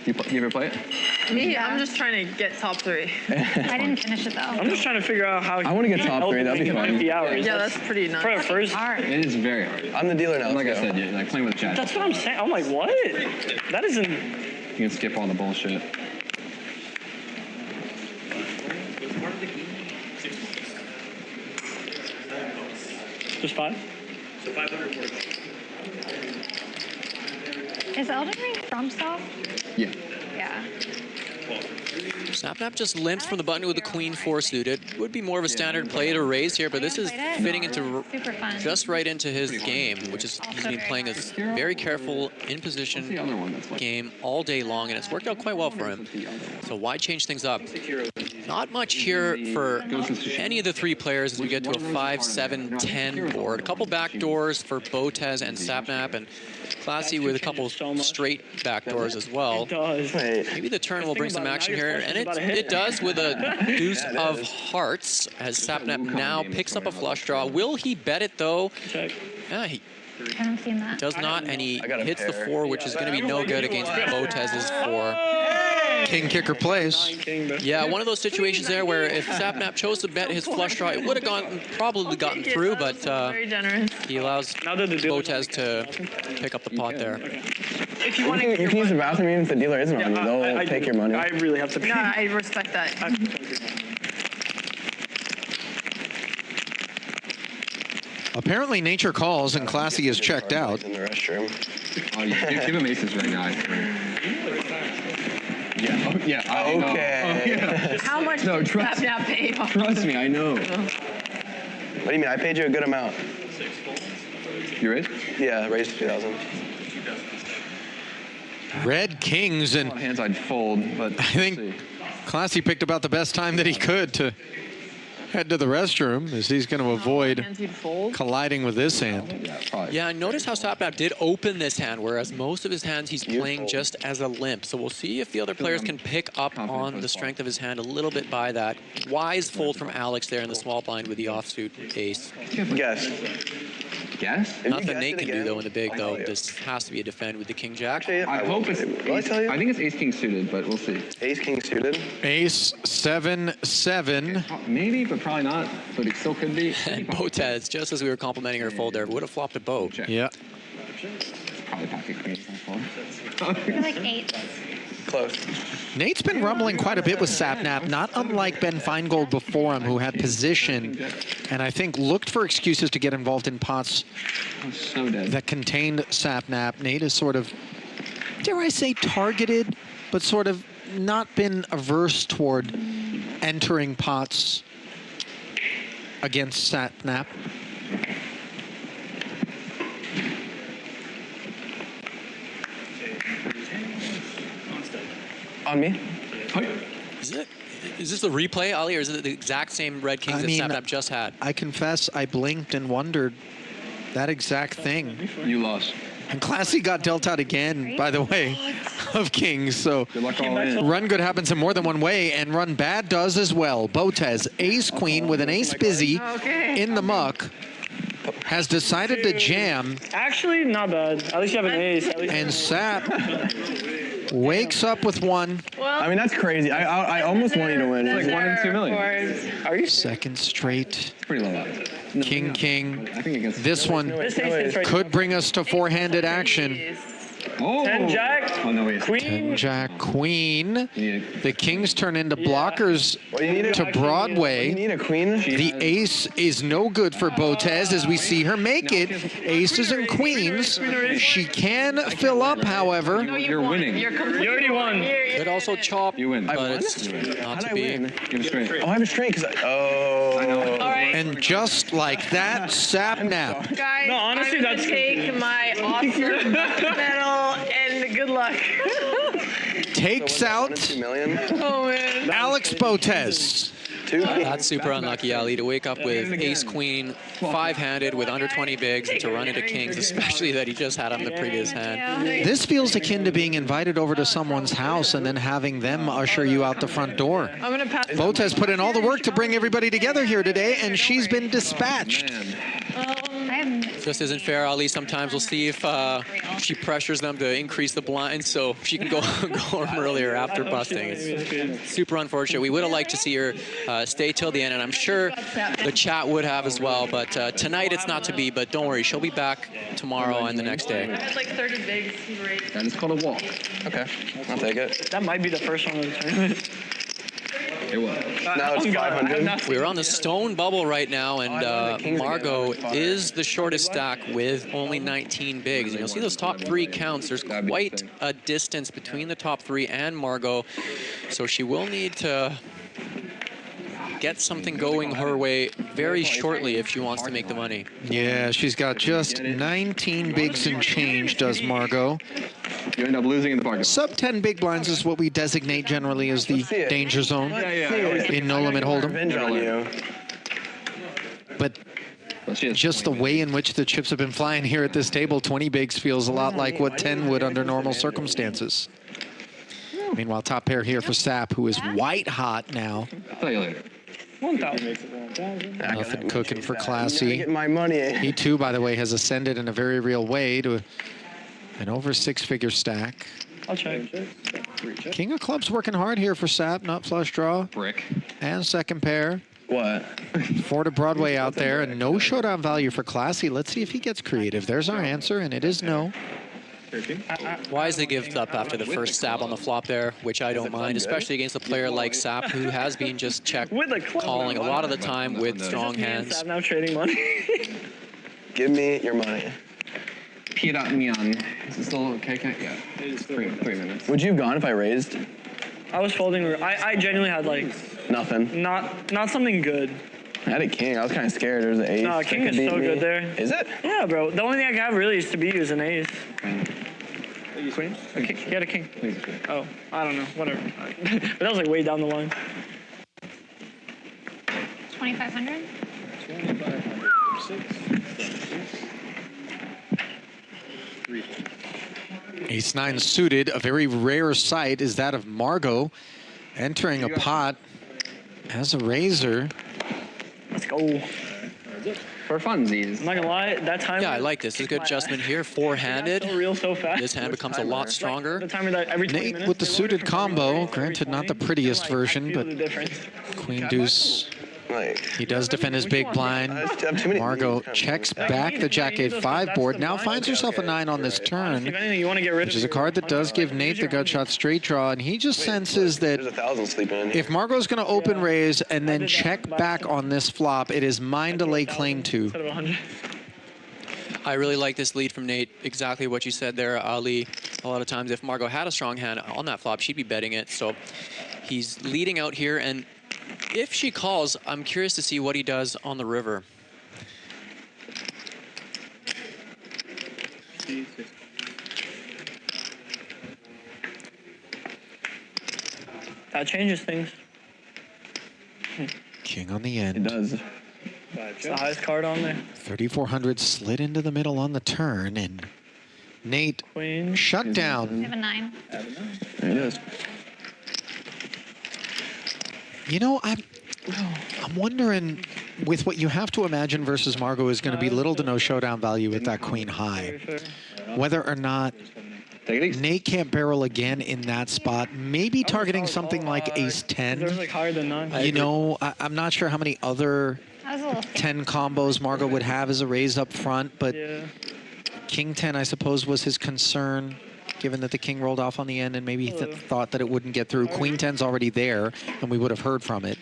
J: You ever play it?
F: Me, I'm just trying to get top 3.
E: I didn't finish it though.
K: I'm just trying to figure out how.
J: I want to get top 3. That'd be fun.
K: 50 hours.
F: Yeah, that's pretty nuts.
K: For a first.
J: It is very hard.
H: I'm the dealer now.
J: Like I said, yeah, like playing with the chat.
K: That's what I'm saying. I'm like, what? That isn't.
J: You can skip all the bullshit.
K: Just 5?
O: So 500
E: Is Elden Ring from Soft?
J: Yeah.
E: Yeah.
D: Sapnap just limps from the button with the queen 4 suited. Would be more of a standard play to raise here, but this is fitting into just right into his game, which is he's been playing a very careful in-position game all day long, and it's worked out quite well for him. So why change things up? Not much here for any of the 3 players as we get to a 5, 7, 10 board. A couple back doors for Botez and Sapnap, and Classy with a couple straight back doors as well. Maybe the turn will bring some action here, and it does with a deuce of hearts as Sapnap now picks up a flush draw. Will he bet it though? Yeah, he
E: I haven't seen that.
D: does not, and he hits the 4, which is going to be no good against Botez's 4.
C: King kicker plays.
D: Yeah, one of those situations there where if Sapnap chose to bet his flush draw, it would have probably gotten through, but he allows Botez to pick up the pot there.
F: If you want to,
H: you can use the bathroom even if the dealer isn't on you. They'll take your money.
K: I really have to pee.
F: No, I respect that.
C: Apparently nature calls and Classy is checked out.
H: In the restroom.
J: Oh, yeah. Give him aces right now. Yeah. Oh, yeah. I know.
H: Okay.
J: Oh, yeah.
F: How much
J: No,
F: did
J: trust-
F: Sapnap pay?
J: Trust me, I know.
H: What do you mean? I paid you a good amount.
J: You You raised?
B: Yeah, raised 2,000.
C: Red Kings, and
J: hands I'd fold, but
C: I think Classy picked about the best time that he could to head to the restroom, as he's going to avoid colliding with this hand.
D: Yeah, notice how Sapnap did open this hand, whereas most of his hands he's playing just as a limp. So we'll see if the other players can pick up on the strength of his hand a little bit by that. Wise fold from Alex there in the small blind with the offsuit ace.
B: Guess.
J: Guess?
D: Nothing Nate can do though in the big though. This has to be a defend with the king jack.
J: I hope it's I think it's ace king suited, but we'll see.
B: Ace king suited.
C: Ace 7-7.
J: Maybe, but probably not. But it still could be.
D: And Botez, just as we were complimenting her fold there, would have flopped a boat.
C: Yeah.
J: Probably pocket queen.
E: You're like 8.
B: Close.
C: Nate's been rumbling quite a bit with Sapnap, not unlike Ben Feingold before him, who had position and I think looked for excuses to get involved in pots that contained Sapnap. Nate has sort of, dare I say, targeted, but sort of not been averse toward entering pots against Sapnap.
B: On me?
D: Is this the replay, Ali, or is it the exact same red kings that Sapnap just had?
C: I confess I blinked and wondered that exact thing.
J: You lost.
C: And Classy got dealt out again, by the way, of kings. So
J: good luck all in.
C: Run good happens in more than one way, and run bad does as well. Botez, ace queen with an ace busy in the muck, has decided to jam.
K: Actually, not bad. At least you have an ace.
C: And Sap wakes up with one.
B: Well, I mean, that's crazy. I almost want you to win.
J: It's like 1 in 2 million.
K: Are you?
C: Second straight.
J: Pretty low.
C: King, king.
J: I think against
C: this one could bring us to four-handed action.
J: Oh.
K: 10 jack, queen.
C: 10 jack, queen. The kings turn into blockers to Broadway.
B: You need a queen.
C: The ace is no good for Botez as we see her make it. Aces and queens. She can fill up, however.
J: You're winning.
K: You already won.
D: Could also chop,
J: you win.
D: But it's not to be.
J: You have a straight.
B: Oh, I have a straight because
J: I know.
F: All right.
C: And just like that, Sapnap.
F: Guys,
K: No, honestly,
F: I'm gonna
K: that's
F: take my awesome medal and good luck.
C: Takes out
F: Oh man.
C: Alex Botez.
D: That's super unlucky, Ali, to wake up with ace-queen, 5-handed with under 20 bigs, and to run into kings, especially that he just had on the previous hand.
C: This feels akin to being invited over to someone's house and then having them usher you out the front door.
F: I'm gonna pass.
C: Botez put in all the work to bring everybody together here today, and she's been dispatched.
D: This isn't fair, Ali. Sometimes we'll see if she pressures them to increase the blinds so she can go home earlier after busting. It's super unfortunate. We would have liked to see her stay till the end, and I'm sure the chat would have as well. But tonight it's not to be, but don't worry. She'll be back tomorrow and the next day.
F: That's like 30 bigs.
J: And it's called a walk.
B: Okay, I'll take it.
K: That might be the first one of the tournament.
J: It was.
B: Now it's 500.
D: We're on the stone bubble right now, and Margot is the shortest stack with only 19 bigs. And you'll see those top 3 counts. There's quite a distance between the top 3 and Margot, so she will need to get something going her way very shortly if she wants to make the money.
C: Yeah, she's got just 19 bigs and change, does Margot.
J: You end up losing in the pocket.
C: Sub 10 big blinds is what we designate generally as the danger zone in No Limit Hold'em. But just the way in which the chips have been flying here at this table, 20 bigs feels a lot like what 10 would under normal circumstances. Meanwhile, top pair here for Sap, who is white hot now.
J: I'll tell you later.
K: 1,000.
C: Nothing cooking for Classy.
B: Get my money.
C: He too, by the way, has ascended in a very real way to an over 6-figure stack.
K: I'll check.
C: King of clubs working hard here for Sap, not flush draw.
J: Brick.
C: And second pair.
B: What?
C: 4 to Broadway out there, and no showdown value for Classy. Let's see if he gets creative. There's our answer, and it is no.
D: Wisely gives up after the first stab on the flop there, which I don't mind, especially against a player like Sap, who has been just check calling a lot of the time with strong hands.
K: Now trading money.
B: Give me your money.
J: Pira Mian. Is this still okay? Yeah. It is 3 minutes.
B: Would you have gone if I raised?
K: I was folding. I genuinely had like
B: nothing.
K: Not something good.
J: I had a king. I was kind of scared. There was an ace.
K: No, king is so good there.
J: Is it?
K: Yeah, bro. The only thing I can have really is to be is an ace. Queen? He had a king. Oh, I don't know. Whatever. But that was like way down the line.
E: 2,500.
C: 2,500. Ace-9 suited. A very rare sight is that of Margot entering a pot as a raiser.
K: Let's go.
B: For funsies.
K: I'm not gonna lie, that time.
D: Yeah, I like this. It's a good adjustment here. Four-handed.
K: So real so fast.
D: This hand becomes a lot stronger.
K: The timer that every 20
C: Nate
K: minutes,
C: with the
K: they
C: suited
K: loaded from
C: combo.
K: 40
C: Granted, not the prettiest version, but Queen Deuce. He does defend his big blind. Margot checks back the Jack 8-5 board. Now finds herself a 9 on this turn, which is a card that does give Nate the gut shot straight draw, and he just senses that if Margot's going to open raise and then check back on this flop, it is mine to lay claim to.
D: I really like this lead from Nate. Exactly what you said there, Ali. A lot of times, if Margot had a strong hand on that flop, she'd be betting it. So he's leading out here, and if she calls, I'm curious to see what he does on the river.
K: That changes things.
C: King on the end.
J: It does.
K: It's the highest card on there.
C: 3,400 slid into the middle on the turn, and Nate shut
E: I
C: down.
E: have a 9.
J: There it is.
C: You know, I'm wondering, with what you have to imagine versus Margot is going to be little to no showdown value with that queen high, whether or not Nate can't barrel again in that spot, maybe targeting something like ace-10.
K: Like higher than 9.
C: You know, I'm not sure how many other 10 combos Margot would have as a raise up front, but king-10, I suppose, was his concern, given that the king rolled off on the end and maybe he thought that it wouldn't get through. Queen 10's already there, and we would have heard from it,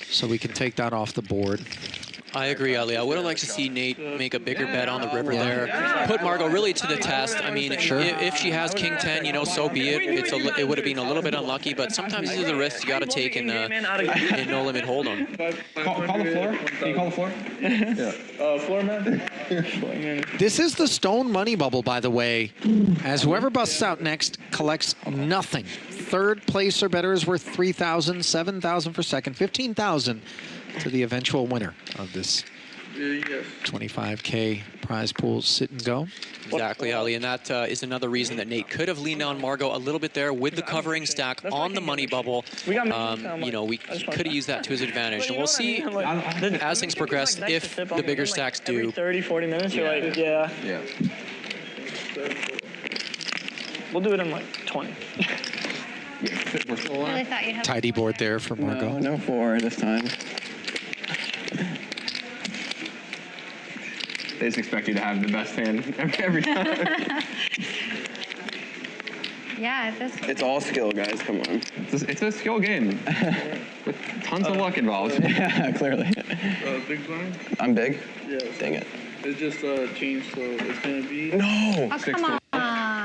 C: so we can take that off the board.
D: I agree, Ali. I would have liked to see Nate make a bigger bet on the river there. Put Margot really to the test. I mean, if she has king 10, you know, so be it. It would have been a little bit unlucky, but sometimes these are the risks you got to take in no limit hold'em.
J: Call the floor. Can you call the floor? Yeah. Floor man.
C: This is the stone money bubble, by the way, as whoever busts out next collects nothing. Third place or better is worth 3,000, 7,000 for second, 15,000 to the eventual winner of this 25K prize pool sit and go.
D: Exactly, Ali, and that is another reason that Nate could have leaned on Margot a little bit there with the covering stack on the money bubble. You know, he could have used that to his advantage, and we'll see as things progress if the bigger stacks do.
K: Every 30, 40 minutes, you're like, yeah. We'll do it in like 20.
J: We're still alive.
E: Really thought you'd have
C: Tidy board there for Margot.
J: No 4 this time. They just expect you to have the best hand every time.
E: Yeah, this.
J: It's all skill, guys. Come on. It's a skill game with tons of luck involved. Yeah, clearly.
L: Big blind?
J: I'm big?
L: Yeah.
J: Dang it.
L: It just changed, so it's going to be...
J: No!
E: Oh, come on.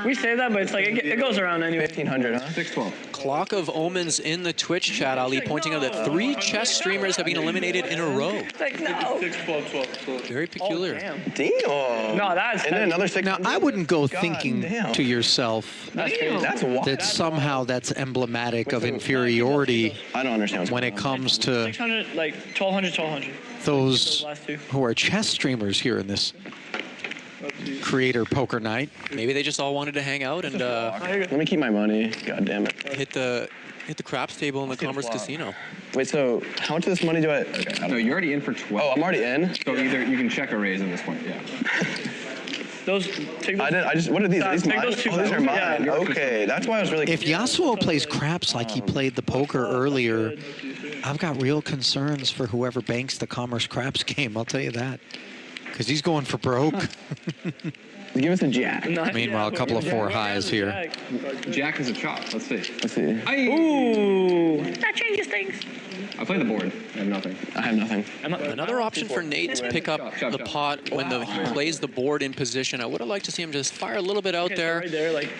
K: We say that, but it's like, it goes around anyway.
J: 1,500, huh?
B: 612.
D: Clock of Omens in the Twitch chat, Ali, pointing out that 3 chess streamers have been eliminated in a row.
K: Like, no.
L: 6, 12, 12. So.
D: Very peculiar.
J: Damn.
K: No, that's...
J: And then another 6.
C: Now, I wouldn't go thinking to yourself
J: That's wild.
C: that somehow that's emblematic of inferiority
J: I don't understand
C: when it comes to
K: 600, like 1,200, 1,200.
C: those who are chess streamers here in this creator poker night.
D: Maybe they just all wanted to hang out and
J: Let me keep my money. God damn it.
D: hit the craps table in the Commerce Casino.
J: Wait, so how much of this money do I...
B: So you're already in for 12.
J: Oh, I'm already in?
B: So either you can check or raise at this point, yeah.
K: Those,
J: what are these? Are these
K: take
J: mine?
K: those 2
J: Oh, these are mine.
K: Yeah.
J: Okay, that's why I was really...
C: If Yasuo plays craps like he played the poker earlier, I've got real concerns for whoever banks the Commerce Craps game, I'll tell you that. Because he's going for broke.
J: Give us a jack.
C: Meanwhile, a couple of 4 highs here.
B: Jack is a chop. Let's see.
J: Let's see.
K: Ooh, that changes things.
J: I play the board. I have nothing.
H: I have nothing.
D: Another option for Nate is pick up the pot when he plays the board in position. I would have liked to see him just fire a little bit out there.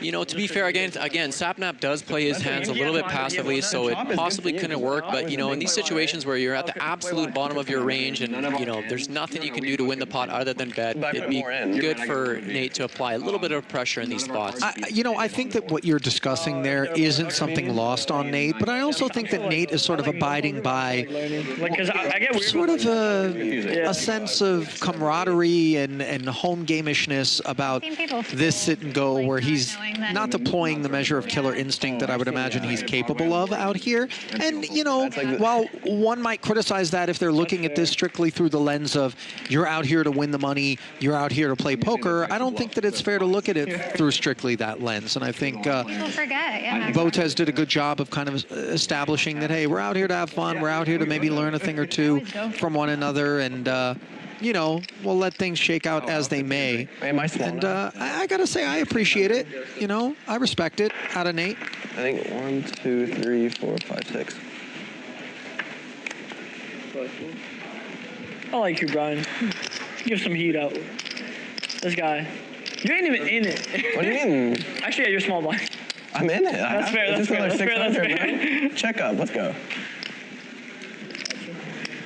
D: You know, to be fair, again, Sapnap does play his hands a little bit passively, so it possibly couldn't work. But, you know, in these situations where you're at the absolute bottom of your range and, you know, there's nothing you can do to win the pot other than bet, it'd be good for Nate to apply a little bit of pressure in these spots.
C: You know, I think that what you're discussing there isn't something lost on Nate, but I also think that Nate is sort of abiding by sort of a sense of camaraderie and home game-ishness about this sit and go, where he's not deploying the measure of killer instinct that I would imagine he's capable of out here. And, you know, while one might criticize that if they're looking at this strictly through the lens of you're out here to win the money, you're out here to play poker, I don't think that it's fair to look at it through strictly that lens. And I think Botez did a good job of kind of establishing that, hey, we're out here to have fun, we're out here to maybe learn a thing or two from one another, and you know, we'll let things shake out as they may. And I gotta say, I appreciate it. You know, I respect it out of Nate.
H: I think 1, 2, 3, 4, 5, 6.
K: I like you, Brian. Give some heat out. This guy. You ain't even in it.
H: What do you mean?
K: Actually, yeah, you're small blind.
H: I'm in it.
K: That's fair. That's fair. That's fair. That's fair.
H: Check up. Let's go.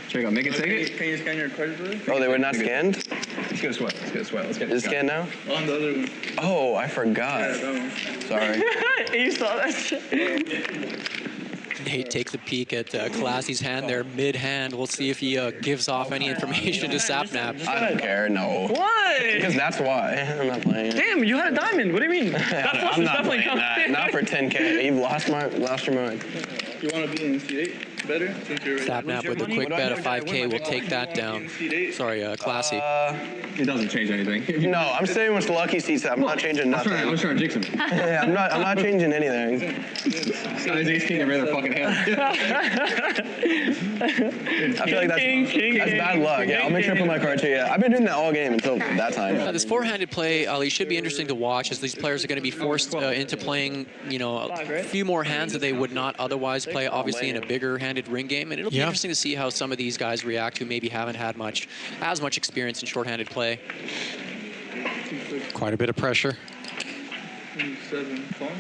J: Check out. Make it take it.
M: Can you scan your cards, brother?
H: Oh, they were not scanned?
J: Let's get a sweat. Let's get a sweat. Let's get
H: Is it scanned now?
M: On the other one.
H: Oh, I forgot. Sorry.
K: You saw that shit.
D: Nate takes a peek at Classy's hand there, mid-hand. We'll see if he gives off any information to Sapnap.
H: I don't care, no.
K: Why?
H: Because that's why. I'm not playing.
K: Damn, you had a diamond. What do you mean? That flush
H: I'm
K: is
H: not
K: definitely
H: playing that.
K: coming.
H: Not for 10K. You've lost your mind.
M: You want to be in C8 better? Since you're
D: Sapnap with a quick bet of 5K will take that down. Sorry, Classy.
J: It doesn't change anything.
H: No, I'm staying with the lucky seats. I'm not changing nothing.
J: I'm just trying to jinx him.
H: Yeah, I'm not changing anything.
J: This guy's ace-king and rather fucking hand.
H: I feel like that's bad luck. Yeah, I'll make sure I put my cards here. Yeah, I've been doing that all game until that time.
D: This four-handed play, Ali, should be interesting to watch, as these players are going to be forced into playing, you know, a few more hands that they would not otherwise play, obviously in a bigger-handed ring game. And it'll be interesting to see how some of these guys react who maybe haven't had as much experience in short-handed play.
C: Quite a bit of pressure.
M: 7 phone.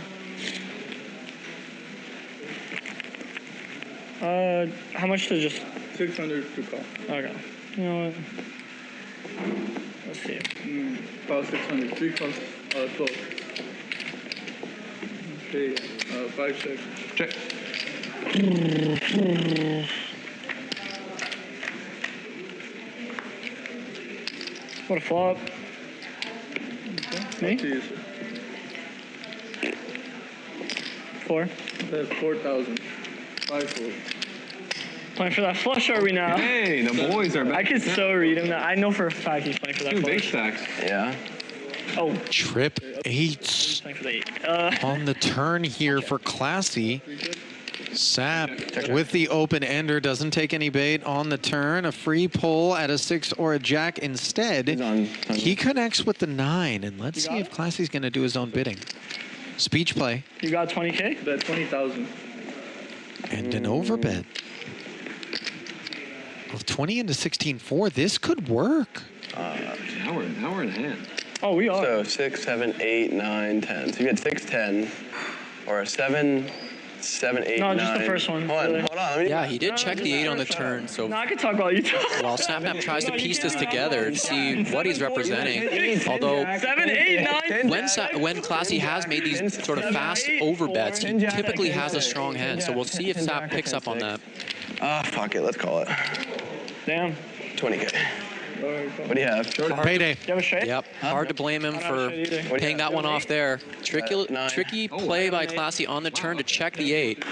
K: How much to just?
M: 600 to call.
K: Okay. You know what? Let's see.
M: About 600. 3 calls. 12. Okay. 5 checks.
J: Check.
K: What a flop. Me?
M: To you, sir.
K: 4.
M: That's 4,000. 5-4.
K: Playing for that flush, are we now?
J: Hey, the boys are back.
K: I could so read him. I know for a fact he's playing for that
J: Two
K: flush.
J: big stacks.
H: Yeah.
K: Oh.
C: Trip 8 on the turn here for Classy. Sap with the open ender, doesn't take any bait on the turn. A free pull at a 6 or a jack instead. He connects with the 9, and let's see if Classy's going to do his own bidding. Speech play.
K: You got 20K?
M: Bet 20,000.
C: And an overbet of 20 into 16-4. This could work.
J: Now we're in hand.
K: Oh, we are.
H: So 6, 7, 8, 9, 10. So you get 6, 10, or a 7, 7, 8, 9.
K: No, just the first one.
H: Hold on.
D: Yeah, he did check the 8 on the turn. So
K: no, I could talk about you.
D: while Sapnap tries to piece this together to see what he's representing, although
K: 7, 8, 9.
D: when Classy has made these sort of fast overbets, he typically has a strong hand. So we'll see if Sap picks up on that.
H: Fuck it. Let's call it.
K: Damn.
H: 20K. What do you have?
C: Payday.
K: You have a straight?
D: Yep. Hard to blame him for paying that one off there. Tricky play by Classy on the turn to check the 8.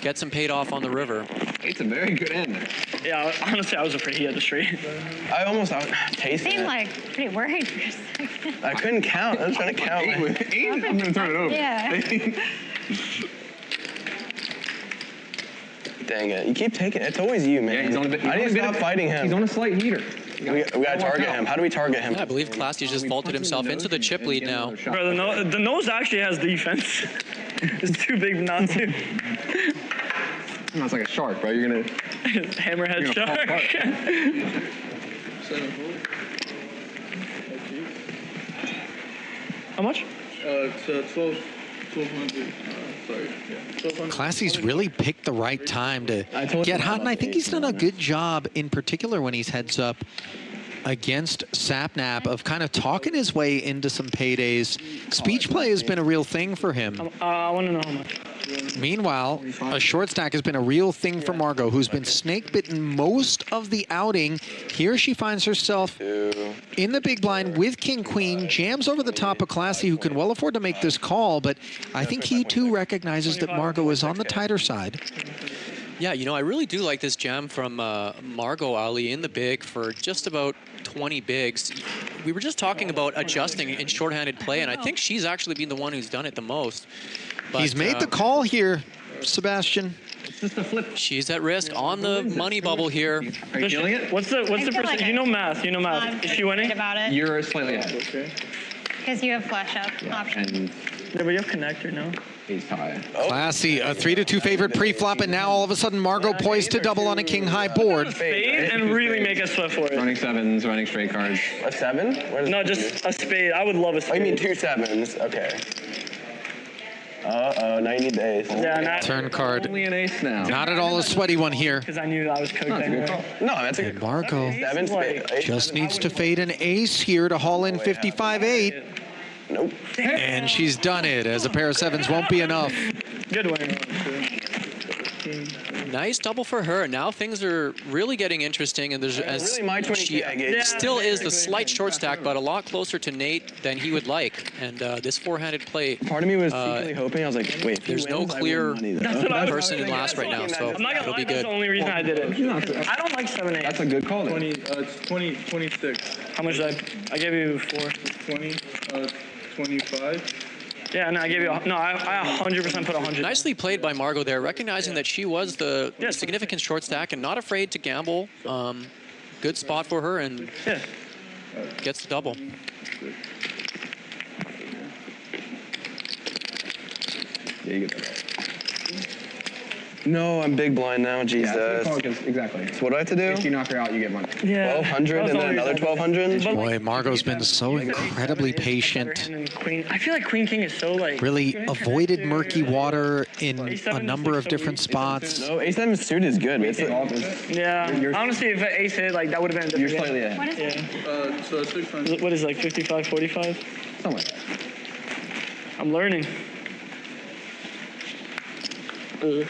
D: Gets him paid off on the river.
J: It's a very good end.
K: Yeah, honestly, I was afraid he had the straight.
H: I almost tasted
E: Seemed
H: it.
E: like pretty worried for a second.
H: I couldn't count. I was trying to count.
J: 8, I'm going to turn it over.
E: Yeah.
H: Dang it. You keep taking it. It's always you, man.
J: Yeah, he's on a bit.
H: I need to stop fighting him.
J: He's on a slight heater.
H: We gotta target him. How do we target him?
D: Yeah, I believe Classy just vaulted himself into the chip lead now.
K: Bro, the nose actually has defense. It's too big not to.
J: No, it's like a shark, bro. You're gonna
K: Hammerhead
J: you're gonna fall
K: shark. How much?
L: It's 1200. Sorry. Yeah. 1200.
C: Classy's really picked the right time to get hot, and I think he's done a good job, in particular when he's heads up against Sapnap, of kind of talking his way into some paydays. Speech play has been a real thing for him.
K: I want to know how much.
C: Meanwhile, a short stack has been a real thing for Margot, who's been snake bitten most of the outing. Here she finds herself in the big blind with King Queen, jams over the top of Classy, who can well afford to make this call, but I think he too recognizes that Margot is on the tighter side.
D: Yeah, you know, I really do like this jam from Margot Ali in the big for just about 20 bigs. We were just talking about adjusting in shorthanded play, and I think she's actually been the one who's done it the most. But,
C: he's made the call here, Sebastian.
D: She's at risk on the money bubble here.
J: Are you feeling it?
K: What's the percent? You know math. You know math. Is she winning?
E: About it.
J: You're slightly ahead.
E: Because you have flush up option.
J: And
K: Yeah, but you have connector now.
J: he's tied.
C: Classy, a 3-2 favorite pre-flop, and now all of a sudden Margot poised to double on a king high board.
K: Spade and really make us sweat for it.
J: Running sevens, running straight cards.
H: A 7?
K: No, just a spade. I would love a spade.
H: Oh, you mean 2 7s? Okay. Uh-oh, now you need the ace.
K: Yeah, not
C: Turn card.
J: Only an ace now.
C: Not at all a sweaty one here.
K: because I knew I was cooked anyway.
H: No, that's a
C: And Margot
H: 7 spade. Ace.
C: just needs to fade an ace here to haul in 55-8.
H: Nope.
C: And she's done it, as a pair of sevens won't be enough.
K: Good win.
D: Nice double for her. Now things are really getting interesting, and there's as
H: Really my 20K
D: she
H: I gave.
D: still is the slight short stack, but a lot closer to Nate than he would like. And this four-handed play,
H: Part of me was secretly hoping. I was like, wait, if he
D: there's no
H: wins, I win
D: clear
H: money, though.
K: That's what I was
D: person in
K: thinking.
D: last right now, so
K: I'm not gonna
D: it'll
K: lie,
D: be
K: that's
D: good.
K: the only reason I did it. I don't like 7-8.
J: That's a good call then.
L: 20, it's 26.
K: How much did I gave you 4.
L: 20, 25.
K: Yeah, no, I gave you, no, I 100% put 100.
D: Nicely played by Margot there, recognizing that she was the significant short stack and not afraid to gamble. Good spot for her, and
K: Yeah.
D: gets the double.
J: Yeah, you get that.
H: No, I'm big blind now. Jesus.
J: Yeah, that's a good call, exactly.
H: So what do I have to do?
J: If you knock her out, you get money.
K: Yeah.
H: 1200 and then another 1200?
C: Boy, Margot's been so incredibly patient.
K: Queen. I feel like Queen King is so like.
C: Really avoided murky water in a number of different spots.
H: No, A7 suited is good. It's
K: Yeah. Honestly, if an ace hit, like that would have been a
J: You're
K: different
J: slightly
K: game.
J: ahead.
E: What is it?
L: So 600.
K: What is it, like 55, 45?
J: Something like that.
K: I'm learning. Hell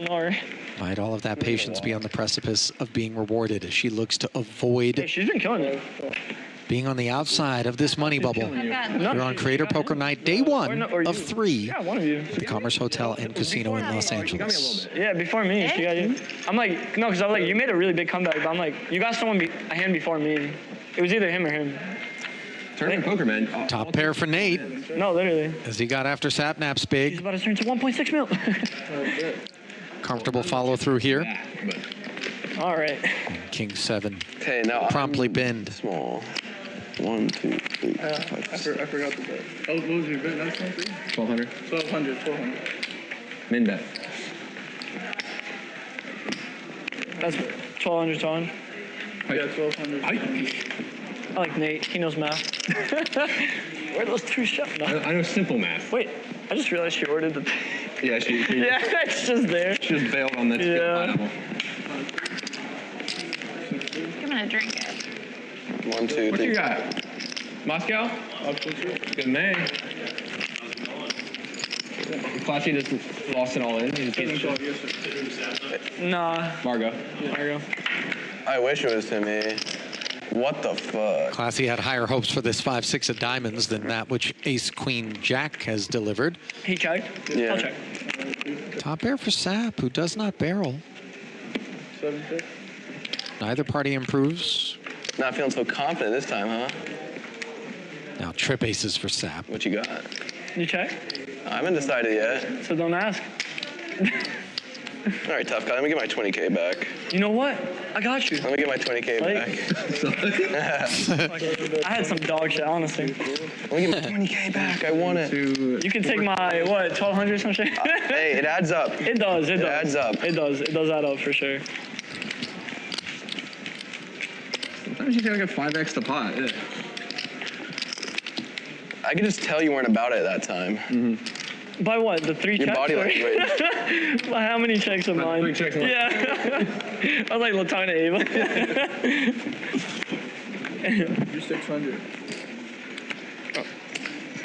K: no.
C: Might all of that patience be on the precipice of being rewarded as she looks to avoid
K: Hey, she's been killing it.
C: being on the outside of this money bubble.
E: I've gotten
C: You're on Creator Poker Night, day one of 3
K: Yeah, one of you.
C: at the Commerce Hotel and Casino in Los Angeles.
K: Yeah, before me, she got you. I'm like, no, because I was like, you made a really big comeback, but I'm like, you got someone a hand before me. It was either him or him.
J: Tournament poker, man.
C: Top pair for Nate
K: No, literally.
C: as he got after Sapnap's
K: He's
C: big.
K: about to turn to 1.6 mil.
C: Comfortable follow through here.
K: All right.
C: King 7
H: Okay, now
C: promptly bend.
H: small. 1, 2, 3, 4, 5,
L: I
H: 6.
L: forgot the bet. Oh, what was your bet last time?
J: 1200.
L: 1200.
J: Min bet.
K: That's 1,200 on.
L: Yeah, 1200.
K: I like Nate. He knows math. Where are those 2 shots? No.
J: I know simple math.
K: Wait, I just realized she ordered the.
J: Yeah, she
K: Yeah, it's just there.
J: she just bailed on that skill
K: Yeah.
J: pineapple.
E: I'm gonna drink it.
H: 1, 2,
J: What
H: 3.
J: you got? Moscow? Good man. Flashy just lost it all in. He's a piece of shit.
K: Nah.
J: Margot.
H: I wish it was to me. What the fuck?
C: Classy had higher hopes for this 5-6 of diamonds than that which Ace Queen Jack has delivered.
K: He checked?
H: Yeah.
K: I'll check.
C: Top pair for Sap, who does not barrel.
L: 7-6.
C: Neither party improves.
H: Not feeling so confident this time, huh?
C: Now trip aces for Sap.
H: What you got?
K: You check?
H: I haven't decided yet.
K: So don't ask.
H: All right, tough guy. Let me get my 20K back.
K: You know what? I got you.
B: Let me get my 20K back.
K: I had some dog shit, honestly.
B: Let me get my 20K back. I want it.
K: You can take my, what, 1,200 or some shit?
B: Hey, it adds up.
K: It does.
B: It adds up.
K: It does add up for sure.
J: Sometimes you gotta get 5x the pot. Yeah.
B: I could just tell you weren't about it that time.
K: By what? The 3
B: Your
K: checks?
B: body
K: or-
B: language.
K: By how many checks of mine?
J: 3 checks.
K: Yeah. I was like Latina Ava.
L: You're 600.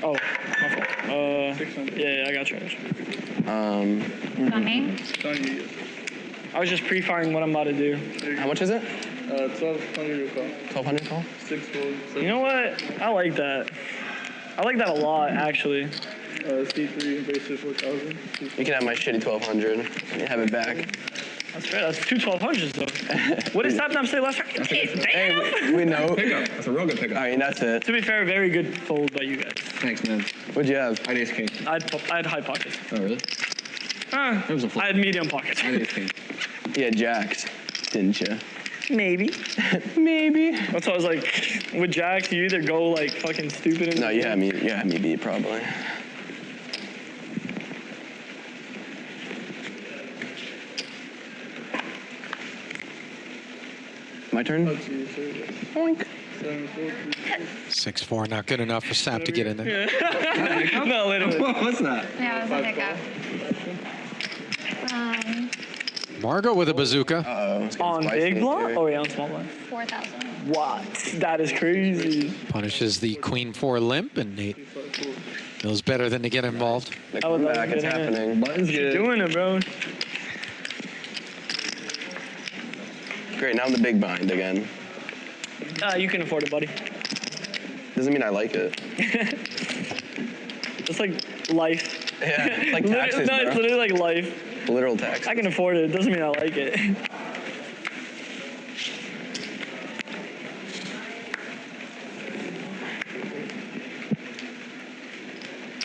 K: Oh, my fault.
L: 600.
K: Yeah, I got you.
E: Coming.
K: I was just pre-firing what I'm about to do.
B: How much is it?
L: 1,200 call.
B: 1,200 call?
L: 6 fold.
K: You know what? I like that. I like that a lot, actually.
L: C3 basic 4,000.
B: You can have my shitty 1,200. You can have it back.
K: That's fair. That's 2 1200s though. What did Sapnap say last time? Damn.
B: We know.
J: Pickup. That's a real good pickup.
B: I mean, that's it.
K: To be fair, very good fold by you guys.
J: Thanks, man.
B: What'd you have?
J: I had ace king.
K: I had high pockets.
J: Oh, really?
K: It
J: was a flip.
K: I had medium pockets.
J: I had ace king.
B: Yeah, jacks, didn't you?
K: Maybe.
B: Maybe.
K: That's why I was like, with jacks, you either go like fucking stupid.
B: No, you had me beat probably. My turn? Boink.
C: 6-4, not good enough for Sap to get in there.
K: No, literally.
J: What's that?
E: Yeah, it was a hiccup.
C: Margot with a bazooka.
B: Uh-oh.
K: On big block? Oh, yeah, on small block.
E: 4,000.
K: What? That is crazy.
C: Punishes the queen 4 limp, and Nate knows better than to get involved.
K: I would love
B: Back,
K: to
B: it's
K: get in it.
B: happening.
J: Button's
K: You're
J: good.
K: doing it, bro.
B: Great, now I'm the big bind again.
K: You can afford it, buddy.
B: Doesn't mean I like it.
K: It's like life.
B: Yeah, like taxes,
K: No, it's
B: bro.
K: literally like life.
B: Literal taxes.
K: I can afford it. It doesn't mean I like it.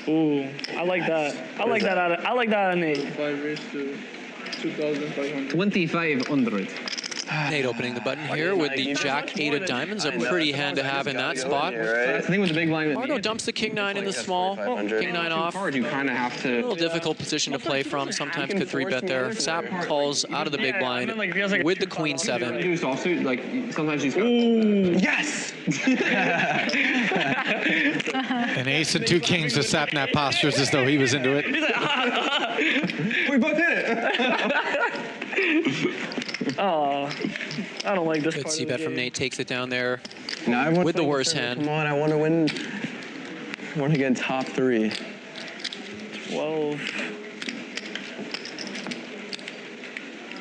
K: Ooh, I like that. I like that. I like that on 8.
L: 5 raised to 2,500.
J: 2,500.
D: Nate opening the button here with the Jack 8 of diamonds. A pretty hand to have in that spot.
J: That's the thing with the big blind.
D: Margot dumps the King 9 in the small. King 9 off.
J: Hard, you kind of have
D: A
J: to.
D: little difficult position to play from. Sometimes could 3-bet there. Sap calls out of the big blind with the Queen 7.
J: Do offsuit, like sometimes he's.
B: Ooh, yes!
C: An ace and 2 kings to Sapnap postures as though he was into it.
J: We both hit it.
K: Oh, I don't like this
D: Good
K: part of the
D: c-bet from
K: game.
D: Nate. Takes it down there
B: Now everyone's
D: with the
B: playing
D: worst
B: serve.
D: hand.
B: Come on, I want to win. I want to get in top 3.
K: 12.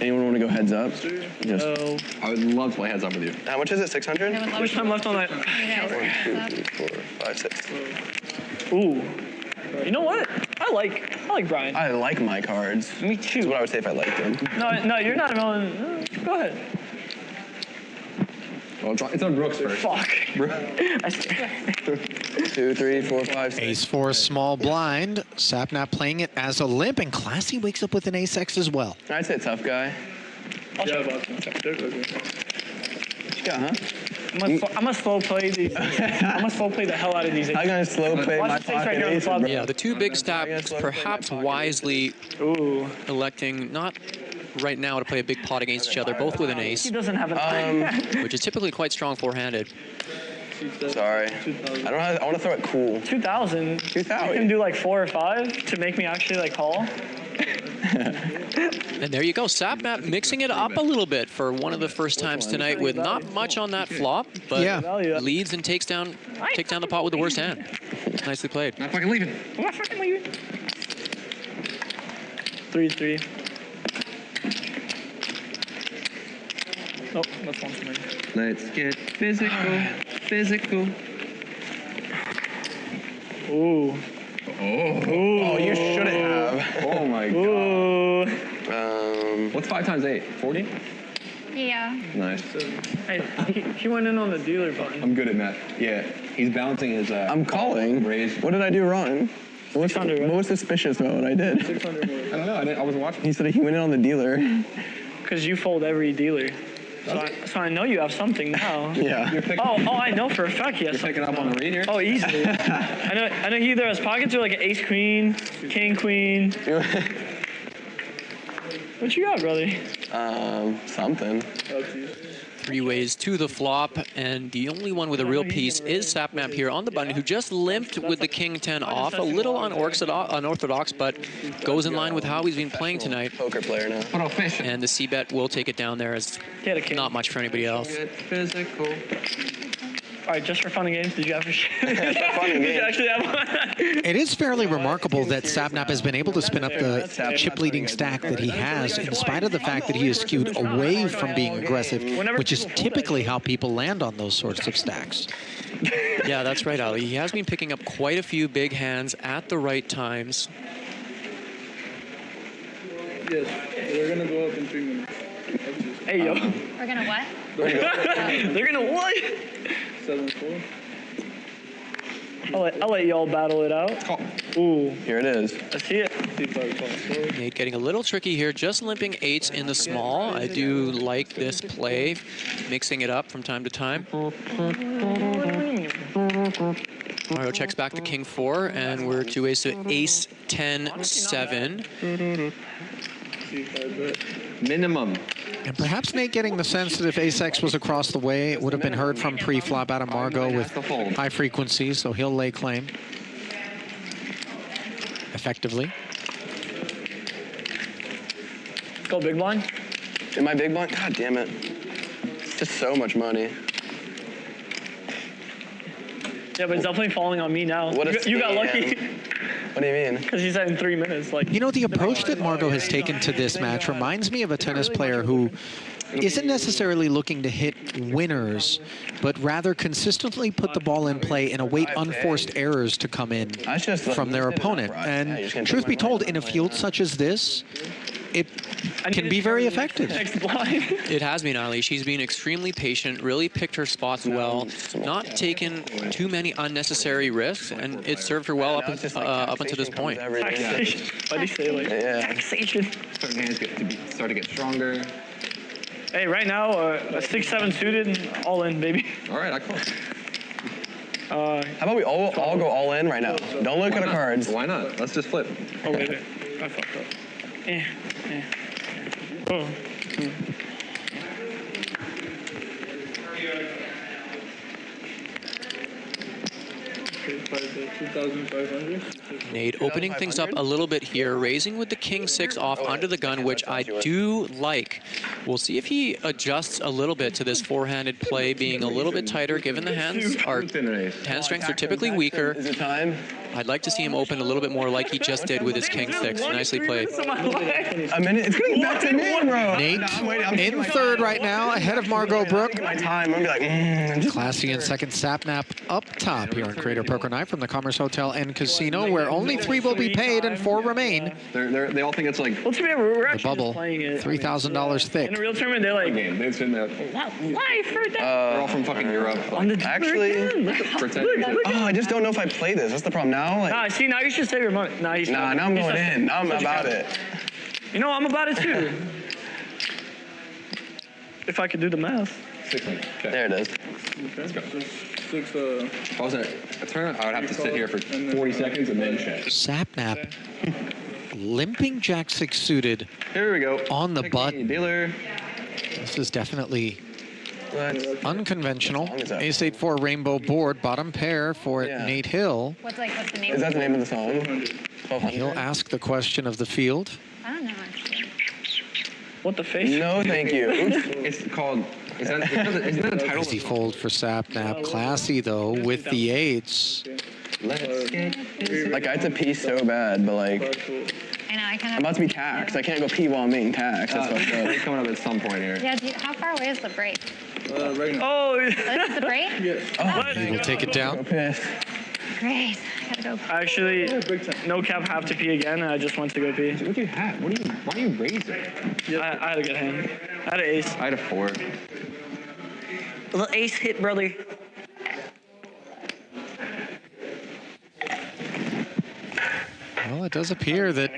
B: Anyone want to go heads up? Just,
K: Oh.
J: I would love to play heads up with you.
B: how much is it? 600?
K: How much time left on that?
E: You guys
B: 1,
E: are
B: 2, 3, 4, 5, 6.
K: Ooh. You know what? I like Brian.
B: I like my cards.
K: Me
B: That's
K: too.
B: what I would say if I liked them.
K: No, you're not going. Go ahead.
J: Well, it's on Brooks first.
K: Fuck. I swear.
B: 2, 3, 4, 5, 6.
C: Ace 4 small blind. Sapnap playing it as a limp, and Classy wakes up with an ace X as well.
B: I'd say tough guy.
L: Yeah, about check. Okay.
B: Yeah, huh?
K: I'm gonna slow play these. I'm gonna slow play the hell out of these.
B: I'm going to slow play
K: Watch
B: my
K: the face right
B: pocket
K: here on the
B: aces,
K: flop.
B: bro.
D: Yeah, the 2 big stacks perhaps wisely electing not right now to play a big pot against each other, both with an ace,
K: He doesn't have an
D: which is typically quite strong four-handed.
B: Sorry. I want to throw it cool.
K: 2,000.
B: 2,000.
K: You can do like 4 or 5 to make me actually like call.
D: And there you go, Sapnap mixing it up a little bit for one of the first times tonight with not much on that flop, but leads and takes down the pot with the worst hand. Nicely played.
J: Not fucking leaving.
K: I'm not fucking leaving. 3-3. Oh, that's one for me.
J: Let's get physical. Physical.
K: Ooh.
B: Oh, you shouldn't have.
J: Oh my god.
K: Ooh.
J: What's 5 times 8? 40?
E: Yeah.
J: Nice.
K: Hey, he went in on the dealer button.
J: I'm good at math. Yeah, he's balancing his.
B: I'm calling.
J: Raise.
B: What did I do wrong? What was suspicious about what I did?
L: 600 more.
J: I don't know. I wasn't watching.
B: He said he went in on the dealer.
K: Because you fold every dealer. So I know you have something now.
J: Yeah.
K: Oh, I know for a fact he has
J: You're picking up on the read here?
K: Oh, easily. I know he either has pockets or like an ace queen, king queen. What you got, brother?
J: Something.
D: Three ways to the flop, and the only one with a real piece is Sapnap here on the button, who just limped with the king 10 off. A little unorthodox, but goes in line with how he's been playing tonight.
J: Poker player now.
D: And the C-bet will take it down there as not much for anybody else.
J: Physical.
K: All right, just for fun and games, did you have did you actually have one?
C: It is fairly remarkable that Sapnap has been able to spin up the chip-leading stack that he has, in spite of the fact that he is skewed away from being aggressive, which is typically how people land on those sorts of stacks.
D: Yeah, that's right, Ali. He has been picking up quite a few big hands at the right times.
L: Yes, we're gonna go up in 3 minutes.
K: Hey, yo.
E: We're gonna what?
K: They're gonna what?
L: 7-4.
K: I'll let y'all battle it out. Ooh.
J: Here it is.
K: I see it.
D: Nate getting a little tricky here, just limping eights in the small. I do like this play, mixing it up from time to time. Mario checks back to king 4, and we're to ace 10 7.
J: Minimum.
C: And perhaps Nate getting the sense that if ace-x was across the way, it would have been heard from pre-flop out of Margot with high frequency, so he'll lay claim effectively.
K: Go big blind.
J: Am I big blind? God damn it. It's just so much money.
K: Yeah, but it's definitely falling on me now. You got lucky.
J: What do you mean?
K: Because he said in 3 minutes. Like,
C: you know, the approach that Margot has taken to this match reminds me of a tennis player who isn't necessarily looking to hit winners, but rather consistently put the ball in play and await unforced errors to come in from their opponent. And truth be told, in a field such as this, it can be very effective.
D: It has been, Ali. She's been extremely patient, really picked her spots well, not taken too many unnecessary risks, and it served her well up until this point.
K: Taxation. Why do you say like taxation?
J: Certain hands start to get stronger.
K: Hey, right now, a 6-7 suited, all in, baby.
J: All right, I call. How about we all go all in right now? Don't look at the cards. Why not? Let's just flip.
K: Oh, wait. I fucked up. Oh.
D: Nate opening things up a little bit here, raising with the king 6 off under the gun, which I do like. We'll see if he adjusts a little bit to this four-handed play being a little bit tighter, given the hand strengths are typically weaker.
J: Is it time?
D: I'd like to see him open a little bit more like he just did with his king 6. Nicely played.
J: A minute. It's getting back to me, bro.
C: Nate in third right now, ahead of Margot Brook.
J: My time. I'm gonna be like,
C: Classy in second, Sapnap up top here on Creator Poker Night from the Commerce Hotel and Casino, where only 3 will be paid and 4 remain.
J: They all think it's like
C: the bubble, $3,000 thick.
K: In a real tournament, they're like,
J: they've seen that.
K: why for that?
J: They're all from fucking Europe. Actually, I just don't know if I play this. That's the problem now. Like,
K: nah, see, now you should save your money.
J: now I'm going in. Now I'm about it.
K: You know, I'm about it too. If I could do the math.
J: 600. Okay. There it is.
L: Let's go.
J: If I was in a tournament, I would have to sit here for 40 seconds and then check.
C: Sapnap limping Jack 6 suited.
J: Here we go.
C: On the button.
J: Dealer.
C: This is definitely unconventional. Ace 8-4 rainbow board, bottom pair for Nate Hill.
E: What's the name?
J: Is that the name of the song?
C: He'll ask the question of the field.
E: I don't know actually.
K: What the face?
J: No, thank you. It's called. Is that a title?
C: Easy fold for Sapnap. Classy though with the 8s.
J: Let's get like I had to pee so bad, but like
E: I know, I kind of.
J: I'm about to be taxed. I can't go pee while I'm being taxed. That's fucked up. It's coming up at some point here.
E: Yeah, how far away is the break?
L: Right now.
K: Oh,
E: Is the break?
L: Yes.
C: He will take it down.
E: Great. I gotta go.
K: actually, no cap, have to pee again. I just went to go pee.
J: What do you have? Why are you raising?
K: I had a good hand. I had an ace.
J: I had a 4.
K: The ace hit, brother.
C: Well, it does appear that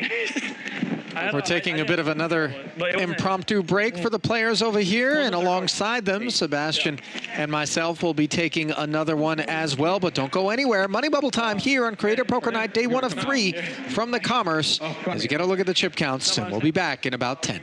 C: We're taking a bit of another impromptu break for the players over here, and alongside them, Sebastian and myself will be taking another one as well. But don't go anywhere. Money Bubble time here on Creator Poker Night, day 1 of 3 from the Commerce. As you get a look at the chip counts, and we'll be back in about 10.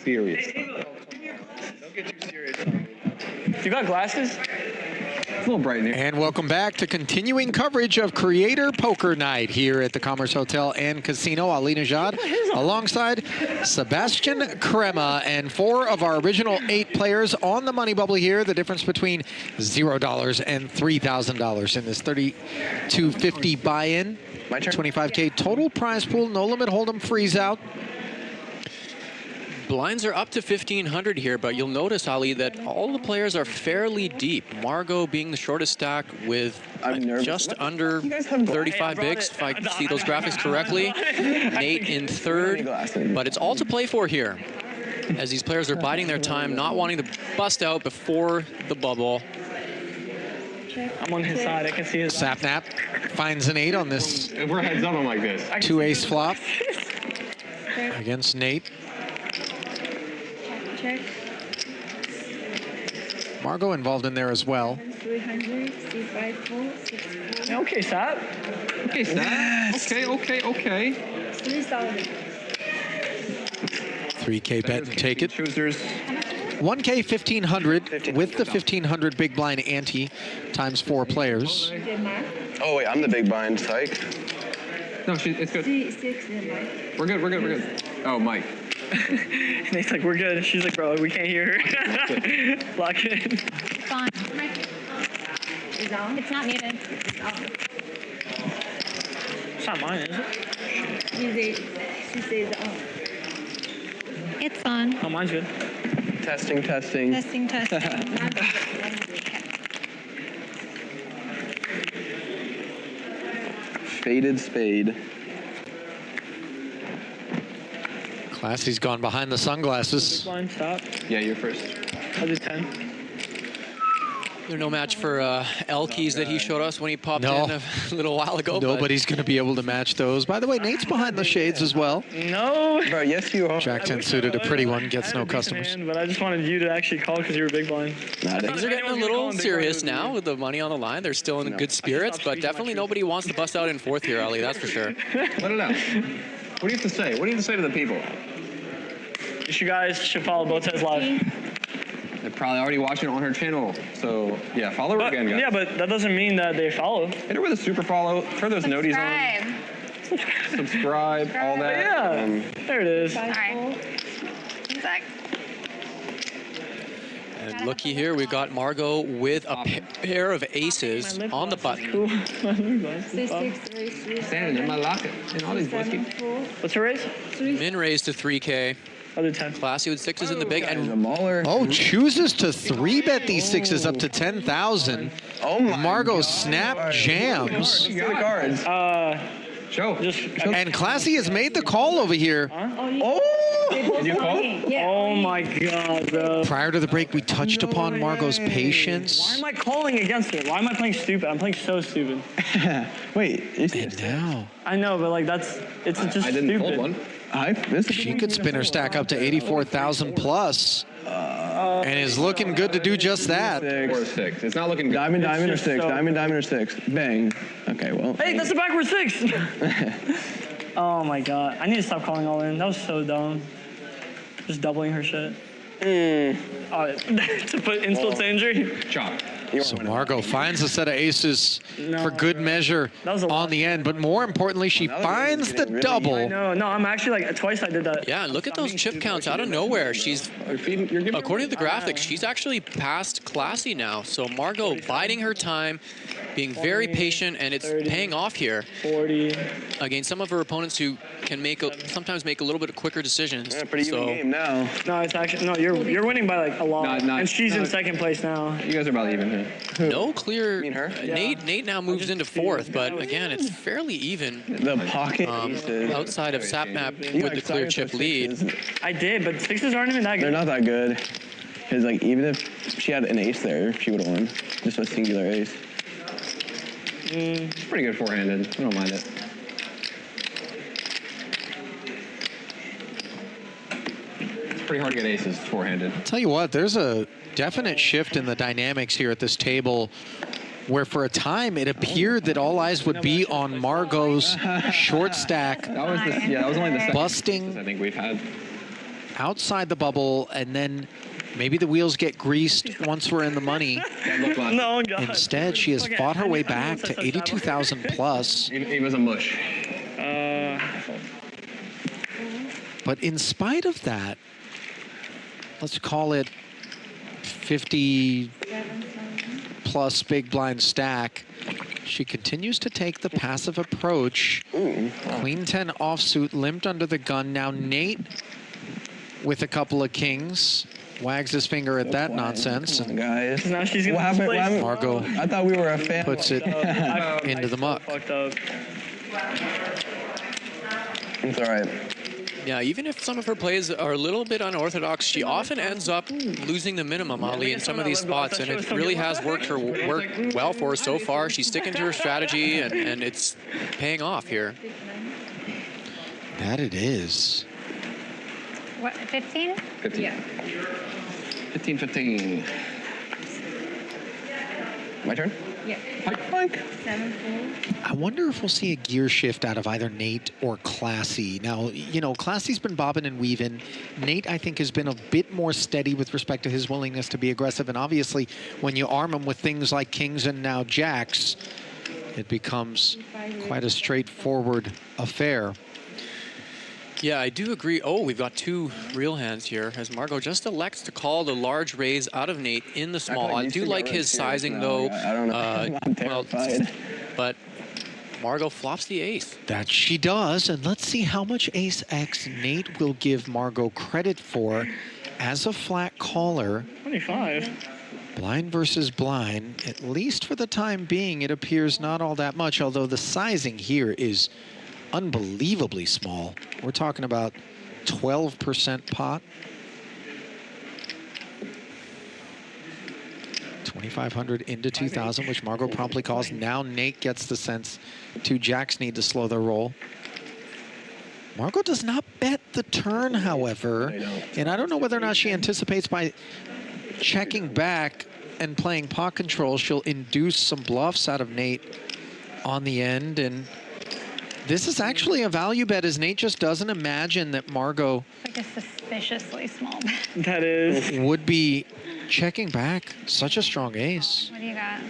J: serious.
K: Don't get too serious. You got glasses?
J: It's a little bright in here.
C: And welcome back to continuing coverage of Creator Poker Night here at the Commerce Hotel and Casino. Ali Najad alongside Sebastian Crema and 4 of our original 8 players on the money bubble here. The difference between $0 and $3,000 in this 3250 buy-in. 25K total prize pool, no limit hold'em freeze out.
D: Blinds are up to 1,500 here, but you'll notice, Ali, that all the players are fairly deep. Margot being the shortest stack with just under 35 bigs, if I see those graphics correctly. Nate in third, but it's all to play for here, as these players are biding their time, not wanting to bust out before the bubble.
K: I'm on his side. I can see his.
C: Sapnap finds an 8 on this.
J: If we're heads up, I'm like this.
C: 2-ace flop against Nate.
I: Check.
C: Margot involved in there as well.
I: 300, C5, 4, 6, 4.
K: Okay, Sap.
J: Okay, Sap. Okay.
I: 3,000.
C: 3K bet and take it.
J: Choosers.
C: 1K 1,500 with the 1,500 big blind ante times 4 players.
H: Oh wait, I'm the big blind, psych.
J: No, it's good.
I: C6
J: We're good. Oh, Mike.
K: Nate's like, we're good. She's like, bro, we can't hear her. Lock it in.
E: It's on.
I: is on.
E: It's not muted.
I: It's on.
K: It's not mine, is it?
I: She says on.
E: It's on.
K: Oh, mine's good.
H: Testing.
E: Testing.
H: Faded spade.
C: Classy's gone behind the sunglasses.
K: Line, stop.
J: Yeah, you're first.
K: I'll do 10.
D: They're no match for L keys that he showed us when he popped in a little while ago.
C: Nobody's going to be able to match those. By the way, Nate's behind the shades as well.
K: No.
H: Bro, yes you are.
C: Jack 10 suited, a pretty one, gets no customers.
K: Hand, but I just wanted you to actually call because you were big blind.
D: Things are getting a little serious now with the money on the line. They're still in good spirits, but definitely nobody wants to bust out in fourth here, Ali, that's for sure.
J: Let it out. What do you have to say? What do you have to say to the people?
K: You guys should follow BotezLive.
J: They're probably already watching it on her channel. So, yeah, follow her again, guys.
K: Yeah, but that doesn't mean that they follow.
J: Hit her with a super follow. Turn those noties on. Subscribe, all that.
K: Yeah, there it is.
E: All right. Exact.
D: And looky here, we've got Margot with a pair of aces on the button.
J: Standing in my locket and all these whiskey.
K: What's her raise?
D: Min raise to 3K.
K: I'll do 10.
D: Classy with 6s in the big. And
C: oh, chooses to 3-bet these 6s up to 10,000.
H: Oh my
C: Margot snap jams.
H: Look at the cards.
J: Show.
C: And Classy has made the call over here.
J: Did you call?
I: Yeah.
K: Oh my god, bro.
C: Prior to the break, we touched upon Margot's
K: Why
C: patience.
K: am I calling against her? Why am I playing stupid? I'm playing so stupid.
H: Wait,
C: And now,
K: I know, but like it's just
J: I didn't
K: stupid.
J: hold one.
C: she could spin her stack up to 84,000 plus. And is looking good to do just that.
J: Or 6. It's not looking good.
H: Diamond or
K: just
H: 6.
K: so-
H: Diamond or 6. Bang. Okay, well.
K: Hey, that's a backward 6. Oh my god, I need to stop calling all in. That was so dumb. Just doubling her shit. To put insult to injury.
J: Chop.
C: So Margot finds a set of aces for good measure on the end, but more importantly, she finds the double.
K: No, I'm actually like twice I did that.
D: yeah, and look at those chip counts out of nowhere. She's, according to the graphics, she's actually past Classy now. So Margot biding her time, being very patient, and it's paying off here
K: 40.
D: against some of her opponents who can sometimes make a little bit quicker decisions.
H: Yeah, pretty even game now.
K: No, it's actually you're winning by like a lot.
J: Not-
K: and she's in second place now.
J: You guys are about even here.
D: No clear.
H: mean her?
D: Nate now moves into fourth, but again, it's fairly even.
H: The pocket aces.
D: Outside of Sapnap
H: You
D: with the clear
H: excited
D: chip
H: for
D: lead.
H: sixes?
K: I did, but 6s aren't even that good.
H: They're not that good. Because like even if she had an ace there, she would have won. Just a singular ace.
J: It's pretty good four-handed. I don't mind it. It's pretty hard to get aces four-handed.
C: Tell you what, there's a definite shift in the dynamics here at this table where for a time it appeared that all eyes would be on Margot's short stack
J: That was only the second
C: busting
J: I think we've had.
C: outside the bubble, and then maybe the wheels get greased once we're in the money.
K: No, God.
C: Instead, she has fought her way back to 82,000 plus.
B: He was a mush.
C: But in spite of that, let's call it 50 plus big blind stack, she continues to take the passive approach. Queen 10 offsuit, limped under the gun. Now Nate with a couple of kings wags his finger at that nonsense.
J: Come on, guys.
K: Now she's gonna display.
C: Margot
J: I thought we were a fan.
C: puts it into the muck.
K: Fucked up.
J: It's all right.
D: Yeah, even if some of her plays are a little bit unorthodox, she often ends up losing the minimum, Ali, in some of these spots, and it really has worked well for her so far. She's sticking to her strategy, and it's paying off here.
C: That it is.
E: What, 15?
B: 15.
E: Yeah.
J: 15-15. My turn?
E: Yeah.
J: Mike.
E: 7-4.
C: I wonder if we'll see a gear shift out of either Nate or Classy. Now, you know, Classy's been bobbing and weaving. Nate, I think, has been a bit more steady with respect to his willingness to be aggressive. And obviously, when you arm him with things like kings and now jacks, it becomes quite a straightforward affair.
D: Yeah, I do agree. Oh, we've got two real hands here as Margot just elects to call the large raise out of Nate in the small. I do like his sizing, though.
J: I don't know. I'm terrified.
D: But Margot flops the ace.
C: That she does. And let's see how much ace X Nate will give Margot credit for as a flat caller.
K: 25.
C: Blind versus blind, at least for the time being, it appears not all that much, although the sizing here is unbelievably small. We're talking about 12% pot. 2,500 into 2,000, which Margot promptly calls. Now Nate gets the sense two jacks need to slow their roll. Margot does not bet the turn, however, and I don't know whether or not she anticipates by checking back and playing pot control, she'll induce some bluffs out of Nate on the end. And this is actually a value bet, as Nate just doesn't imagine that Margot
E: Like a suspiciously small bet.
K: That is.
C: would be checking back such a strong ace.
E: What do you got?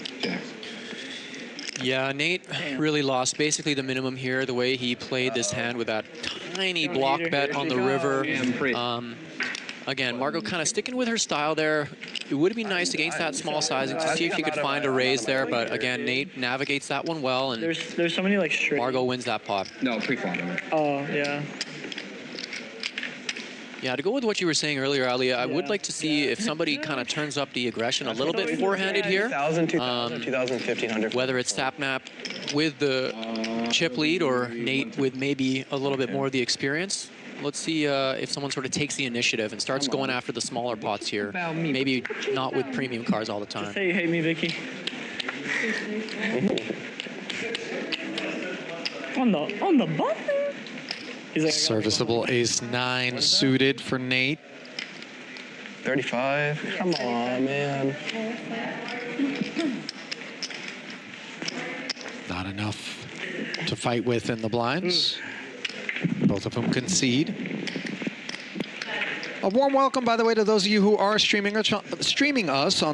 D: Yeah, Nate really lost basically the minimum here, the way he played this hand with that tiny block bet on the river. Again, Margot kind of sticking with her style there. It would be nice against that small sizing to see if you could find a raise there, but again, Nate navigates that one well, and
K: there's so many like straight.
D: Margot wins that pot.
B: No, pre-flop.
K: Oh, yeah.
D: Yeah, to go with what you were saying earlier, Ali, I would like to see if somebody kind of turns up the aggression a little bit four-handed here.
J: 2,000, 1,500.
D: Whether it's Sapnap with the chip lead or Nate with maybe a little bit more of the experience. Let's see if someone sort of takes the initiative and starts going after the smaller pots here. Maybe not with premium cards all the time.
K: Just say you hate me, Vicky. On the button. He's like,
C: Serviceable ace-9 suited for Nate.
J: 35. Come on, man.
C: Not enough to fight with in the blinds. Both of them concede. A warm welcome, by the way, to those of you who are streaming us on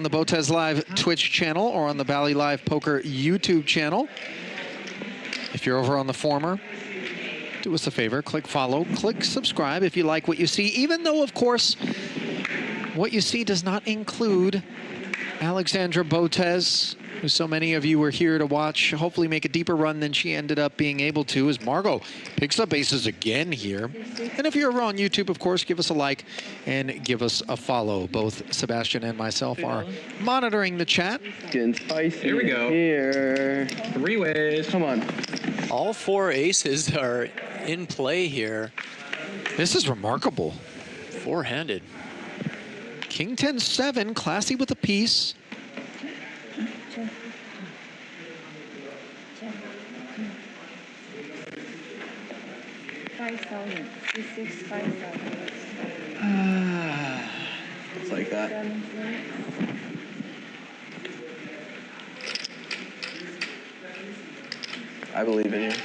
C: the BotezLive Twitch channel or on the BotezLive Poker YouTube channel. If you're over on the former, do us a favor, click follow, click subscribe if you like what you see, even though, of course, what you see does not include Alexandra Botez, who so many of you were here to watch hopefully make a deeper run than she ended up being able to, as Margot picks up aces again here. And if you're over on YouTube, of course, give us a like and give us a follow. Both Sebastian and myself are monitoring the chat.
J: Getting spicy.
B: Here we go.
J: Here.
B: Three ways.
J: Come on.
D: All four aces are in play here.
C: This is remarkable.
D: Four-handed.
C: King 10-7, Classy with a piece.
J: It's like that. I believe in you.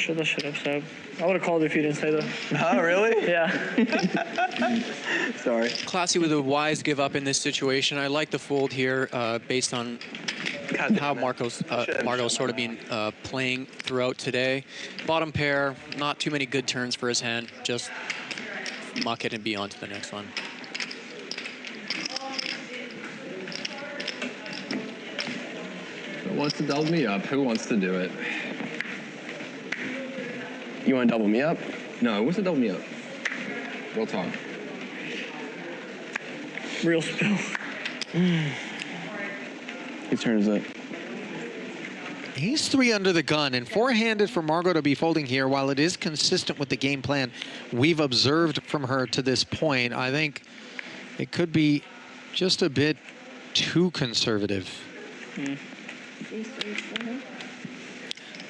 K: Shut the shit up, Seb. I would have called if you didn't say that.
J: Oh, really?
K: Yeah.
J: Sorry.
D: Classy with a wise give up in this situation. I like the fold here based on how Marco's sort of been playing throughout today. Bottom pair, not too many good turns for his hand. Just muck it and be on to the next one.
J: Who wants to double me up? Who wants to do it? You want to double me up? No, who wants to double me up? We'll talk.
K: Real spill.
J: Whose turn is it?
C: He's 3 under the gun, and four-handed for Margot to be folding here, while it is consistent with the game plan we've observed from her to this point, I think it could be just a bit too conservative.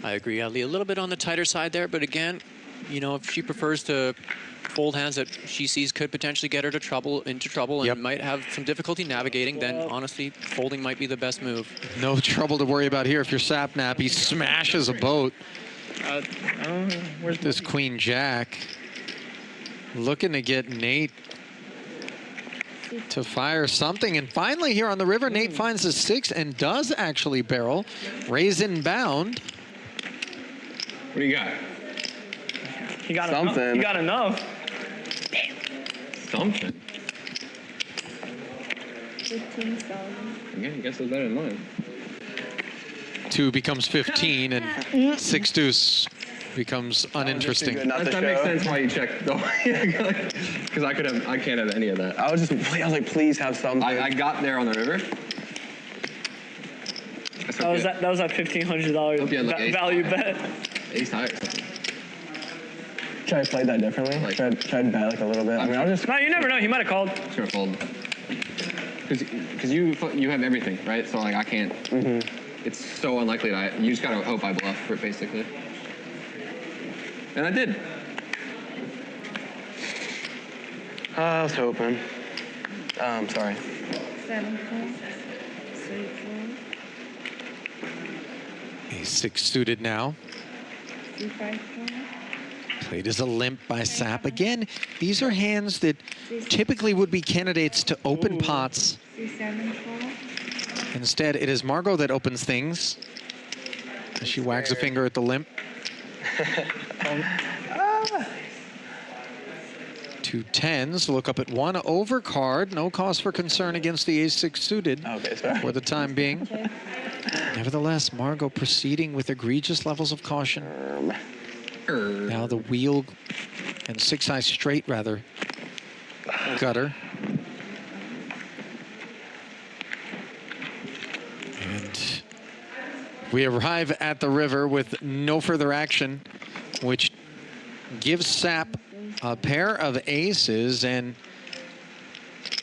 D: I agree, Ali. A little bit on the tighter side there, but again, you know, if she prefers to fold hands that she sees could potentially get her into trouble and might have some difficulty navigating, then honestly, folding might be the best move.
C: No trouble to worry about here if you're Sapnap. He smashes a boat.
K: Where's
C: this Queen Jack? Looking to get Nate to fire something. And finally here on the river, Nate finds a 6 and does actually barrel. Raise inbound.
J: What do you got?
K: You got
J: something.
K: Enough. You got enough.
J: Something.
I: 15,000.
J: Yeah, I guess it's better than mine.
C: 2 becomes 15 and 6 deuce becomes uninteresting.
J: That makes sense why you checked though. Because I can't have any of that. I was like, please have something. I got there on the river.
K: That was that $1,500 value bet.
J: Ace high or something. Should I play that differently? Like, should I bet like a little bit? I mean, I'll just.
K: No, you never know. He might have called.
J: Sure, fold. Because you have everything, right? So like I can't. It's so unlikely that you just gotta hope I bluff for it, basically. And I did. I was hoping. Sorry.
I: 7, 4, 3, 4.
C: Ace 6 suited now.
I: 3, 5, 4.
C: Played as a limp by Sap. Again, these are hands that typically would be candidates to open pots.
I: 3, 7, 4.
C: Instead, it is Margot that opens things. As she wags a finger at the limp. 2 10s. Look up at 1 overcard. No cause for concern against the ace 6 suited for the time being. Nevertheless, Margot proceeding with egregious levels of caution. Now the wheel and 6 high straight rather gutter. And we arrive at the river with no further action, which gives Sap a pair of aces and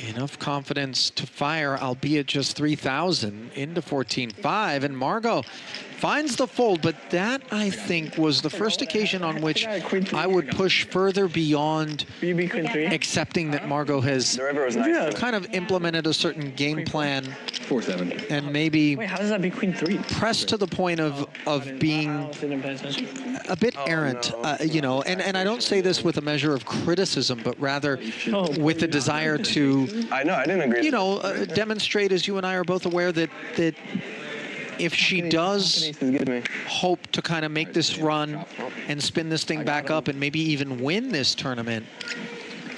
C: enough confidence to fire, albeit just 3,000 into 14-5. And Margot finds the fold, but that, I think, was the first occasion on which I would push further beyond accepting that Margot has kind of implemented a certain game plan
J: 4-7
C: and maybe
K: Wait, how does that be queen 3?
C: pressed to the point of being a bit errant, you know, and I don't say this with a measure of criticism, but rather with the desire to,
J: I didn't agree.
C: you know, demonstrate, as you and I are both aware, that if she does hope to kind of make this run and spin this thing back up and maybe even win this tournament,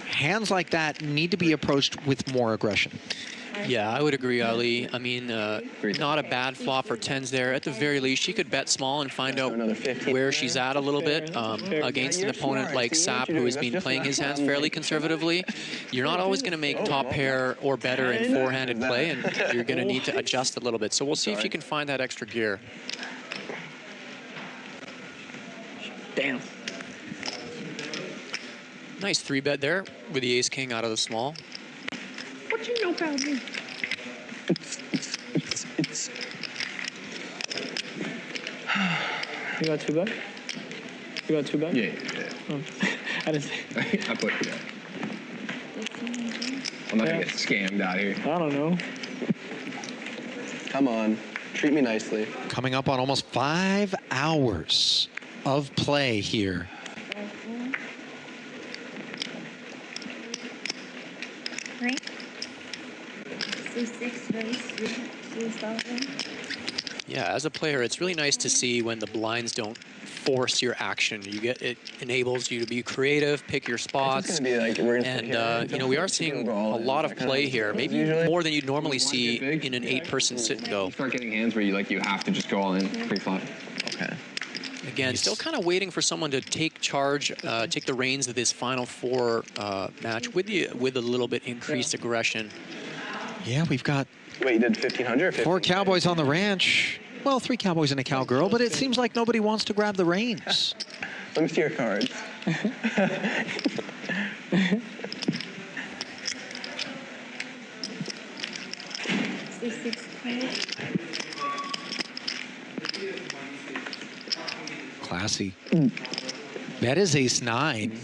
C: hands like that need to be approached with more aggression.
D: Yeah, I would agree, Ali. I mean, not a bad flop for 10s there. At the very least, she could bet small and find out where she's at a little bit against an opponent like Sap, who has been playing his hands fairly conservatively. You're not always going to make top pair or better in four-handed play, and you're going to need to adjust a little bit. So we'll see if you can find that extra gear.
K: Damn.
D: Nice 3-bet there with the ace-king out of the small.
I: What you know about me?
K: You got 2-bet? You got 2-bet?
J: Yeah.
K: Oh. I didn't see.
J: I put it. I'm not gonna get scammed out here.
K: I don't know.
J: Come on, treat me nicely.
C: Coming up on almost 5 hours of play here.
I: Right? C6 raise 3,000.
D: Yeah, as a player, it's really nice to see when the blinds don't force your action. It enables you to be creative, pick your spots, and you know, we are seeing a lot of play here, maybe more than you'd normally see in an 8-person sit and go.
J: You start getting hands where you have to just go all in pre-flop.
H: Okay.
D: Again, still kind of waiting for someone to take charge, take the reins of this final 4 match with a little bit increased aggression.
C: Yeah, we've got
H: Wait, you did 1,500?
C: 4 cowboys on the ranch. Well, 3 cowboys and a cowgirl, but it seems like nobody wants to grab the reins.
H: Let me see your cards.
I: C6 queen.
C: Classy. That is ace-9.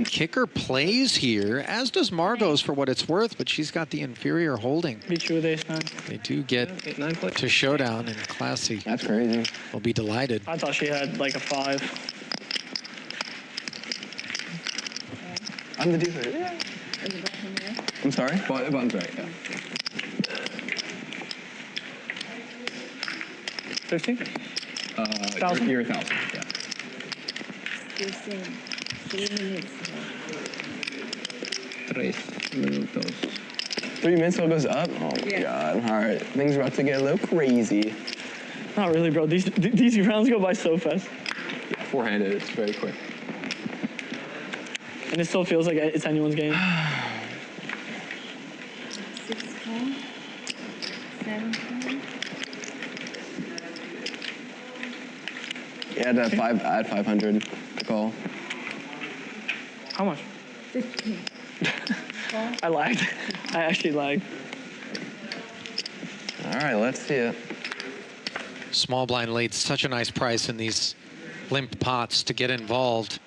C: Kicker plays here, as does Margot's for what it's worth, but she's got the inferior holding.
K: Beat you with ace-9.
C: They do get to showdown, and Classy.
H: That's crazy.
C: Will be delighted.
K: I thought she had like a 5.
H: I'm the dealer. Yeah. I'm sorry?
J: Button's right, yeah.
K: 15?
J: You're 1,000, yeah.
I: Still same. 3 minutes.
J: 3 minutos.
H: 3 minutes till it goes up? Oh my god. All right. Things are about to get a little crazy.
K: Not really, bro. These rounds go by so fast.
J: Yeah, 4-handed, it's very quick.
K: And it still feels like it's anyone's game.
I: 6 4. 7 4.
H: Yeah, add 500 to call.
K: How much?
I: 15.
K: I lagged. I actually lagged.
H: All right, let's see it.
C: Small blind lead, such a nice price in these limp pots to get involved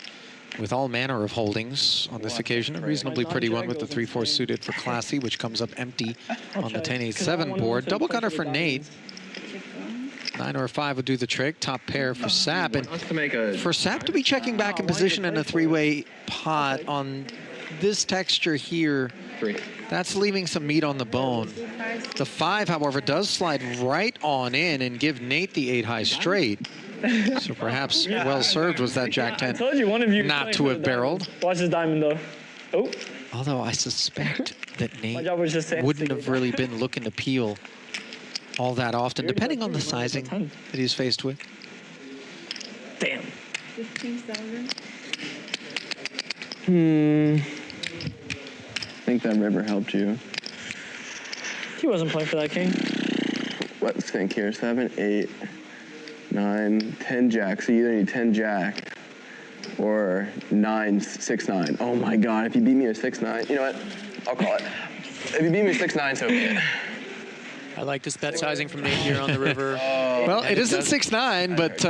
C: with all manner of holdings on this occasion. A reasonably pretty one with the 3-4 suited for Classy, which comes up empty on the 10-8-7 board. Double gutter for Nate. 9 or 5 would do the trick. Top pair for Sap. And for Sap to be checking back in position in a 3-way pot on this texture here, that's leaving some meat on the bone. The 5, however, does slide right on in and give Nate the 8-high straight. So perhaps well served was that Jack 10
K: I told you one of you
C: not to have barreled.
K: Watch this diamond though. Oh.
C: Although I suspect that Nate
K: job was just
C: wouldn't have really been looking to peel all that often, depending on the sizing that he's faced with.
K: Damn.
I: 15,000.
H: I think that river helped you.
K: He wasn't playing for that king.
H: Let's think here. 7, 8, 9, 10 jack. So you either need 10 jack or 9, 6, 9. Oh my god, if you beat me with 6, 9, you know what? I'll call it. If you beat me with 6, 9, so be it.
D: I like this bet sizing from Nate here on the river.
C: Well, it isn't 6-9, but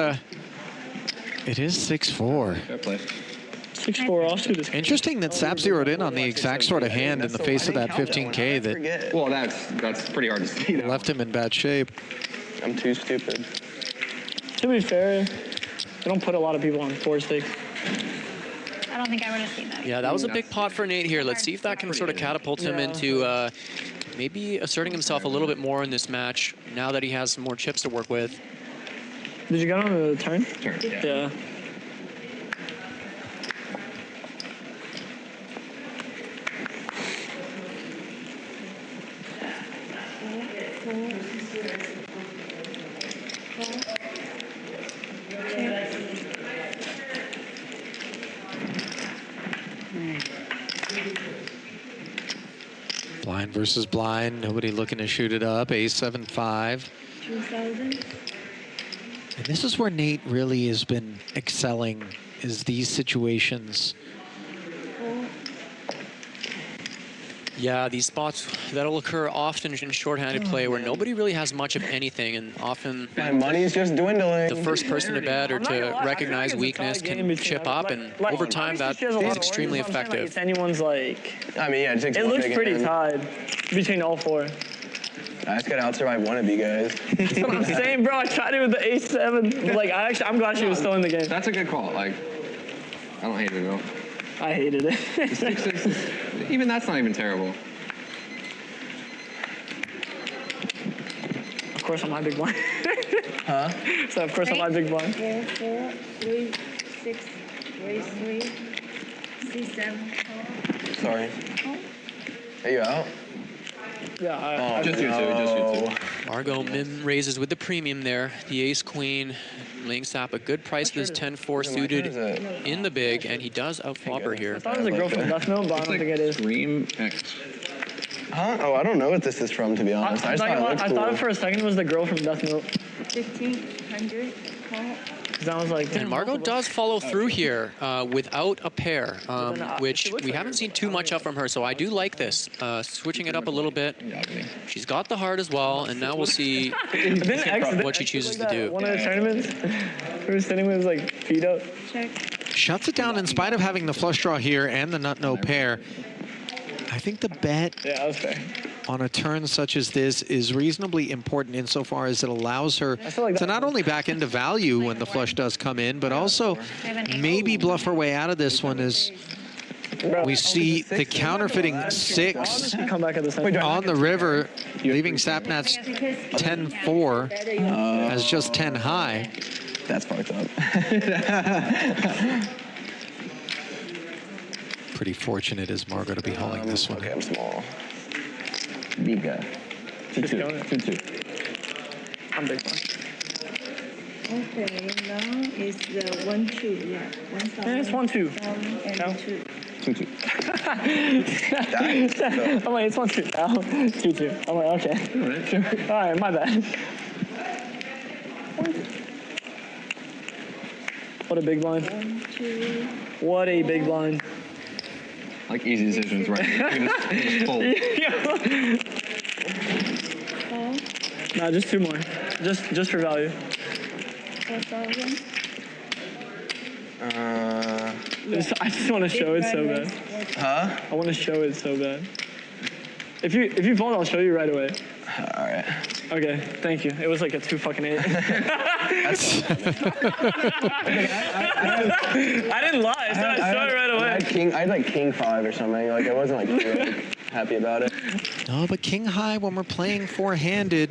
C: it is 6-4.
J: Fair play.
K: 6-4 offsuit is
C: Interesting that Sap zeroed in on the exact sort of hand in the face of that 15K that
J: Well, that's pretty hard to see. Though.
C: left him in bad shape.
H: I'm too stupid.
K: To be fair, they don't put a lot of people on 4 stakes.
E: I don't think I would have seen that.
D: Yeah, that was a big pot for Nate here. Let's see if that can sort of catapult him into maybe asserting himself a little bit more in this match now that he has some more chips to work with.
K: Did you get on the turn?
J: Turn,
K: Yeah.
C: Blind versus blind, nobody looking to shoot it up. Ace 7-5.
I: 2,000.
C: And this is where Nate really has been excelling, is these situations.
D: Yeah, these spots that'll occur often in shorthanded play where nobody really has much of anything, and often
H: My money's just dwindling.
D: the first person to bet or to recognize weakness can chip up, and over time that is extremely effective.
K: It's anyone's like.
H: I mean, yeah, it takes
K: It
H: one
K: looks
H: big
K: pretty
H: hand.
K: tied between all 4.
H: I just gotta out-survive one of you guys.
K: That's what I'm saying, bro. I tried it with the ace-7. Like, I'm glad she was still in the game.
J: That's a good call. Like, I don't hate it at all.
K: I hated it.
J: The 6-6 is, even that's not even terrible.
K: Of course, I'm my big blind.
H: Huh?
K: So, of course, I'm my big blind.
I: 4, 4, 3, 6, raise 3, C7, 4.
H: Sorry. Are you out?
K: Yeah,
J: just you two. Just you two.
D: Margot Mim raises with the premium there. The ace queen laying Sap a good price with his 10-4 suited in the big, and he does outflop her here.
K: I thought it was a girl from Death Note, but I don't think it is.
J: Extreme X.
H: Huh? Oh, I don't know what this is from, to be honest. I just thought it looked cool.
K: I thought for a second it was the girl from Death Note.
I: 1500, call.
K: Because I was like,
D: And Margot does follow through here without a pair, which we haven't seen too much of from her, so I do like this. Switching it up a little bit. She's got the heart as well, and now we'll see what she chooses to do.
K: One of the tournaments, we were sitting with his like feet up.
C: Shuts it down in spite of having the flush draw here and the nut-no pair. I think the bet
K: that was fair.
C: On a turn such as this is reasonably important insofar as it allows her to not only back into value when the flush does come in, but also maybe bluff her way out of this one as we see the counterfeiting 6 on the river, leaving Sapnat's 10-4 as just 10 high.
H: That's fucked up.
C: Pretty fortunate as Margot to be holding this one.
H: Okay, I'm small. Big guy. 2-2.
K: I'm big one.
I: Okay, now is the 1-2, yeah. 1,000.
K: Yeah, it's 1-2.
I: And 2.
J: 2-2.
K: I'm like, it's 1-2. Now 2-2. I'm like, okay. All right, my bad. What a big blind.
I: 1, 2.
K: What a big blind.
J: Like easy decisions, right? You just fold.
K: No, just 2 more. Just for value.
I: 4,000.
K: I just want to show it so bad.
H: Huh?
K: I want to show it so bad. If you fold, I'll show you right away.
H: All right.
K: Okay, thank you. It was like a 2-8. I didn't lie. I said I'd show it right away.
H: I had like King 5 or something. Like I wasn't like too happy about it.
C: No, but King High when we're playing 4-handed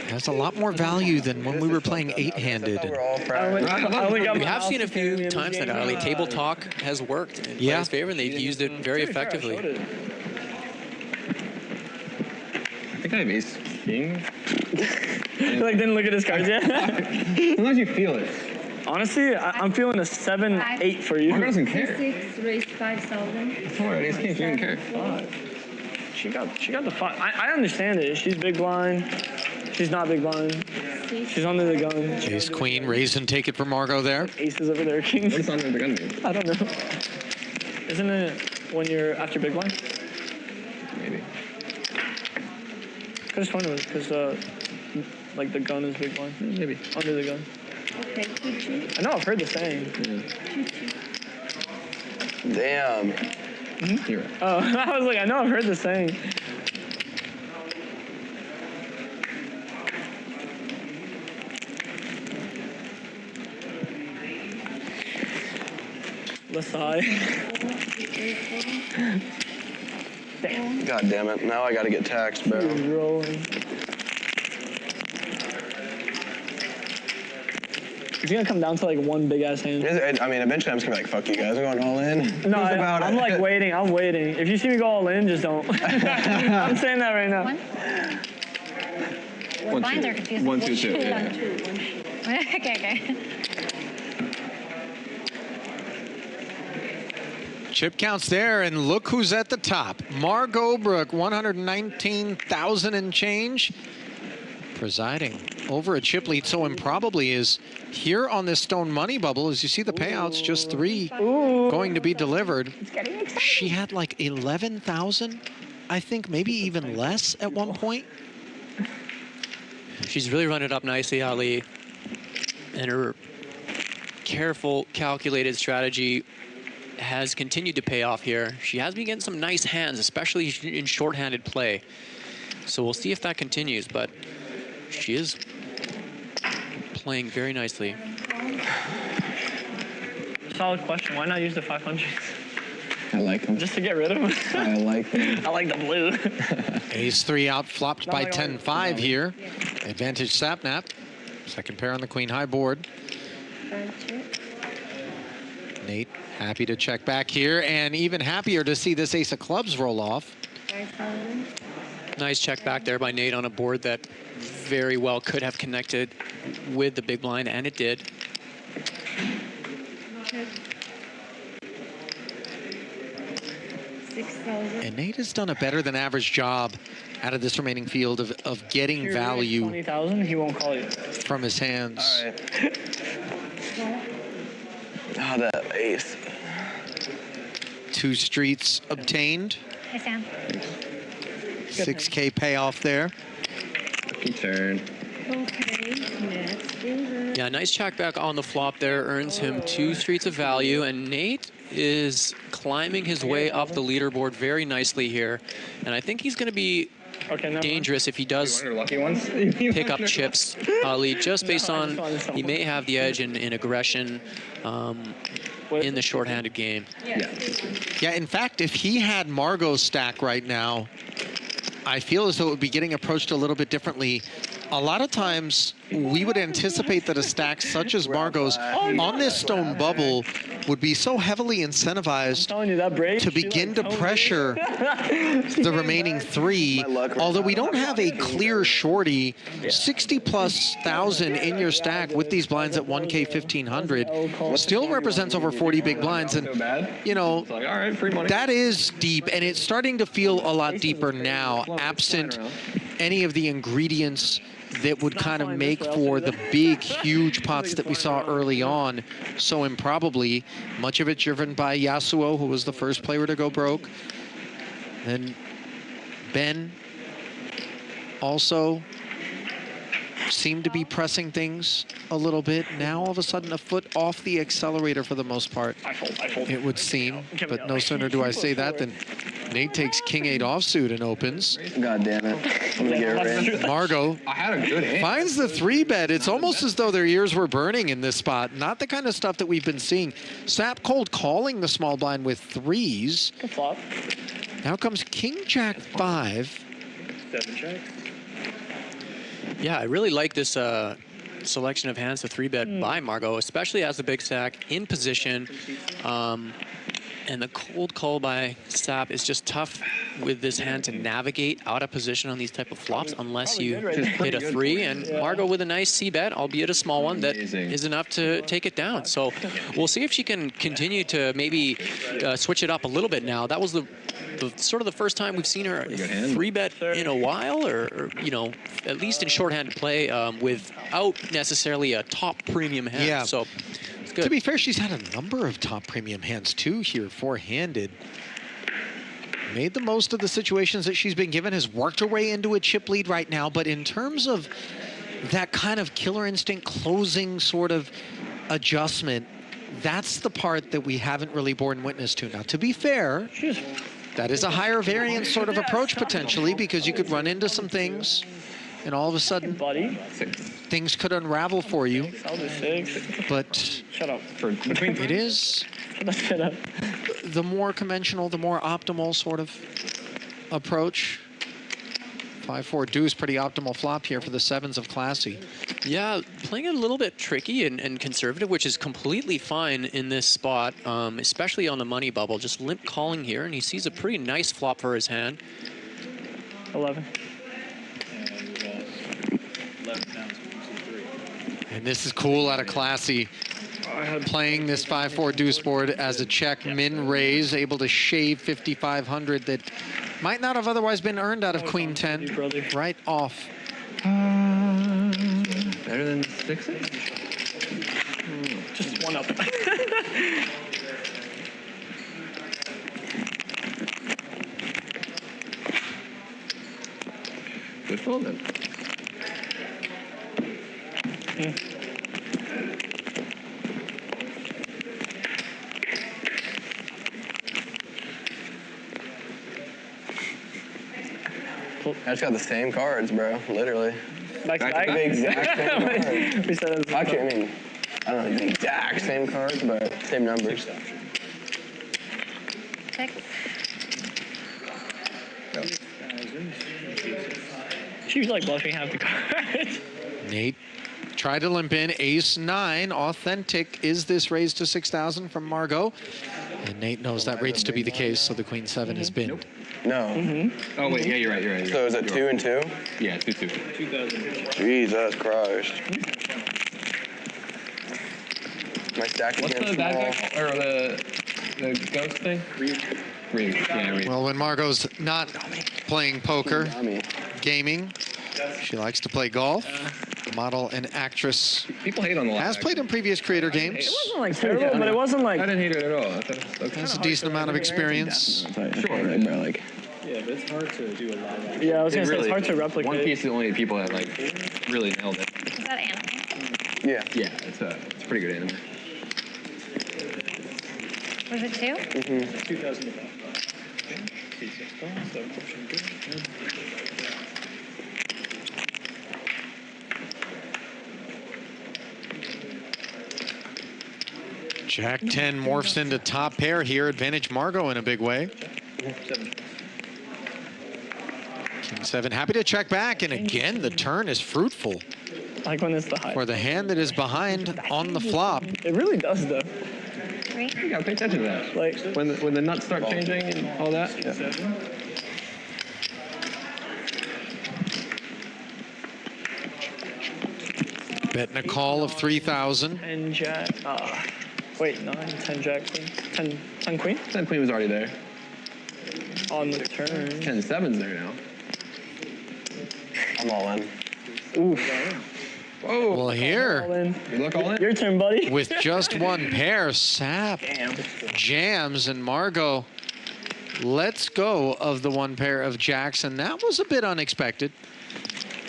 C: has a lot more value than when we were playing 8-handed.
D: We have seen a few times that early table talk has worked in players' favor, and they've used it very effectively.
J: I think I have ace king.
K: Like didn't look at his cards yet.
J: Sometimes you feel it.
K: Honestly, I'm feeling a 7-8 for you.
J: Margo doesn't care.
I: 6, raise 5,000.
J: It's alright, ace king. She doesn't care.
K: She got the 5. I understand it. She's big blind. She's not big blind. She's under the gun.
C: Ace Queen, raise and take it for Margot there.
K: Aces over there, kings.
J: What does under the gun mean?
K: I don't know. Isn't it when you're after big blind?
J: Maybe.
K: Could have sworn it was because like the gun is big blind.
J: Maybe.
K: Under the gun.
I: Okay, 2-2.
K: I know I've heard the saying.
I: 2-2.
H: Damn.
J: You're right.
K: Oh, I was like, I know I've heard the saying. Lasai.
H: Damn. God damn it. Now I gotta get taxed, bro.
K: Rolling. It's gonna come down to like one big ass hand.
H: I mean, eventually I'm just gonna be like, fuck you guys, I'm going all in.
K: No, I'm like waiting. I'm waiting. If you see me go all in, just don't. I'm saying that right now.
E: Well, blinds are confusing.
J: 1-2-2. Yeah.
E: Okay.
C: Chip counts there, and look who's at the top. Margot Brook, 119,000 and change, presiding over a chip lead. So improbably is here on this stone money bubble. As you see the payouts, just 3 going to be delivered. She had like 11,000, I think, maybe even less at one point.
D: She's really run it up nicely, Ali. And her careful, calculated strategy has continued to pay off here. She has been getting some nice hands, especially in short-handed play. So we'll see if that continues, but she is playing very nicely.
K: Solid question. Why not use the 500s?
H: I like them.
K: Just to get rid of them?
H: I like them.
K: I like the blue.
C: Ace-3 out, flopped by 10-5 here. Advantage Sapnap. Second pair on the queen high board. Nate happy to check back here, and even happier to see this ace of clubs roll off.
D: Nice check back there by Nate on a board that very well could have connected with the big blind, and it did.
C: And Nate has done a better than average job out of this remaining field of getting value
K: 20,000, he won't call you.
C: from his hands.
H: All right. Ah, that ace.
C: 2 streets obtained.
E: Hey, Sam.
C: 6K payoff there.
H: Lucky turn.
N: Okay, next is
D: Yeah, nice check back on the flop there, earns him 2 streets of value, and Nate is climbing his way up the leaderboard very nicely here. And I think he's going to be dangerous if he does pick up chips lead, just based on he may have the edge in aggression in the shorthanded game.
C: Yeah, in fact, if he had Margot's stack right now, I feel as though it would be getting approached a little bit differently. A lot of times, we would anticipate that a stack such as Margot's on this stone bubble would be so heavily incentivized to begin to pressure the remaining 3. Although we don't have a clear shorty, 60+ thousand in your stack with these blinds at 1K 1,500 still represents over 40 big blinds. And, you know, that is deep, and it's starting to feel a lot deeper now, absent any of the ingredients that would kind of make for the big, huge pots that we saw early on so improbably. Much of it driven by Yasuo, who was the first player to go broke. Then Ben also seemed to be pressing things a little bit. Now, all of a sudden, a foot off the accelerator for the most part, it would seem. But no sooner do I say that than Nate takes King-8 offsuit and opens.
H: God damn it. I'm gonna get rid.
C: Margot
J: I had a good hand.
C: finds the 3-bet. It's almost as though their ears were burning in this spot. Not the kind of stuff that we've been seeing. Sap cold calling the small blind with 3s.
K: Good flop.
C: Now comes King-Jack 5.
K: 7 checks.
D: Yeah, I really like this selection of hands to 3-bet by Margot, especially as the big stack in position. And the cold call by Sap is just tough with this hand to navigate out of position on these type of flops unless you hit a 3. And Margot with a nice C-bet, albeit a small one, that is enough to take it down. So we'll see if she can continue to maybe switch it up a little bit now. That was the sort of the first time we've seen her 3-bet in a while, or you know, at least in shorthanded play without necessarily a top premium hand.
C: Yeah.
D: So it's good.
C: To be fair, she's had a number of top premium hands too here, four-handed. Made the most of the situations that she's been given, has worked her way into a chip lead right now. But in terms of that kind of killer instinct closing sort of adjustment, that's the part that we haven't really borne witness to. Now, to be fair, that is a higher variance sort of approach potentially, because you could run into some things and all of a sudden things could unravel for you. But
K: Shut up.
C: it is
K: Shut up.
C: the more conventional, the more optimal sort of approach. 5-4 deuce, pretty optimal flop here for the 7s of Classy.
D: Yeah, playing it a little bit tricky and conservative, which is completely fine in this spot, especially on the money bubble. Just limp calling here, and he sees a pretty nice flop for his hand.
K: 11.
C: And this is cool out of Classy. Playing this 5-4 deuce board as a check min raise, able to shave 5,500 that might not have otherwise been earned out of Queen 10 right off.
J: Better than 6?
K: Just one up.
J: Good fold then.
H: I just got the same cards, bro. Literally.
K: Back to back?
H: The exact same cards.
K: We said it was
H: Actually, I mean, I don't know the exact same cards, but same numbers.
E: 6.
K: She was like bluffing half the cards.
C: Nate tried to limp in. Ace-9. Authentic. Is this raised to 6,000 from Margot? And Nate knows that rates to be the case, so the Queen-7 has been.
J: Nope.
H: No.
J: Oh, wait, yeah, you're right.
H: So is it 2 and 2?
J: Yeah, 2-2.
H: Jesus Christ. My stack
J: What's
H: against
J: the bad
H: small.
J: guy? Or the ghost thing? Reed. Yeah, Reed.
C: Well, when Margot's not playing poker, gaming, she likes to play golf. Model and actress.
J: People hate on the
C: Has played in previous creator games.
K: It wasn't like terrible, but it wasn't like.
J: I didn't hate it at all. I thought it was
C: Has a decent amount of experience.
H: Sure, like.
L: Yeah, but it's hard to do a lot of.
K: Yeah, I was gonna say it's hard to replicate.
J: One Piece is the only people that like really nailed it.
E: Is that anime?
H: Yeah.
J: Yeah, it's a pretty good anime.
E: Was it 2?
H: Mm-hmm.
L: 2005. So pushing good.
C: Jack 10 morphs into top pair here. Advantage Margot in a big way. King 7 happy to check back, and again the turn is fruitful.
K: Like when it's the high.
C: For the hand that is behind on the flop.
K: It really does though.
E: 3?
J: You gotta pay attention to that.
K: Like
J: when the nuts start changing and all that. Yeah.
C: Betting a call of 3,000.
K: 10 jack. Wait, 9, 10 jack queen. 10 queen?
J: 10 queen was already there.
K: On the turn.
J: 10-7's there now.
H: I'm all in.
K: Oof.
J: Whoa.
C: Well, here,
J: You look all in?
K: Your turn, buddy.
C: with just one pair, Sap
K: Damn.
C: jams, and Margot lets go of the one pair of jacks, and that was a bit unexpected.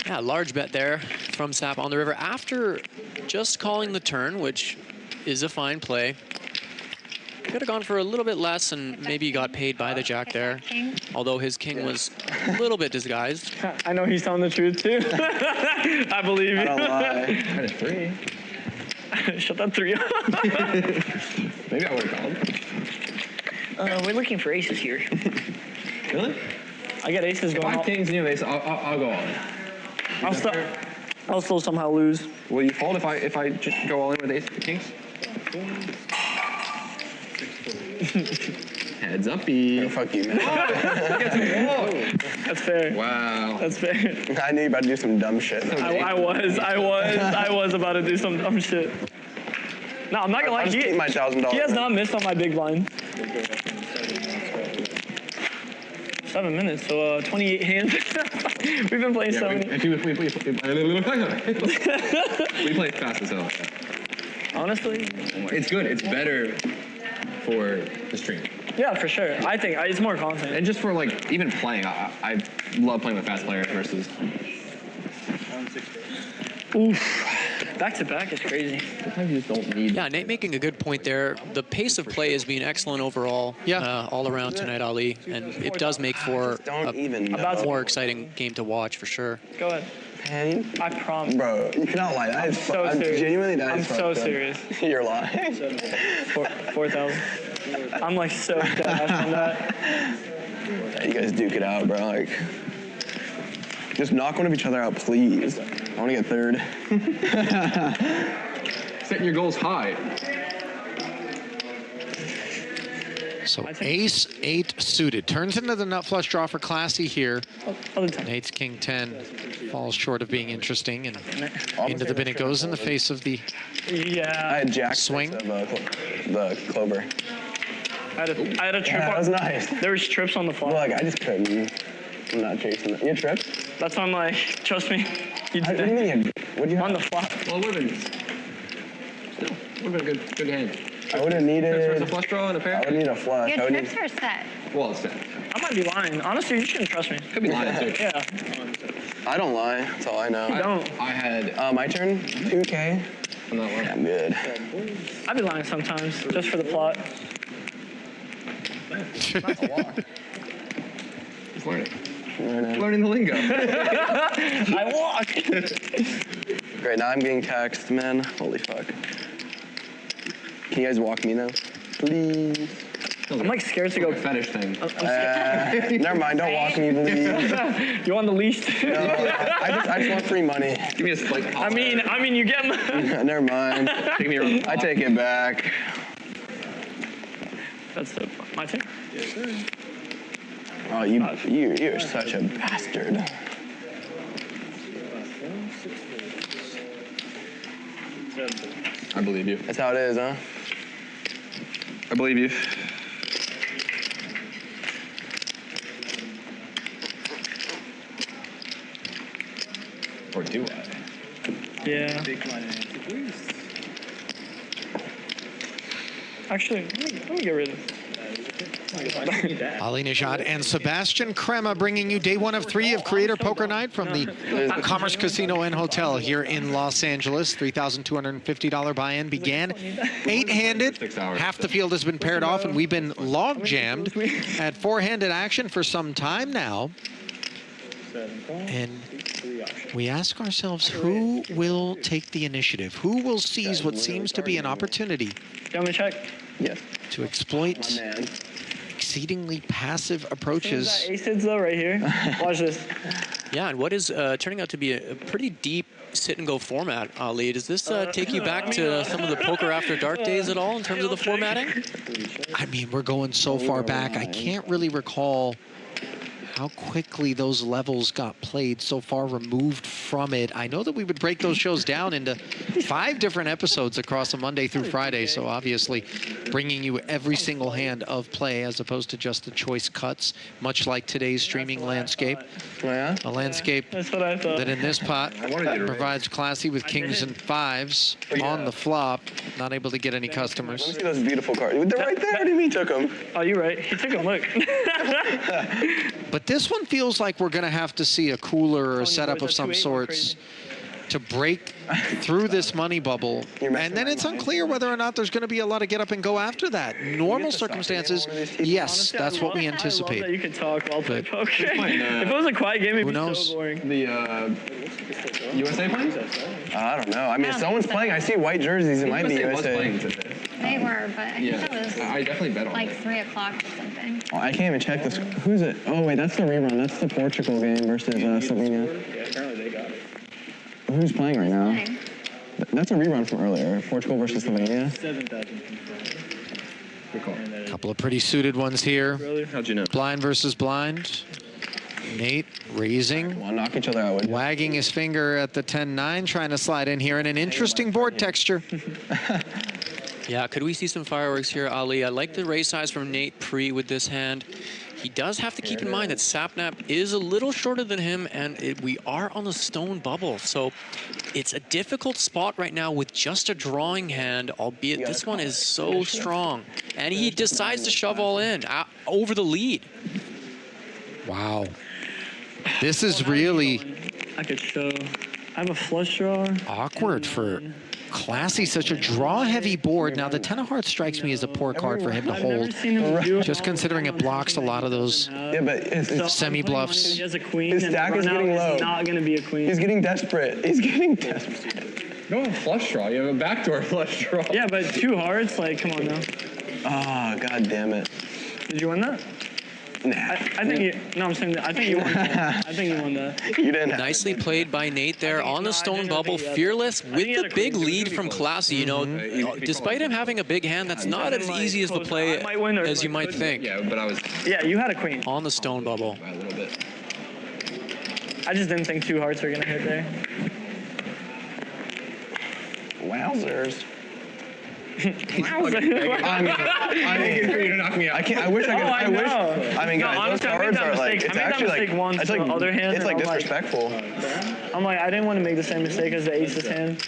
D: Yeah, large bet there from Sap on the river after just calling the turn, which is a fine play. Could have gone for a little bit less and maybe got paid by the jack there, although his king was a little bit disguised.
K: I know he's telling the truth too. I believe you.
H: I don't lie.
J: I had a 3.
K: Shut that 3 up.
J: Maybe I would have called.
K: We're looking for aces here.
J: Really?
K: I got aces
J: If
K: going
J: I have
K: on.
J: kings and you have ace, I'll go all in.
K: I'll still somehow lose.
J: Will you fold if I just go all in with ace kings? Heads uppy.
H: Oh, fuck you, man.
K: That's fair.
J: Wow.
K: That's fair.
H: I knew you about to do some dumb shit.
K: I was about to do some dumb shit. No, I'm not gonna lie.
H: I'll just keep my $1,000.
K: He has not missed on my big blind. 7 minutes, so 28 hands. We've been playing so many.
J: We play fast as hell.
K: Honestly?
J: It's good. It's better for the stream.
K: Yeah, for sure. I think it's more content.
J: And just for like even playing, I love playing with fast players versus.
K: Oof. Back to back is crazy.
J: Sometimes you just don't need.
D: Yeah, Nate making a good point there. The pace of play has been excellent overall, all around tonight, Ali, and it does make for a more exciting game to watch for sure.
K: Go ahead.
H: Man,
K: I promise.
H: bro, you cannot lie. That is
K: so
H: I'm
K: serious.
H: genuinely that
K: I'm
H: is
K: so
H: fucked up.
K: serious.
H: You're lying.
K: 4,000. I'm like so dead ass on that.
H: Yeah, you guys duke it out, bro. Like, just knock one of each other out, please. I want to get third.
J: Setting your goals high.
C: So ace 8 suited turns into the nut flush draw for Classy here. Nate's king 10 falls short of being interesting, and into the bin it goes in the face of the
K: Yeah.
H: I had jack
C: swing.
H: Of, the clover.
K: I had a trip.
H: Yeah, that was nice.
K: There was trips on the flop.
H: Well, like, I just couldn't. I'm not chasing that. You had trips?
K: That's why I'm like, trust me. You
H: What do you mean? What do you have?
K: On the flop.
J: Well, it would have been. Still, would have been a good hand.
H: I would have needed.
J: There's a flush draw and a pair.
H: I would need a flush.
E: You
H: I would
E: had
H: need.
E: trips or set?
J: Well, it's set.
K: I might be lying. Honestly, you shouldn't trust me.
J: Could be lying too.
K: Yeah.
H: I don't lie. That's all I know.
J: I had.
H: My turn. 2K.
J: I'm not lying.
H: I'm good.
K: I'd be lying sometimes, just for the plot.
J: It's learning. Learning the lingo.
K: I walk.
H: Great, now I'm getting taxed, man. Holy fuck. Can you guys walk me now? Please.
K: I'm like scared to go.
J: Fetish thing.
H: Never mind, don't walk me, please.
K: You want the leash too?
H: No, I just want free money.
J: Give me a spike.
K: I mean, you get
H: Never mind. I take it back.
K: That's so fun. My turn?
M: Yes, sir.
H: Oh, you're such a bastard.
J: I believe you.
H: That's how it is, huh?
J: I believe you. Or do I?
K: Yeah. Actually, let me get rid of this.
C: Ali Nejad and Sebastian Crema bringing you day 1 of 3 of Creator Poker Night from the Commerce Casino and Hotel here in Los Angeles. $3,250 buy-in began 8-handed. Half the field has been paired off, and we've been log-jammed at 4-handed action for some time now. And we ask ourselves, who will take the initiative? Who will seize what seems to be an opportunity?
K: You want me to check?
H: Yes.
C: To exploit exceedingly passive approaches.
K: Aces though, right here. Watch this.
D: Yeah, and what is turning out to be a pretty deep sit-and-go format, Ali? Does this take you back to some of the Poker After Dark days at all in terms of the formatting?
C: I mean, we're going so far back, I can't really recall how quickly those levels got played so far removed from it. I know that we would break those shows down into 5 different episodes across a Monday through Friday, so obviously bringing you every single hand of play as opposed to just the choice cuts, much like today's streaming landscape. A landscape that in this pot provides classy with kings and 5s on the flop, not able to get any customers.
H: Look at those beautiful cards. They're right there. What do you mean he took them?
K: Oh, you're right. He took them, look.
C: But this one feels like we're going to have to see a cooler or a setup of some sorts to break through this money bubble. And then it's unclear whether or not there's going to be a lot of get up and go after that. Normal circumstances, yes, that's what we anticipate.
K: I love that you can talk while playing poker. If it was a quiet game, it'd be so boring.
J: The USA playing?
H: I don't know. I mean, if someone's playing, I see white jerseys. It might be USA.
E: They were, but I think it was
J: I definitely bet on
E: like 3 o'clock or something.
H: Oh, I can't even check this. Who's it? Oh, wait, that's the rerun. That's the Portugal game versus Slovenia.
M: Yeah, apparently they got it.
H: Who's playing right now? That's a rerun from earlier. Portugal versus Slovenia.
M: 7,000.
C: A couple of pretty suited ones here.
J: How'd you know?
C: Blind versus blind. Nate raising.
H: Well, knock each other out.
C: Wagging his finger at the 10-9, trying to slide in here in an interesting board texture.
D: Yeah, could we see some fireworks here, Ali? I like the raise size from Nate Pre with this hand. He does have to keep in mind that Sapnap is a little shorter than him, and we are on the stone bubble. So it's a difficult spot right now with just a drawing hand, albeit this one is so strong. And he decides to shove all in over the lead.
C: Wow. This is really
K: I could show. I have a flush draw.
C: awkward for Classy, such a draw-heavy board. Now, the 10 of hearts strikes me as a poor card for him to hold, just considering it blocks a lot of those semi-bluffs.
K: He has a queen.
H: His stack is getting low.
K: He's not going to be a queen.
H: He's getting desperate. He's getting desperate.
J: No flush draw. You have a backdoor flush draw.
K: Yeah, but 2 hearts, like, come on now.
H: Oh, god damn it.
K: Did you win that?
H: Nah.
K: I think you. No, I'm saying that. I think you won. I think you won that.
H: You didn't.
D: Nicely played by Nate there on the stone bubble, fearless with the big lead from Classy. You know, despite him having a big hand, that's not as easy as the play as you might think.
J: Yeah, but I was.
K: Yeah, you had a queen
D: on the stone bubble.
J: A little bit.
K: I just didn't think 2 hearts were gonna hit there.
H: Wowzers.
J: I wish I could. I wish. I mean, guys, those cards are like. It's actually like.
K: It's like other hand.
H: It's like disrespectful.
K: I'm like, I didn't want to make the same mistake as the aces hand.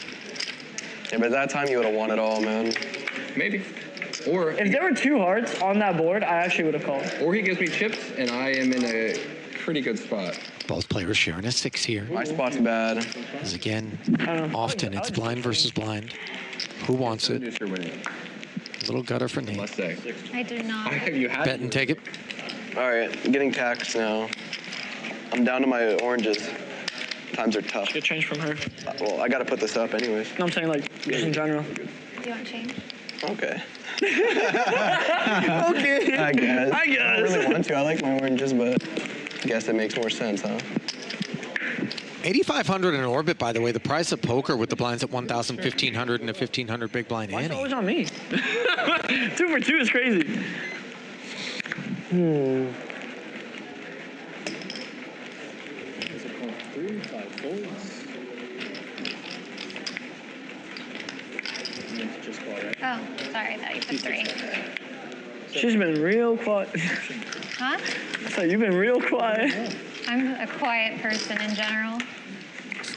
H: Yeah, but at that time you would have won it all, man.
J: Maybe. Or
K: if there were 2 hearts on that board, I actually would have called.
J: Or he gives me chips, and I am in a pretty good spot.
C: Both players sharing a 6 here.
H: My spot's bad.
C: As again, often it's blind versus blind. Who wants it? Little gutter for Nate.
E: I do not.
C: Bet and take it.
H: All right, getting taxed now. I'm down to my oranges. Times are tough.
K: Get change from her.
H: Well, I gotta put this up anyways.
K: No, I'm saying like just in general.
E: Do you want change?
H: Okay.
K: Okay.
H: I guess.
K: I guess.
H: I don't really want to. I like my oranges, but I guess it makes more sense, huh?
C: 8,500 in orbit, by the way. The price of poker with the blinds at 1,000, 1,500, and a 1,500 big blind
K: Why is it
C: ante.
K: always on me? 2 for 2 is crazy.
E: Oh, sorry, I thought you put 3.
K: She's been real quiet.
E: Huh?
K: So you've been real quiet.
E: I'm a quiet person in general.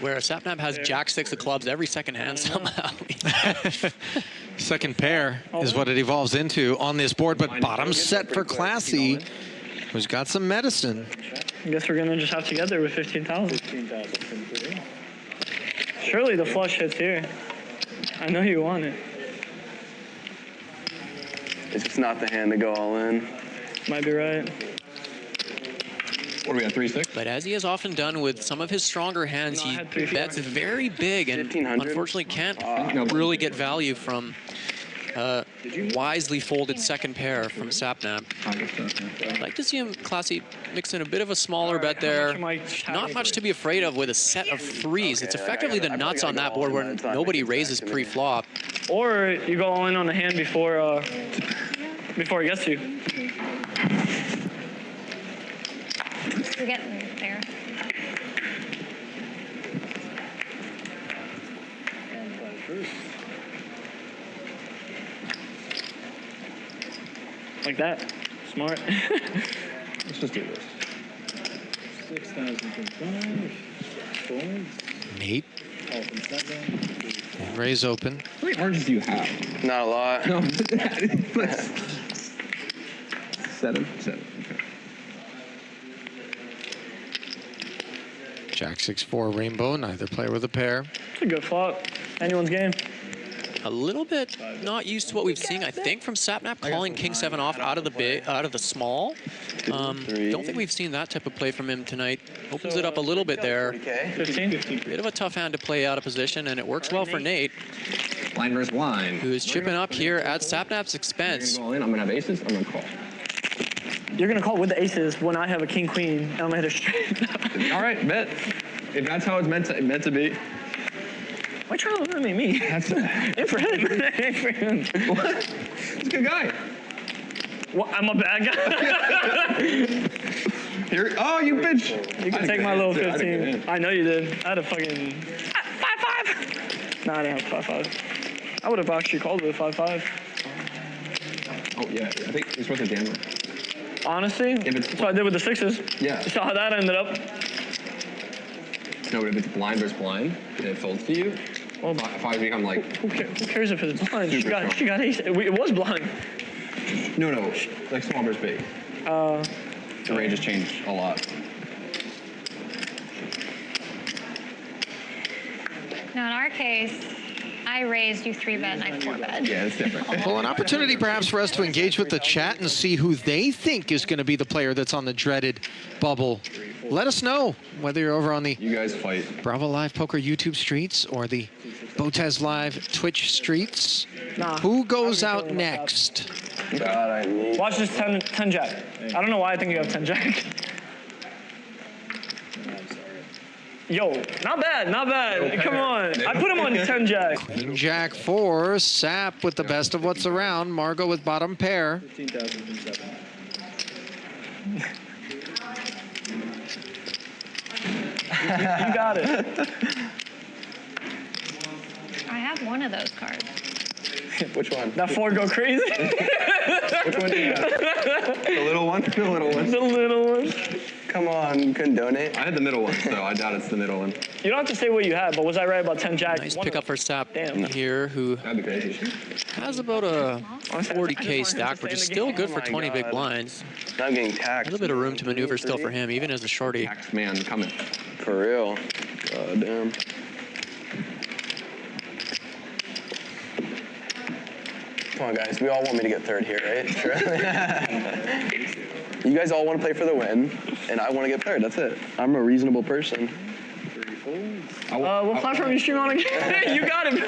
D: Where Sapnap has Jack-6 of clubs every second hand somehow.
C: Second pair is what it evolves into on this board, but bottom set for Classy, who's got some medicine.
K: I guess we're gonna just have to get there with 15,000. Surely the flush hits here. I know you want it.
H: It's just not the hand to go all in.
K: Might be right.
J: What do we got, 3-6?
D: But as he has often done with some of his stronger hands, he bets very big and unfortunately can't really get value from wisely folded second pair from Sapnap. I'd like to see him, Classy, mix in a bit of a smaller bet there. Not much to be afraid of with a set of 3s. It's effectively the nuts on that board where nobody raises pre-flop.
K: Or you go all in on the hand before before it gets to you.
E: We're getting there.
K: Like that. Smart.
J: Let's just do this.
M: 6,000 from 5. Folds.
C: Nate.
M: Call from 7.
C: Raise open.
J: How many oranges do you have?
H: Not a lot.
J: No, 7? 7, okay.
C: Jack 6-4 rainbow, neither player with a pair.
K: It's a good flop. Anyone's game.
D: A little bit not used to what we've seen, I think, from Sapnap calling King 7 off out of the small. Don't think we've seen that type of play from him tonight. Opens it up a little bit there.
K: 15.
D: Bit of a tough hand to play out of position, and it works well for Nate,
J: Blind versus blind.
D: who is chipping up here at Sapnap's expense.
J: I'm gonna have aces. I'm gonna call.
K: You're gonna call with the aces when I have a king queen and I'm gonna hit a straight.
J: All right, bet. If that's how it's meant to be.
K: Why try to eliminate me?
J: That's
K: Aim for him. Aim for him.
J: What? He's a good guy.
K: What? I'm a bad guy.
J: Here. Oh, you bitch.
K: You can take my little 15. I know you did. I had a fucking 5-5. Nah, I didn't have 5-5. I would have actually called with a 5-5.
J: Oh yeah, I think it's worth a damn.
K: Honestly, that's what I did with the 6s.
J: Yeah.
K: You saw how that ended up.
J: No, but if it's blind versus blind, and it folds to you, well, if I become like...
K: Who cares if it's blind? She
J: Super
K: got ace. It was blind.
J: No, like small versus big. The range has changed a lot.
E: Now, in our case, I raised, you 3-bet, and I 4-bet.
J: Yeah, it's different.
C: Well, an opportunity perhaps for us to engage with the chat and see who they think is going to be the player that's on the dreaded bubble. Let us know whether you're over on the
J: You guys fight.
C: Bravo Live Poker YouTube streets or the BotezLive Twitch streets.
K: Nah.
C: Who goes out next?
H: God, I need.
K: Watch this 10 jack. I don't know why I think you have 10 jack. Yo, not bad, not bad. Come on. I put him on 10 jack.
C: Queen Jack 4, Sap with the best of what's around, Margot with bottom pair.
M: 15,000 from 7.
K: You got it.
E: I have one of those cards.
H: Which one?
K: That 4 go crazy.
H: Which one do you have? The little one? The little one.
K: The little one.
H: Come on, you couldn't donate.
J: I had the middle one, so I doubt it's the middle one.
K: You don't have to say what you have, but was I right about 10 jack?
D: Nice pickup for Sap
K: Damn.
D: here, who
J: That'd be crazy.
D: has about a 40K stack, which is still good for 20 big blinds.
H: I'm getting
D: A
H: taxed.
D: little bit of room to maneuver still for him, even as a shorty.
J: Taxed man coming.
H: For real. God damn. Come on, guys. We all want me to get third here, right? Sure. You guys all want to play for the win, and I want to get paired. That's it. I'm a reasonable person.
K: What platform you stream on again? You got it, bro.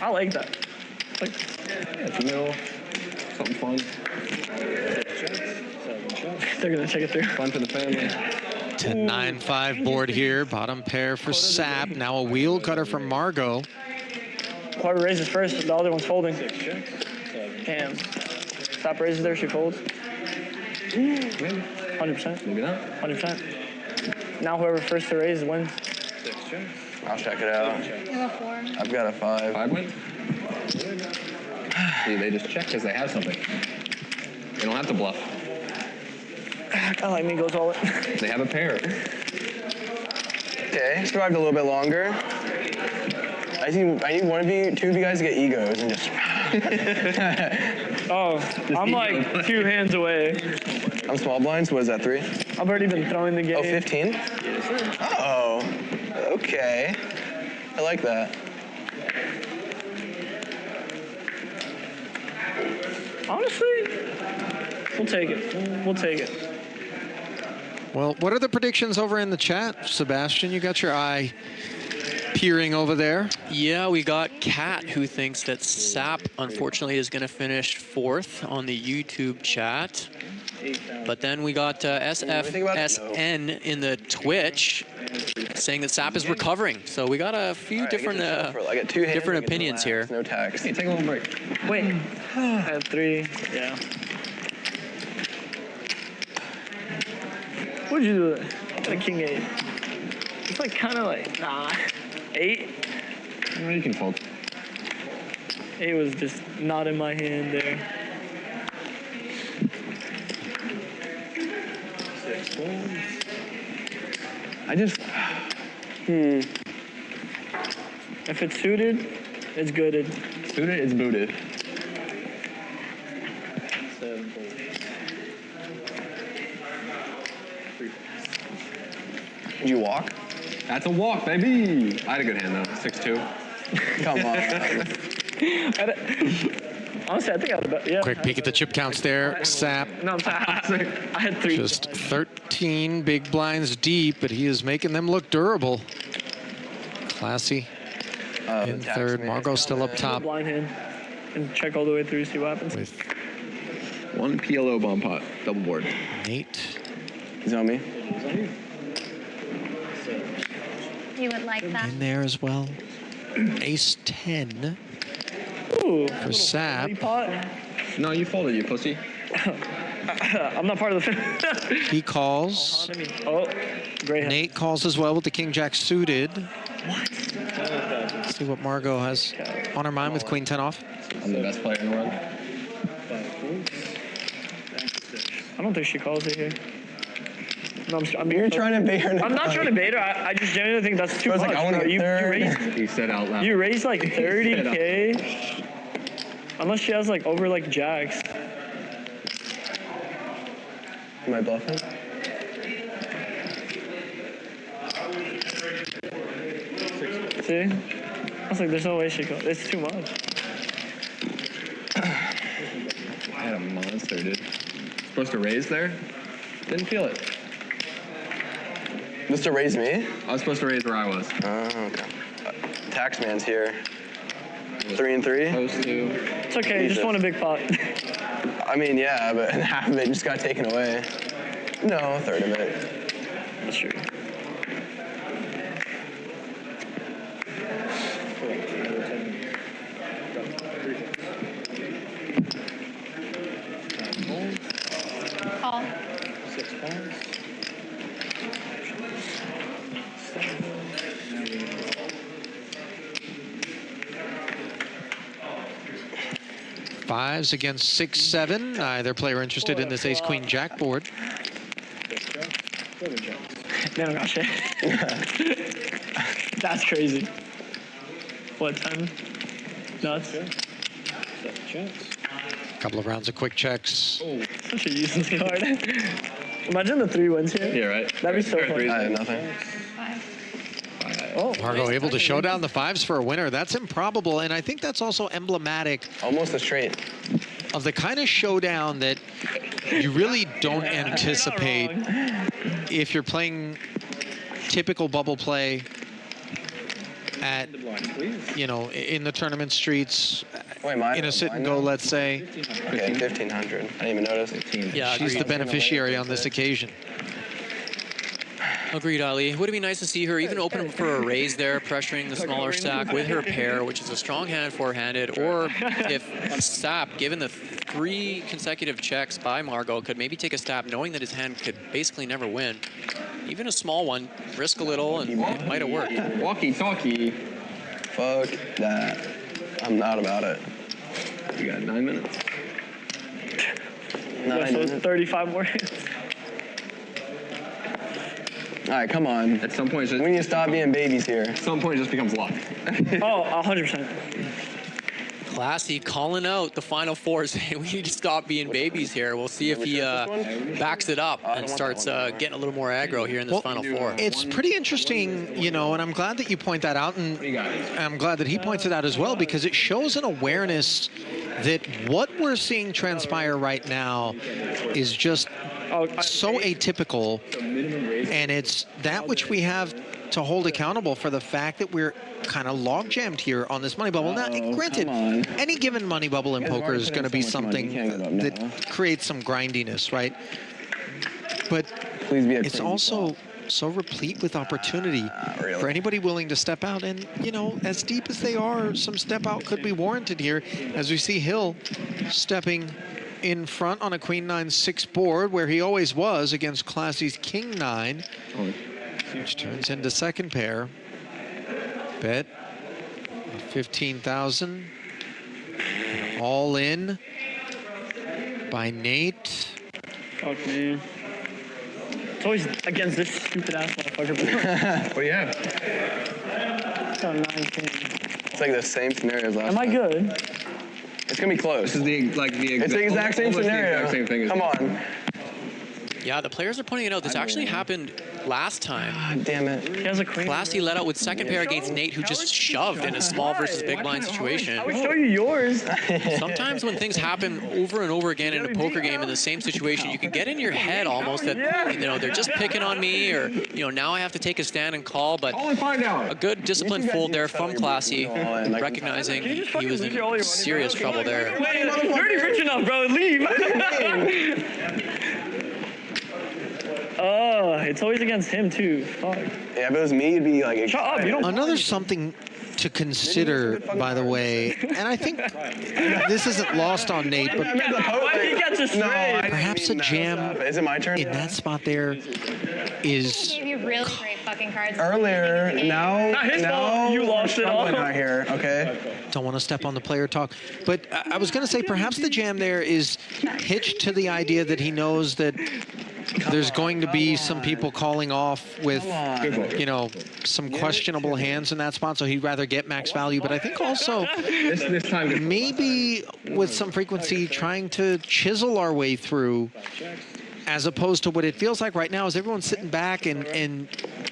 K: I like that. Like,
J: it's middle. Something fun.
K: They're gonna check it through.
J: Fun for the family.
C: 10-9-5 board here. Bottom pair for Sap. Now a wheel cutter for Margot.
K: Whoever raises first, the other one's folding. Damn. Stop raises there, she folds. 100%.
J: Maybe not.
K: 100%. Now whoever first to raise wins.
H: I'll check it out.
E: You have a 4.
H: I've got a 5.
J: 5 wins? See, they just check because they have something. They don't have to bluff.
K: I like me goes all in.
J: They have a pair.
H: Okay, survived a little bit longer. I need one of you, 2 of you guys to get egos and just.
K: Oh, I'm like 2 hands away.
H: I'm small blind, so what is that, 3?
K: I've already been throwing the game.
H: Oh, 15? Oh, okay. I like that.
K: Honestly, we'll take it. We'll take it.
C: Well, what are the predictions over in the chat? Sebastian, you got your eye peering over there.
D: Yeah, we got Kat, who thinks that Sap, unfortunately, is going to finish 4th on the YouTube chat. But then we got SFSN in the Twitch saying that Sap is recovering. So we got a few different opinions here.
H: No tax.
J: Hey, take a little break.
K: Wait, I had 3. Yeah. What'd you do? I got a king 8. It's like kind of like 8.
J: Well, you can fold.
K: 8 was just not in my hand there.
M: 6 folds.
H: I just.
K: If it's suited, it's gooded.
H: Suited, it's booted.
M: 7 folds. 3 folds.
H: Did you walk?
J: That's a walk, baby. I had a good hand, though. 6-2.
H: Come on.
K: Honestly, I think I had yeah.
C: Quick peek at the chip counts there. Sap.
K: No, I'm sorry. I had 3.
C: Just 13 big blinds deep, but he is making them look durable. Classy. In third. Margot still up top.
K: Blind hand. And check all the way through, see what happens.
C: With
J: 1 PLO bomb pot, double board.
C: Nate.
H: He's on me.
E: You would like that.
C: In there as well. Ace 10
K: Ooh,
C: for Sap.
J: No, you folded, you pussy.
K: I'm not part of the.
C: He calls.
K: Oh, great hand.
C: Nate calls as well with the King Jack suited. Let's see what Margot has on her mind with Queen 10 off.
J: I'm the best player in the world.
M: 5 folds. Back to 6.
K: I don't think she calls it here. No,
H: You're trying to bait her.
K: I'm not trying to bait her. I just genuinely think that's too
H: I was
K: much.
H: like, I want to
K: bro.
H: get third.
J: He said out loud.
K: You raise like 30K. Unless she has like over like jacks.
H: Am I bluffing?
K: See? I was like, there's no way she calls. It's too much.
J: I had a monster, dude. Supposed to raise there? Didn't feel it.
H: Mr. Raise me?
J: I was supposed to raise where I was.
H: Oh, okay. Taxman's here. 3 and 3?
J: Supposed to.
K: It's okay, you just want a big pot.
H: I mean, yeah, but half of it just got taken away. No, a third of it.
K: That's true.
E: Call.
M: 6 folds.
C: 5s against 6-7. Either player interested in this Ace Queen Jack board.
K: They don't got shit. That's crazy. What, 10? Nuts.
C: Couple of rounds of quick checks.
K: Such a useless card. Imagine the 3 wins here.
J: Yeah, right.
K: That'd be so fun.
H: I have nothing.
K: Oh,
C: Margot able to show down the 5s for a winner. That's improbable, and I think that's also emblematic.
H: Almost a straight.
C: Of the kind of showdown that you really don't anticipate if you're playing typical bubble play at, you know, in the tournament streets, in a sit and go, let's say.
H: Okay, 1,500. I didn't even notice.
D: Yeah,
C: she's the beneficiary on this occasion.
D: Agreed, Ali. Would it be nice to see her even open for a raise there, pressuring the smaller stack with her pair, which is a strong hand four-handed, or if Sapp, given the 3 consecutive checks by Margot, could maybe take a stab knowing that his hand could basically never win. Even a small one, risk a little, and it might have worked.
J: Walkie-talkie.
H: Fuck that. I'm not about it.
J: You got 9 minutes.
K: Yeah, so it's 35 more hits.
H: All right, come on.
J: At some point,
H: we need to stop being babies here.
J: At some point, it just becomes luck.
K: Oh, 100%.
D: Classy calling out the final 4, saying we need to stop being babies here. We'll see if he backs it up and starts getting a little more aggro here in this final 4.
C: It's pretty interesting, you know, and I'm glad that you point that out, and I'm glad that he points it out as well, because it shows an awareness that what we're seeing transpire right now is just so atypical, and it's that which we have to hold accountable for the fact that we're kind of log jammed here on this money bubble. Now, granted, any given money bubble in poker is going to be something that creates some grindiness, right? But it's also so replete with opportunity for anybody willing to step out. And, you know, as deep as they are, some step out could be warranted here, as we see Hill stepping in front on a Queen 9-6 board, where he always was against Classy's King 9, which turns into second pair. Bet 15,000. All in by Nate.
K: Fuck me. It's always against this stupid ass motherfucker.
J: What do you have?
K: It's on 19.
H: It's like the same scenario as last
K: Am I good?
H: It's gonna be close.
J: This is
H: it's the exact same scenario.
J: Exact same thing.
H: Come on.
D: Yeah, the players are pointing it out. This actually happened last time.
H: God damn it.
K: He has a queen.
D: Classy let out with second pair against Nate, who just shoved in a small versus big blind situation.
K: I would show you yours.
D: Sometimes when things happen over and over again in a poker game in the same situation, you can get in your head almost that, you know, they're just picking on me, or, you know, now I have to take a stand and call. But a good disciplined fold there from Classy, recognizing he was in serious trouble there.
K: Wait, you're already rich enough, bro. Leave. Oh, it's always against him too. Fuck.
H: Yeah, if it was me, it'd be like.
K: Shut up! You don't.
C: Another something to consider, by the way, and I think this isn't lost on Nate, but perhaps a jam
H: Is it my turn?
C: in that spot there is
E: Gave you really great fucking cards.
H: Earlier, now,
K: Not his fault. You lost it all.
H: Not here, okay?
C: don't want to step on the player talk, but I was going to say perhaps the jam there is hitched to the idea that he knows that there's going to be some people calling off with, you know, some questionable hands in that spot, so he'd rather get max value. But I think also
J: this time
C: maybe with some frequency trying to chisel our way through, as opposed to what it feels like right now is everyone sitting back and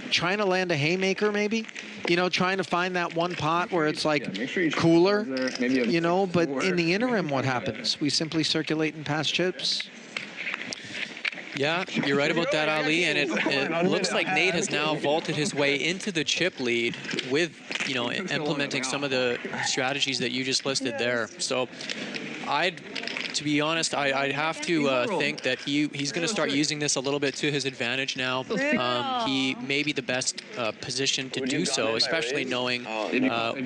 C: trying to land a haymaker, maybe, you know, trying to find that one pot where it's like cooler, you know. But in the interim, what happens? We simply circulate and pass chips.
D: Yeah, you're right about that, Ali, and it looks like Nate has now vaulted his way into the chip lead with, you know, implementing some of the strategies that you just listed there. So to be honest, I'd have to think that he's going to start using this a little bit to his advantage now. He may be the best positioned to do so, especially knowing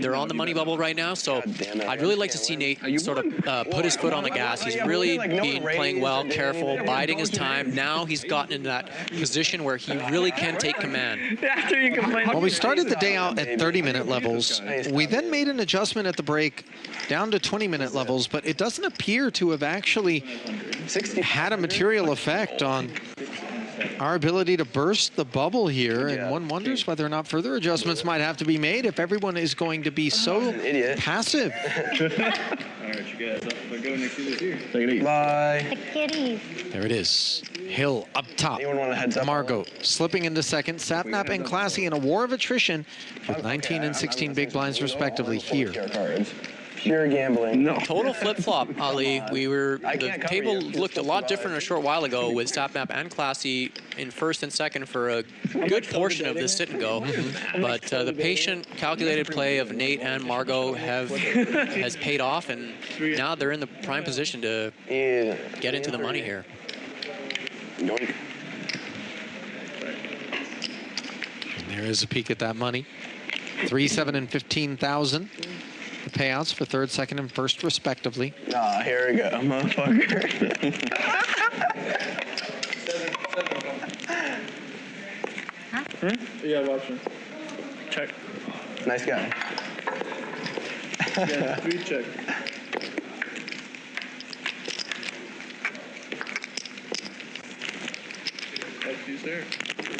D: they're on the money bubble right now. So I'd really like to see Nate sort of put his foot on the gas. He's really been playing well, careful, biding his time. Now he's gotten in that position where he really can take command.
C: Well, we started the day out at 30-minute levels. We then made an adjustment at the break down to 20-minute levels, but it doesn't appear to have actually had a material effect on our ability to burst the bubble here, and one wonders whether or not further adjustments might have to be made if everyone is going to be so passive.
L: All right, you guys. I'll go next to this here.
H: Take it easy. Bye.
E: The kitties.
C: There it is. Hill up top.
H: Anyone want a heads up?
C: Margot slipping into second. Sapnap and Classy in a war of attrition with 19 and 16 big blinds respectively here.
H: Pure gambling.
D: No. Total flip-flop, Ali. The table looked a lot different a short while ago with Sapnap and Classy in first and second for a good portion of this sit and go. But the patient, calculated play of Nate and Margot has paid off, and now they're in the prime position to get into the money here.
C: And there is a peek at that money. 3, 7, and 15,000. The payouts for third, second, and first, respectively.
H: Ah, here we go, motherfucker.
K: Yeah, option. Check.
H: Nice guy.
L: Yeah, 3 check.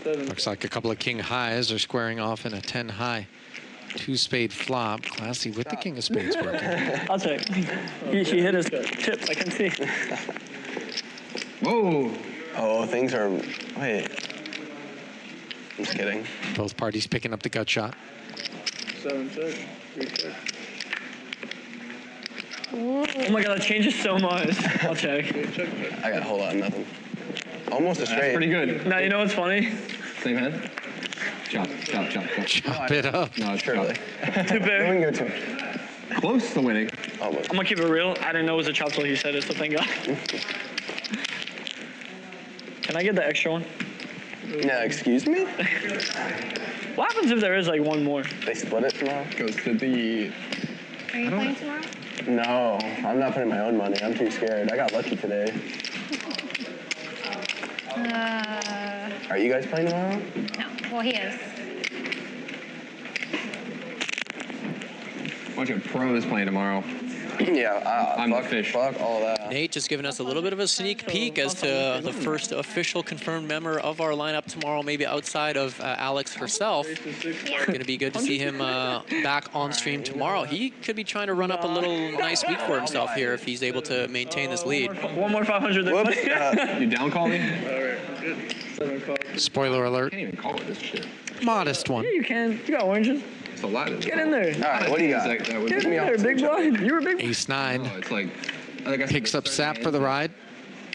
C: Looks like a couple of king highs are squaring off in a 10 high. 2-spade flop. Classy with the king of spades working.
K: I'll check. He hit his chip. I can see.
H: Whoa. Oh, things are. Wait. I'm just kidding.
C: Both parties picking up the gut shot.
L: 7 check. 3 check.
K: Oh my god, that changes so much. I'll check.
H: I got a whole lot of nothing. Almost a straight.
J: Pretty good.
K: Now, you know what's funny?
J: Same hand? Chop, chop, chop, chop.
C: Chop it up.
J: No, it's chop.
K: Too big.
H: We can go to
J: Close to winning.
K: I'm gonna keep it real. I didn't know it was a chop till he said it, so thank God. Can I get the extra one?
H: Yeah, excuse me?
K: What happens if there is like one more?
H: They split it tomorrow?
J: Goes to the...
E: Are you playing tomorrow?
H: No, I'm not putting my own money. I'm too scared. I got lucky today. Are you guys playing tomorrow?
E: No. Well, he is.
J: Bunch of pros playing tomorrow.
H: Yeah,
J: I'm the fish.
H: Fuck all that.
D: Nate just giving us a little bit of a sneak peek as to the first official confirmed member of our lineup tomorrow, maybe outside of Alex herself. Going to be good to see him back on stream tomorrow. He could be trying to run up a little nice week for himself here if he's able to maintain this lead.
K: One more 500.
H: Whoops.
J: You down call me?
L: Alright, good. 7 call.
C: Spoiler alert.
J: I can't even call it this shit.
C: Modest one.
K: Yeah, you can. You got oranges.
J: It's a lot of
K: Get in there.
H: All right, what do you got?
K: Get in there, big boy. You were big.
C: Ace 9.
J: Oh, it's like... I think I
C: Picks up Sap for the ride.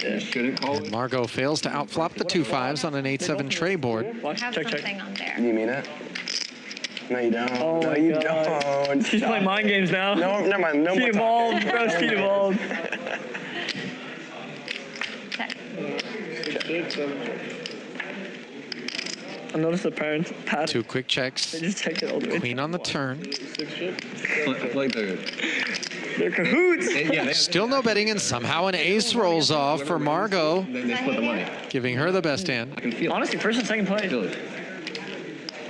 J: You shouldn't call it.
C: Margot fails to outflop the 2 5s on an 8-7 tray board.
E: I have something on there.
H: You mean it? No, you don't.
K: Oh
H: no,
K: my
H: you
K: God.
H: don't.
K: She's playing mind games now.
H: No, never mind. No
K: She
H: more
K: evolved,
H: talking.
K: bro. She evolved.
E: Check.
L: 6 check, 7 check.
K: I noticed the parents pat.
C: 2 quick checks.
K: They just check it all the way.
C: Queen on the turn.
L: 6 check.
J: Like the...
K: They're cahoots.
C: Still no betting, and somehow an ace rolls off for Margot,
J: Then they split the money.
C: giving her the best hand.
J: I can feel it.
K: Honestly, first and second play.
J: Feel it.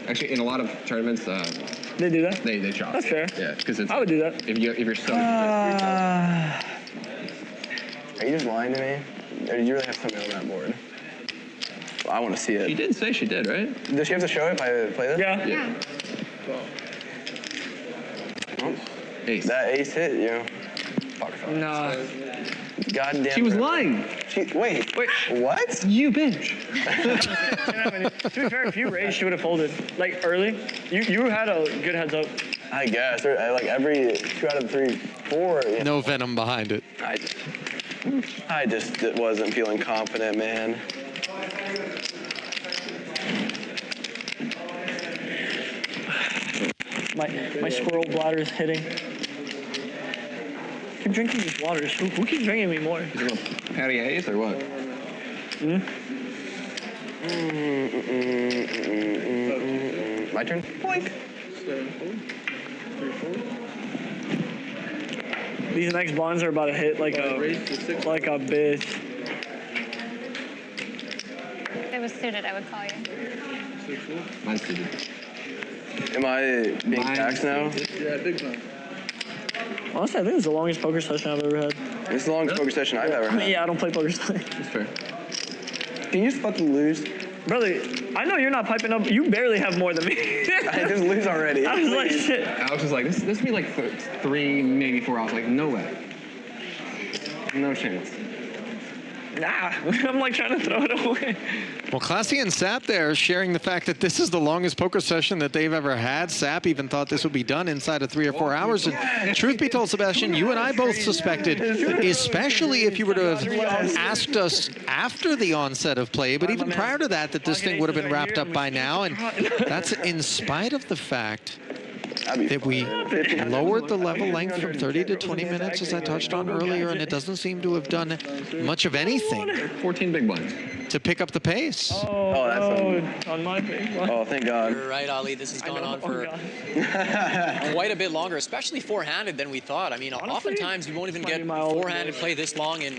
J: Actually, in a lot of tournaments,
K: They do that.
J: they chop.
K: That's fair.
J: Yeah, because it's...
K: I would do that.
J: If you're so...
H: Are you just lying to me? Or did you really have something on that board? Well, I want to see it.
J: She did say she did, right?
H: Does she have to show it if I play this?
K: Yeah.
E: Yeah.
H: Oh,
J: Ace.
H: that ace hit you. Fuck.
K: Nah.
H: Goddamn.
J: She was
H: ripper.
J: lying.
H: Wait. What?
J: You bitch.
K: To be fair, if you raised, she would have folded. Like early. You had a good heads up.
H: I guess. Like every 2 out of 3, 4. You know,
C: No venom behind it.
H: I just wasn't feeling confident, man.
K: My squirrel bladder is hitting. Keep drinking these waters. Who keeps drinking me more?
J: Is it a patty A's or what?
H: My turn? Boink.
L: 7 4. 3 4.
K: These next blinds are about to hit like a bitch.
E: If it was suited, I would call you.
L: 6 4.
J: Mine's suited.
H: Am I being taxed now?
L: Yeah, big time.
K: Honestly, I think it's the longest poker session I've ever had.
H: This is the longest poker session I've ever had.
K: Yeah, I don't play poker.
J: That's fair.
H: Can you just fucking lose?
K: Brother, I know you're not piping up. You barely have more than me.
H: I just lose already.
K: I was like, shit.
J: I was just like, this would be like 3, maybe 4 hours. Like, no way. No chance.
K: Nah, I'm like trying to throw it away.
C: Well, Classy and Sap there sharing the fact that this is the longest poker session that they've ever had. Sap even thought this would be done inside of 3 or 4 hours. And truth be told, Sebastian, you and I both suspected, especially if you were to have asked us after the onset of play, but even prior to that, that this thing would have been wrapped up by now. And that's in spite of the fact that we lowered the level length from 30 to 20 minutes, as I touched on earlier, and it doesn't seem to have done much of anything
J: 14 big blinds
C: to pick up the pace.
K: Oh, that's on my big one.
H: Oh, thank God.
D: You're right, Ali. This has gone on for quite a bit longer, especially four-handed than we thought. I mean, oftentimes you won't even get four-handed play this long in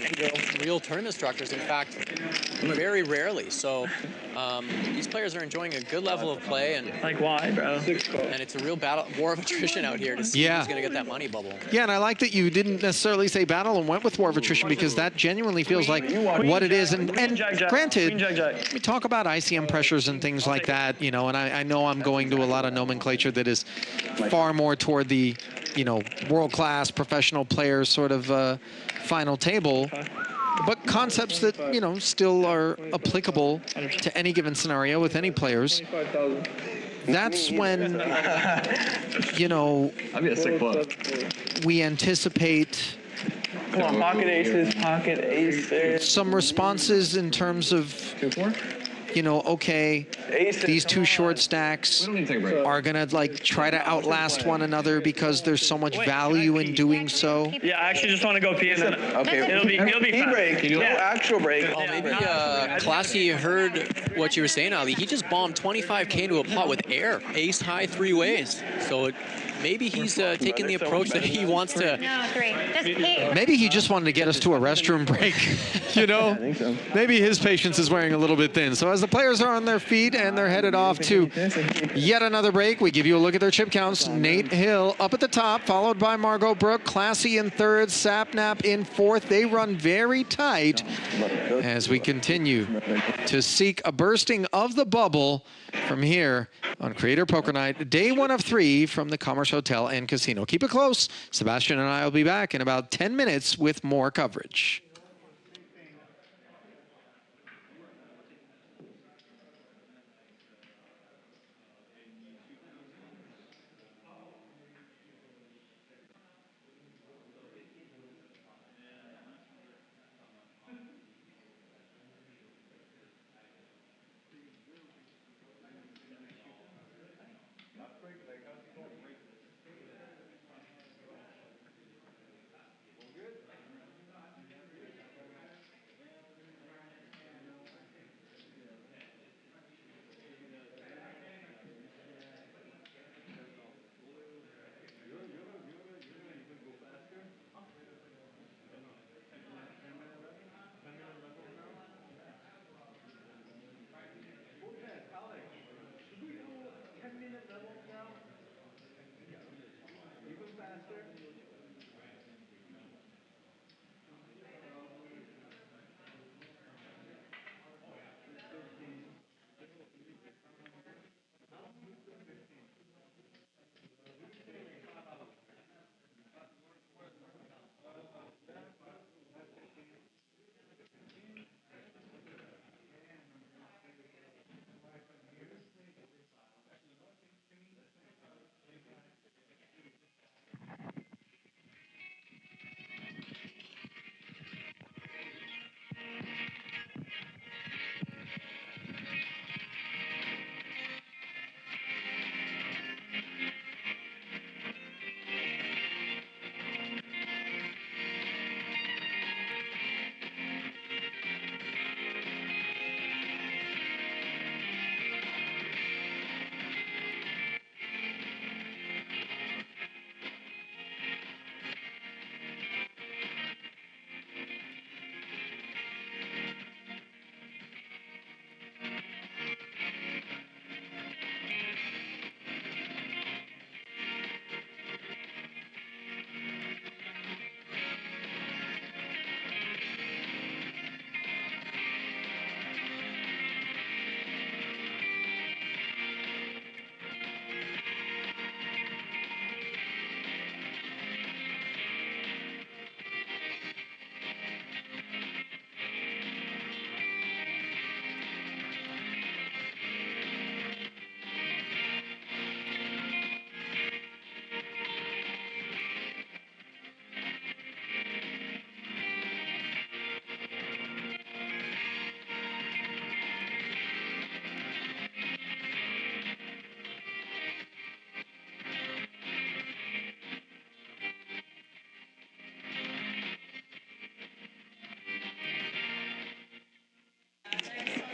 D: real tournament structures. In fact, very rarely. So these players are enjoying a good level of play, and
K: like why, bro?
D: And it's a real battle, war of attrition out here to see who's going to get that money bubble.
C: Yeah, and I like that you didn't necessarily say battle and went with war of attrition, because that genuinely feels like what it is. And granted, we talk about ICM pressures and things like that, you know, and I know I'm going to a lot of nomenclature that is far more toward the, you know, world-class professional players sort of final table. But concepts that, you know, still are applicable to any given scenario with any players. That's when, you know, we anticipate
K: Come on, pocket aces, pocket aces.
C: some responses in terms of, you know, okay, these two short stacks are gonna like try to outlast one another because there's so much value in doing so.
K: Yeah, I actually just want to go pee and then
H: Okay,
K: it'll be fast.
H: break. No actual break.
D: Oh, maybe Classy heard what you were saying, Ali. He just bombed 25K into a pot with air, ace high 3 ways. So maybe he's taking the approach that he wants to.
E: No, 3. Just pee.
C: Maybe he just wanted to get us to a restroom break, you know?
H: I think so.
C: Maybe his patience is wearing a little bit thin. So as the players are on their feet and they're headed off to yet another break, we give you a look at their chip counts. Nate Hill up at the top, followed by Margot Brooke. Classy in third, Sapnap in fourth. They run very tight as we continue to seek a bursting of the bubble from here on Creator Poker Night, day 1 of 3 from the Commerce Hotel and Casino. Keep it close. Sebastian and I will be back in about 10 minutes with more coverage.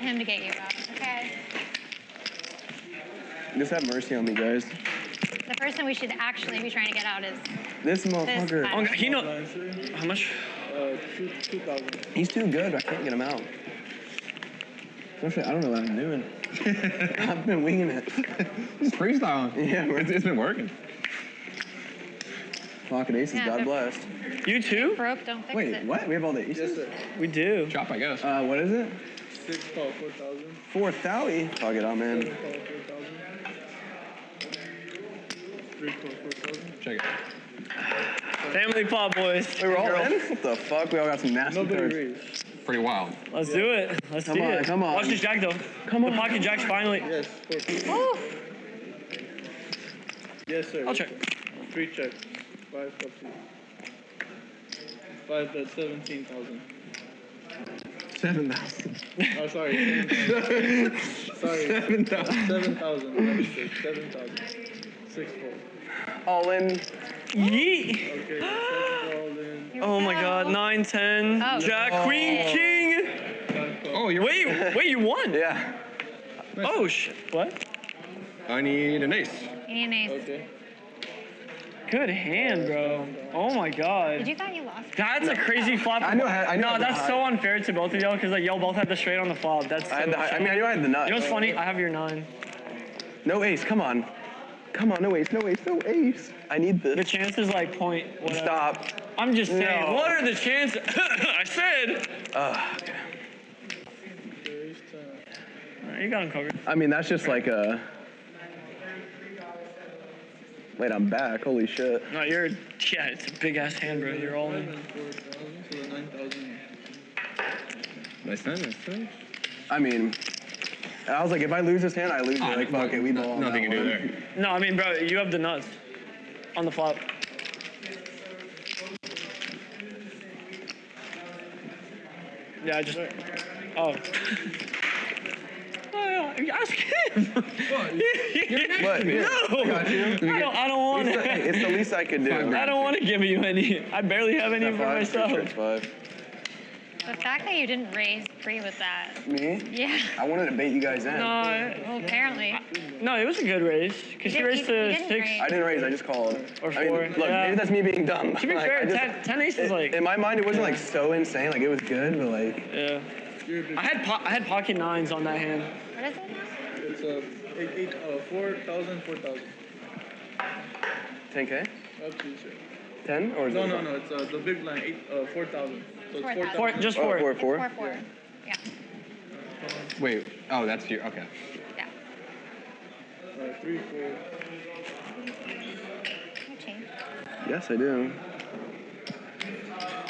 E: him to get you out, okay?
H: Just have mercy on me, guys.
E: The person we should actually be trying to get out is
H: This motherfucker.
E: guy.
K: He know how much?
M: 2,000.
H: He's too good. I can't get him out. Especially, I don't know what I'm doing. I've been winging it.
J: Just freestyling.
H: Yeah,
J: it's been working.
H: Pocket aces,
E: Yeah,
H: God
E: but-
H: bless.
K: You too?
E: Broke, don't fix
H: Wait,
E: it.
H: what? We have all the aces?
M: Yes, sir.
K: We do.
J: Chop, I guess.
H: What is it?
M: 6 call, 4,000.
H: 4,000. Talk it out, man.
M: 7 call, 4,000. 3 call, 4,000.
J: Check it.
K: Family pot, boys.
H: We were all in? What the fuck? We all got some nasty
M: Nobody
H: cards.
M: raised.
J: Pretty wild.
K: Let's do it. Let's
H: Come
K: do
H: on,
K: it.
H: come on.
K: Watch this jack though.
H: Come on.
K: The pocket jack's finally.
M: Yes, 4,000.
K: Oh.
M: Yes, sir.
K: I'll check.
M: 3 checks. 5 up to 5, that's 17,000.
J: 7,000.
M: Oh, sorry. 7,000. Sorry.
J: 7,000.
M: 7,000. Let me see. 7,000. 6 4.
H: All in.
K: Yeet.
M: Okay. 7 all in.
K: Oh my God. 9, 10.
E: Oh.
K: Jack, Queen, King.
M: 5 call.
J: Oh, you're
K: Wait, you won.
H: Yeah.
K: Oh shit. What?
J: I need an ace.
E: You need an ace.
M: Okay.
K: Good hand, bro. Oh my God.
E: Did you thought you lost?
K: That's a crazy flop.
H: I know I know
K: No,
H: the
K: that's
H: high.
K: so unfair to both of y'all because like y'all both had the straight on the flop. That's. So
H: I had the high. I mean, I knew I had the nut.
K: You know what's funny? I have your 9.
H: No ace. Come on. Come on. No ace. No ace. No ace. I need
K: The
H: this.
K: chance is like point. Whatever.
H: Stop.
K: I'm just saying.
H: No.
K: What are the chances? I said.
H: Okay.
M: There is 10.
K: Alright, you got him covered.
H: I mean, that's just like a. Wait, I'm back. Holy shit.
K: No, you're. Yeah, it's a big ass hand, bro. You're all in.
M: 4,000, so 9,000.
J: Nice time, nice time.
H: I mean, I was like, if I lose this hand, I lose it. Like, fuck it. We ball on
J: Nothing
H: that
J: you can do
H: one.
J: there.
K: No, I mean, bro, you have the nuts on the flop. Yeah, I just. Oh. Ask him.
H: What? Yeah,
K: No.
H: I got you.
K: I don't want
H: It's the,
K: it.
H: it's the least I could do.
K: I don't want to give you any. I barely have any for myself.
H: Sure, it's 5.
E: The fact that you didn't raise free with that.
H: Me?
E: Yeah.
H: I wanted to bait you guys in.
K: No,
E: Well, apparently.
K: no, it was a good raise because you
E: You
K: raised
E: didn't
K: to
E: raise.
K: 6.
H: I didn't raise. I just called.
K: Or
H: I mean,
K: 4,
H: look,
K: yeah.
H: maybe that's me being dumb.
K: To be
H: Like,
K: fair,
H: I just-
K: 10 ace is like.
H: in my mind, it wasn't like so insane. Like it was good, but like.
K: Yeah. I had pocket 9s on that hand.
E: What is it now?
M: It's 4,000, 4,000.
H: 10K?
M: Up to you, sir.
H: 10 or is
M: No,
H: it?
M: no, no. It's the big line, 4,000. So it's
E: 4,000.
M: 4,000.
K: Just
H: Oh,
K: 4.
H: 4,
E: It's
H: 4.
E: 4-4. Yeah.
J: Wait. Oh, that's you. Okay.
E: Yeah.
M: 3 4.
E: You change.
H: Yes, I do.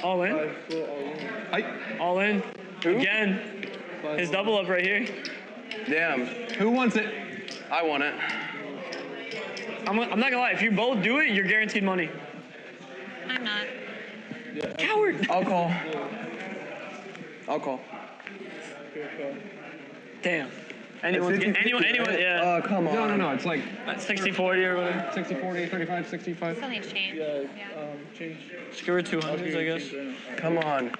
K: All in?
M: 5 4 all in.
K: All in.
H: Who?
K: Again. His double up right here.
H: Damn.
J: Who wants it?
H: I want it.
K: I'm not gonna lie. If you both do it, you're guaranteed money.
E: I'm not.
K: Coward.
H: I'll call. I'll call.
K: Damn. Anyone? Yeah.
H: Oh, come on.
J: No. It's like
K: 60-40 or whatever.
J: 60, 40, 35, 65.
E: Still need change.
M: Yeah,
E: Yeah.
M: change.
K: Screw it 200s, I guess.
H: Come on.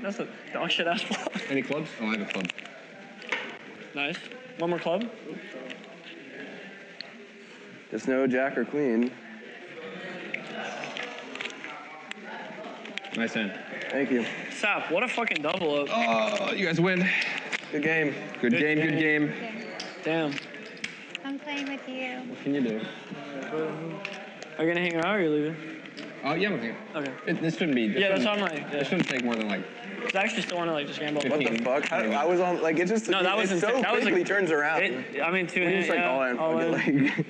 K: That's a dog shit ass flop.
J: Any clubs? Oh, I have a club.
K: Nice. One more club.
H: Just no jack or queen.
J: Nice hand.
H: Thank you.
K: Sap, what a fucking double up.
J: Oh, you guys win.
H: Good game.
J: Good game, good game.
K: Damn.
E: I'm playing with you.
J: What can you do?
K: Are you gonna hang out or are you leaving?
J: Oh, yeah, I'm okay.
K: Okay.
J: This shouldn't be.
K: Yeah, that's what I'm like.
J: It
K: Yeah.
J: shouldn't take more than like.
K: I actually still want to like just gamble.
H: What the
J: 15.
H: fuck? I was on, like, it just,
K: No, that was
H: it so
K: insane. That was
H: quickly
K: like-
H: turns around.
K: I mean, 2
H: When you're
K: hands.
H: just like,
K: Yeah,
H: all in.
K: all in.
H: Like,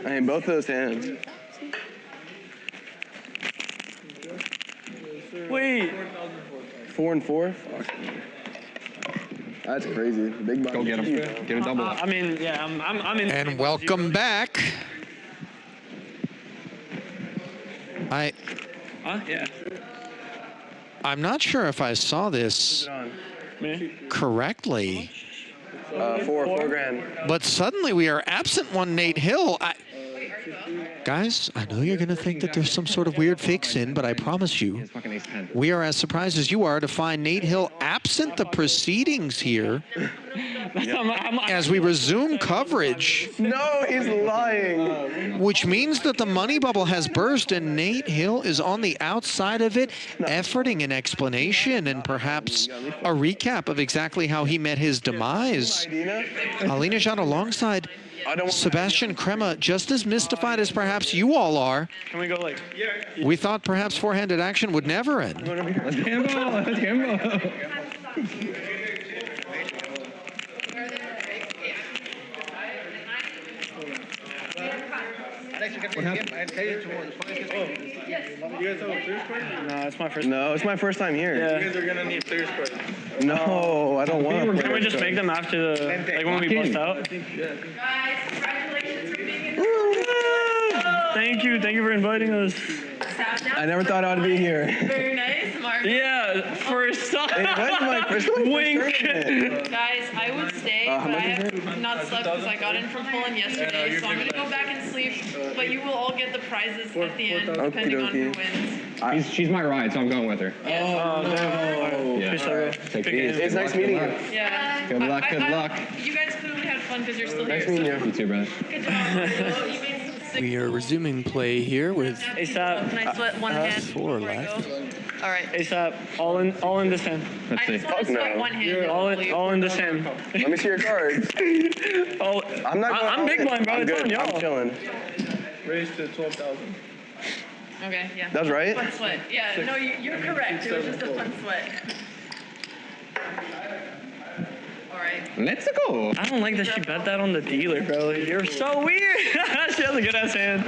H: I mean, both those hands.
K: Wait.
H: 4 and 4? Fuck. That's crazy. Big
J: Go get him. Get a double.
K: I mean, yeah, I'm in.
C: And welcome back.
K: Huh? Yeah.
C: I'm not sure if I saw this correctly,
H: 4 grand.
C: but suddenly we are absent one Nate Hill. Guys, I know you're going to think that there's some sort of weird fake sin, but I promise you, we are as surprised as you are to find Nate Hill absent the proceedings here as we resume coverage.
H: No, he's lying.
C: Which means that the money bubble has burst and Nate Hill is on the outside of it, efforting an explanation and perhaps a recap of exactly how he met his demise. Alina Jean alongside Sebastian Crema, just as mystified as perhaps you all are.
K: Can we go like?
C: We thought perhaps four-handed action would never end.
J: Let's gamble. Let's gamble.
M: What happened? I tell you tomorrow. You guys have a clear score?
K: No, it's my first.
H: No, it's my first time here.
K: Yeah.
M: You guys are gonna need clear score.
H: No, I don't want to.
K: Can we just make them after the like when we bust out?
F: Guys, congratulations for being in
K: Thank you for inviting us.
H: I never thought I'd be here.
F: Very nice, Mark.
K: Yeah, first time.
H: It was my first one.
K: Wink.
F: Guys, I would stay, but I have not slept because I got in from Poland yesterday, so I'm gonna go back and sleep. But you will all get the prizes at the end, depending on who wins.
J: She's my ride, so I'm going with her.
K: Oh, damn.
J: Yeah. Take it easy.
H: It's nice meeting you.
F: Yeah.
J: Good luck. Good luck.
F: You guys clearly had fun because you're still
H: Nice
F: here.
H: meeting you.
J: You too, brother.
F: Good job. You made some sick.
D: We are resuming play here with
K: ASAP.
F: Can I sweat one hand?
D: 4
F: before I
D: left.
F: go? All right.
K: ASAP. All in this hand.
J: Let's
F: I
J: see.
F: just want to
H: Fuck
F: sweat
H: no.
F: one hand.
K: All in this hand.
H: Let me see your cards.
K: Oh,
H: I'm not.
K: I'm big blind, bro.
H: I'm
K: It's
H: good.
K: on y'all.
H: I'm chilling.
M: Raise to 12,000.
F: Okay, yeah.
H: That's right.
F: Fun sweat. Yeah, no, you're correct. It was just a fun sweat. All right.
J: Let's go.
K: I don't like that she bet that on the dealer, bro. You're so weird. She has a good ass hand.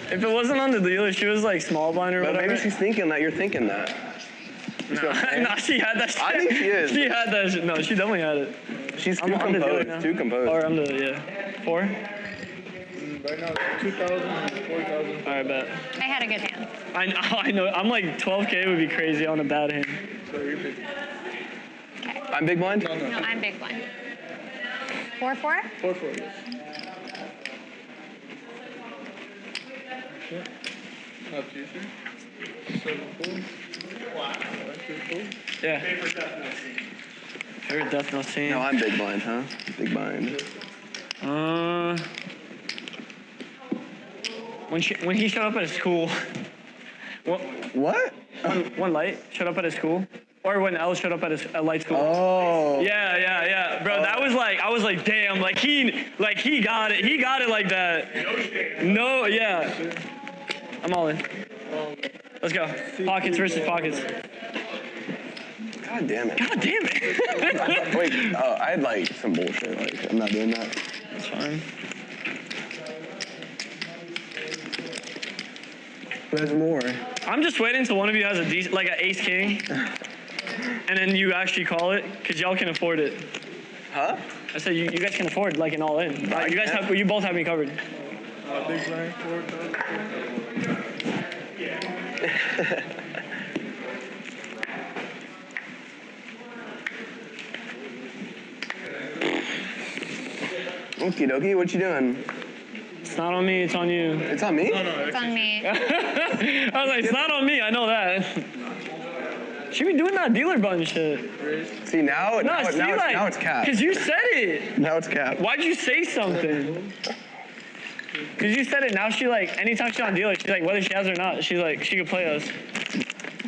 K: If it wasn't on the dealer, she was like small blind or
H: But
K: whatever.
H: maybe she's thinking that you're thinking that.
K: No, she had that shit.
H: I think she is.
K: She had that shit. No, she definitely had it.
H: She's
K: I'm
H: too
K: on the dealer
H: composed.
K: now.
H: Too composed.
K: Or I'm the, yeah. 4?
M: Right now, 2,000 and 4,000.
K: All right, bet.
E: I had a good hand.
K: I know. I'm like 12K would be crazy on a bad hand.
M: So you're big.
H: I'm big blind?
E: No, I'm big blind. 4-4?
M: 4-4, yes. Yeah. Up to you, sir. 7-4. Wow. 1-2-4.
K: Yeah. Favorite death note scene.
H: No, I'm big blind, huh? Big blind.
K: When he showed up at his school.
H: What?
K: When Light showed up at his school. Or when Elle showed up at his Light school.
H: Oh.
K: Yeah. Bro, that was like, I was like, damn, like he got it. He got it like that. No, yeah. I'm all in. Let's go. Pockets versus pockets.
H: God damn it.
K: God damn it.
H: Wait, I had like some bullshit. Like, I'm not doing that.
K: That's fine.
H: Who has more?
K: I'm just waiting until one of you has a decent, like an ace king, and then you actually call it, cause y'all can afford it.
H: Huh?
K: I said you guys can afford like an all in. You both have me covered.
M: Big blind, 4,000.
H: Okie dokie, what you doing?
K: It's not on me, it's on you.
H: It's on me?
E: It's on me.
K: I was like, it's not on me, I know that. She be doing that dealer button shit.
H: See, now it's cap.
K: Cause you said it.
H: Now it's cap.
K: Why'd you say something? Cause you said it, now she like, anytime she's on dealer, she's like, whether she has it or not, she's like, she could play us.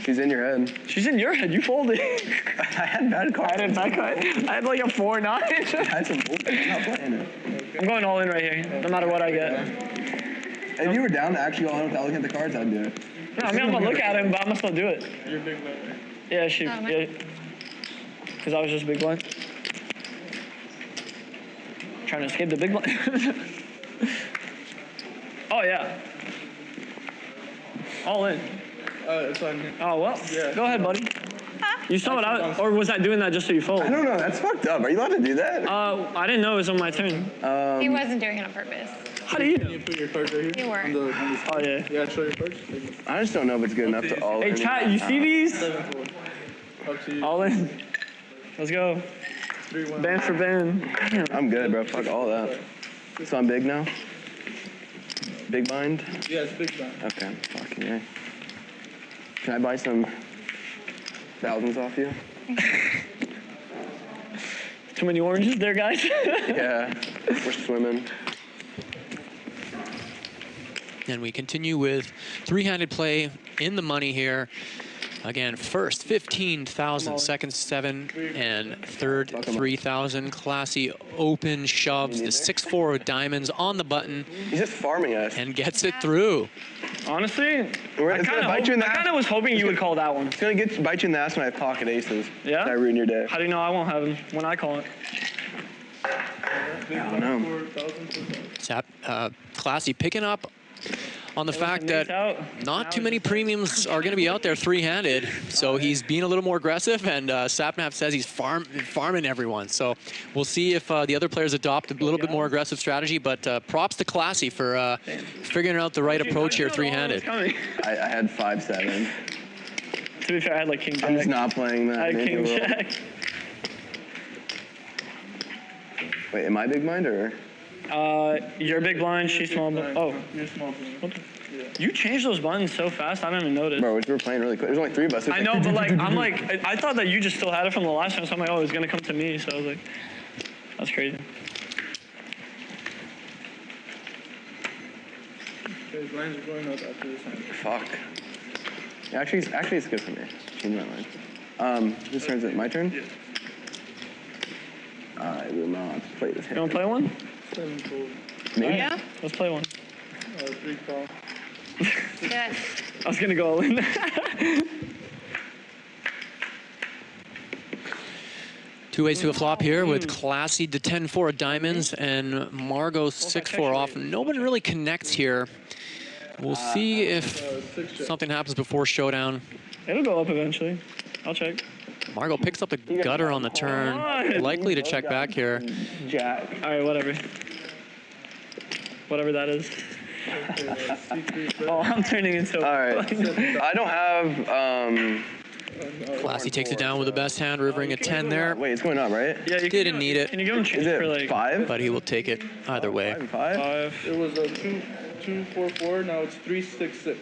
H: She's in your head.
K: She's in your head, you folded.
H: I had bad cards.
K: I had a bad card. I had like a 4-9.
H: I had some bullshit. I'm not playing it.
K: I'm going all in right here, no matter what I get.
H: If you were down to actually go on without looking at the cards, I'd do it.
K: No, I mean, I'm gonna look at him, but I'm gonna still do it.
M: You're big blind, right?
K: Yeah, yeah. Cause I was just big blind. Trying to escape the big blind. Oh yeah. All in.
M: It's on me.
K: Oh well.
M: Yeah.
K: Go ahead, buddy. You saw it out, or was I doing that just so you fold?
H: I don't know. That's fucked up. Are you allowed to do that?
K: I didn't know it was on my turn.
E: He wasn't doing it on purpose.
K: How do you
M: Can you put your cards right here?
E: You were.
K: Oh yeah.
M: Yeah, show your cards.
H: I just don't know if it's good enough to all
K: Hey
H: in.
K: chat, you see these?
M: 7-4. Up to you.
K: All in. Let's go.
M: 3-1.
K: Band for band. Damn.
H: I'm good, bro. Fuck all that. So I'm big now? big blind?
L: Yeah, it's big blind.
H: Okay, fucking yeah. Can I buy some thousands off you?
K: Too many oranges there, guys.
H: Yeah, we're swimming.
D: And we continue with three-handed play in the money here. Again, first 15,000, second 7, and third 3,000. Classy open shoves the 6-4 with diamonds on the button.
H: He's just farming us.
D: And gets it through.
K: Honestly,
H: I
K: kind of was hoping you would call that one.
H: It's gonna bite you in the ass when I have pocket aces.
K: Yeah?
H: I ruin your day.
K: How do you know I won't have them when I call it?
H: I don't know.
D: Classy picking up on the fact that not too many premiums are going to be out there three-handed, so he's being a little more aggressive, and Sapnap says he's farming everyone. So we'll see if the other players adopt a little bit more aggressive strategy, but props to Classy for figuring out the right approach here three-handed.
H: I had 5-7.
K: To be fair, I had like King Jack.
H: I'm just not playing that.
K: I had King Jack.
H: Wait, am I big blind or?
K: You're big blind, she's small blind. Oh, you're small blind. You changed those buttons so fast, I didn't even notice.
H: Bro, we were playing really quick. There's only 3 of us.
K: I know, but like, I'm like, I thought that you just still had it from the last time, so I'm like, oh, it's gonna come to me. So I was like, that's crazy.
L: Okay, blinds are going up after this hand.
H: Fuck. Yeah, actually, it's good for me. Change my mind. Whose turn is it? My turn?
L: Yeah.
H: I will not play this hand.
K: You wanna play one?
L: 7 fold.
H: Maybe?
K: Yeah. Let's play one.
L: 3 call.
E: Yes.
K: I was gonna go all in.
D: Two ways to a flop here with Classy to 10-4 of diamonds and Margot 6-4 off. Nobody really connects here. We'll see if something happens before showdown.
K: It'll go up eventually. I'll check.
D: Margot picks up the gutter on the turn. Likely to check back here.
H: Jack.
K: All right, whatever. Whatever that is. Oh, I'm turning into.
H: All right. I don't have.
D: Classy takes it down with the best hand, rivering a 10 there.
H: Wait, it's going up, right?
K: Yeah, you
D: didn't need it.
K: Can you give him change for like
H: 5?
D: But he will take it either way.
H: 5?
L: It was a 2-4-4. Now it's 3-6-6.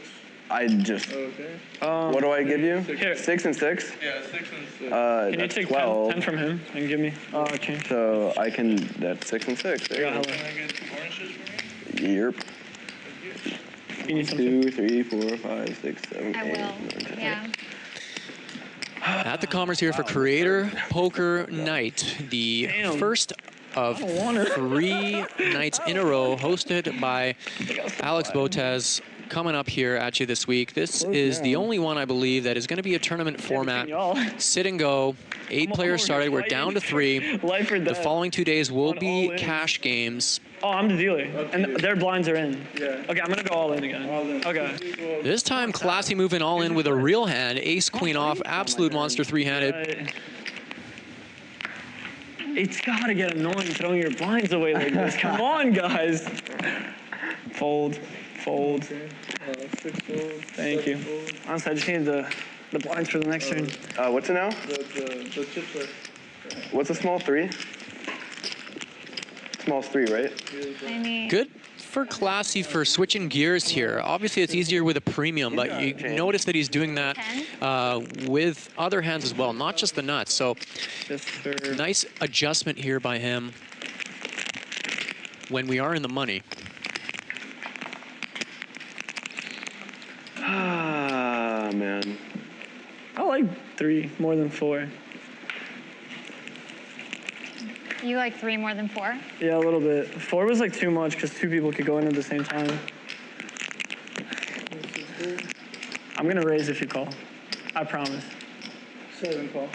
H: I just.
L: Okay.
H: What do I give you?
K: Here.
H: 6 and 6?
L: Yeah, 6 and 6.
K: Can you
H: That's
K: take
H: 12.
K: 10 from him and give me change?
H: So I can. That's 6 and 6. There you go.
L: Can I get 2 oranges for me?
H: Yep.
K: You need
H: 2, 3, 4, 5, 6, 7, 8,
E: I
H: 9,
E: will.
H: 10.
E: Yeah.
D: At the Commerce here for Creator Poker Night, the first of 3 nights in a row hosted by Alex Botez. Coming up here at you this week. This is the only one, I believe, that is going to be a tournament format. Sit and go. 8 players started. We're down to 3. The following 2 days will be cash games.
K: Oh, I'm the dealer. And their blinds are in. Yeah. Okay, I'm going to go all in again.
L: All in.
K: Okay.
D: This time, Classy moving all in with a real hand. Ace, queen off. Absolute monster three-handed.
K: Right. It's got to get annoying throwing your blinds away like this. Come on, guys. Fold. Fold.
L: 6 fold.
K: Thank you. Honestly, I just need the blinds for the next turn.
H: What's it now?
L: The chips are.
H: What's a small 3? Small's 3, right?
E: I mean,
D: Good for Classy for switching gears here. Obviously, it's easier with a premium, but you notice that he's doing that with other hands as well, not just the nuts. So nice adjustment here by him when we are in the money.
H: Ah, man.
K: I like 3 more than 4.
E: you like 3 more than 4?
K: Yeah, a little bit. 4 was like too much because 2 people could go in at the same time. I'm going to raise if you call. I promise.
L: 7 call.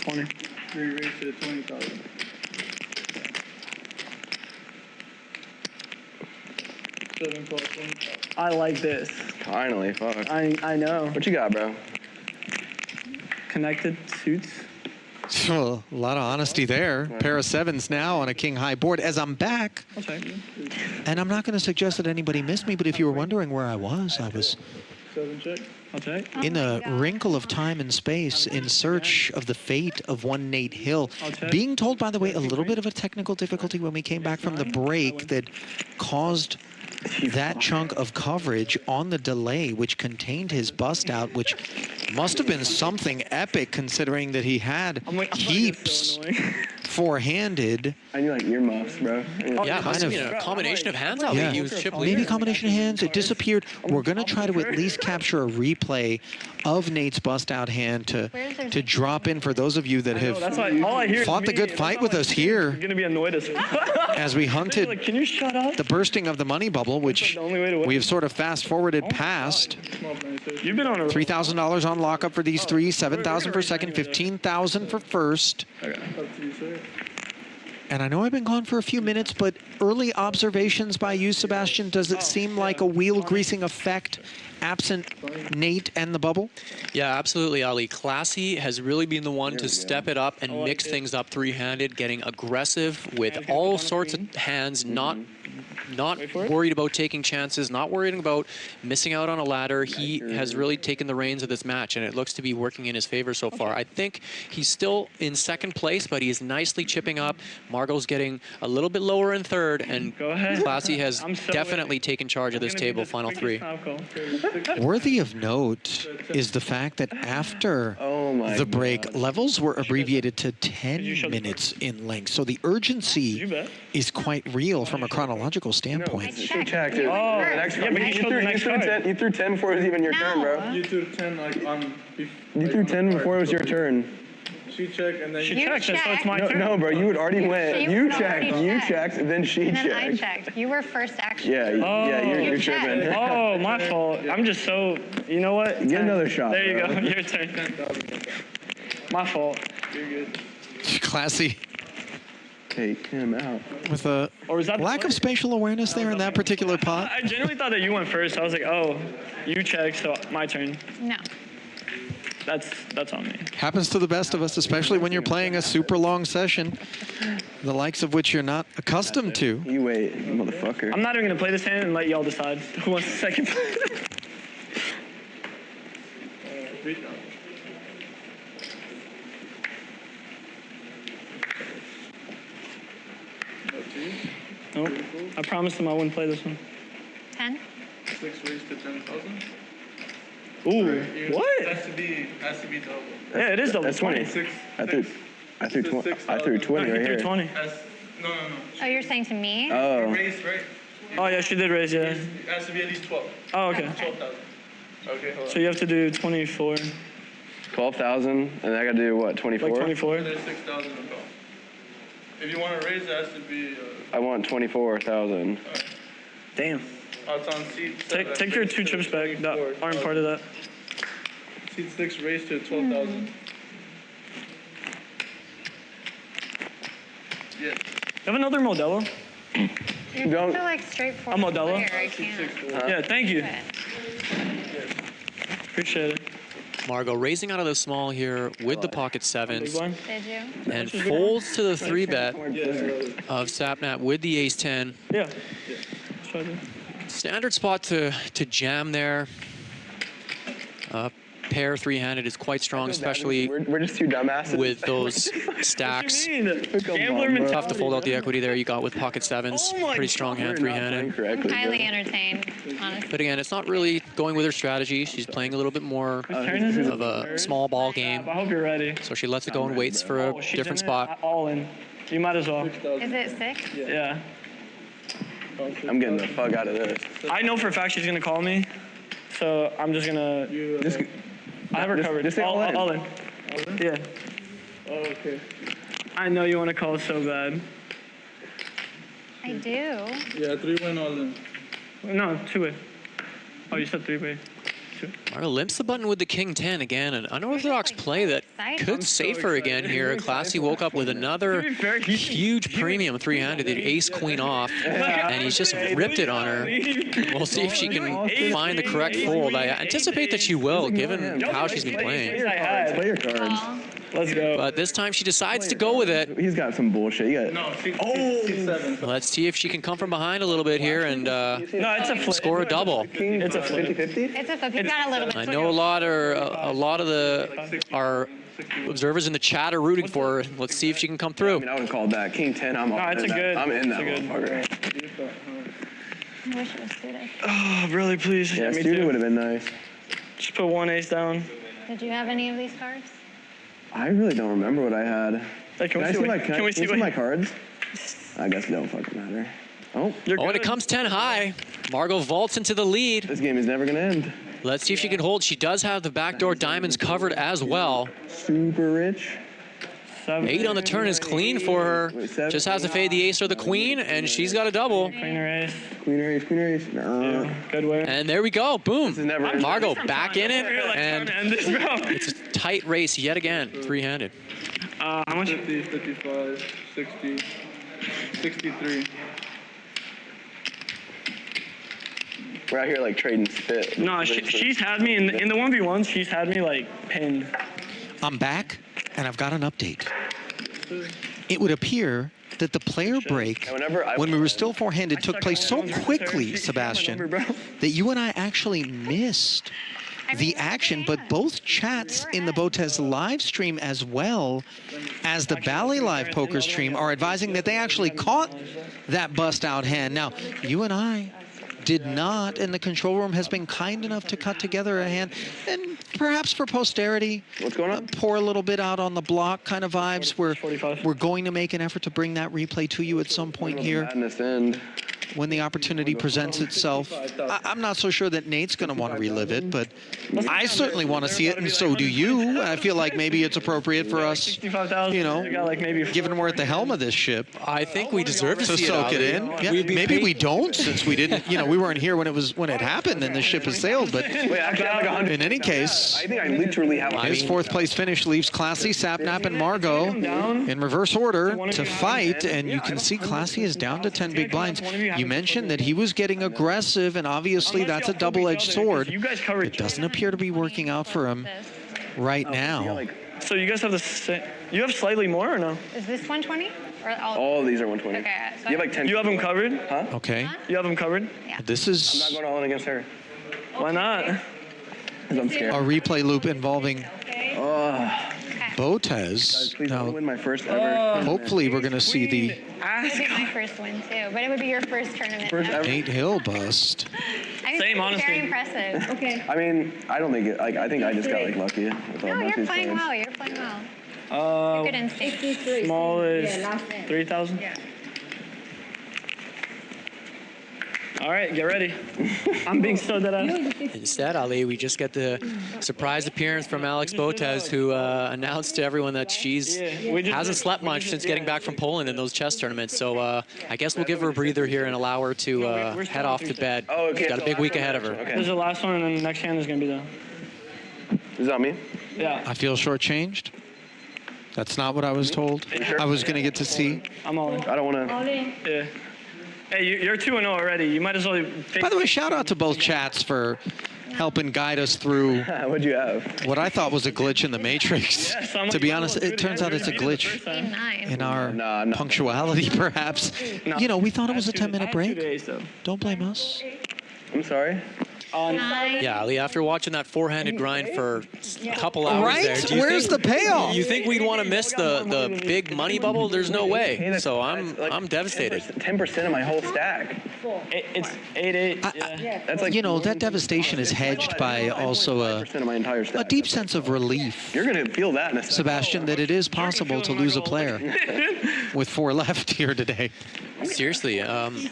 K: 20.
L: 3 raise to 20,000.
K: I like this.
H: Finally, fuck.
K: I know.
H: What you got, bro?
K: Connected suits.
C: A lot of honesty there. Pair of 7s now on a king high board as I'm back.
K: I'll check.
C: And I'm not going to suggest that anybody missed me, but if you were wondering where I was
K: I'll check.
C: In a wrinkle of time and space, in search of the fate of one Nate Hill. Being told, by the way, a little bit of a technical difficulty when we came back from the break that caused that chunk of coverage on the delay, which contained his bust out, which must have been something epic considering that he had heaps four-handed.
H: I need like earmuffs, bro.
D: Yeah, kind of a combination of hands. I think he was chip leader.
C: Maybe combination of hands. It disappeared. We're going to try to at least capture a replay of Nate's bust out hand to drop in for those of you that have fought the good fight with us here.
K: You're gonna be annoyed
C: as we hunted
K: like, can you shut up?
C: the bursting of the money bubble, which we have sort of fast-forwarded past.
K: You've been on a
C: $3,000 on lockup for these three, $7,000 for second, $15,000 for first. And I know I've been gone for a few minutes, but early observations by you, Sebastian, does it seem like a wheel greasing effect absent Nate and the bubble?
D: Yeah, absolutely, Ali. Classy has really been the one to step it up and mix things up three-handed, getting aggressive with all sorts of hands, not worried about taking chances, not worried about missing out on a ladder. He has really taken the reins of this match, and it looks to be working in his favor so far. I think he's still in second place, but he's nicely chipping up. Margot's getting a little bit lower in third, and Classy has definitely taken charge of this table, final three.
C: Worthy of note is the fact that after the break, levels were abbreviated to 10 minutes in length. So the urgency is quite real from a chronological standpoint.
H: You checked it. Oh, you threw 10 before it was even your turn, bro.
M: You threw 10 like on.
H: You threw 10 before it was your turn.
M: She checked and then
K: she checked, so it's my turn.
H: No, bro, you had already went. You checked, then she
E: And
H: checked.
E: then I checked. You were first, actually.
H: Yeah, you're tripping.
K: Oh, my fault. I'm just so, you know what?
H: Get another shot.
K: There you
H: bro.
K: go. Your turn. My fault.
M: You're good.
C: Classy.
H: Take him out.
C: With a lack of spatial awareness there in that particular pot.
K: I genuinely thought that you went first. I was like, oh, you checked, so my turn.
E: No.
K: That's on me.
C: Happens to the best of us, especially when you're playing a super long session, the likes of which you're not accustomed to.
H: You wait, motherfucker.
K: I'm not even gonna play this hand and let y'all decide who wants the second place. Nope. I promised him I wouldn't play this one.
E: 10?
M: 6 raised to 10,000.
K: Ooh, what?
M: Has to be double.
K: Yeah, it is double.
H: That's 20. I threw 20. I threw 20 right here.
K: 20.
M: No.
E: Oh, you're saying to me?
H: Oh.
M: Raised, right?
K: Oh, yeah, she did raise, yeah.
M: It has to be at least 12.
K: Oh, okay.
M: 12,000. Okay, hold on.
K: So you have to do 24.
H: 12,000, and I gotta do what, 24?
K: Like 24?
M: And then 6,000 on top. If you want to raise, it has to be.
H: I want 24,000.
K: Damn.
M: Oh, it's on seat 7.
K: Take your 2 chips back that aren't part of that.
M: Seat 6 raised to 12,000. Yes.
K: You have another Modelo?
E: You're so like straightforward.
K: A Modelo?
E: player, I can't.
K: Yeah, thank you. Appreciate it.
D: Margot raising out of the small here with the pocket sevens.
E: Did you?
D: And folds to the 3-bet of Sapnap with the ace-10.
K: Yeah.
D: Standard spot to jam there. Pair three-handed is quite strong, especially
H: we're just two dumbasses
D: with those stacks.
K: Gambler
D: Tough to fold out the equity there you got with pocket sevens. Pretty strong hand, three-handed.
E: Highly entertained, honestly.
D: But again, it's not really going with her strategy. She's playing a little bit more of a small ball game.
K: I hope you're ready.
D: So she lets it go and waits for a different spot.
K: All in. You might as well.
E: Is it 6?
K: Yeah.
H: I'm getting the fuck out of this.
K: I know for a fact she's gonna call me, so I'm just gonna. I have her covered.
H: Just say all in.
K: All in. Yeah.
M: Oh, okay.
K: I know you want to call so bad.
E: I do.
M: Yeah, 3-win all in.
K: No, 2-way. Oh, you said 3-way.
D: Margo limps the button with the king-10 again. An unorthodox play that could save her again here. Classy woke up with another huge premium three-handed, the ace-queen off, and he's just ripped it on her. We'll see if she can find the correct fold. I anticipate that she will, given how she's been playing.
H: Play your cards.
K: Let's go.
D: But this time she decides to go with it.
H: He's got some bullshit.
D: Let's see if she can come from behind a little bit here and
K: No, it's a flip.
D: score a double.
K: It's a flip.
H: 50-50?
E: It's a flip. You've got a little bit.
D: I know a lot of our observers in the chat are rooting for her. Let's see if she can come through.
H: I mean, I would have called that. King 10, I'm
K: No, it's a good.
H: I'm in that
K: it's a good.
H: motherfucker.
E: I wish it was suited.
K: Oh, really, please.
H: Yeah,
K: me
H: Studio
K: too.
H: would have been nice.
K: Just put one ace down.
E: Did you have any of these cards?
H: I really don't remember what I had.
K: Hey,
H: Can I see my cards? I guess it don't fucking matter. Oh,
D: and it comes 10 high. Margot vaults into the lead.
H: This game is never gonna end.
D: Let's see if she can hold. She does have the backdoor diamonds covered as well.
H: Super rich.
D: 8 on the turn is clean for her. Just has to fade the ace or the queen, and she's got a double.
K: Queen or ace.
H: Queen or ace, queen or ace.
K: Yeah, good way.
D: And there we go. Boom. Margot back in it,
K: Like,
D: and
K: trying to end this, bro.
D: it's a tight race yet again, three-handed.
K: How much?
M: 50, 55, 60, 63.
H: We're out here like trading spit.
K: No, she's had me in the 1v1s. She's had me like pinned.
C: I'm back, and I've got an update. It would appear that the player break, when we were still four-handed, took place so quickly, Sebastian, that you and I actually missed the action, but both chats in the BotezLive stream as well as the BalletLive poker stream are advising that they actually caught that bust-out hand. Now, you and I did not, and the control room has been kind enough to cut together a hand, and perhaps for posterity,
H: what's going on?
C: Pour a little bit out on the block kind of vibes. We're going to make an effort to bring that replay to you at some point here when the opportunity presents itself. I'm not so sure that Nate's going to want to relive it, but I certainly want to see it, and so do you. I feel like maybe it's appropriate for us, you know, given we're at the helm of this ship.
D: I think we deserve to see
C: soak it in. Yeah, maybe we don't, since we didn't, you know, we weren't here when it happened and the ship has sailed. But in any case,
H: I think I literally have
C: his fourth place finish leaves Classy, Sapnap, and Margot in reverse order to fight, and you can see Classy is down to 10 big blinds. You mentioned that he was getting aggressive, and obviously that's a double-edged sword. It doesn't appear to be working out for him right now.
K: So you guys have the same. You have slightly more or no?
E: Is this 120? Or
H: all of these are 120.
E: Okay. So
H: You have like 10.
K: You have them covered?
H: Huh?
C: Okay.
K: You have them covered?
E: Yeah.
C: This is
H: I'm not going all in against her.
K: Why not?
H: Because I'm scared.
C: a replay loop involving Botez. Now,
H: win my first ever.
C: hopefully we're going to see the
E: It would be my first win too, but it would be your first tournament.
C: Nate Hill bust.
E: I mean,
K: Same, honestly.
E: Very impressive. Okay.
H: I mean, I don't think it. Like, I think I just got like lucky with all
E: No,
H: my
E: you're
H: these
E: playing
H: players.
E: well. You're playing well. Good instinct.
K: Small is 3,000.
E: Yeah.
K: All right, get ready. I'm being so dead ass.
D: Instead, Ali, we just get the surprise appearance from Alex Botez, who announced to everyone that she's hasn't slept much since getting back from Poland in those chess tournaments. So I guess we'll give her a breather here and allow her to head off to bed.
H: Oh, okay.
D: She's got a big week ahead of her.
K: This is the last one, and then the next hand is gonna be the.
H: Is that me?
K: Yeah.
C: I feel shortchanged. That's not what I was told. I was going to get to see.
K: I'm all in.
H: I don't want to.
K: Yeah. Hey, you're 2-0 already. You might as well.
C: By the way, shout out to both chats for helping guide us through
H: What'd you have?
C: what I thought was a glitch in the Matrix. To be honest, it turns out it's a glitch in our punctuality, perhaps. You know, we thought it was a 10-minute break. Don't blame us.
H: I'm sorry.
D: Yeah, Ali, after watching that four-handed grind for a couple hours
C: Right?
D: there, do you
C: Where's
D: think,
C: the payoff?
D: You think we'd want to miss the big money bubble? There's no way. So I'm devastated.
H: 10% of my whole stack.
K: It's 8-8. Yeah.
H: That's like
C: You know, that devastation is hedged by also a
H: 10% of my entire stack.
C: deep sense of relief,
H: You're gonna feel that in a second.
C: Sebastian, that it is possible to lose a player with 4 left here today.
D: Seriously,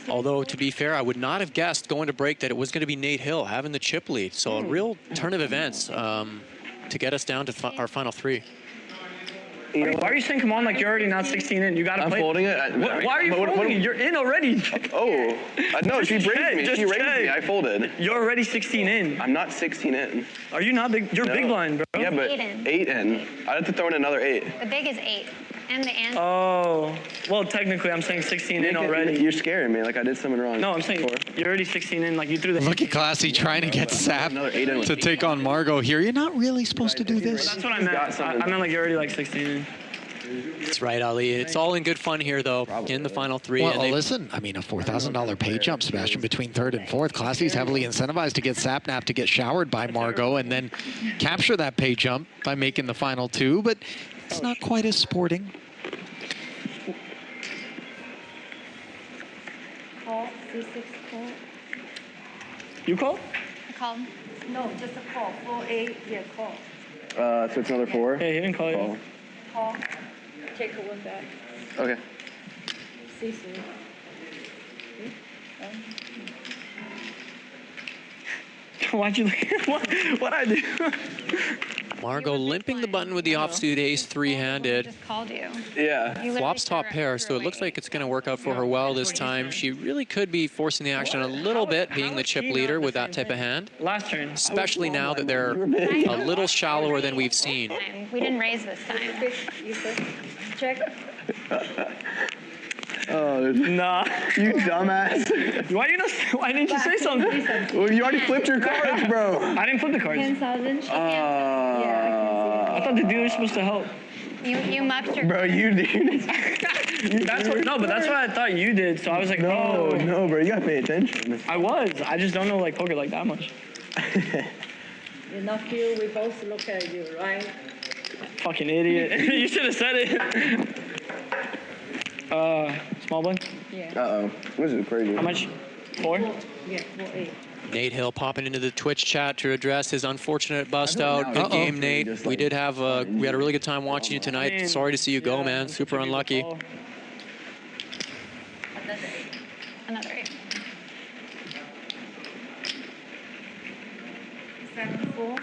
D: although to be fair, I would not have guessed going to break that it was going to be Nate Hill having the chip lead. So a real turn of events to get us down to our final 3.
K: Why are you saying come on like you're already not 16 in? You gotta
H: I'm
K: play.
H: folding it.
K: Why are you folding? You're in already.
H: Oh, no, she raised me. She raised me. I folded.
K: You're already 16 in.
H: I'm not 16 in.
K: Are you not big? You're big blind, bro.
H: Yeah, but 8 in. I'd have to throw in another 8.
E: The big is 8. And the answer.
K: Oh, well, technically, I'm saying 16 in already.
H: You're scaring me. Like I did something wrong.
K: No, I'm saying you're already 16 in. Like you threw the.
C: Look at Classy trying to get Sap to take on Margot here. You're not really supposed to do this.
K: That's what I meant. I meant like you're already like 16 in.
D: That's right, Ali. It's all in good fun here, though, in the final three.
C: Well, listen, I mean, a $4,000 pay jump, Sebastian, between third and fourth. Classy's heavily incentivized to get Sapnap to get showered by Margot and then capture that pay jump by making the final two, but it's not quite as sporting.
I: Call, C6 call.
K: You call?
E: I called.
I: No, just a call. 4-8, yeah, call.
H: So it's another 4?
K: Hey, he didn't call you.
I: Call. Take a one back.
H: Okay.
I: C3.
K: Why'd you what I do?
D: Margot limping the button with the offsuit ace three-handed.
E: Just called you.
H: Yeah.
D: Flops top pair, so it looks like it's going to work out for her well this time. She really could be forcing the action a little bit, being the chip leader with that type of hand.
K: Last turn.
D: Especially now that they're a little shallower than we've seen.
E: We didn't raise this time.
I: Check.
H: Oh,
K: nah.
H: You dumbass.
K: Why didn't you say something?
H: Well, you already flipped your cards, bro.
K: I didn't flip the cards.
I: 10,000.
K: I thought the dealer's supposed to help.
E: You mucked your.
H: Bro, you did.
K: That's what I thought you did. So I was like,
H: no,
K: oh.
H: no, bro, you gotta pay attention.
K: I was. I just don't know like poker like that much.
I: You not feel we both look at you, right?
K: Fucking idiot. You should have said it. Small blind?
I: Yeah.
H: Uh-oh. This is crazy.
K: How much? 4?
I: Yeah, 4-8.
D: Nate Hill popping into the Twitch chat to address his unfortunate bust out. Good game, Nate. We did have we had a really good time watching you tonight. Sorry to see you go, man. Super unlucky.
E: Another 8.
I: 7-4.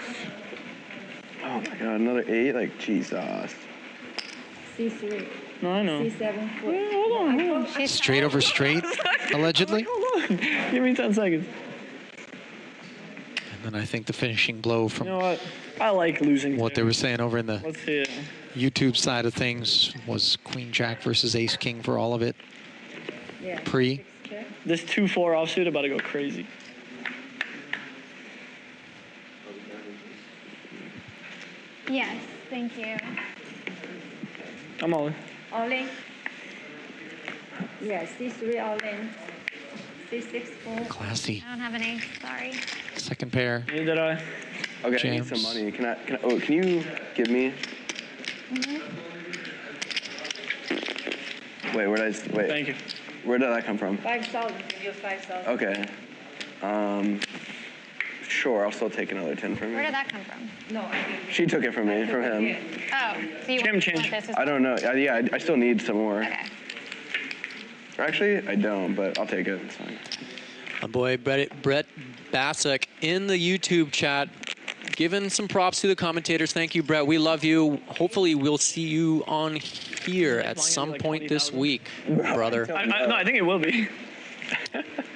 H: Oh my god, another 8? Like, Jesus.
I: C3.
K: No, I know.
I: C7.
K: Hold on.
C: Straight over straight, allegedly.
K: Hold on. Give me 10 seconds.
C: And then I think the finishing blow from
K: You know what? I like losing.
C: what they were saying over in the
K: Let's see it.
C: YouTube side of things was Queen Jack versus Ace King for all of it.
I: Yeah.
C: Pre.
K: This 2-4 offsuit about to go crazy.
E: Yes, thank you.
K: I'm all in.
I: All in. Yeah, C3 all in. C6 4.
C: Classy.
E: I don't have an ace, sorry.
C: Second pair.
K: Neither did I.
H: Okay,
C: Jams.
H: I need some money. Can you give me? Wait, wait.
K: Thank you.
H: Where did that come from?
I: 5,000. Give you 5,000.
H: Okay. Sure, I'll still take another 10 from
E: Where
H: you.
E: did that come from?
I: No, I think.
H: She took it from me, from him.
E: Oh, so you
K: Jam
E: want
K: change.
E: this as
H: I don't know. Yeah, I still need some more.
E: Okay.
H: Or actually, I don't, but I'll take it. It's fine.
D: My boy Brett Bassick in the YouTube chat, giving some props to the commentators. Thank you, Brett. We love you. Hopefully, we'll see you on here at some point this week, brother.
K: No, I think it will be.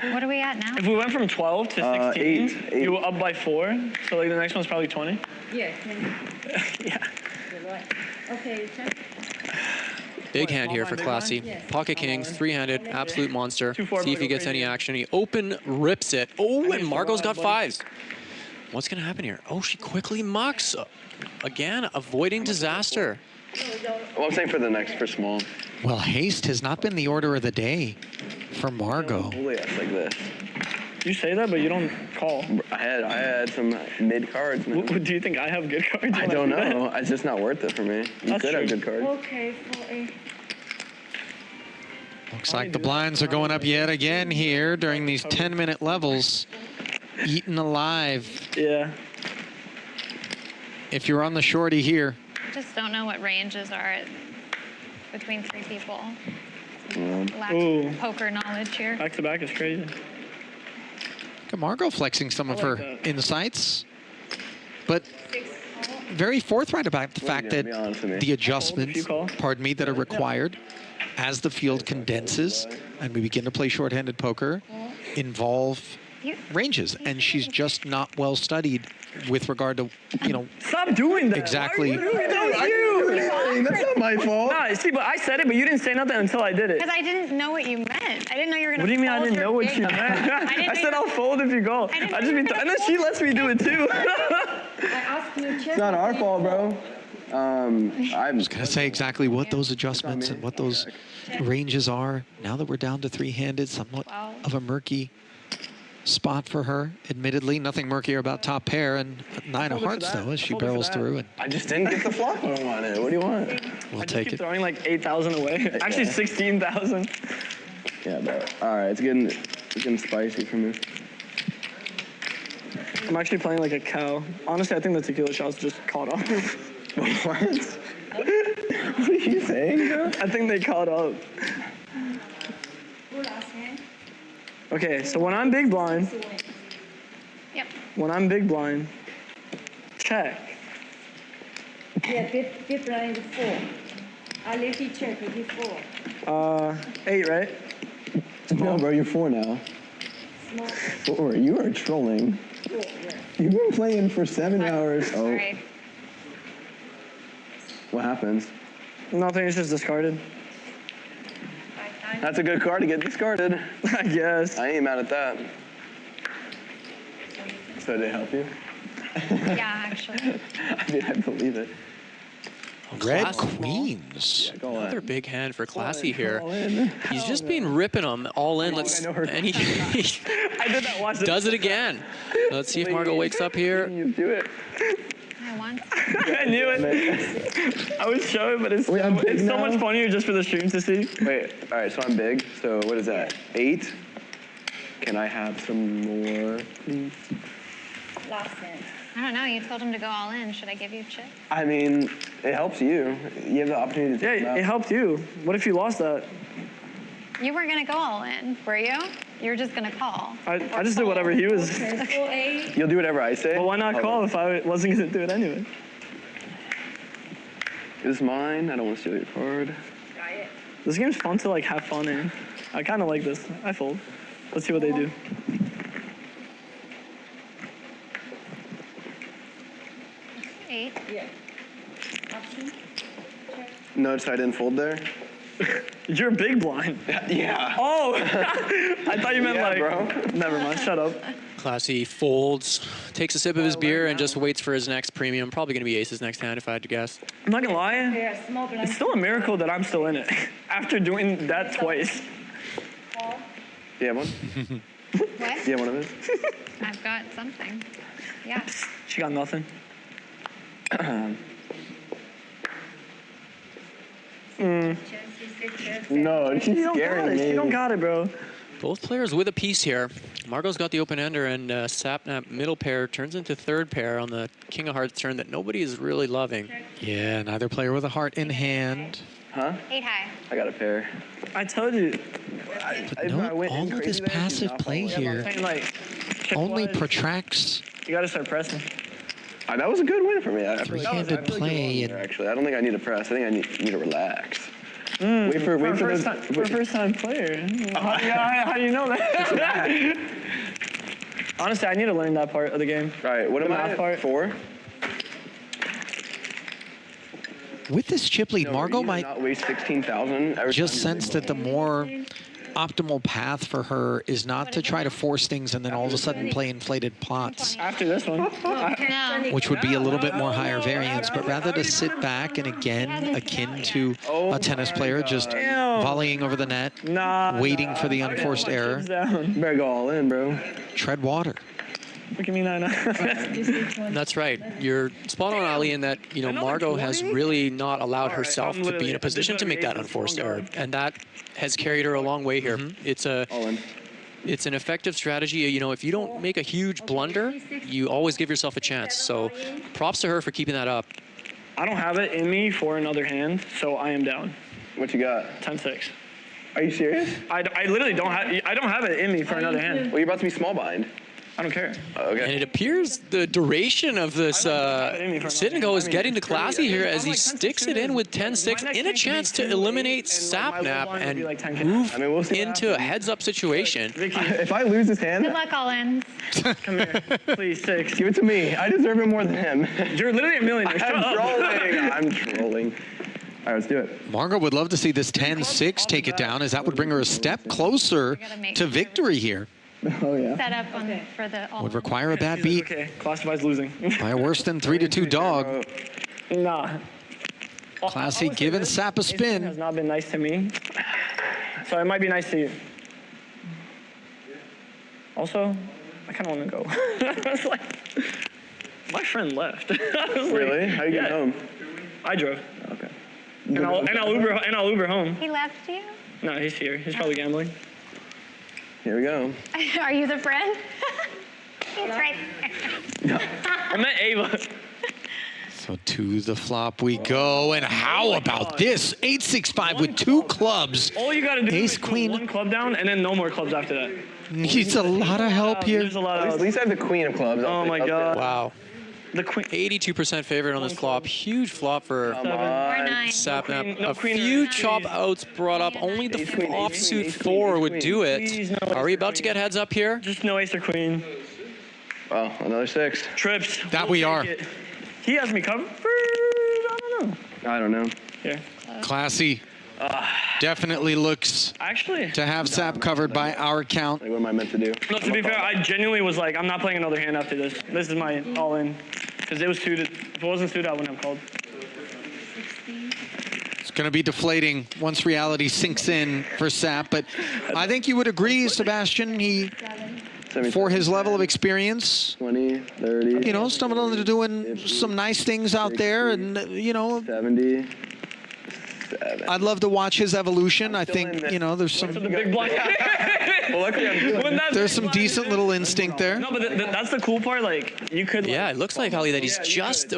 E: What are we at now?
K: If we went from 12 to 16,
H: 8.
K: you were up by 4. So like the next one's probably 20.
I: Yeah, 20.
K: Yeah.
I: You're right. Okay, check.
D: Big hand here for Classy. Pocket Kings, three-handed, absolute monster. See if he gets any action. He open rips it. Oh, and Margot's got 5s. What's going to happen here? Oh, she quickly mucks. Again, avoiding disaster.
H: Well, I'm saying for the next, for small.
C: Well, haste has not been the order of the day for Margot.
H: Yes, like this.
K: You say that, but you don't call.
H: I had some mid cards, man.
K: Do you think I have good cards?
H: I don't know. It's just not worth it for me. You could have good cards.
I: Okay, 4-8.
C: Looks like the blinds are going up yet again here during these 10-minute levels. Eaten alive.
K: Yeah.
C: If you're on the shorty here.
E: Just don't know what ranges are between 3 people. Lack
K: Ooh.
E: of poker knowledge here.
K: Back to back is crazy.
C: Look at Margot flexing some of her insights. But very forthright about the fact that the adjustments, pardon me, that are required as the field condenses and we begin to play shorthanded poker involve ranges, and she's just not well studied with regard to, you know.
K: Stop doing that.
C: Exactly.
K: That was you.
H: That's not my fault.
K: Nah, see, but I said it, but you didn't say nothing until I did it.
E: Because I didn't know what you meant. I didn't know you were gonna.
K: What do you mean I didn't know what you meant? I said I'll fold if you go. And then she lets me do it too.
H: It's not our fault, bro.
C: I was going to say exactly what those adjustments and what those ranges are. Now that we're down to three-handed, somewhat of a murky spot for her. Admittedly, nothing murkier about top pair and 9 of hearts, though, as she barrels through. And
H: I just didn't get the flop I wanted. What do you want?
C: We'll
K: I just
C: take
K: keep
C: it.
K: throwing like 8,000 away. Actually, 16,000.
H: Yeah, bro. All right, it's getting spicy for me.
K: I'm actually playing like a cow. Honestly, I think the tequila shots just caught up.
H: What? What are you saying, bro?
K: I think they caught up. Okay, so when I'm big blind, check.
I: Yeah, big blind 4. I let you check with 4.
K: 8, right?
H: No, bro, you're 4 now.
I: Small.
H: 4. You are trolling.
I: 4, yeah.
H: You've been playing for 7 hours. Oh.
E: Sorry.
H: What happens?
K: Nothing, it's just discarded.
H: That's a good card to get discarded.
K: I guess.
H: I ain't mad at that. So did it help you?
E: Yeah, actually.
H: I mean, I believe it.
C: Red queens.
H: Yeah, go on.
D: Another big hand for Classy here.
H: All in.
D: He's just been ripping them all in. And he
K: I did that once.
D: does it again. Let's see if Margot wakes up here.
H: You do it.
E: I want.
K: I knew it. I was showing, but it's,
H: Wait, I'm big
K: it's so
H: now?
K: much funnier just for the stream to see.
H: Wait, all right, so I'm big. So what is that? 8? Can I have some more, please?
I: Last hand.
E: I don't know. You told him to go all in. Should I give you chip?
H: I mean, it helps you. You have the opportunity to take them
K: Yeah,
H: out.
K: it helped you. What if you lost that?
E: You weren't gonna go all in, were you? You were just gonna call.
K: I just did whatever he was.
I: Okay, 4, 8.
H: You'll do whatever I say?
K: Well, why not call if I wasn't gonna do it anyway?
H: This is mine. I don't want to steal your card.
I: Try it.
K: This game's fun to like have fun in. I kind of like this. I fold. Let's see what they do.
E: Eight.
I: Yeah. Option. Check.
H: Notice I didn't fold there?
K: You're big blind.
H: Yeah.
K: Oh, I thought you meant
H: Yeah,
K: like.
H: bro.
K: Never mind. Shut up.
D: Classy folds, takes a sip of his beer, and just waits for his next premium. Probably going to be aces next hand, if I had to guess.
K: I'm not gonna lie.
I: Yeah, small blind.
K: It's still a miracle that I'm still in it after doing that twice.
I: Call.
H: You have one?
E: What?
H: You have one of his?
E: I've got something. Yeah.
K: She got nothing.
H: No, she's
K: You don't got
H: scaring
K: it.
H: me.
K: You don't got it, bro.
D: Both players with a piece here. Margot's got the open ender, and Sapnap middle pair turns into third pair on the King of Hearts turn that nobody is really loving.
C: Yeah, neither player with a heart in hand.
H: Huh?
E: 8 high.
H: I got a pair.
K: I told you.
C: But note all of this passive play here
K: Saying, like,
C: only
K: check-wise,
C: protracts
K: You gotta start pressing.
H: That was a good win for me. I feel like
C: three-handed
H: I feel like
C: play.
H: you're wrong there, actually, I don't think I need to press. I think I need to relax.
K: Mm,
H: Wait for
K: a first time player. How do you know that? Honestly, I need to learn that part of the game.
H: All right, what
K: The
H: am I
K: math
H: at?
K: part.
H: 4?
C: With this chip lead, Margot might
H: not waste 16,000.
C: just sense that the more optimal path for her is not to try to force things and then all of a sudden play inflated pots,
K: After this one.
E: No.
C: which would be a little bit more higher variance, but rather to sit back and again, akin to a tennis player, just volleying over the net, waiting for the unforced error.
H: Better go all in, bro.
C: Tread water.
K: Look at me now.
D: That's right. You're spot on, Ali, in that, you know, Margot has really not allowed herself to be in a position to make that unforced error, and that has carried her a long way here. It's an effective strategy. You know, if you don't make a huge blunder, you always give yourself a chance. So props to her for keeping that up.
K: I don't have it in me for another hand, so I am down.
H: What you got?
K: 10-6.
H: Are you serious?
K: I literally don't have. I don't have it in me for another hand.
H: Well, you're about to be small blind.
K: I don't care.
D: And it appears the duration of this sit and go is getting to Classy here as he sticks it in with 10-6 in a chance to eliminate Sapnap and move into a heads-up situation.
H: If I lose this hand,
E: Good luck, all-ins.
K: Come here, please, 6.
H: give it to me. I deserve it more than him.
K: You're literally a millionaire. Shut
H: I'm
K: up.
H: trolling. I'm trolling. All right, let's do it.
C: Margot would love to see this 10-6 take it down, as that would bring her a step closer to victory here.
H: Oh, yeah.
E: Set up for the all.
C: Would require a bad beat
K: Okay, Classified's losing.
C: by a worse than 3-2 dog.
K: Nah.
C: Classy giving Sap a
K: Has
C: spin.
K: not been nice to me, so it might be nice to you. Also, I kind of want to go. I was like, my friend left. I was
H: Really?
K: Like,
H: How you get home?
K: I drove.
H: Okay.
K: And I'll Uber home.
E: He left you?
K: No, he's here. He's probably gambling.
H: Here we go.
E: Are you the friend? He's right there.
K: I met Ava.
C: So to the flop we go, and how about this? 8-6-5 with 2 clubs.
K: All you gotta do
C: Ace,
K: is put
C: queen.
K: 1 club down, and then no more clubs after that.
C: Needs a lot of help here.
K: There's a lot
H: At
K: of.
H: least I have the queen of clubs.
K: Oh my god.
D: Wow.
K: The queen.
D: 82% favorite on this flop. Huge flop for
E: Or 9.
D: Sapnap.
K: No
D: A
K: queen or
D: few
K: ace.
D: chop outs brought up. Only the
H: Ace queen, ace
D: offsuit
H: queen, ace
D: 4
H: queen,
D: would
H: ace
D: do it.
K: Please, no
D: Are we
K: ace
D: about to
K: queen.
D: get heads up here?
K: Just no ace or queen.
H: Oh, another 6.
K: Trips.
C: That
K: We'll
C: we
K: take
C: are.
K: it. He has me covered. I don't know.
H: I don't know.
K: Here.
C: Classy definitely looks
K: Actually.
C: to have Sap covered by our count.
H: Like, what am I meant to do?
K: No, to be fair, I genuinely was like, I'm not playing another hand after this. This is my all-in. Because it was suited. If it wasn't suited, I wouldn't have called.
C: It's going to be deflating once reality sinks in for Sap, but I think you would agree, Sebastian, he, for his level of experience,
H: 20, 30.
C: you know, stumbled into doing some nice things out there, and, you know,
H: 70.
C: I'd love to watch his evolution. I think, you know, there's some
K: The big blind.
H: Well, luckily I'm doing
C: there's some decent little instinct there.
K: No, but that's the cool part. Like, you could.
D: Yeah, it looks like, Ali, that he's just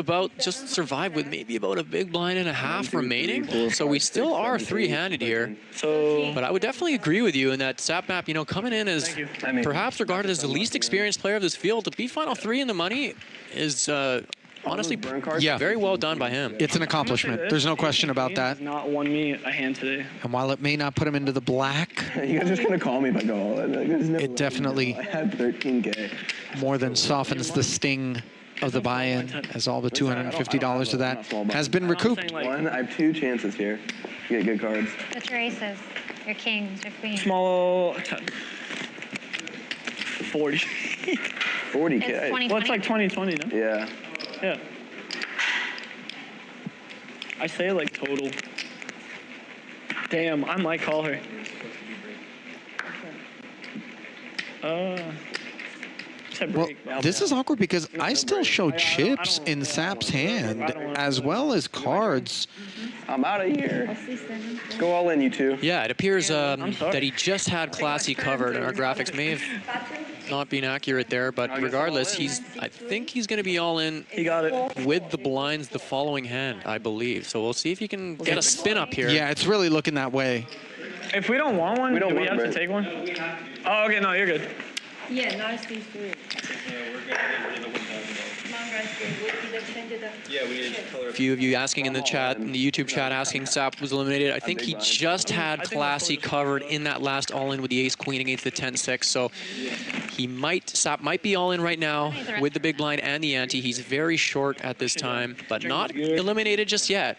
D: survived with maybe about a big blind and a half remaining. So we still are three-handed here.
K: So.
D: But I would definitely agree with you in that Sapnap, you know, coming in as perhaps regarded as the least experienced player of this field, to be final 3 in the money is honestly very well done by him.
C: It's an accomplishment. There's no question about that.
K: Not won me a hand today.
C: And while it may not put him into the black,
H: You guys are just going to call me if I go all in. Like, there's no
C: it
H: way.
C: definitely
H: I had 13K.
C: more than softens the sting of the buy-in, as all the $250 of that has been recouped.
H: One, I have 2 chances here to get good cards.
E: What's your aces? Your kings, your queens.
K: Small. 40.
H: 40K.
E: It's 20.
K: Well, it's like 2020, no?
H: Yeah.
K: Yeah. I say like total. Damn, I might call her.
C: Well, this is awkward because I still show chips in Sap's hand as well as cards.
H: I'm out of here. Let's go all in, you two.
D: Yeah, it appears that he just had Classy covered, and our graphics may have not been accurate there, but regardless, I think he's going to be all in with the blinds the following hand, I believe. So we'll see if he can get a spin up here.
C: Yeah, it's really looking that way.
K: If we don't want one, do we have to take one? Oh, okay, no, you're good.
I: Yeah, nice to see.
D: A few of you asking in the chat, in the YouTube chat, asking Sap was eliminated. I think he just had Classy covered in that last all-in with the ace-queen against the 10-6. So Sap might be all-in right now with the big blind and the ante. He's very short at this time, but not eliminated just yet.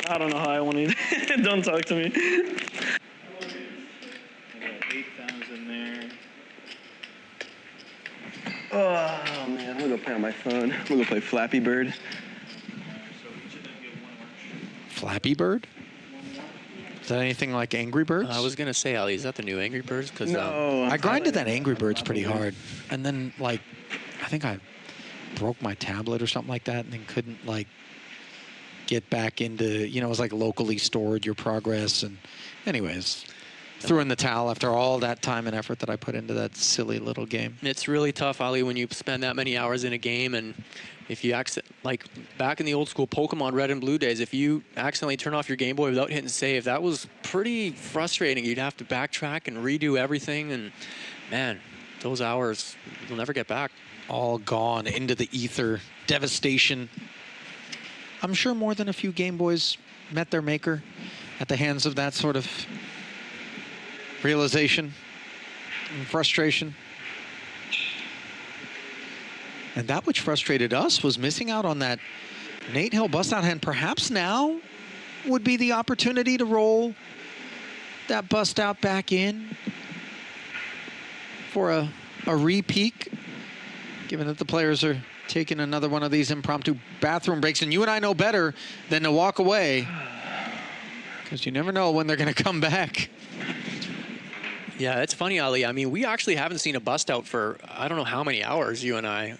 K: I don't know how I want to. Don't talk to me.
L: 8,000 there.
H: Oh, man. I'm going to go play on my phone. I'm going to go play Flappy Bird.
C: Flappy Bird? Is that anything like Angry Birds?
D: I was going to say, Ali, is that the new Angry Birds? Because
H: No.
C: I grinded that Angry Birds pretty hard. And then, like, I think I broke my tablet or something like that and then couldn't, like, get back into, you know, it was like locally stored your progress. And anyways, threw in the towel after all that time and effort that I put into that silly little game.
D: It's really tough, Ali, when you spend that many hours in a game and if you like back in the old school Pokemon Red and Blue days, if you accidentally turn off your Game Boy without hitting save, that was pretty frustrating. You'd have to backtrack and redo everything, and man, those hours you'll never get back.
C: All gone into the ether. Devastation. I'm sure more than a few Game Boys met their maker at the hands of that sort of realization and frustration. And that which frustrated us was missing out on that Nate Hill bust out hand. Perhaps now would be the opportunity to roll that bust out back in for a re-peak, given that the players are taking another one of these impromptu bathroom breaks. And you and I know better than to walk away, because you never know when they're going to come back.
D: Yeah, it's funny, Ali. I mean, we actually haven't seen a bust out for I don't know how many hours, you and I.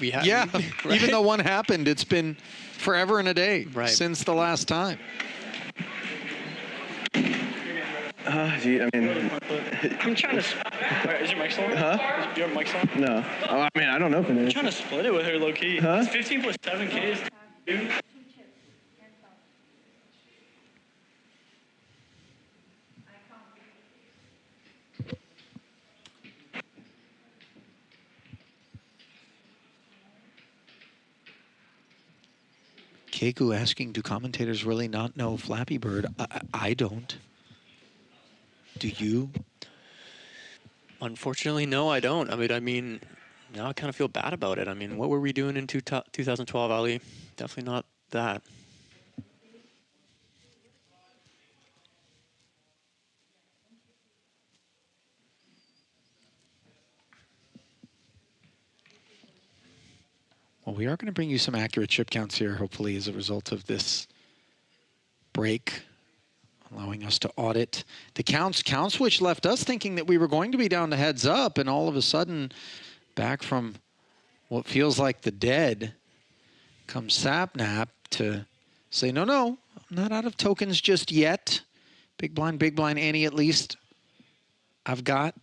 D: We have,
C: yeah,
D: right?
C: Even though one happened, it's been forever and a day since the last time.
H: Gee, I mean...
K: I'm trying to... Is your mic still on?
H: Huh?
K: Is your mic still on?
H: No. Oh, I mean, I don't know if it
K: I'm
H: is.
K: trying to split it with her low-key.
H: Huh?
K: It's 15 plus 7K is 2.
C: Keiko asking, do commentators really not know Flappy Bird? I don't. Do you?
D: Unfortunately, no, I don't. I mean, now I kind of feel bad about it. I mean, what were we doing in 2012, Ali? Definitely not that.
C: Well, we are going to bring you some accurate chip counts here, hopefully, as a result of this break, allowing us to audit the counts. Counts which left us thinking that we were going to be down to heads up, and all of a sudden, back from what feels like the dead, comes Sapnap to say, no, no, I'm not out of tokens just yet. Big blind, Annie, at least I've got.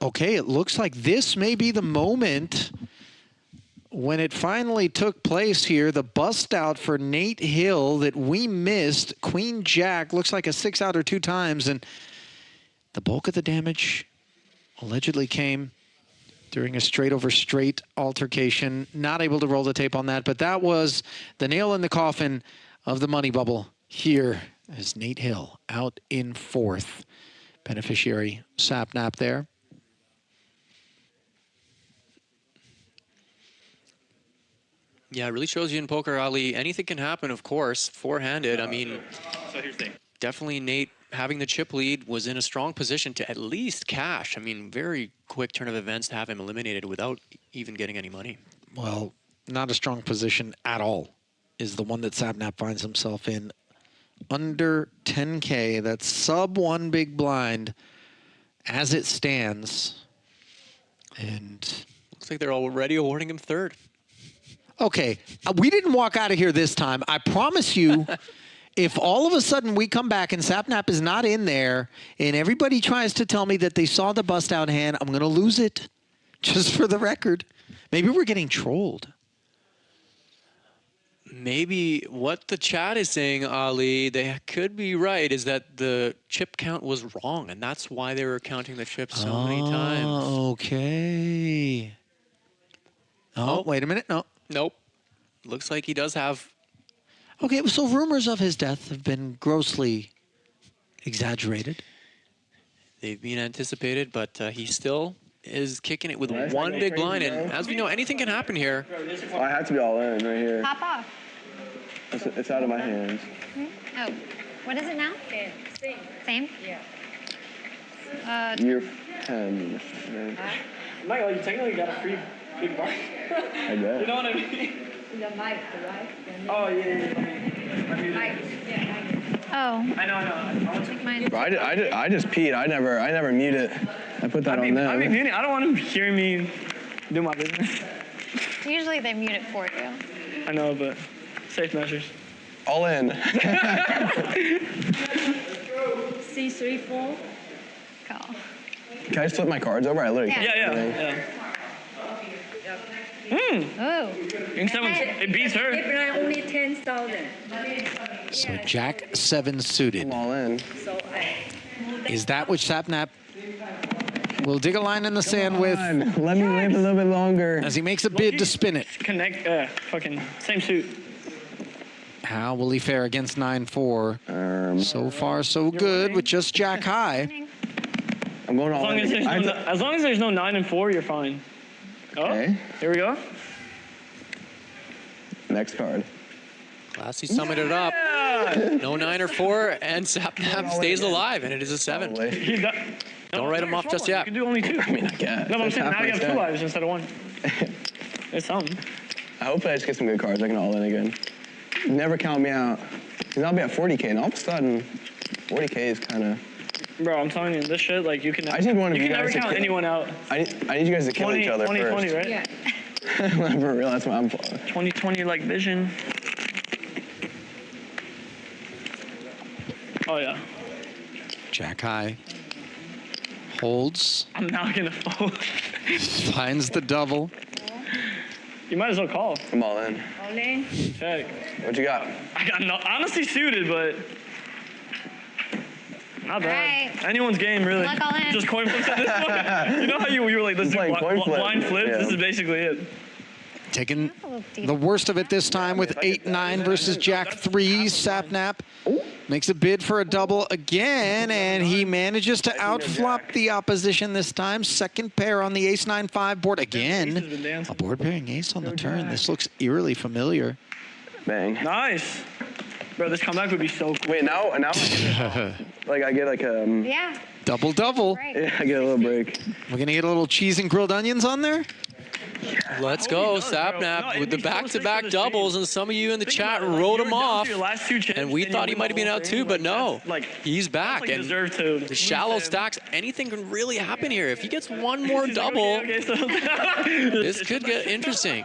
C: Okay, it looks like this may be the moment when it finally took place here. The bust out for Nate Hill that we missed. Queen Jack looks like a 6-outer 2 times, and the bulk of the damage allegedly came during a straight over straight altercation. Not able to roll the tape on that, but that was the nail in the coffin of the money bubble here as Nate Hill out in 4th. Beneficiary Sapnap there.
D: Yeah, it really shows you in poker, Ali, anything can happen, of course, four-handed. I mean,
K: So here's the thing.
D: definitely Nate having the chip lead was in a strong position to at least cash. I mean, very quick turn of events to have him eliminated without even getting any money.
C: Well, not a strong position at all is the one that Sapnap finds himself in. Under 10K, that's sub 1 big blind as it stands. And
D: looks like they're already awarding him 3rd.
C: Okay, we didn't walk out of here this time. I promise you, if all of a sudden we come back and Sapnap is not in there and everybody tries to tell me that they saw the bust out hand, I'm going to lose it. Just for the record. Maybe we're getting trolled.
D: Maybe what the chat is saying, Ali, they could be right, is that the chip count was wrong, and that's why they were counting the chips so many times.
C: Okay. Oh, wait a minute. No.
D: Nope. Looks like he does have...
C: Okay, so rumors of his death have been grossly exaggerated.
D: They've been anticipated, but he still is kicking it with one big blind, and as we know, anything can happen here.
H: Oh, I have to be all in right here.
E: Pop off.
H: It's out of my hands.
E: Oh, what is it now? Same. Same?
I: Yeah.
H: You're 10. Right?
K: Michael, you technically got a free big bar.
H: I bet.
K: You know what I mean?
I: The mic, right?
K: Oh, yeah.
I: Mic. Yeah,
E: Oh.
K: I know. I want to.
H: Bro, I just peed. I never mute it. I put that on them.
K: I mean, I don't want him hearing me do my business.
E: Usually they mute it for you.
K: I know, but safe measures.
H: All in.
I: C3, 4.
E: Call.
H: Can I just flip my cards over? I literally can't.
K: Yeah.
E: Oh.
K: It beats her.
I: If I only 10,000.
C: So Jack 7 suited.
H: I'm all in.
I: So
C: Is that what Sapnap will dig a line in the sand with?
H: Let me live a little bit longer.
C: As he makes a bid to spin it.
K: Connect. Fucking same suit.
C: How will he fare against 9-4? So far, so good with just Jack high.
H: I'm going all in.
K: As long as there's no 9 and 4, you're fine.
H: Okay.
K: Here we go.
H: Next card.
D: Classy summed it up. No 9 or 4, and Sapnap stays alive, and it is a 7. Don't write him off just yet.
K: You can do only 2.
H: I mean, I guess.
K: No, but I'm saying now you have 2 lives instead of 1. It's something.
H: I hope I just get some good cards. I can all in again. Never count me out. Because I'll be at 40K, and all of a sudden, 40K is kind of...
K: Bro, I'm telling you, this shit, like, you can never,
H: you
K: can never count anyone out.
H: I need you guys to kill each other
K: 20,
H: first.
K: right?
I: yeah.
H: For real, that's what I'm for.
K: 2020, like, vision. Oh, yeah.
C: Jack high. Holds.
K: I'm not going to fold.
C: Finds the double.
K: You might as well call.
H: I'm all in.
I: All in.
K: Check.
H: What you got?
K: I got honestly suited, but not bad.
E: Right.
K: Anyone's game, really.
E: Luck all in.
K: Just coin flips at this point. You know how you were like, let's do blind flips?
H: Yeah.
K: This is basically it.
C: Taking the worst of it this time with 8-9 versus Jack 3. Sapnap makes a bid for a double again, and he manages to outflop the opposition this time. Second pair on the ace-9-5 board again. A board pairing ace on the turn. This looks eerily familiar.
H: Bang.
K: Nice. Bro, this comeback would be so cool.
H: Wait, now like I get like
E: Yeah.
C: Double.
H: Yeah, I get a little break.
C: We're gonna get a little cheese and grilled onions on there.
D: Let's go, Sapnap, with the back-to-back doubles, and some of you in the chat wrote him off, and we thought he might have been out too, but no, he's back, and the shallow stacks, anything can really happen here. If he gets one more double, this could get interesting.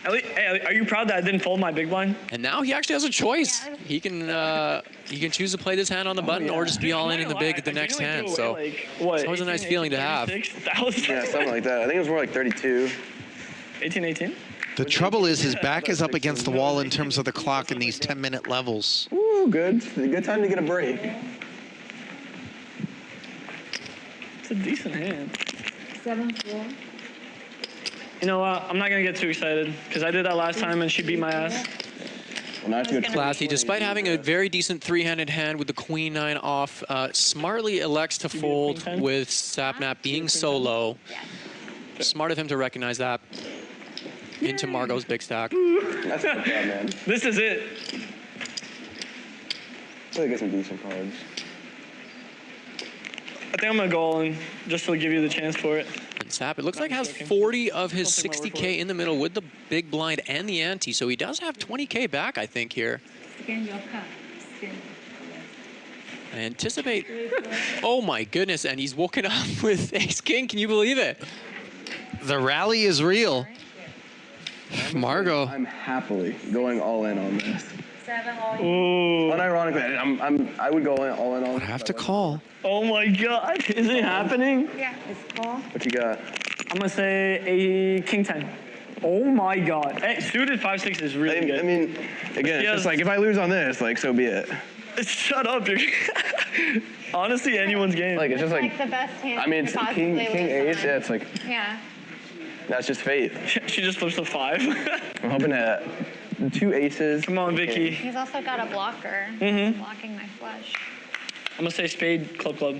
K: Hey, are you proud that I didn't fold my big blind?
D: And now he actually has a choice. He can choose to play this hand on the button or just be all in the big at the next hand. So it's always a nice feeling to have.
H: Yeah, something like that. I think it was more like 32.
K: 18.
C: The trouble is his back is up against the wall in terms of the clock in these 10-minute levels.
H: Ooh, good. Good time to get a break.
K: It's a decent hand.
I: 7-4.
K: You know what? I'm not going to get too excited because I did that last time and she beat my ass.
H: Well, not good.
D: Classy, despite having a very decent three-handed hand with the queen 9 off, smartly elects to fold with Sapnap being so low. Smart of him to recognize that. Into Margot's big stack.
H: That's good job, man.
K: This is it.
H: Really get some decent cards.
K: I think I'm going to go all in just to give you the chance for it.
D: Sap, it looks like has 40 of his 60K in the middle with the big blind and the ante, so he does have 20K back, I think, here. I anticipate. Oh my goodness, and he's woken up with ace-king. Can you believe it?
C: The rally is real. Margot.
H: I'm happily going all in on this.
K: Ooh.
H: Unironically, I would go all in on.
C: Would have to call.
K: Oh my God. Is it happening?
E: Yeah, it's cool.
H: What you got?
K: I'm going to say a king 10. Oh my God. Hey, suited 5-6 is really good.
H: I mean, again, it's just like if I lose on this, like so be it.
K: Shut up. You're honestly, anyone's game.
H: Like it's just like
E: the best hand.
H: I mean, it's king ace. Yeah, it's like
E: Yeah.
H: that's just fate.
K: She just flips a 5.
H: I'm hoping to 2 aces.
K: Come on, Vicky.
E: He's also got a blocker.
K: Mhm.
E: Blocking my flush.
K: I'm going to say spade, club.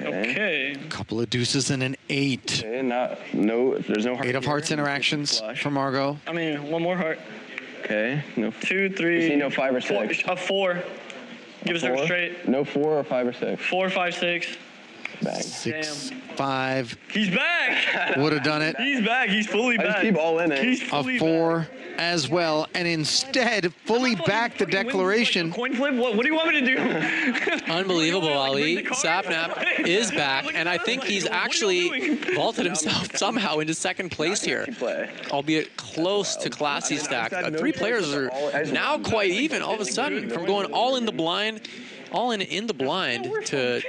K: Okay.
C: A couple of deuces and an 8.
H: Okay, there's no heart.
C: 8 of hearts interactions for Margot.
K: I mean, one more heart.
H: Okay, no.
K: 2, 3.
H: You see no 5 or 6.
K: A 4. Give us a straight.
H: No 4 or 5 or 6.
K: 4, 5, 6.
H: Bang.
C: 6, 5.
K: He's back.
C: Would have done it.
K: He's back. He's fully back.
H: I just keep all in it.
K: He's
C: A
K: fully
C: 4 as well, and instead fully back the declaration.
K: Coin flip? What do you want me to do?
D: Unbelievable, Ali. Sapnap is back, and I think he's actually vaulted himself somehow into second place here, albeit close to Classy's stack. 3 players are now quite even all of a sudden from going all in the blind, all in the blind to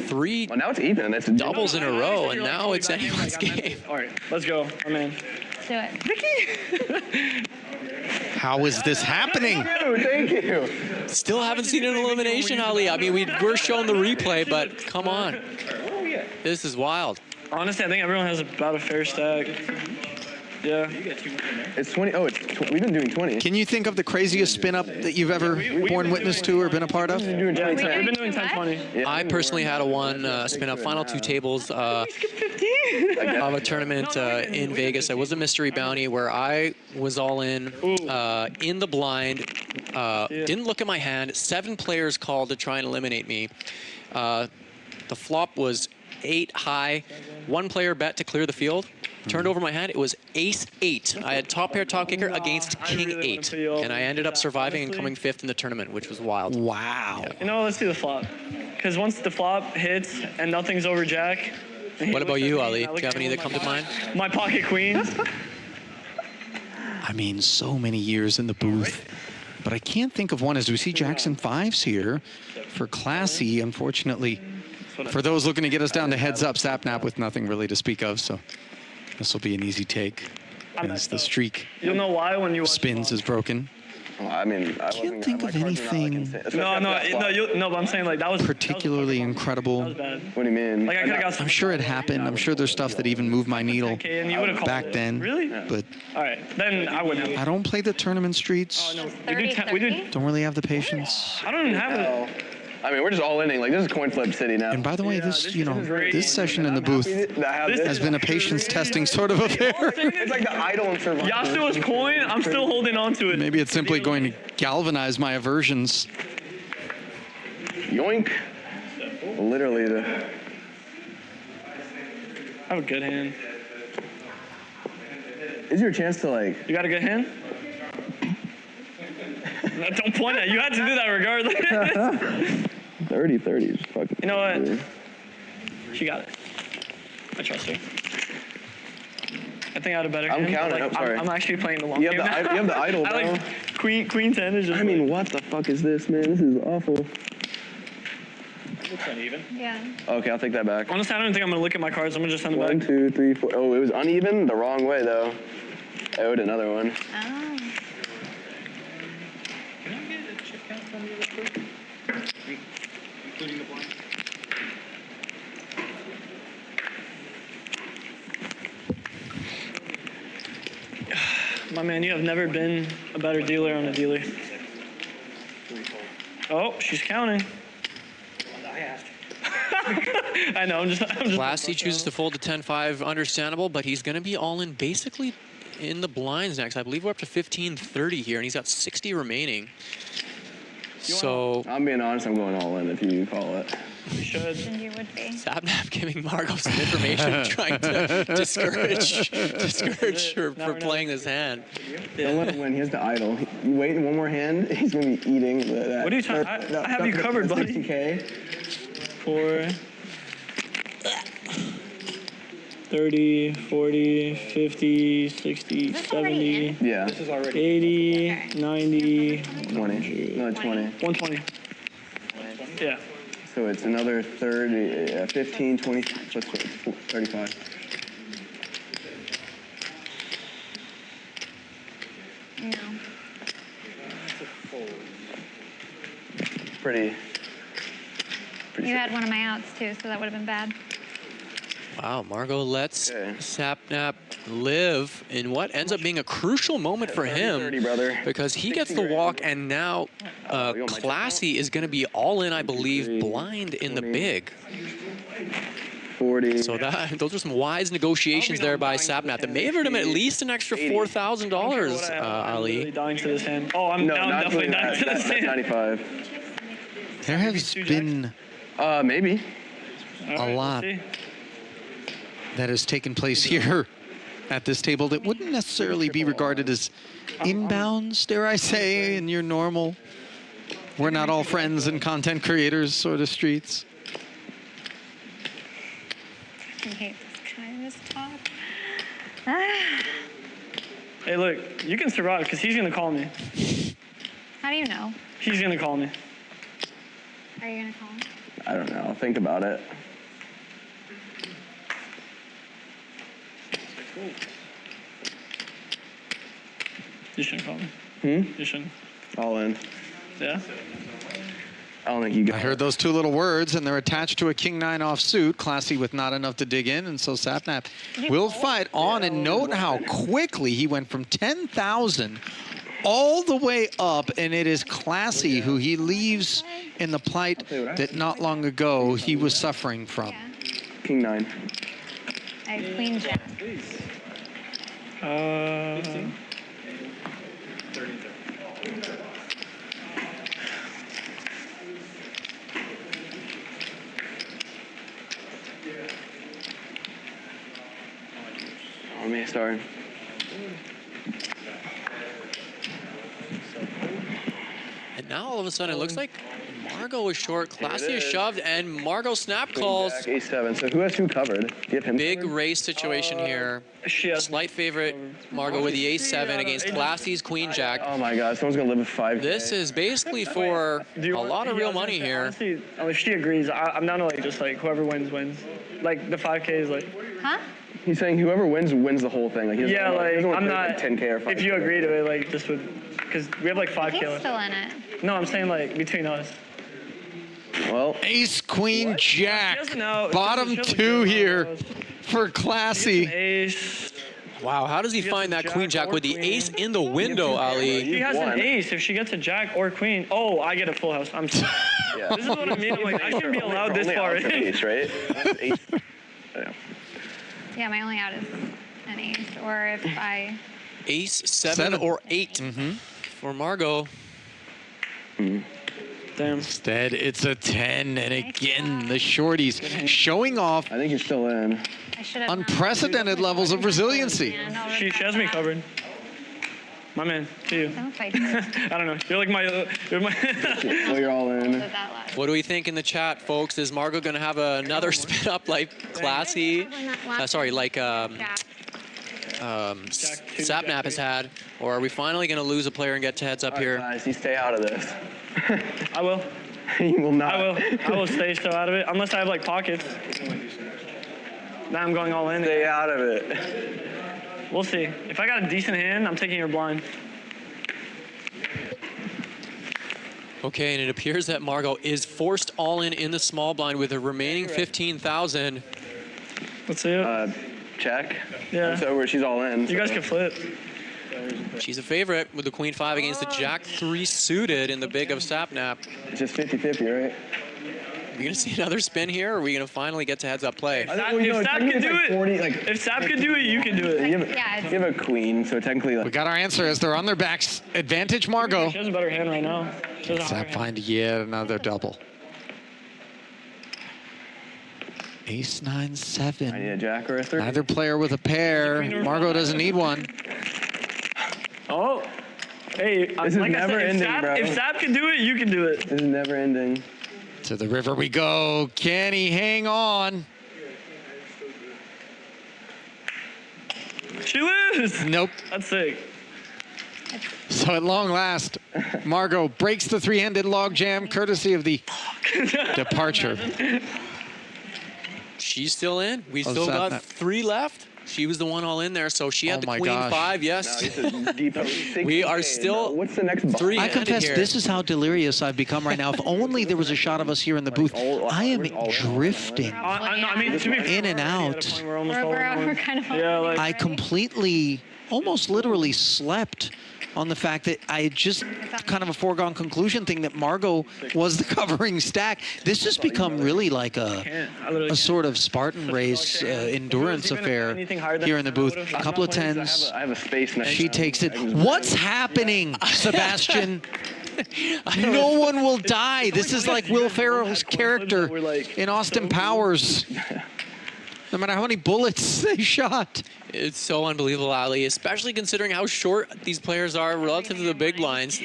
D: 3
H: well, now it's even. It's
D: doubles in a row, and now it's anyone's game.
K: All right, let's go. I'm in.
E: Do it.
C: How is this happening?
H: Thank you.
D: Still haven't seen an elimination, Ali. I mean, we're showing the replay, but come on. This is wild.
K: Honestly, I think everyone has about a fair stack. Yeah.
H: It's 20. Oh, we've been doing 20.
C: Can you think of the craziest spin up that you've ever borne witness to or been a part of?
K: We've been doing 10-20.
D: I personally had a one spin up final 2 tables of a tournament in Vegas. It was a mystery bounty where I was all in the blind, didn't look at my hand. 7 players called to try and eliminate me. The flop was 8 high. 1 player bet to clear the field. Turned over my hand, it was ace-8. I had top pair, top kicker against king-8. And I ended up surviving and coming 5th in the tournament, which was wild.
C: Wow.
K: You know, let's do the flop. Because once the flop hits and nothing's over jack.
D: What about you, Ali? Do you have any that come to mind?
K: My pocket queens.
C: I mean, so many years in the booth. But I can't think of one as we see Jackson 5s here for Classy, unfortunately. For those looking to get us down to heads up, Sapnap with nothing really to speak of, so this will be an easy take as the streak
K: You'll know why when you
C: spins is broken.
H: Well, I mean, I
C: can't think of anything
K: no, but I'm saying like that was
C: particularly incredible.
K: That was bad.
H: What do you mean?
K: Like I could have got.
C: I'm sure it happened. I'm sure there's stuff that even moved my needle
K: And you would have called
C: back
K: it.
C: then.
K: Really?
C: But
K: all right, then I wouldn't have.
C: I don't play the tournament streets.
K: Oh, no. We do.
C: Don't really have the patience.
K: I don't even have it.
H: I mean, we're just all inning. Like, this is coin flip city now.
C: And by the way, this this session in the booth has been a patience testing sort of affair.
H: It's like the idol in Survivor.
K: Yasuo's coin, I'm still holding on to it.
C: Maybe it's simply going to galvanize my aversions.
H: Yoink. Literally the...
K: I have a good hand.
H: Is your chance to, like...
K: You got a good hand? Don't point at. You had to do that regardless.
H: 30-30. Just fucking.
K: You know what? She got it. I trust her. I think I had a better hand.
H: I'm counting.
K: Like,
H: sorry.
K: I'm actually playing the long
H: you
K: game now.
H: You have the idol, bro.
K: I like queen 10 is just.
H: I mean, what the fuck is this, man? This is awful.
K: Looks uneven.
E: Yeah.
H: Okay, I'll take that back.
K: Honestly, I don't think I'm gonna look at my cards. I'm gonna just send them
H: 1,
K: back.
H: 2, 3, 4. Oh, it was uneven the wrong way though. I owed another one.
E: Oh.
K: Can I get a chip count from you real quick? Including the blind. My man, you have never been a better dealer on a dealer. Oh, she's counting. I know, I'm just
D: Classy chooses to fold to 10-5, understandable, but he's going to be all in basically in the blinds next. I believe we're up to 15-30 here, and he's got 60 remaining. So
H: I'm being honest, I'm going all in if you call it.
K: You should.
E: And you would be.
D: Sapnap giving Margot some information, trying to discourage her for playing this hand.
H: Don't let him win. He has the idol. You wait one more hand, he's going to be eating that.
K: What are you talking? I have you covered, buddy.
H: 60K.
K: 4. 30, 40, 50, 60, 70,
H: Yeah.
K: 80, 90,
H: 20. No, 20.
K: 120. Yeah.
H: So it's another 30, 15, 20, what's 35.
E: No.
H: Pretty.
E: You had one of my outs too, so that would have been bad.
D: Wow, Margot lets Sapnap live in what ends up being a crucial moment for him
H: 30, brother.
D: because he gets the walk, and now Classy is going to be all in, I believe, blind in the big.
H: 40.
D: So those are some wise negotiations there by Sapnap that may have earned him at least an extra $4,000, Ali.
K: Really dying to this hand. Oh, I'm definitely dying to this hand.
H: 95.
C: There has been
H: maybe
C: a lot that has taken place here at this table that wouldn't necessarily be regarded as inbounds, dare I say, in your normal, we're not all friends and content creators sort of streets.
E: I hate this guy in this top.
K: Hey, look, you can survive because he's going to call me.
E: How do you know?
K: He's going to call me.
E: Are you going to call him?
H: I don't know. I'll think about it.
K: You shouldn't call me. You shouldn't.
H: All in.
K: Yeah?
H: I don't think you got
C: I heard those two little words, and they're attached to a king-9 offsuit. Classy with not enough to dig in, and so Sapnap will fight on. And note how quickly he went from 10,000 all the way up, and it is Classy who he leaves in the plight that not long ago he was suffering from.
H: King 9.
E: I have queen jack.
H: Oh, man, sorry.
D: And now all of a sudden it looks like Margot is short, Classy is shoved, and Margot snap calls.
H: Jack, A7. So who has who covered? Do you have him
D: Big
H: covered?
D: race situation here. Slight favorite, Margot with the A7 against Classy's Queen Jack.
H: Oh my God, someone's gonna live with 5K.
D: This is basically for a lot of real money here.
K: Honestly, if she agrees, I'm down to like just like whoever wins wins. Like the 5K is like.
E: Huh?
H: He's saying whoever wins wins the whole thing. Like he doesn't
K: Yeah,
H: want, he
K: like
H: doesn't want
K: I'm
H: to
K: not.
H: like 10K or 5K.
K: If you agree to it, like this would, because we have like 5K
E: He's
K: left.
E: still in it.
K: No, I'm saying like between us.
H: Well,
C: Ace, Queen, Jack.
K: She doesn't know.
C: Bottom two here for Classy.
K: Ace.
D: Wow, how does he find that Queen Jack with the ace in the window, Ali?
K: She has an ace. If she gets a jack or queen, oh, I get a full house. I'm sorry.
H: Yeah.
K: This is what I mean. I'm like, I shouldn't be allowed this far in.
H: Ace, right? Ace. Yeah.
E: Yeah, my only out is an ace. Or if I...
D: Ace, 7 or 8 for Margot.
K: Damn.
C: Instead, it's a 10. And again, the shorties showing off
H: I think you're still in.
E: I should have
C: unprecedented levels of resiliency.
K: She has me covered. My man, to you.
E: Don't fight.
K: I don't know. You're like my.
H: Well, you're all in.
D: What do we think in the chat, folks? Is Margot going to have another spin up like Classy? Like Sapnap has had? Or are we finally going to lose a player and get to heads up here?
H: Guys, you stay out of this.
K: I will.
H: You will not.
K: I will stay so out of it unless I have like pockets. Now I'm going all in.
H: Stay out of it.
K: We'll see. If I got a decent hand, I'm taking your blind.
D: Okay, and it appears that Margot is forced all in the small blind with the remaining 15,000.
K: Let's see it.
H: Check.
K: Yeah.
H: So where she's all in.
K: You guys can flip.
D: She's a favorite with the Queen 5 against the Jack 3 suited in the big of Sapnap.
H: It's just 50-50, right?
D: Are we going to see another spin here, or are we going to finally get to heads up play?
K: If Sap can do it,
H: 40,
K: if Sap can do it, you can do it.
H: You have a queen, so technically.
C: We got our answer as they're on their backs. Advantage Margot.
K: She has a better hand right now.
C: Sap find yet another double. Ace, 9, 7.
H: I need a jack or a 3.
C: Neither player with a pair. Margot doesn't need one.
K: Oh. Hey,
H: this is
K: like
H: never
K: I said,
H: ending, bro.
K: If Sap can do it, you can do it.
H: This is never ending.
C: To the river we go. Can he hang on?
K: She lose.
C: Nope.
K: That's sick.
C: So at long last, Margot breaks the three-handed log jam courtesy of the departure.
D: She's still in. We
C: Oh,
D: still
C: so
D: got
C: that-
D: 3 left. She was the one all in there, so she had
C: Oh
D: the
C: my
D: queen
C: gosh.
D: 5. Yes. We are still
H: What's the next box?
C: I confess,
D: here.
C: this is how delirious I've become right now. If only there was a shot of us here in the booth. I am drifting
K: I mean, to be fair,
C: in and
K: we're already at a
C: out.
K: point where we're almost all in.
E: We're kind of
K: Yeah, like
C: I completely, almost literally slept on the fact that I had just kind of a foregone conclusion thing that Margot was the covering stack. This has become really like a sort of Spartan race endurance affair here in the booth. A couple of tens.
H: I have a space next
C: She takes it. What's happening, Sebastian? No one will die. This is like Will Ferrell's character in Austin Powers. No matter how many bullets they shot.
D: It's so unbelievable, Ali, especially considering how short these players are relative to the big blinds.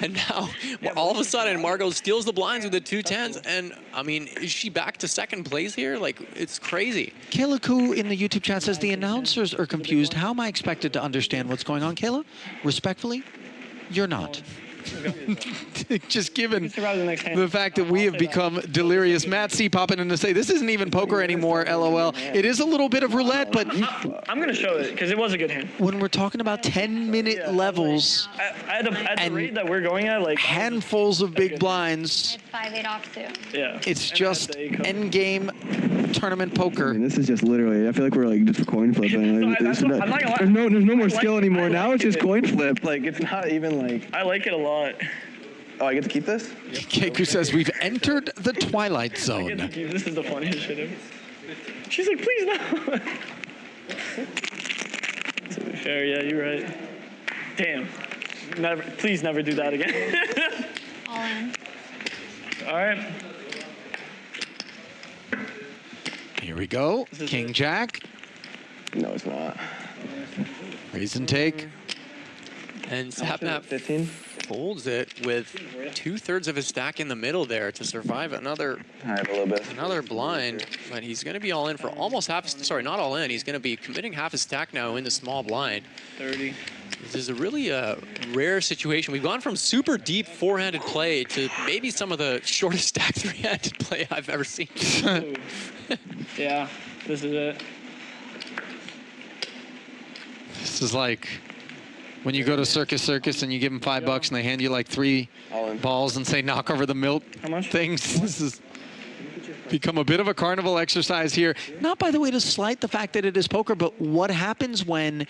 D: And now, all of a sudden, Margot steals the blinds with the 2 tens. And, I mean, is she back to second place here? Like, it's crazy.
C: Kayla Koo in the YouTube chat says, the announcers are confused. How am I expected to understand what's going on? Kayla, respectfully, you're not. Just given the fact that we have become delirious. Matt C popping in to say, this isn't even poker anymore, LOL. It is a little bit of roulette, but
K: I'm going to show it because it was a good hand.
C: when we're talking about 10-minute levels
K: At the rate that we're going at, like
C: handfuls of big blinds,
E: 5-8 off too.
K: Yeah.
C: it's just end game tournament poker.
H: This is just literally, I feel like we're like just coin flipping. Like,
K: I'm not gonna lie.
H: there's no more skill anymore. Now it's just coin flip. Like, it's not even like.
K: I like it a lot.
H: Oh, I get to keep this?
C: Keiko says, we've entered the Twilight Zone.
K: This is the funniest shit ever. She's like, please no. To be fair, yeah, you're right. Damn. Never, please never do that again.
E: All in.
K: All right.
C: Here we go. King Jack.
H: No, it's not.
C: Raise and take.
D: And Sapnap folds it with 2/3 of his stack in the middle there to survive another blind. But he's going to be all in for almost half. Sorry, not all in. He's going to be committing half his stack now in the small blind.
K: 30.
D: This is a really rare situation. We've gone from super deep 4-handed play to maybe some of the shortest stack 3-handed play I've ever seen.
K: Yeah, this is it.
C: This is like when you go to Circus and you give them $5 and they hand you like 3 balls and say knock over the milk things. This has become a bit of a carnival exercise here. Not, by the way, to slight the fact that it is poker, but what happens when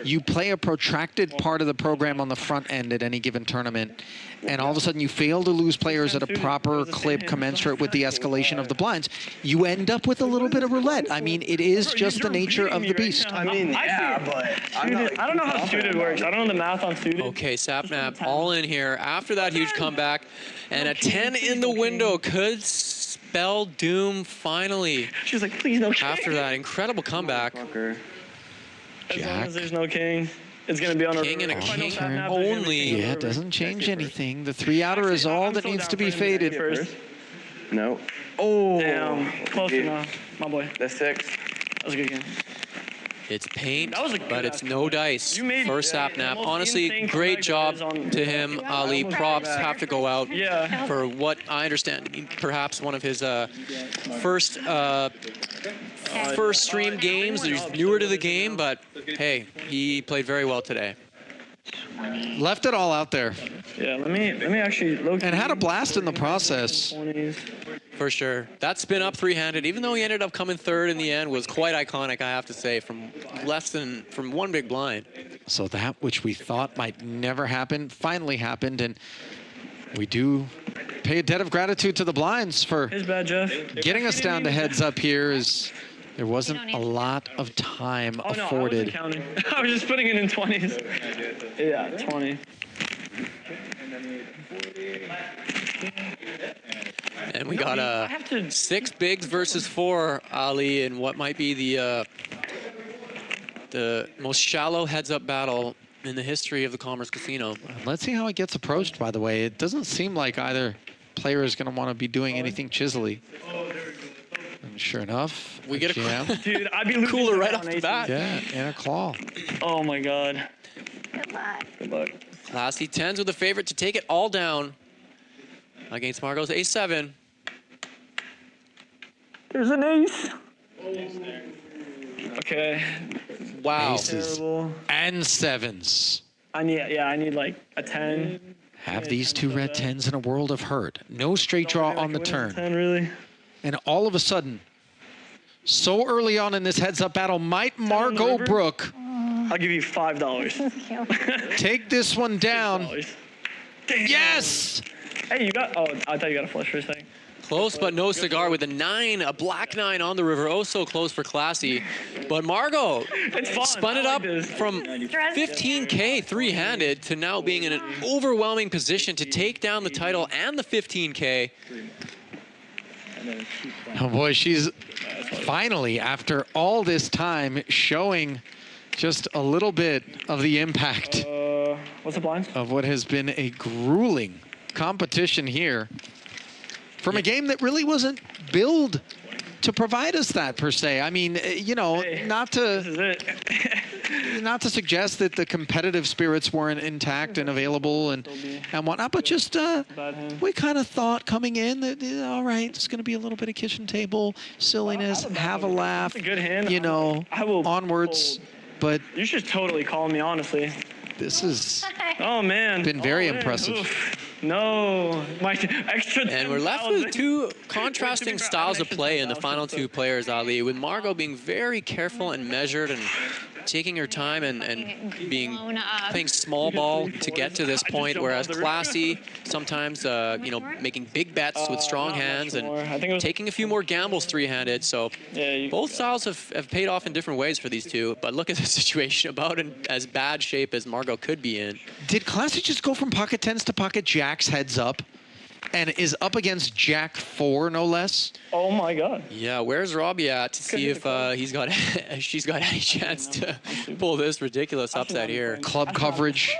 C: you play a protracted part of the program on the front end at any given tournament, and all of a sudden you fail to lose players at a proper clip commensurate with the escalation of the blinds, you end up with a little bit of roulette. I mean, it is just the nature of the beast.
K: I mean, yeah, but I don't know how suited works. I don't know the math on suited.
D: Okay, Sapnap all in here after that huge comeback. And a 10 in the window could spell doom finally.
K: She's like, please no king.
D: After that incredible comeback.
K: As long as there's no king, it's going to be on a
D: king and a king
C: only. Yeah, it doesn't change anything. The 3-outer is all that needs to be faded.
H: No. Oh.
K: Damn. Close enough. My boy.
H: That's 6.
K: That was a good game.
D: It's paint, but it's no dice for Sapnap. Honestly, great job to him, Ali. Props have to go out for what I understand, perhaps one of his first stream games. He's newer to the game, but hey, he played very well today.
C: Left it all out there.
K: Yeah, let me actually look.
C: And had a blast in the process.
D: For sure. That spin up 3-handed, even though he ended up coming 3rd in the end, was quite iconic, I have to say, from 1 big blind.
C: So that which we thought might never happen finally happened, and we do pay a debt of gratitude to the blinds for getting us down to heads up here. As there wasn't a lot of time afforded.
K: I wasn't counting. I was just putting it in 20s. Yeah, 20.
D: And we got 6 bigs versus 4, Ali, in what might be the most shallow heads-up battle in the history of the Commerce Casino.
C: Let's see how it gets approached, by the way. It doesn't seem like either player is going to want to be doing anything chiselly. Sure enough,
D: we get a
C: jam.
K: Dude, I'd be losing
D: cooler right
K: on
D: off the
K: aces.
D: bat.
C: Yeah, and a claw.
K: Oh my god.
E: Good luck.
K: Good luck.
D: Classy 10s with the favorite to take it all down against Margot's ace-7.
K: There's an ace. Okay.
D: Wow.
C: Aces
K: Terrible.
C: and 7s.
K: I need like a 10.
C: Have these two red 10s in a world of hurt. No straight draw on the turn.
K: 10 really.
C: And all of a sudden, so early on in this heads-up battle, might Margot Brook
K: I'll give you $5.
C: take this one down?
K: Damn.
C: Yes!
K: Hey, you got. Oh, I thought you got a flush for a second.
D: Close but no cigar with a 9, a black 9 on the river. Oh, so close for Classy. But Margot spun it up from 15K three-handed to now being in an overwhelming position to take down the title and the 15K.
C: Oh boy, she's finally, after all this time, showing just a little bit of the impact
K: What's the blinds?
C: of what has been a grueling competition here from a game that really wasn't billed to provide us that per se. I mean, you know, not to suggest that the competitive spirits weren't intact and available and whatnot, but just we kind of thought coming in that all right, it's going to be a little bit of kitchen table silliness, have a laugh, you know, onwards. But
K: you should totally call me, honestly.
C: This has
K: been
C: very impressive.
K: Oof. No, my extra.
D: And we're left with two contrasting styles of play in the final two players, Ali, with Margot being very careful and measured and taking her time and being playing small ball to get to this point, whereas Classy sometimes you know, making big bets with strong hands and taking a few more gambles three-handed. So both styles have paid off in different ways for these two, but look at the situation about in as bad shape as Margot could be in.
C: Did Classy just go from pocket 10s to pocket jacks heads up and is up against Jack 4, no less?
K: Oh my God.
D: Yeah, where's Robbie at to see if she's got any chance to pull this ridiculous upset here.
C: Club coverage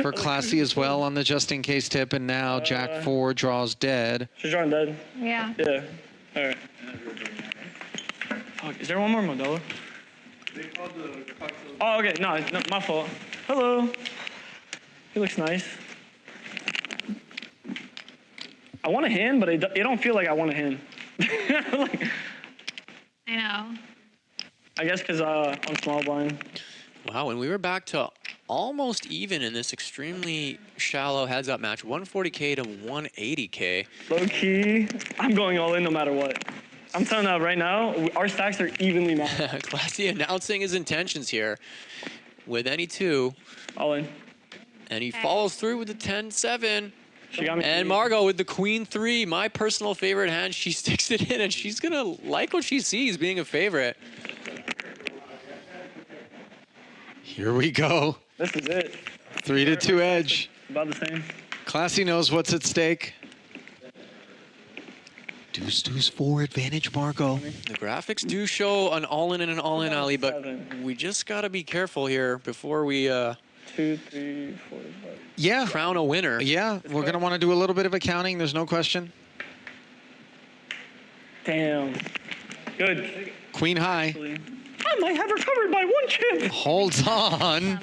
C: for Classy as well on the just in case tip, and now Jack 4 draws dead.
K: She's drawing dead.
E: Yeah.
K: Yeah. All right. Fuck, is there one more Modelo? Oh, okay. No, my fault. Hello. He looks nice. I want a hand, but it don't feel like I want a hand. Like,
E: I know.
K: I guess because I'm small blind.
D: Wow, and we were back to almost even in this extremely shallow heads-up match, 140K to 180K.
K: Low key, I'm going all in no matter what. I'm telling you right now, our stacks are evenly matched.
D: Classy announcing his intentions here with any two.
K: All in.
D: And he follows through with the 10-7.
K: She got me.
D: And Margot with the Queen 3, my personal favorite hand. She sticks it in, and she's going to like what she sees being a favorite.
C: Here we go.
K: This is it.
C: 3-2 edge.
K: About the same.
C: Classy knows what's at stake. Deuce 4 advantage, Margot.
D: The graphics do show an all-in and an all-in, Ali, but we just got to be careful here before we
K: 2, 3, 4, 5.
C: Yeah.
D: Crown a winner.
C: Yeah, we're going to want to do a little bit of accounting. There's no question.
K: Damn. Good.
C: Queen high.
K: I might have her covered by one chip.
C: Holds on.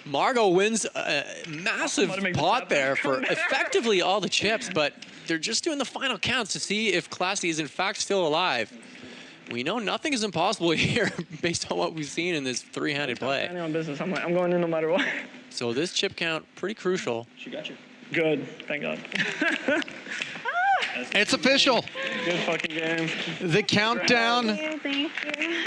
D: Margot wins a massive pot there for effectively all the chips, but they're just doing the final counts to see if Classy is in fact still alive. We know nothing is impossible here based on what we've seen in this three-handed play.
K: Standing on business. I'm going in no matter what.
D: So this chip count, pretty crucial.
K: She got you. Good. Thank God.
C: It's official.
K: Good fucking game.
C: The countdown
E: Thank you.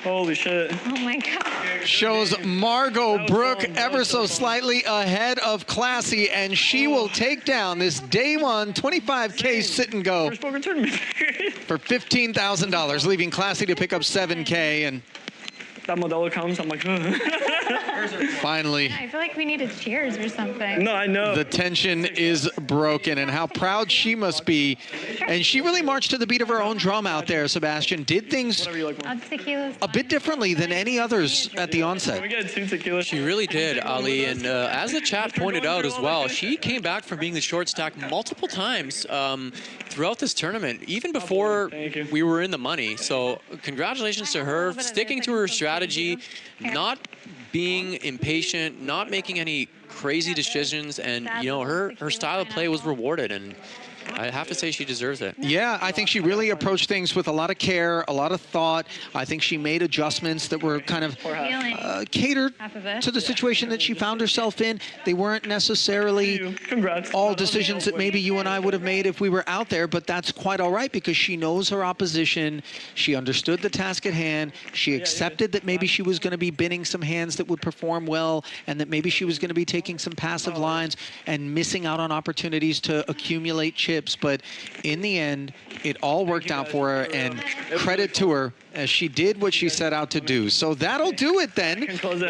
K: Holy shit.
E: Oh my God.
C: shows Margot Brook ever so slightly ahead of Classy, and she will take down this day one 25K sit and go
K: First poker tournament.
C: for $15,000, leaving Classy to pick up $7K. And
K: that Modelo comes, I'm like,
C: Finally.
E: I feel like we needed cheers or something.
K: No, I know.
C: The tension is broken, and how proud she must be. And she really marched to the beat of her own drum out there, Sebastian. Did things a bit differently than any others at the onset.
D: She really did, Ali. And as the chat pointed out as well, she came back from being the short stack multiple times throughout this tournament, even before we were in the money. So congratulations to her, sticking to her strategy, not being impatient, not making any crazy decisions, and you know, her style of play was rewarded, and I have to say she deserves it.
C: Yeah, I think she really approached things with a lot of care, a lot of thought. I think she made adjustments that were kind of catered to the situation that she found herself in. They weren't necessarily all decisions that maybe you and I would have made if we were out there, but that's quite all right because she knows her opposition. She understood the task at hand. She accepted that maybe she was going to be binning some hands that would perform well, and that maybe she was going to be taking some passive lines and missing out on opportunities to accumulate chips. But in the end, it all worked out for her, and credit to her as she did what she set out to do. So that'll do it then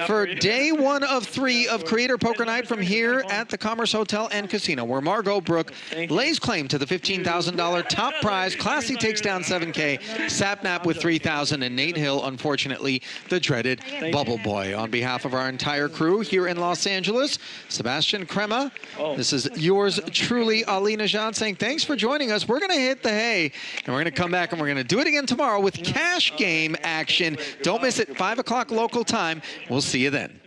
C: for day 1 of 3 of Creator Poker Night from here at the Commerce Hotel and Casino, where Margot Brooke lays claim to the $15,000 top prize. Classy takes down $7K, Sapnap with $3,000, and Nate Hill, unfortunately, the dreaded Bubble Boy. On behalf of our entire crew here in Los Angeles, Sebastian Crema, this is yours truly, Ali Najad, saying thanks for joining us. We're going to hit the hay, and we're going to come back, and we're going to do it again tomorrow with cash game action. Don't miss it, 5 o'clock local time. We'll see you then.